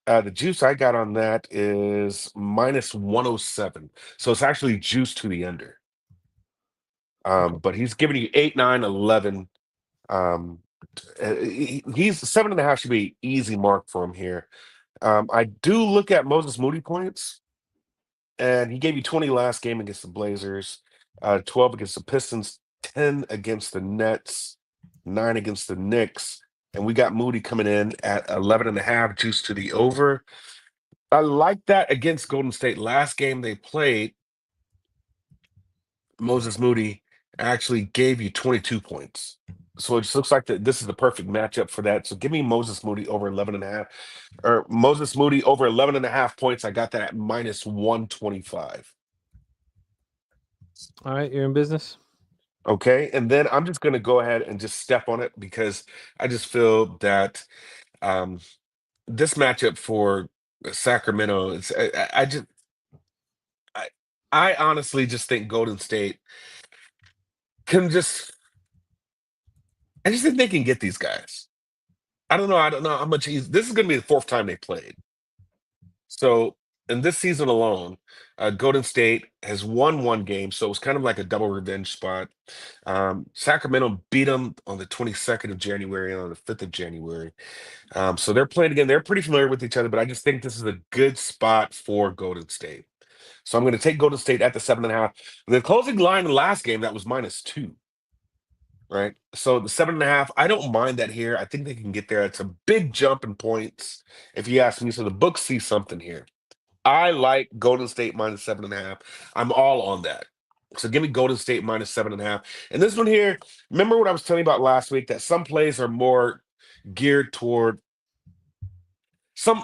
the juice I got on that is -107. So it's actually juice to the under. But he's giving you 8, 9, 11. He's 7.5 should be an easy mark for him here. I do look at Moses Moody points. and he gave you 20 last game against the Blazers, 12 against the Pistons, 10 against the Nets, 9 against the Knicks, and we got Moody coming in at 11.5 juice to the over. I like that against Golden State. Last game they played, Moses Moody actually gave you 22 points. So it just looks like that this is the perfect matchup for that. So give me Moses Moody over 11.5, or Moses Moody over 11.5 points. I got that at minus 125. All right, you're in business. Okay. And then I'm just going to go ahead and just step on it because I just feel that this matchup for Sacramento, I honestly just think Golden State can I just think they can get these guys. I don't know how much this is going to be the fourth time they played. So in this season alone, Golden State has won one game, so it was kind of like a double revenge spot. Sacramento beat them on the 22nd of January and on the 5th of January. So they're playing again. They're pretty familiar with each other, but I just think this is a good spot for Golden State. So I'm going to take Golden State at the 7.5. The closing line in the last game, that was -2. Right. So the 7.5, I don't mind that here. I think they can get there. It's a big jump in points, if you ask me. So the books see something here. I like Golden State minus 7.5. I'm all on that. So give me Golden State minus 7.5. And this one here, remember what I was telling you about last week, that some plays are more geared toward some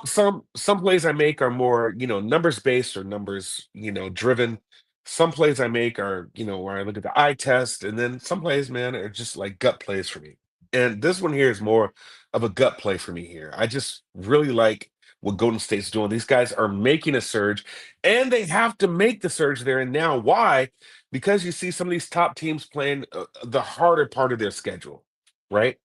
plays I make are more, numbers based or numbers, driven. Some plays I make are, where I look at the eye test, and then some plays, man, are just like gut plays for me. And this one here is more of a gut play for me here. I just really like what Golden State's doing. These guys are making a surge, and they have to make the surge there and now. Why? Because you see some of these top teams playing the harder part of their schedule, right?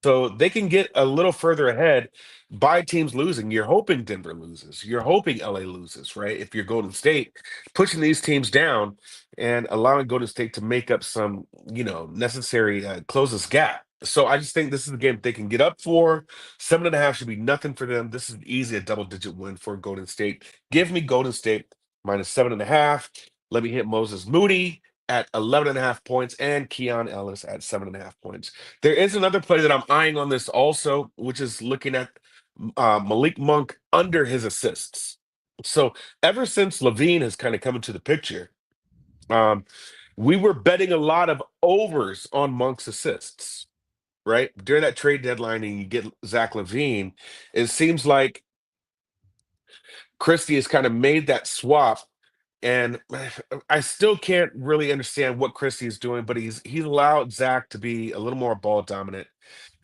So they can get a little further ahead by teams losing. You're hoping Denver loses. You're hoping LA loses, right? If you're Golden State, pushing these teams down and allowing Golden State to make up some, necessary close this gap. So I just think this is the game they can get up for. 7.5 should be nothing for them. This is easy, a double-digit win for Golden State. Give me Golden State minus 7.5. Let me hit Moses Moody at 11.5 points and Keon Ellis at 7.5 points. There is another play that I'm eyeing on this also, which is looking at Malik Monk under his assists. So ever since Levine has kind of come into the picture, we were betting a lot of overs on Monk's assists, right? During that trade deadline, and you get Zach Levine, it seems like Christie has kind of made that swap. And I still can't really understand what Christie is doing, but he's allowed Zach to be a little more ball dominant.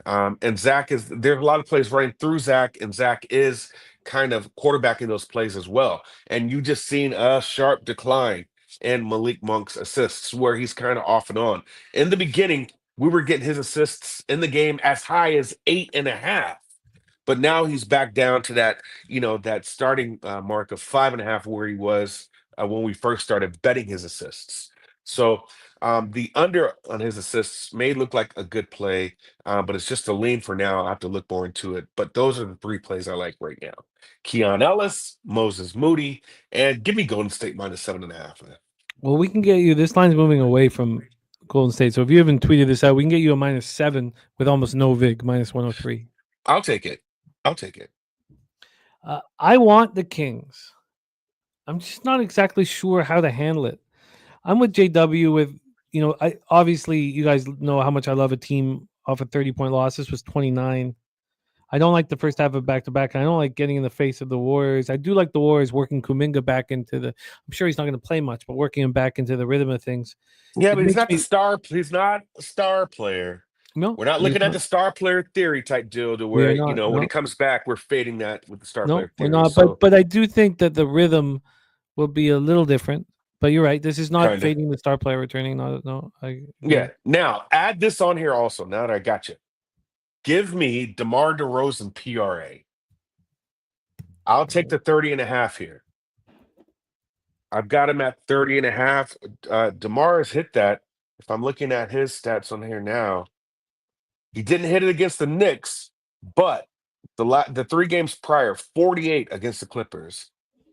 And there's a lot of plays running through Zach, and Zach is kind of quarterbacking those plays as well. And you just seen a sharp decline in Malik Monk's assists, where he's kind of off and on. In the beginning, we were getting his assists in the game as high as 8.5. But now he's back down to that, that starting mark of 5.5, where he was when we first started betting his assists. So the under on his assists may look like a good play, but it's just a lean for now. I have to look more into it. But those are the three plays I like right now: Keon Ellis, Moses Moody, and give me Golden State minus 7.5. Well, we can get you. This line's moving away from Golden State. So if you haven't tweeted this out, we can get you a -7 with almost no vig, -103. I'll take it. I want the Kings. I'm just not exactly sure how to handle it. I'm with JW with, obviously you guys know how much I love a team off a 30-point loss. This was 29. I don't like the first half of back-to-back. I don't like getting in the face of the Warriors. I do like the Warriors working Kuminga back into I'm sure he's not going to play much, but working him back into the rhythm of things. Yeah, but he's not a star player. No, we're not looking at the star player theory type deal to where, when he comes back, we're fading that with the star player theory. We're not, but I do think that the rhythm will be a little different. But you're right. This is not fading the star player returning. Yeah. Now, add this on here also, now that I got you. Give me DeMar DeRozan PRA. I'll take the 30.5 here. I've got him at 30.5. DeMar has hit that. If I'm looking at his stats on here now, he didn't hit it against the Knicks, but the 3 games prior, 48 against the Clippers,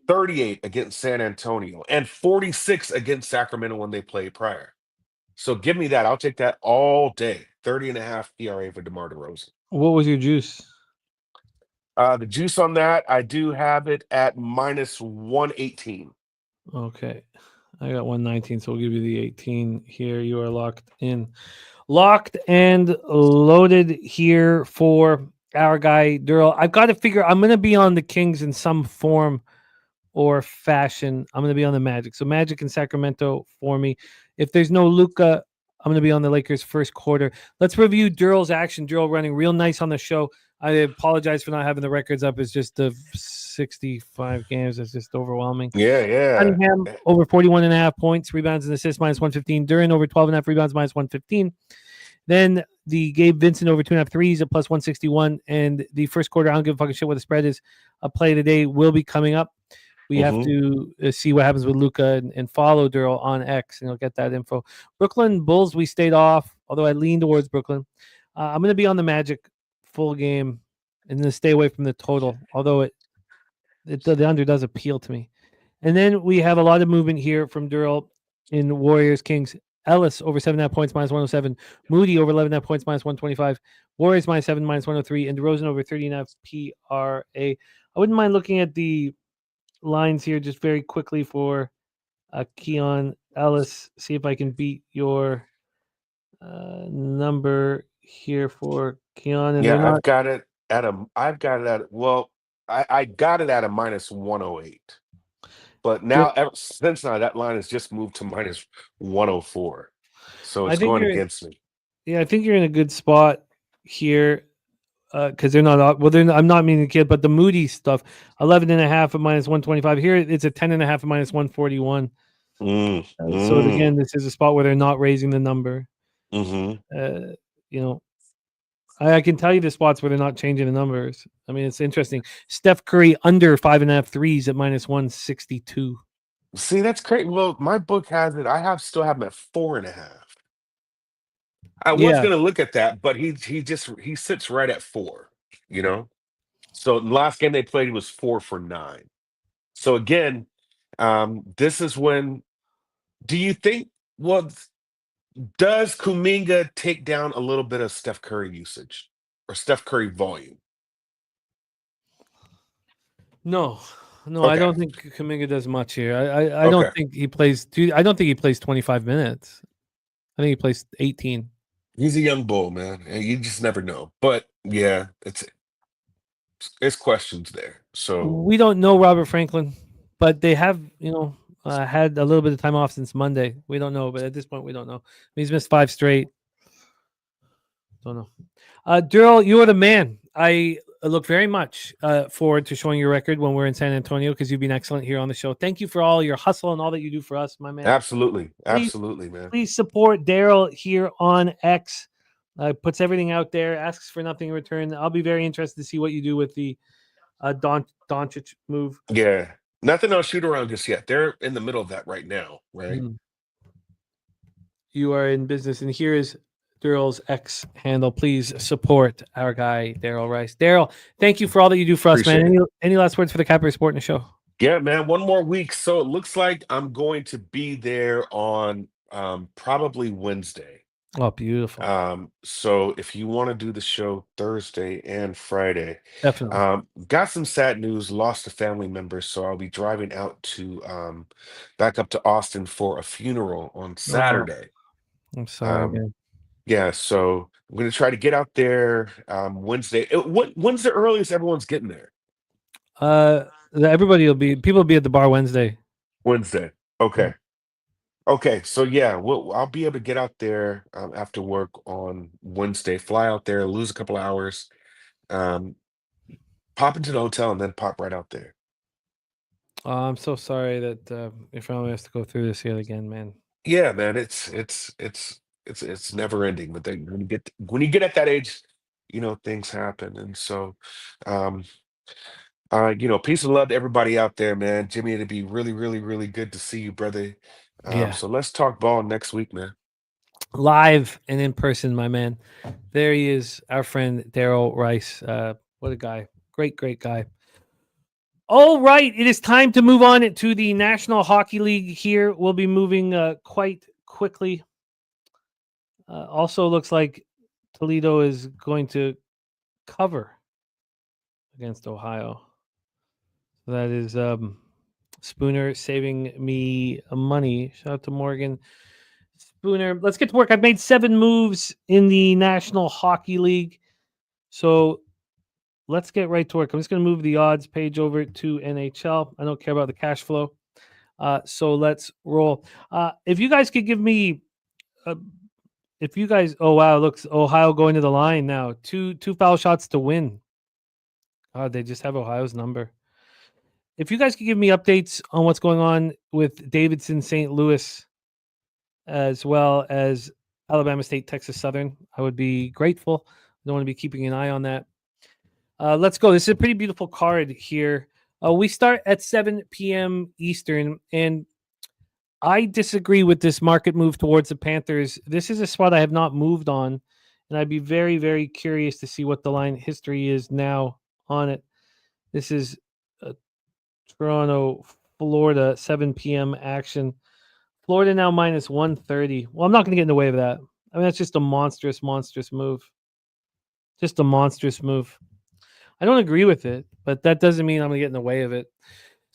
38 against San Antonio, and 46 against Sacramento when they played prior. So give me that. I'll take that all day. 30.5 ERA for DeMar DeRozan. What was your juice? The juice on that, I do have it at minus 118. Okay. I got 119, so we'll give you the 18 here. You are locked in. Locked and loaded here for our guy, Darryl. I've got to figure, I'm going to be on the Kings in some form or fashion. I'm going to be on the Magic. So Magic in Sacramento for me. If there's no Luka, I'm going to be on the Lakers first quarter. Let's review Darryl's action. Darryl running real nice on the show. I apologize for not having the records up. It's just the 65 games. It's just overwhelming. Yeah. Cunningham over 41.5 points, rebounds and assists minus 115. Duren over 12.5 rebounds minus 115. Then the Gabe Vincent over 2.5 threes at plus 161. And the first quarter, I don't give a fucking shit what the spread is. A play today will be coming up. We have to see what happens with Luka and follow Darryl on X, and you'll get that info. Brooklyn Bulls, we stayed off, although I lean towards Brooklyn. I'm going to be on the Magic full game and then stay away from the total, although the under does appeal to me. And then we have a lot of movement here from Darryl in Warriors Kings. Ellis over 7.5 points minus 107. Moody over 11.5 points minus 125. Warriors minus 7 minus 103. And DeRozan over 30.5 PRA. I wouldn't mind looking at the lines here just very quickly for Keon Ellis. See if I can beat your number here for Keon. And Yeah, I've got it at a I got it at a minus 108. But now ever since now that line has just moved to minus 104. So it's going against me. Yeah, I think you're in a good spot here. Because they're not I'm not meaning the kid, but the Moody stuff, 11.5 at minus 125. Here it's a 10.5 at minus 141. So again, this is a spot where they're not raising the number. I can tell you the spots where they're not changing the numbers. I mean, it's interesting. Steph Curry under 5.5 threes at minus 162. See, that's great. Well, my book has it. Still have him at 4.5. I was going to look at that, but he sits right at 4, So the last game they played, he was 4 for 9. So again, this is when, do you think, does Kuminga take down a little bit of Steph Curry usage or Steph Curry volume? No, I don't think Kuminga does much here. I don't think he plays. I don't think he plays 25 minutes. I think he plays 18. He's a young bull, man, and you just never know. But yeah, it's questions there. So we don't know Robert Franklin, but they have, had a little bit of time off since Monday. We don't know, but at this point, we don't know. He's missed 5 straight. Don't know. Darryl, you are the man. I look very much forward to showing your record when we're in San Antonio because you've been excellent here on the show. Thank you for all your hustle and all that you do for us, my man. Absolutely, man. Please support Darryl here on X. Puts everything out there, asks for nothing in return. I'll be very interested to see what you do with the Doncic move. Yeah, nothing on shoot around just yet. They're in the middle of that right now, right? You are in business, and here is Darryl's X handle. Please support our guy, Darryl Rice. Darryl, thank you for all that you do for us, man. Any last words for the Capper Sport in the show? Yeah, man. One more week. So it looks like I'm going to be there on probably Wednesday. Oh, beautiful. So if you want to do the show Thursday and Friday, definitely. Got some sad news, lost a family member. So I'll be driving out to back up to Austin for a funeral on Saturday. I'm sorry, man. Yeah, so I'm going to try to get out there Wednesday. When's the earliest everyone's getting there? People will be at the bar Wednesday. Wednesday. Okay. Okay, so yeah, I'll be able to get out there after work on Wednesday, fly out there, lose a couple of hours, pop into the hotel, and then pop right out there. I'm so sorry that your family has to go through this yet again, man. Yeah, man, it's never ending. But then when you get at that age, things happen, and so peace and love to everybody out there, man. Jimmy, it'd be really, really, really good to see you, brother. So let's talk ball next week, man. Live and in person, my man. There he is, our friend Darryl Rice. What a guy. Great guy. All right, it is time to move on to the National Hockey League here. We'll be moving quite quickly. Also looks like Toledo is going to cover against Ohio. That is Spooner saving me money. Shout out to Morgan. Spooner, let's get to work. I've made 7 moves in the National Hockey League. So let's get right to work. I'm just going to move the odds page over to NHL. I don't care about the cash flow. So let's roll. If you guys could give me, oh wow, looks Ohio going to the line now. Two foul shots to win. They just have Ohio's number. If you guys could give me updates on what's going on with Davidson, St. Louis, as well as Alabama State, Texas Southern, I would be grateful. I don't want to be keeping an eye on that. Let's go. This is a pretty beautiful card here. We start at 7 p.m. Eastern, and I disagree with this market move towards the Panthers. This is a spot I have not moved on, and I'd be very, very curious to see what the line history is now on it. This is Toronto, Florida, 7 p.m. action. Florida now minus 130. Well, I'm not going to get in the way of that. I mean, that's just a monstrous, monstrous move. Just a monstrous move. I don't agree with it, but that doesn't mean I'm going to get in the way of it.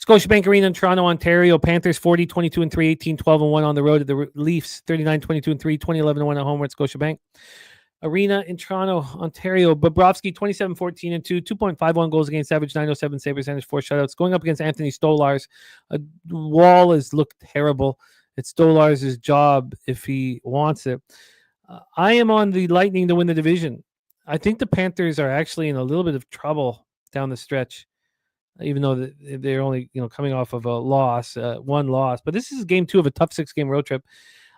Scotiabank Arena in Toronto, Ontario. Panthers 40-22-3, 18-12-1 on the road at the Leafs 39-22-3, 20-11-1 at home at Scotiabank Arena in Toronto, Ontario. Bobrovsky 27-14-2, 2.51 goals against average, 907 save percentage, 4 shutouts. Going up against Anthony Stolarz. Wall has looked terrible. It's Stolarz' job if he wants it. I am on the Lightning to win the division. I think the Panthers are actually in a little bit of trouble down the stretch, even though they're only coming off of a loss, 1 loss. But this is game 2 of a tough 6-game road trip.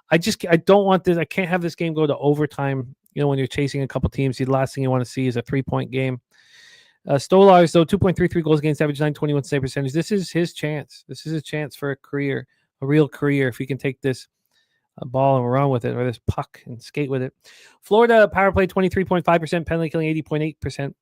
I don't want this. I can't have this game go to overtime. When you're chasing a couple teams, the last thing you want to see is a 3-point game. Stolarz, though, 2.33 goals against average, 921 save percentage. This is his chance. This is a chance for a career, a real career, if he can take this ball and run with it, or this puck and skate with it. Florida power play 23.5%, penalty killing 80.8%.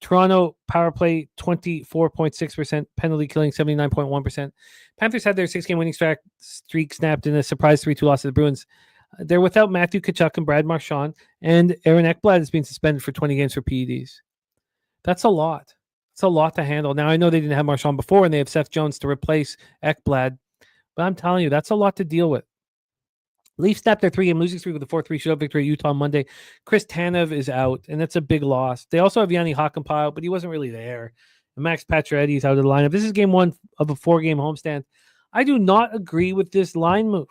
Toronto power play 24.6%, penalty killing 79.1%. Panthers had their 6-game winning streak snapped in a surprise 3-2 loss to the Bruins. They're without Matthew Tkachuk and Brad Marchand, and Aaron Ekblad has been suspended for 20 games for PEDs. That's a lot. It's a lot to handle. Now, I know they didn't have Marchand before, and they have Seth Jones to replace Ekblad, but I'm telling you, that's a lot to deal with. Leafs snapped their 3-game losing streak with a 4-3 shootout victory at Utah on Monday. Chris Tanev is out, and that's a big loss. They also have Yanni Hakanpää, but he wasn't really there. And Max Pacioretty is out of the lineup. This is game 1 of a 4-game homestand. I do not agree with this line move.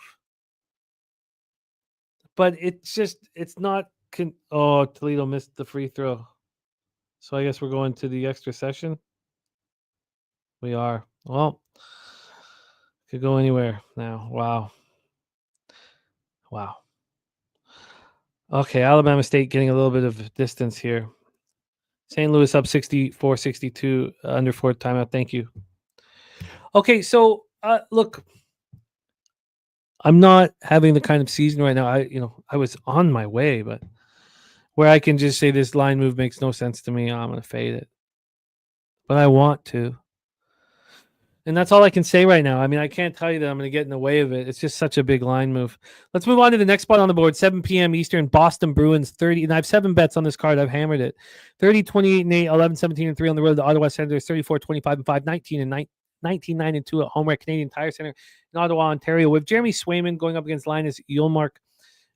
But it's not. Toledo missed the free throw. So I guess we're going to the extra session. We are. Well, could go anywhere now. Wow. Okay, Alabama State getting a little bit of distance here. St. Louis up 64-62 under 4 timeout. Thank you. Okay, so look, I'm not having the kind of season right now. I was on my way, but where I can just say this line move makes no sense to me, I'm going to fade it. But I want to. And that's all I can say right now. I mean, I can't tell you that I'm going to get in the way of it. It's just such a big line move. Let's move on to the next spot on the board. 7 p.m. Eastern, Boston Bruins 30. And I have 7 bets on this card. I've hammered it. 30, 28, and 8, 11, 17, and 3 on the road to the Ottawa Senators. 34, 25, and 5, 19, and 9. 19-9 and 2 at home at Canadian Tire Center in Ottawa, Ontario, with Jeremy Swayman going up against Linus Ullmark.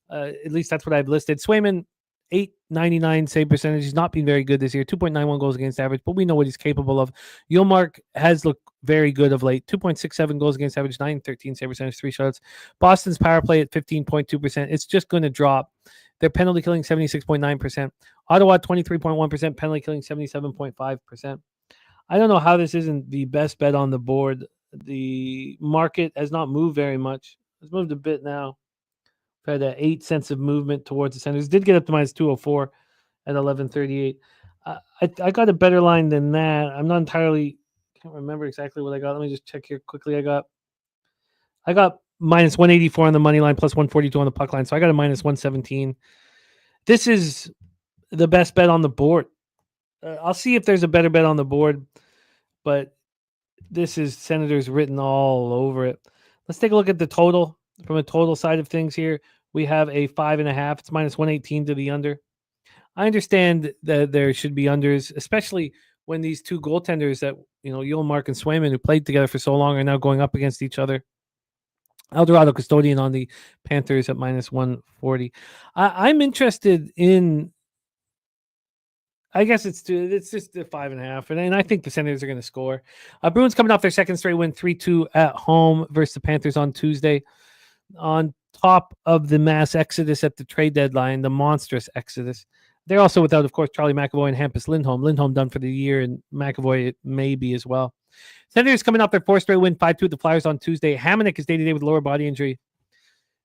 At least that's what I've listed. Swayman, 899 save percentage. He's not been very good this year. 2.91 goals against average, but we know what he's capable of. Ullmark has looked very good of late. 2.67 goals against average, 913 save percentage, 3 shots. Boston's power play at 15.2%. It's just going to drop. Their penalty killing 76.9%. Ottawa 23.1%. Penalty killing 77.5%. I don't know how this isn't the best bet on the board. The market has not moved very much. It's moved a bit now. We've had 8 cents of movement towards the Senators. Did get up to minus 204 at 11:38. I got a better line than that. I'm not entirely, can't remember exactly what I got. Let me just check here quickly. I got minus 184 on the money line, plus 142 on the puck line. So I got a minus 117. This is the best bet on the board. I'll see if there's a better bet on the board, but This is Senators written all over it. Let's take a look at the total. From a total side of things here, we have a 5.5. It's minus 118 to the under. I understand that there should be unders, especially when these two goaltenders that, Mark and Swayman, who played together for so long, are now going up against each other. Eldorado Custodian on the Panthers at minus 140. I'm interested in, I guess it's just the 5.5, and I think the Senators are going to score. Bruins coming off their second straight win, 3-2 at home versus the Panthers on Tuesday. On top of the mass exodus at the trade deadline, the monstrous exodus. They're also without, of course, Charlie McAvoy and Hampus Lindholm. Lindholm done for the year, and McAvoy maybe as well. Senators coming off their fourth straight win, 5-2 at the Flyers on Tuesday. Hamonic is day-to-day with a lower body injury.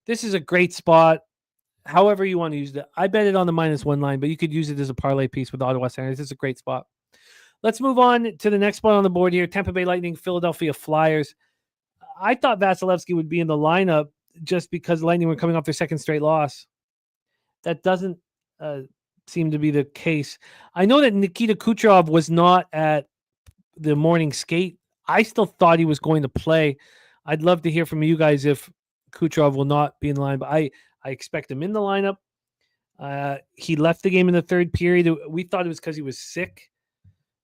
This is a great spot. However you want to use it. I bet it on the -1 line, but you could use it as a parlay piece with Ottawa Senators. This is a great spot. Let's move on to the next spot on the board here. Tampa Bay Lightning, Philadelphia Flyers. I thought Vasilevsky would be in the lineup just because the Lightning were coming off their second straight loss. That doesn't seem to be the case. I know that Nikita Kucherov was not at the morning skate. I still thought he was going to play. I'd love to hear from you guys if Kucherov will not be in the line, but I expect him in the lineup. He left the game in the third period. We thought it was because he was sick.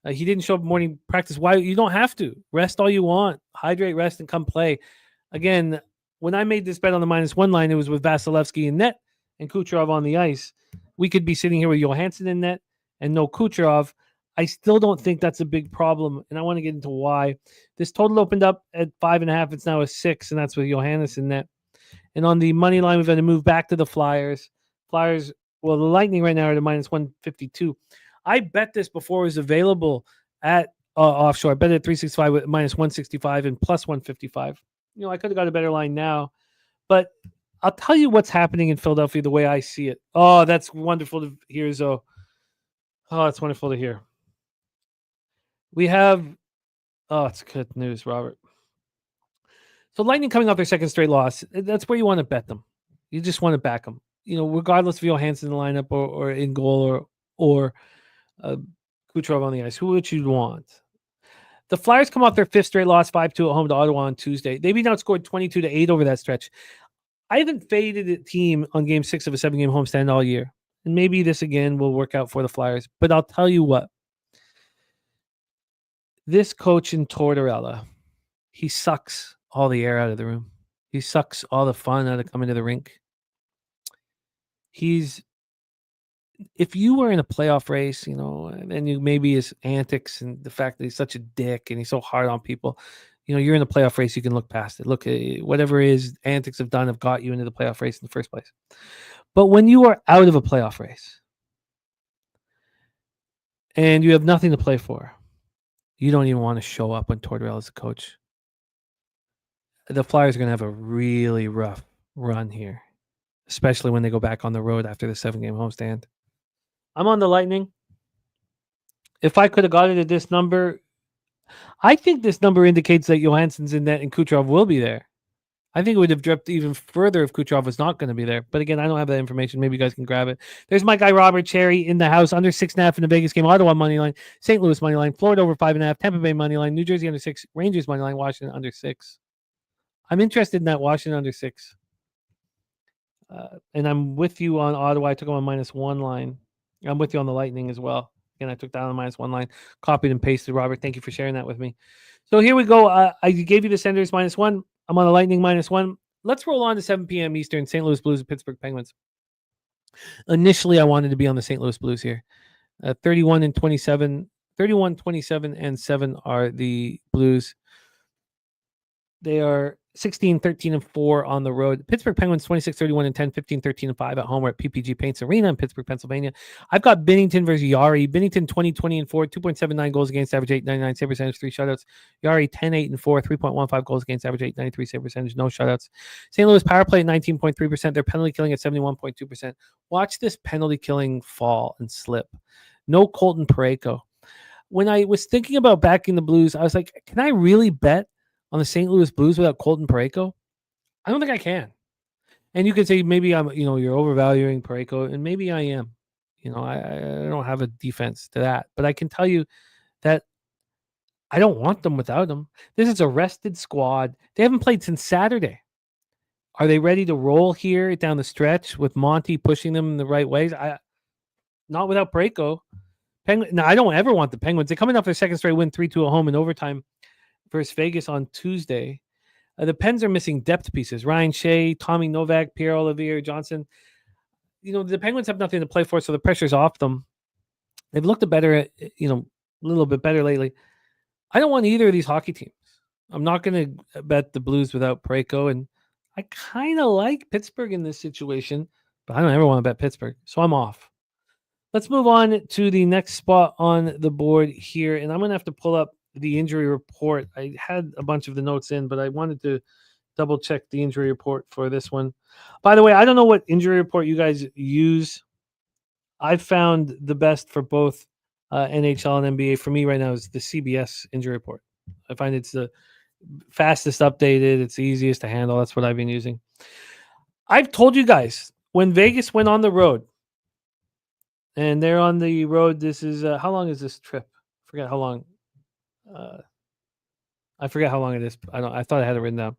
He didn't show up morning practice. Why? You don't have to. Rest all you want. Hydrate, rest, and come play. Again, when I made this bet on the -1 line, it was with Vasilevsky in net and Kucherov on the ice. We could be sitting here with Johansson in net and no Kucherov. I still don't think that's a big problem, and I want to get into why. This total opened up at 5.5. It's now a 6, and that's with Johansson in net. And on the money line, we've had to move back to the Flyers. The Lightning right now are at -152. I bet this before it was available at offshore. I bet it at 365 with -165 and +155. I could have got a better line now, but I'll tell you what's happening in Philadelphia the way I see it. Oh, that's wonderful to hear, Zoe. Oh, that's wonderful to hear. We have, it's good news, Robert. So Lightning coming off their second straight loss, that's where you want to bet them. You just want to back them. Regardless of Johansson in the lineup or in goal or Kucherov on the ice, who would you want? The Flyers come off their fifth straight loss, 5-2 at home to Ottawa on Tuesday. They've been outscored 22-8 over that stretch. I haven't faded a team on game 6 of a 7-game homestand all year. And maybe this again will work out for the Flyers. But I'll tell you what. This coach in Tortorella, he sucks all the air out of the room. He sucks all the fun out of coming to the rink. If you were in a playoff race, and you maybe his antics and the fact that he's such a dick and he's so hard on people, you're in a playoff race, you can look past it. Look, whatever his antics have done have got you into the playoff race in the first place. But when you are out of a playoff race and you have nothing to play for, you don't even want to show up when Tortorella is the coach. The Flyers are going to have a really rough run here, especially when they go back on the road after the 7-game homestand. I'm on the Lightning. If I could have got it at this number, I think this number indicates that Johansson's in net and Kucherov will be there. I think it would have dropped even further if Kucherov was not going to be there. But again, I don't have that information. Maybe you guys can grab it. There's my guy Robert Cherry in the house, under 6.5 in the Vegas game. Ottawa money line, St. Louis money line, Florida over 5.5, Tampa Bay money line, New Jersey under 6, Rangers money line, Washington under 6. I'm interested in that Washington under 6. And I'm with you on Ottawa. I took them on -1 line. I'm with you on the Lightning as well. Again, I took down the -1 line, copied and pasted. Robert, thank you for sharing that with me. So here we go. I gave you the Senators -1. I'm on the Lightning -1. Let's roll on to 7 p.m. Eastern. St. Louis Blues and Pittsburgh Penguins. Initially, I wanted to be on the St. Louis Blues here. 31-27, 31-27-7 are the Blues. They are 16-13-4 on the road. Pittsburgh Penguins 26-31-10, 15-13-5 at home. We're at PPG Paints Arena in Pittsburgh, Pennsylvania. I've got Binnington versus Yari. Binnington 20-20-4, 2.79 goals against average, 8.99 save percentage, 3 shutouts. Yari 10-8-4, 3.15 goals against average, 8.93 save percentage, no shutouts. St. Louis power play at 19.3%. Their penalty killing at 71.2%. Watch this penalty killing fall and slip. No Colton Parayko. When I was thinking about backing the Blues, I was like, can I really bet on the St. Louis Blues without Colton Parayko? I don't think I can. And you could say maybe you're overvaluing Parayko, and maybe I am. I don't have a defense to that. But I can tell you that I don't want them without him. This is a rested squad. They haven't played since Saturday. Are they ready to roll here down the stretch with Monty pushing them in the right ways? Not without Braco. Now, I don't ever want the Penguins. They're coming off their second straight win, 3-2 at home in overtime versus Vegas on Tuesday. The Pens are missing depth pieces. Ryan Shea, Tommy Novak, Pierre-Olivier Johnson. The Penguins have nothing to play for, so the pressure's off them. They've looked better, a little bit better lately. I don't want either of these hockey teams. I'm not going to bet the Blues without Braco, and I kind of like Pittsburgh in this situation, but I don't ever want to bet Pittsburgh, so I'm off. Let's move on to the next spot on the board here, and I'm going to have to pull up the injury report. I had a bunch of the notes in, but I wanted to double check the injury report for this one. By the way, I don't know what injury report you guys use. I've found the best for both NHL and NBA for me right now is the CBS injury report. I find it's the fastest updated. It's the easiest to handle. That's what I've been using. I've told you guys when Vegas went on the road, and they're on the road. This is how long is this trip? I forget how long. I forget how long it is. I thought I had it written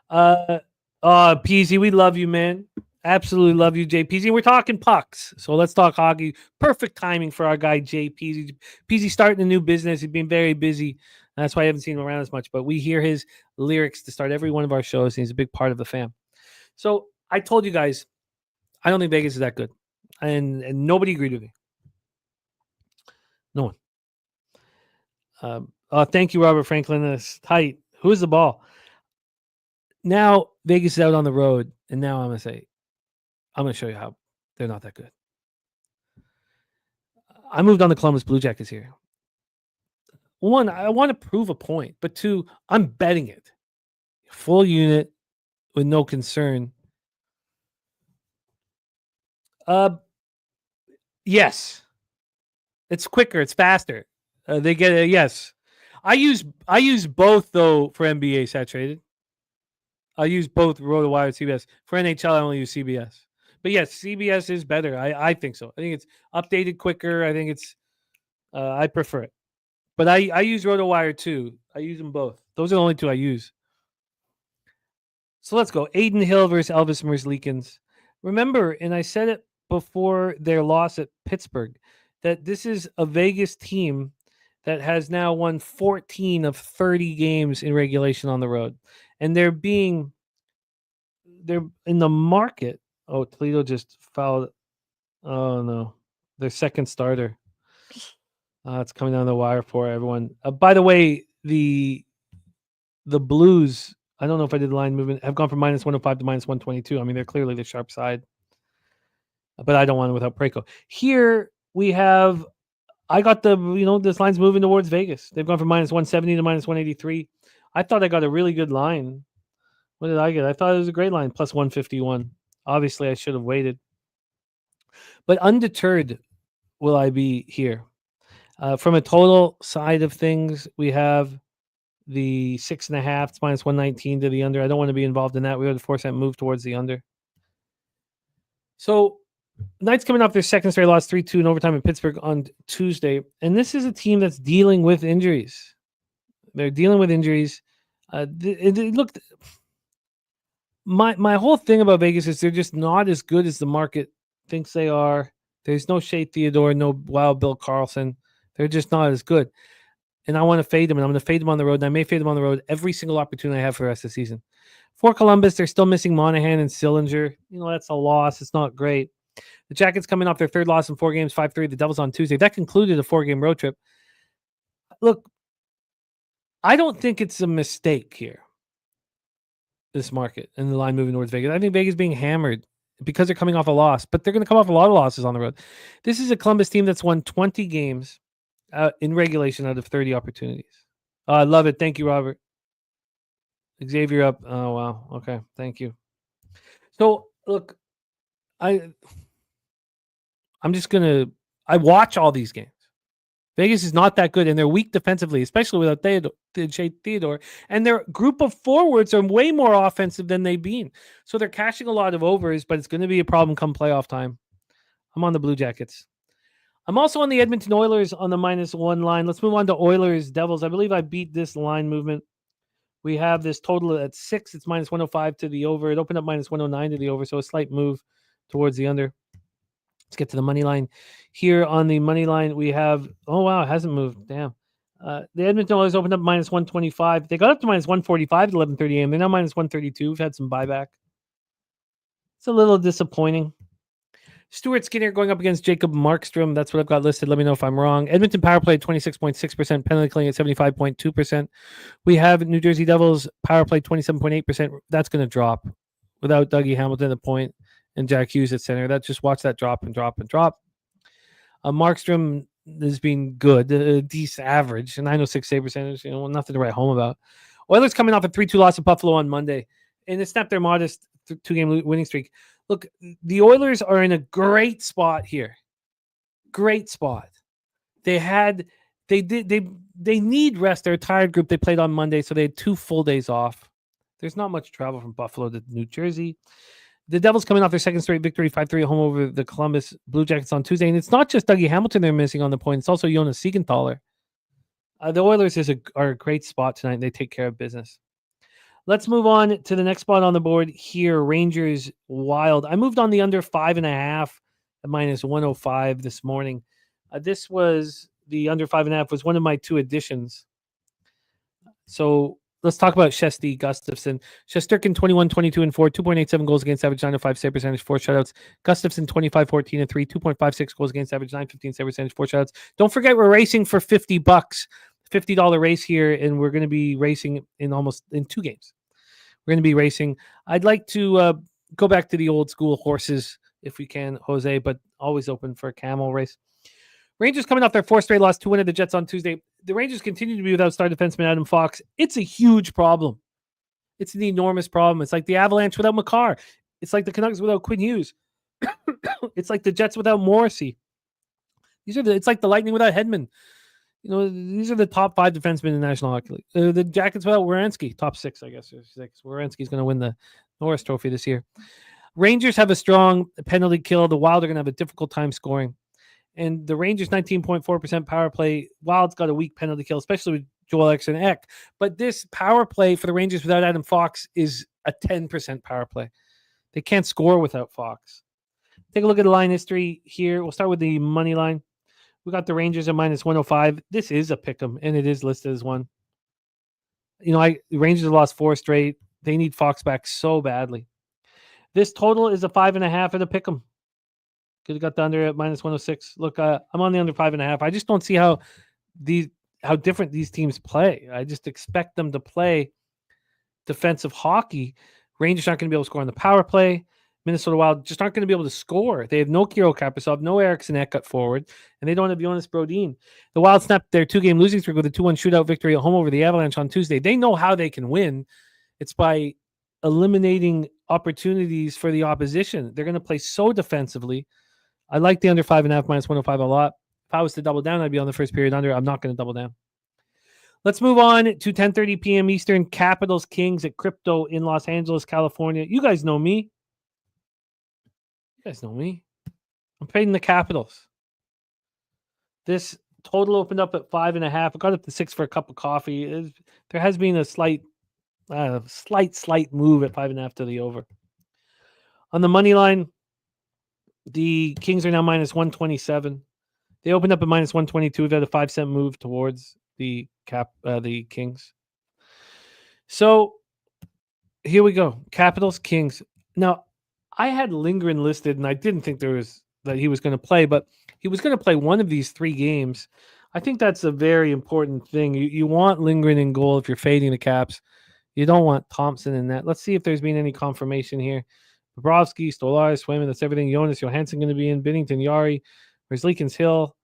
down. Peasy, we love you, man. Absolutely love you, Jay Peasy. We're talking pucks, so let's talk hockey. Perfect timing for our guy Jay Peasy. Peasy starting a new business. He's been very busy. That's why I haven't seen him around as much. But we hear his lyrics to start every one of our shows, and he's a big part of the fam. So I told you guys, I don't think Vegas is that good, and nobody agreed with me. No one. Thank you, Robert Franklin. That's tight. Who's the ball? Now Vegas is out on the road, and now I'm going to show you how they're not that good. I moved on to Columbus Blue Jackets here. One, I want to prove a point, but two, I'm betting it. Full unit with no concern. Yes. It's quicker. It's faster. They get a yes. I use both though for NBA saturated. I use both RotoWire and CBS. For NHL, I only use CBS. But yes, CBS is better. I think so. I think it's updated quicker. I think it's I prefer it. But I use RotoWire too. I use them both. Those are the only two I use. So let's go. Aiden Hill versus Elvis Merzlikins. Remember, and I said it before their loss at Pittsburgh, that this is a Vegas team that has now won 14 of 30 games in regulation on the road. And they're in the market. Oh, Toledo just fouled. Oh, no. Their second starter. It's coming down the wire for everyone. By the way, the Blues, I don't know if I did the line movement, have gone from -105 to -122. I mean, they're clearly the sharp side. But I don't want it without Braco. Here we have, I got this line's moving towards Vegas. They've gone from -170 to -183. I thought I got a really good line. What did I get? I thought it was a great line, +151. Obviously, I should have waited. But undeterred will I be here. From a total side of things, we have the 6.5. It's -119 to the under. I don't want to be involved in that. We have the 4-cent move towards the under. So Knights coming off their second straight loss, 3-2 in overtime in Pittsburgh on Tuesday. And this is a team that's dealing with injuries. They're dealing with injuries. Look, my whole thing about Vegas is they're just not as good as the market thinks they are. There's no Shea Theodore, no Wild Bill Carlson. They're just not as good. And I want to fade them, and I'm going to fade them on the road, and I may fade them on the road every single opportunity I have for the rest of the season. For Columbus, they're still missing Monahan and Sillinger. That's a loss. It's not great. The Jackets coming off their third loss in 4 games, 5-3. The Devils on Tuesday. That concluded a 4-game road trip. Look, I don't think it's a mistake here, this market, and the line moving towards Vegas. I think Vegas is being hammered because they're coming off a loss, but they're going to come off a lot of losses on the road. This is a Columbus team that's won 20 games in regulation out of 30 opportunities. I love it. Thank you, Robert. Xavier up. Oh, wow. Okay. Thank you. So, look, I'm just going to – I watch all these games. Vegas is not that good, and they're weak defensively, especially without Shea Theodore. And their group of forwards are way more offensive than they've been. So they're cashing a lot of overs, but it's going to be a problem come playoff time. I'm on the Blue Jackets. I'm also on the Edmonton Oilers on the -1 line. Let's move on to Oilers Devils. I believe I beat this line movement. We have this total at 6. It's -105 to the over. It opened up -109 to the over, so a slight move towards the under. Let's get to the money line. Here on the money line, we have, oh, wow, it hasn't moved. Damn. The Edmonton Oilers opened up -125. They got up to -145 at 11:30 a.m. They're now -132. We've had some buyback. It's a little disappointing. Stuart Skinner going up against Jacob Markstrom. That's what I've got listed. Let me know if I'm wrong. Edmonton power play 26.6%, penalty killing at 75.2%. We have New Jersey Devils power play 27.8%. That's going to drop without Dougie Hamilton at point and Jack Hughes at center. That just watch that drop and drop and drop. Markstrom has been good, decent average, 906 save percentage. Nothing to write home about. Oilers coming off a 3-2 loss at Buffalo on Monday, and it snapped their modest 2-game winning streak. Look, the Oilers are in a great spot here. Great spot. They need rest. They're a tired group. They played on Monday, so they had 2 full days off. There's not much travel from Buffalo to New Jersey. The Devils coming off their second straight victory, 5-3 at home over the Columbus Blue Jackets on Tuesday. And it's not just Dougie Hamilton they're missing on the point. It's also Jonas Siegenthaler. The Oilers are a great spot tonight, and they take care of business. Let's move on to the next spot on the board here, Rangers Wild. I moved on the under 5.5 at -105 this morning. This was the under 5.5 was one of my 2 additions. So let's talk about Shesty Gustafson. Shesterkin 21, 22, and 4, 2.87 goals against average, 905 save percentage, 4 shutouts. Gustafson 25, 14, and 3, 2.56 goals against average, 915 save percentage, 4 shutouts. Don't forget we're racing for $50. $50 race here, and we're going to be racing in 2 games. We're going to be racing. I'd like to go back to the old school horses if we can, Jose, but always open for a camel race. Rangers coming off their 4th straight loss, 2-1 at the Jets on Tuesday. The Rangers continue to be without star defenseman Adam Fox. It's a huge problem. It's an enormous problem. It's like the Avalanche without Makar. It's like the Canucks without Quinn Hughes. It's like the Jets without Morrissey. It's like the Lightning without Hedman. These are the top 5 defensemen in the National Hockey League. The Jackets without Werenski, top 6, I guess. 6. Werenski's going to win the Norris Trophy this year. Rangers have a strong penalty kill. The Wild are going to have a difficult time scoring. And the Rangers 19.4% power play. Wild's got a weak penalty kill, especially with Joel Eriksson Ek. But this power play for the Rangers without Adam Fox is a 10% power play. They can't score without Fox. Take a look at the line history here. We'll start with the money line. We got the Rangers at -105. This is a pick'em, and it is listed as one. The Rangers have lost 4 straight. They need Fox back so badly. This total is a 5.5 at a pick'em. Could have got the under at -106. Look, I'm on the under 5.5. I just don't see how different these teams play. I just expect them to play defensive hockey. Rangers aren't going to be able to score on the power play. Minnesota Wild just aren't going to be able to score. They have no Kirill Kaprizov, no Eriksson Ek at forward, and they don't have Jonas Brodin. The Wild snapped their 2-game losing streak with a 2-1 shootout victory at home over the Avalanche on Tuesday. They know how they can win. It's by eliminating opportunities for the opposition. They're going to play so defensively. I like the under 5.5 -105 a lot. If I was to double down, I'd be on the first period under. I'm not going to double down. Let's move on to 10:30 p.m. Eastern. Capitals Kings at Crypto in Los Angeles, California. You guys know me. I'm trading the Capitals. This total opened up at 5.5. It got up to 6 for a cup of coffee. There has been a slight move at 5.5 to the over. On the money line, the Kings are now -127. They opened up at -122. We've had a 5-cent move towards the Kings. So here we go. Capitals, Kings. Now, I had Lindgren listed, and I didn't think that he was going to play, but he was going to play one of these 3 games. I think that's a very important thing. You want Lindgren in goal if you're fading the Caps. You don't want Thompson in that. Let's see if there's been any confirmation here. Bobrovsky, Stolarz, Swayman, that's everything. Jonas Johansson going to be in. Binnington, Yari, Verzlikins, Hill,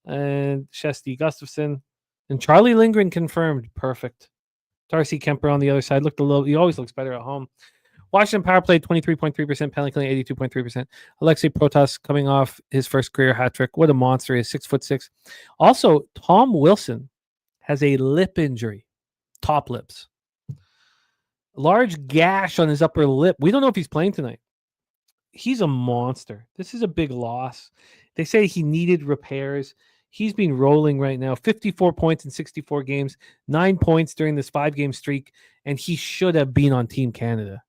and Shesty Gustafson. And Charlie Lindgren confirmed. Perfect. Darcy Kemper on the other side. He always looks better at home. Washington power play 23.3%, penalty killing 82.3%. Alexei Protas coming off his first career hat trick. What a monster he is, 6'6". Also, Tom Wilson has a lip injury, top lips. A large gash on his upper lip. We don't know if he's playing tonight. he's a monster. This is a big loss. They say he needed repairs. He's been rolling right now. 54 points in 64 games, 9 points during this 5-game streak, and he should have been on Team Canada.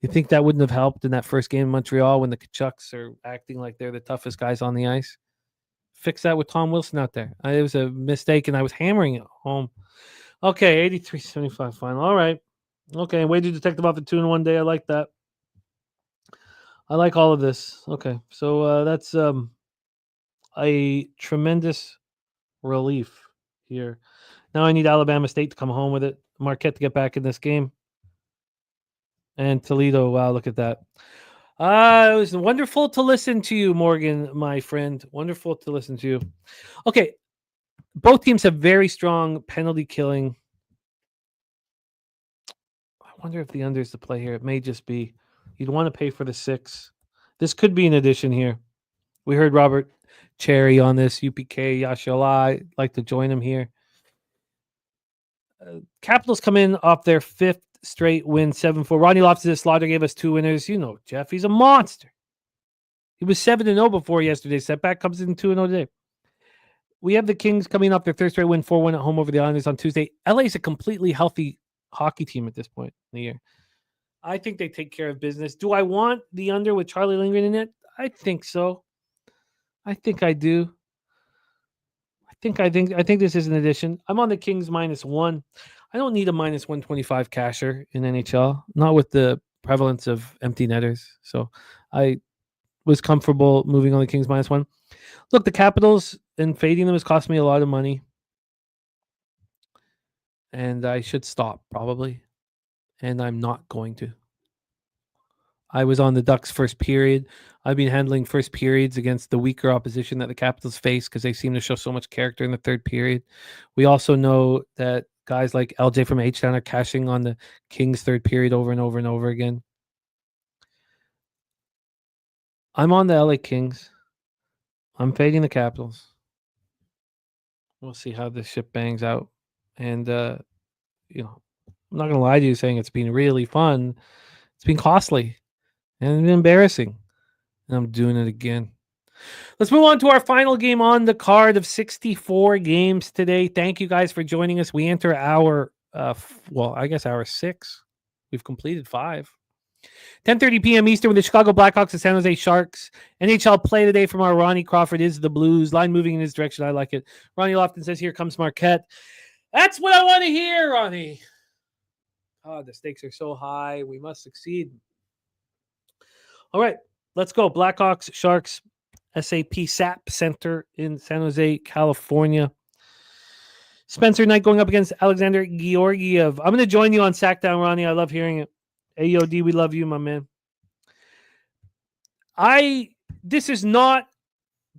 You think that wouldn't have helped in that first game in Montreal when the Kachucks are acting like they're the toughest guys on the ice? Fix that with Tom Wilson out there. It was a mistake, and I was hammering it home. Okay, 83-75 final. All right. Okay, wager detective off the 2-in-1 day. I like that. I like all of this. Okay, so that's a tremendous relief here. Now I need Alabama State to come home with it. Marquette to get back in this game. And Toledo, wow, look at that. It was wonderful to listen to you, Morgan, my friend. Wonderful to listen to you. Okay, both teams have very strong penalty killing. I wonder if the under is the play here. It may just be. You'd want to pay for the 6. This could be an addition here. We heard Robert Cherry on this. UPK, Yashala. I'd like to join him here. Capitals come in off their 5th straight win, 7-4. Ronnie Loftus-Slaughter gave us 2 winners. You know, Jeff, he's a monster. He was 7-0 before yesterday's setback. Comes in 2-0 today. We have the Kings coming off their 3rd straight win, 4-1 at home over the Islanders on Tuesday. LA is a completely healthy hockey team at this point in the year. I think they take care of business. Do I want the under with Charlie Lindgren in it? I think so. I think I do. I think this is an addition. I'm on the Kings -1. I don't need a -125 casher in NHL, not with the prevalence of empty netters. So I was comfortable moving on the Kings -1. Look, the Capitals and fading them has cost me a lot of money. And I should stop probably. And I'm not going to. I was on the Ducks first period. I've been handling first periods against the weaker opposition that the Capitals face because they seem to show so much character in the 3rd period. We also know that guys like LJ from H-Town are cashing on the Kings 3rd period over and over and over again. I'm on the LA Kings. I'm fading the Capitals. We'll see how this ship bangs out. And, I'm not going to lie to you saying it's been really fun. It's been costly and embarrassing. And I'm doing it again. Let's move on to our final game on the card of 64 games today. Thank you guys for joining us. We enter our, hour 6. We've completed 5. 10:30 p.m. Eastern with the Chicago Blackhawks and San Jose Sharks. NHL play today from our Ronnie Crawford is the Blues. Line moving in his direction. I like it. Ronnie Lofton says, here comes Marquette. That's what I want to hear, Ronnie. Oh, the stakes are so high. We must succeed. All right, let's go. Blackhawks, Sharks, SAP Center in San Jose, California. Spencer Knight going up against Alexander Georgiev. I'm going to join you on Sackdown, Ronnie. I love hearing it. AOD, we love you, my man. This is not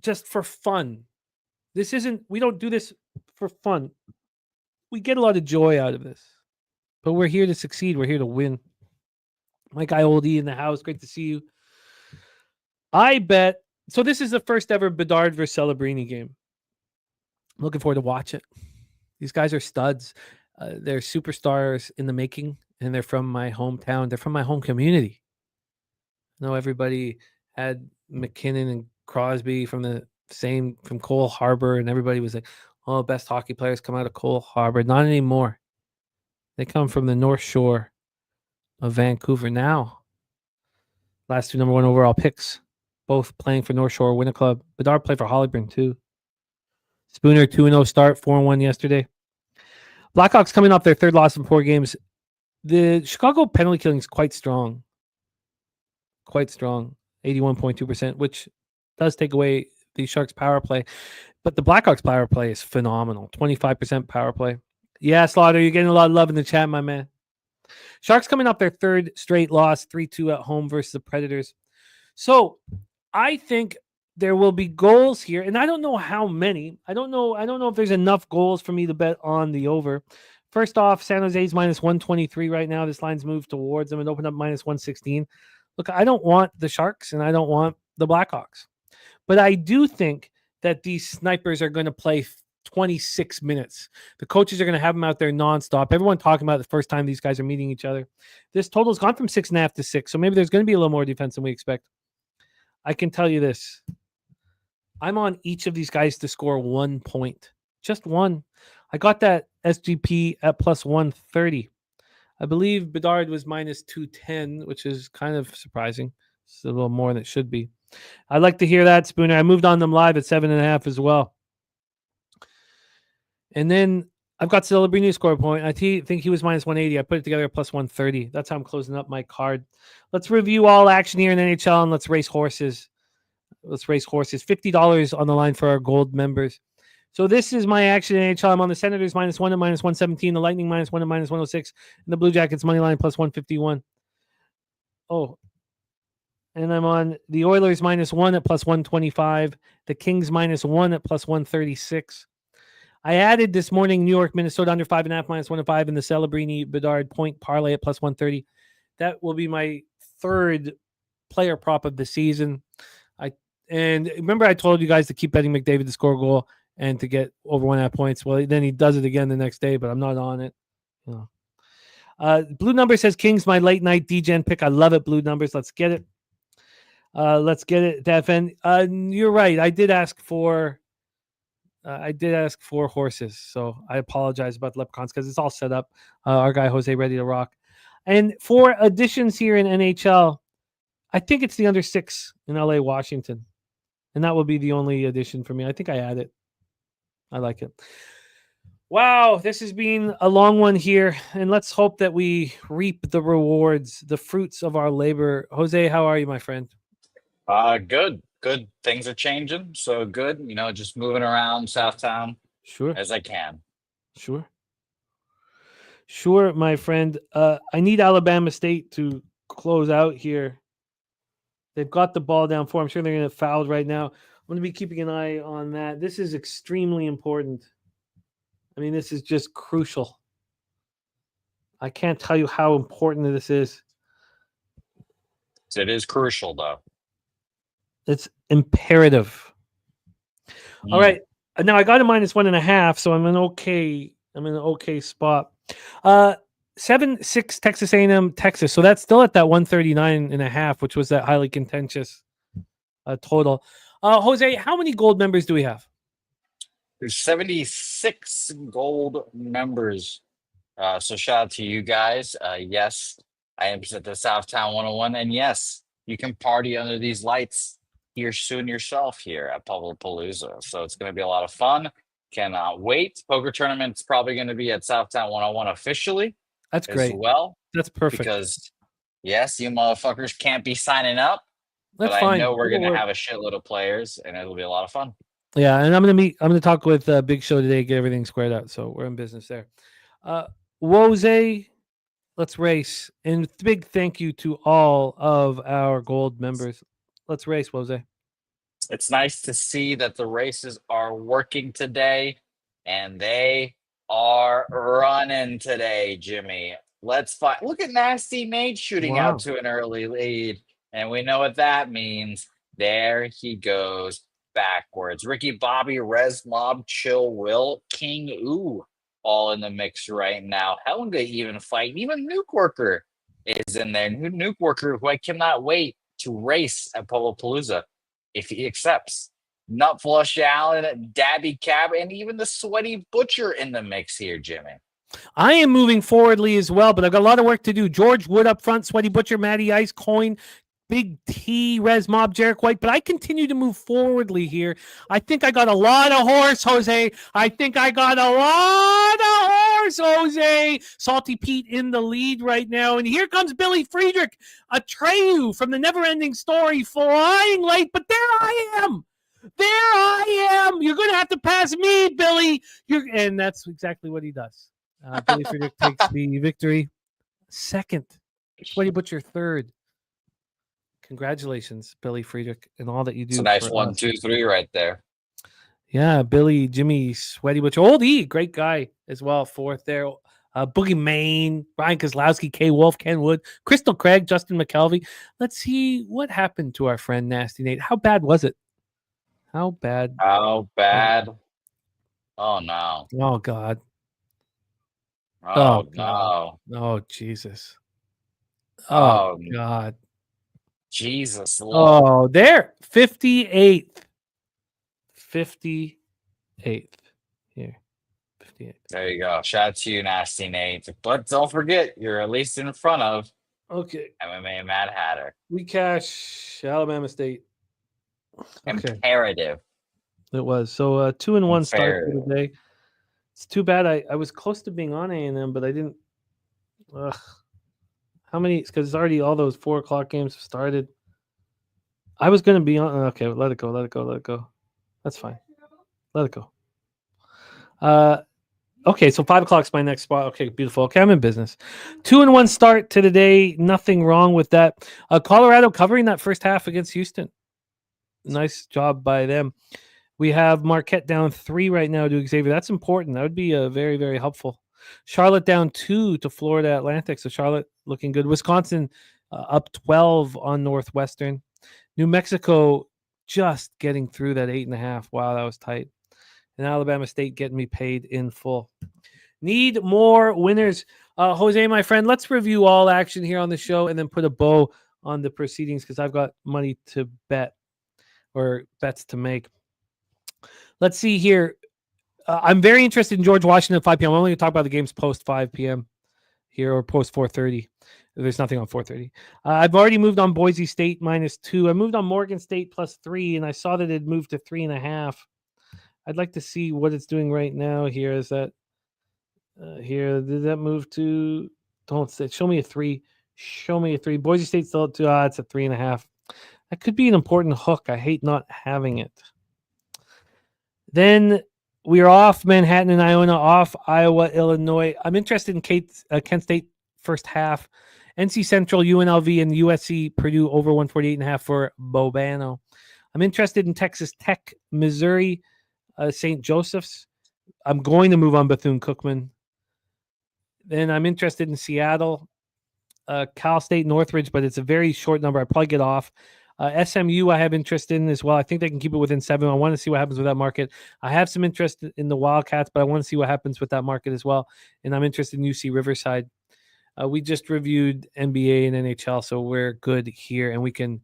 just for fun. We don't do this for fun. We get a lot of joy out of this. But we're here to succeed. We're here to win. My guy Oldie in the house. Great to see you. I bet. So this is the first ever Bedard versus Celebrini game. I'm looking forward to watch it. These guys are studs. They're superstars in the making, and they're from my hometown. They're from my home community. I know everybody had McKinnon and Crosby from Cole Harbor, and everybody was like, oh, best hockey players come out of Cole Harbor. Not anymore. They come from the North Shore of Vancouver now. Last 2 number 1 overall picks, both playing for North Shore Winter Club. Bedard played for Hollyburn too. Spooner 2-0 start, 4-1 yesterday. Blackhawks coming off their 3rd loss in 4 games. The Chicago penalty killing is quite strong. Quite strong, 81.2%, which does take away the Sharks' power play. But the Blackhawks' power play is phenomenal, 25% power play. Yeah, Slaughter, you're getting a lot of love in the chat, my man. Sharks coming off their 3rd straight loss, 3-2 at home versus the Predators. So I think there will be goals here, and I don't know how many. I don't know if there's enough goals for me to bet on the over. First off, San Jose's -123 right now. This line's moved towards them and opened up -116. Look, I don't want the Sharks and I don't want the Blackhawks. But I do think that these snipers are going to play 26 minutes. The coaches are going to have them out there nonstop. Everyone talking about the first time these guys are meeting each other. This total's gone from 6.5 to 6, so maybe there's going to be a little more defense than we expect. I can tell you this. I'm on each of these guys to score 1 point. Just one. I got that SGP at plus 130. I believe Bedard was minus 210, which is kind of surprising. It's a little more than it should be. I'd like to hear that, Spooner. I moved on them live at 7.5 as well. And then I've got Celebrini score point. I think he was minus 180. I put it together at plus 130. That's how I'm closing up my card. Let's review all action here in NHL and let's race horses. $50 on the line for our gold members. So this is my action in NHL. I'm on the Senators minus 1 at minus 117, the Lightning minus 1 at minus 106, and the Blue Jackets money line plus 151. Oh, and I'm on the Oilers minus 1 at plus 125, the Kings minus 1 at plus 136. I added this morning New York, Minnesota under 5.5 minus 105, and the Celebrini Bedard point parlay at plus 130. That will be my third player prop of the season. And remember, I told you guys to keep betting McDavid to score a goal and to get over 1.5 points. Well, then he does it again the next day, but I'm not on it. Blue Number says Kings, my late night DGen pick. I love it. Blue Numbers. Let's get it. FN. You're right. I did ask for horses, so I apologize about the leprechauns because it's all set up. Our guy Jose ready to rock. And for additions here in NHL, I think it's the under 6 in LA, Washington. And that will be the only addition for me. I think I add it. I like it. Wow, this has been a long one here. And let's hope that we reap the rewards, the fruits of our labor. Jose, how are you, my friend? Good. Things are changing. So good. Just moving around Southtown as I can. Sure, my friend. I need Alabama State to close out here. They've got the ball down 4. I'm sure they're going to get fouled right now. I'm going to be keeping an eye on that. This is extremely important. I mean, this is just crucial. I can't tell you how important this is. It is crucial, though. It's imperative. All right. Now I got a minus 1.5, so I'm in an okay spot. 7-6 Texas A&M, Texas. So that's still at that 139.5, which was that highly contentious total. Jose, how many gold members do we have? There's 76 gold members. So shout out to you guys. Yes, I am at the Southtown 101. And yes, you can party under these lights here soon yourself here at Palooza. So it's going to be a lot of fun. Cannot wait. Poker tournament's probably going to be at Southtown 101 officially. That's great. As well. That's perfect. Because, yes, you motherfuckers can't be signing up. That's but fine. I know we're going to have a shitload of players, and it'll be a lot of fun. Yeah, and I'm going to talk with Big Show today, get everything squared out. So we're in business there. Jose, let's race. And big thank you to all of our gold members. Let's race, Jose. It's nice to see that the races are working today, and they are running today, Jimmy. Let's fight. Look at Nasty Nate shooting out to an early lead, and we know what that means. There he goes backwards. Ricky Bobby, Res Mob, Chill Will, King Ooh, all in the mix right now. Helga even fighting. Even Nuke Worker is in there. Nuke Worker, who I cannot wait to race at Palooza if he accepts. Nut Flush Allen, Dabby Cab, and even the Sweaty Butcher in the mix here, Jimmy. I am moving forwardly as well, but I've got a lot of work to do. George Wood up front, Sweaty Butcher, Matty Ice, Coin, Big T, Res Mob, Jarek White, but I continue to move forwardly here. I think I got a lot of horse, Jose. Jose. Salty Pete in the lead right now. And here comes Billy Friedrich, Atreyu from the Never-Ending Story, flying late, but there I am. You're going to have to pass me, Billy. And that's exactly what he does. Billy Friedrich takes the victory. Second. Sweaty Butcher third. Congratulations, Billy Friedrich, and all that you do. It's a nice 1, 2, 3 right there. Yeah, Billy, Jimmy, Sweaty Butcher, Old E, great guy as well. Fourth there. Boogie Main, Brian Kozlowski, K. Wolf, Ken Wood, Crystal Craig, Justin McKelvey. Let's see what happened to our friend Nasty Nate. How bad was it? How bad? Oh no. Oh God. Oh Oh God. no. Oh Jesus. Oh Oh God. Jesus Lord. Oh, there. 58th. 58th. Here. 58th. There you go. Shout out to you, Nasty Nate. But don't forget, you're at least in front of Okay. MMA Mad Hatter. We cash Alabama State. Okay. Imperative. It was. So 2-1 start for Imperative. the day. It's too bad I was close to being on A&M, but I didn't. Ugh. How many? Because it's already all those 4 o'clock games have started. I was going to be on. Okay, let it go. Let it go. Let it go. That's fine. Let it go. Okay, so 5 o'clock's my next spot. Okay, beautiful. Okay, I'm in business. 2-1 start to the day. Nothing wrong with that. Colorado covering that first half against Houston. Nice job by them. We have Marquette down 3 right now to Xavier. That's important. That would be very, very helpful. Charlotte down 2 to Florida Atlantic. So Charlotte looking good. Wisconsin up 12 on Northwestern. New Mexico just getting through that 8.5. Wow, that was tight. And Alabama State getting me paid in full. Need more winners. Jose, my friend, let's review all action here on the show and then put a bow on the proceedings because I've got money to bet or bets to make. Let's see here. I'm very interested in George Washington at 5 p.m. I'm only going to talk about the games post 5 p.m. here or post 4:30. There's nothing on 4:30. I've already moved on Boise State -2. I moved on Morgan State +3, and I saw that it moved to 3.5. I'd like to see what it's doing right now here. Is that here? Did that move to? Don't say. Show me a 3. Show me a 3. Boise State still at 2. It's a 3.5. That could be an important hook. I hate not having it. Then we are off Manhattan and Iona, off Iowa, Illinois. I'm interested in Kent State first half. NC Central, UNLV, and USC Purdue over 148.5 for Bobano. I'm interested in Texas Tech, Missouri, St. Joseph's. I'm going to move on Bethune-Cookman. Then I'm interested in Seattle, Cal State, Northridge, but it's a very short number. I probably get off. SMU I have interest in as well. I think they can keep it within 7. I want to see what happens with that market. I have some interest in the Wildcats, but I want to see what happens with that market as well. And I'm interested in UC Riverside. We just reviewed NBA and NHL, so we're good here, and we can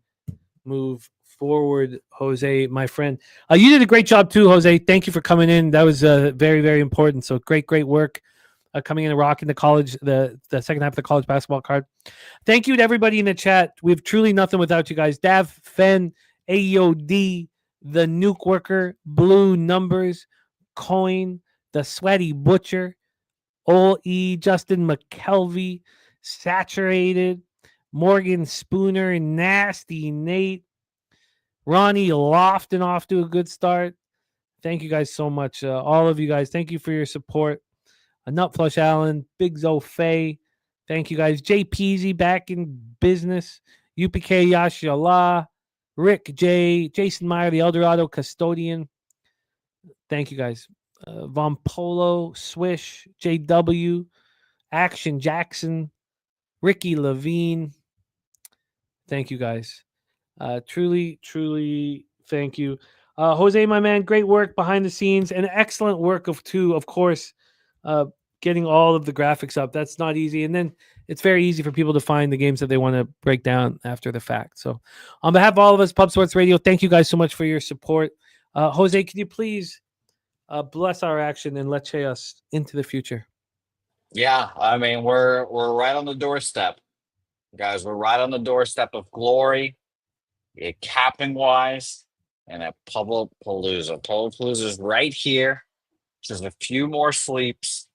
move forward. Jose, my friend. You did a great job too, Jose. Thank you for coming in. That was very, very important. So great work. Coming in and rocking the college, the second half of the college basketball card. Thank you to everybody in the chat. We have truly nothing without you guys. Dav, Fen, AOD, the Nuke Worker, Blue Numbers, Coin, the Sweaty Butcher, Ole E, Justin McKelvey, Saturated, Morgan Spooner, Nasty Nate, Ronnie Lofton off to a good start. Thank you guys so much. All of you guys, thank you for your support. Nutflush Allen, Big Zo Faye. Thank you guys. Jay Peasy back in business. UPK Yashala, Rick J, Jason Meyer, the Eldorado custodian. Thank you guys. Von Polo, Swish, JW, Action Jackson, Ricky Levine. Thank you guys. Truly thank you. Jose, my man, great work behind the scenes and excellent work of course, getting all of the graphics up. That's not easy. And then it's very easy for people to find the games that they want to break down after the fact. So on behalf of all of us, Pub Sports Radio, thank you guys so much for your support. Jose, can you please bless our action and let's say us into the future? Yeah, I mean, we're right on the doorstep, guys. We're right on the doorstep of glory, capping wise, and at Pubapalooza. Pubapalooza's right here. Just a few more sleeps,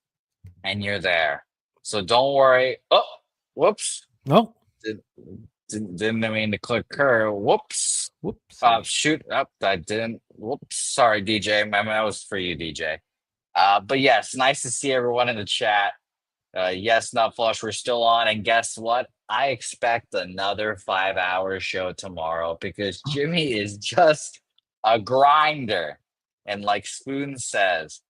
and you're there. So don't worry. Oh, whoops. No. Didn't mean to click her. Whoops. Shoot. Up. I didn't. Whoops. Sorry, DJ. I mean, that was for you, DJ. But yes, nice to see everyone in the chat. Yes, Not Flush, we're still on. And guess what? I expect another 5-hour show tomorrow because Jimmy is just a grinder. And like Spoon says,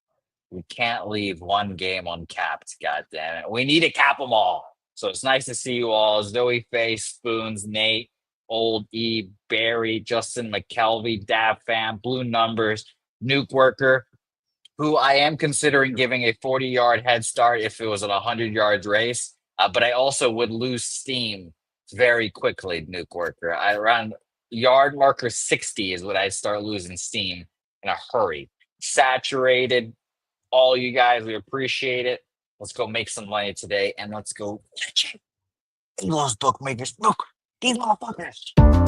we can't leave one game uncapped. God damn it. We need to cap them all. So it's nice to see you all. Zoe Face, Spoons, Nate, Old E, Barry, Justin McKelvey, Dab Fan, Blue Numbers, Nuke Worker, who I am considering giving a 40-yard head start if it was an 100 yards race. But I also would lose steam very quickly, Nuke Worker. Around yard marker 60 is what I start losing steam in a hurry. Saturated, all you guys, we appreciate it. Let's go make some money today, and let's go catch it. Those bookmakers, look, these motherfuckers.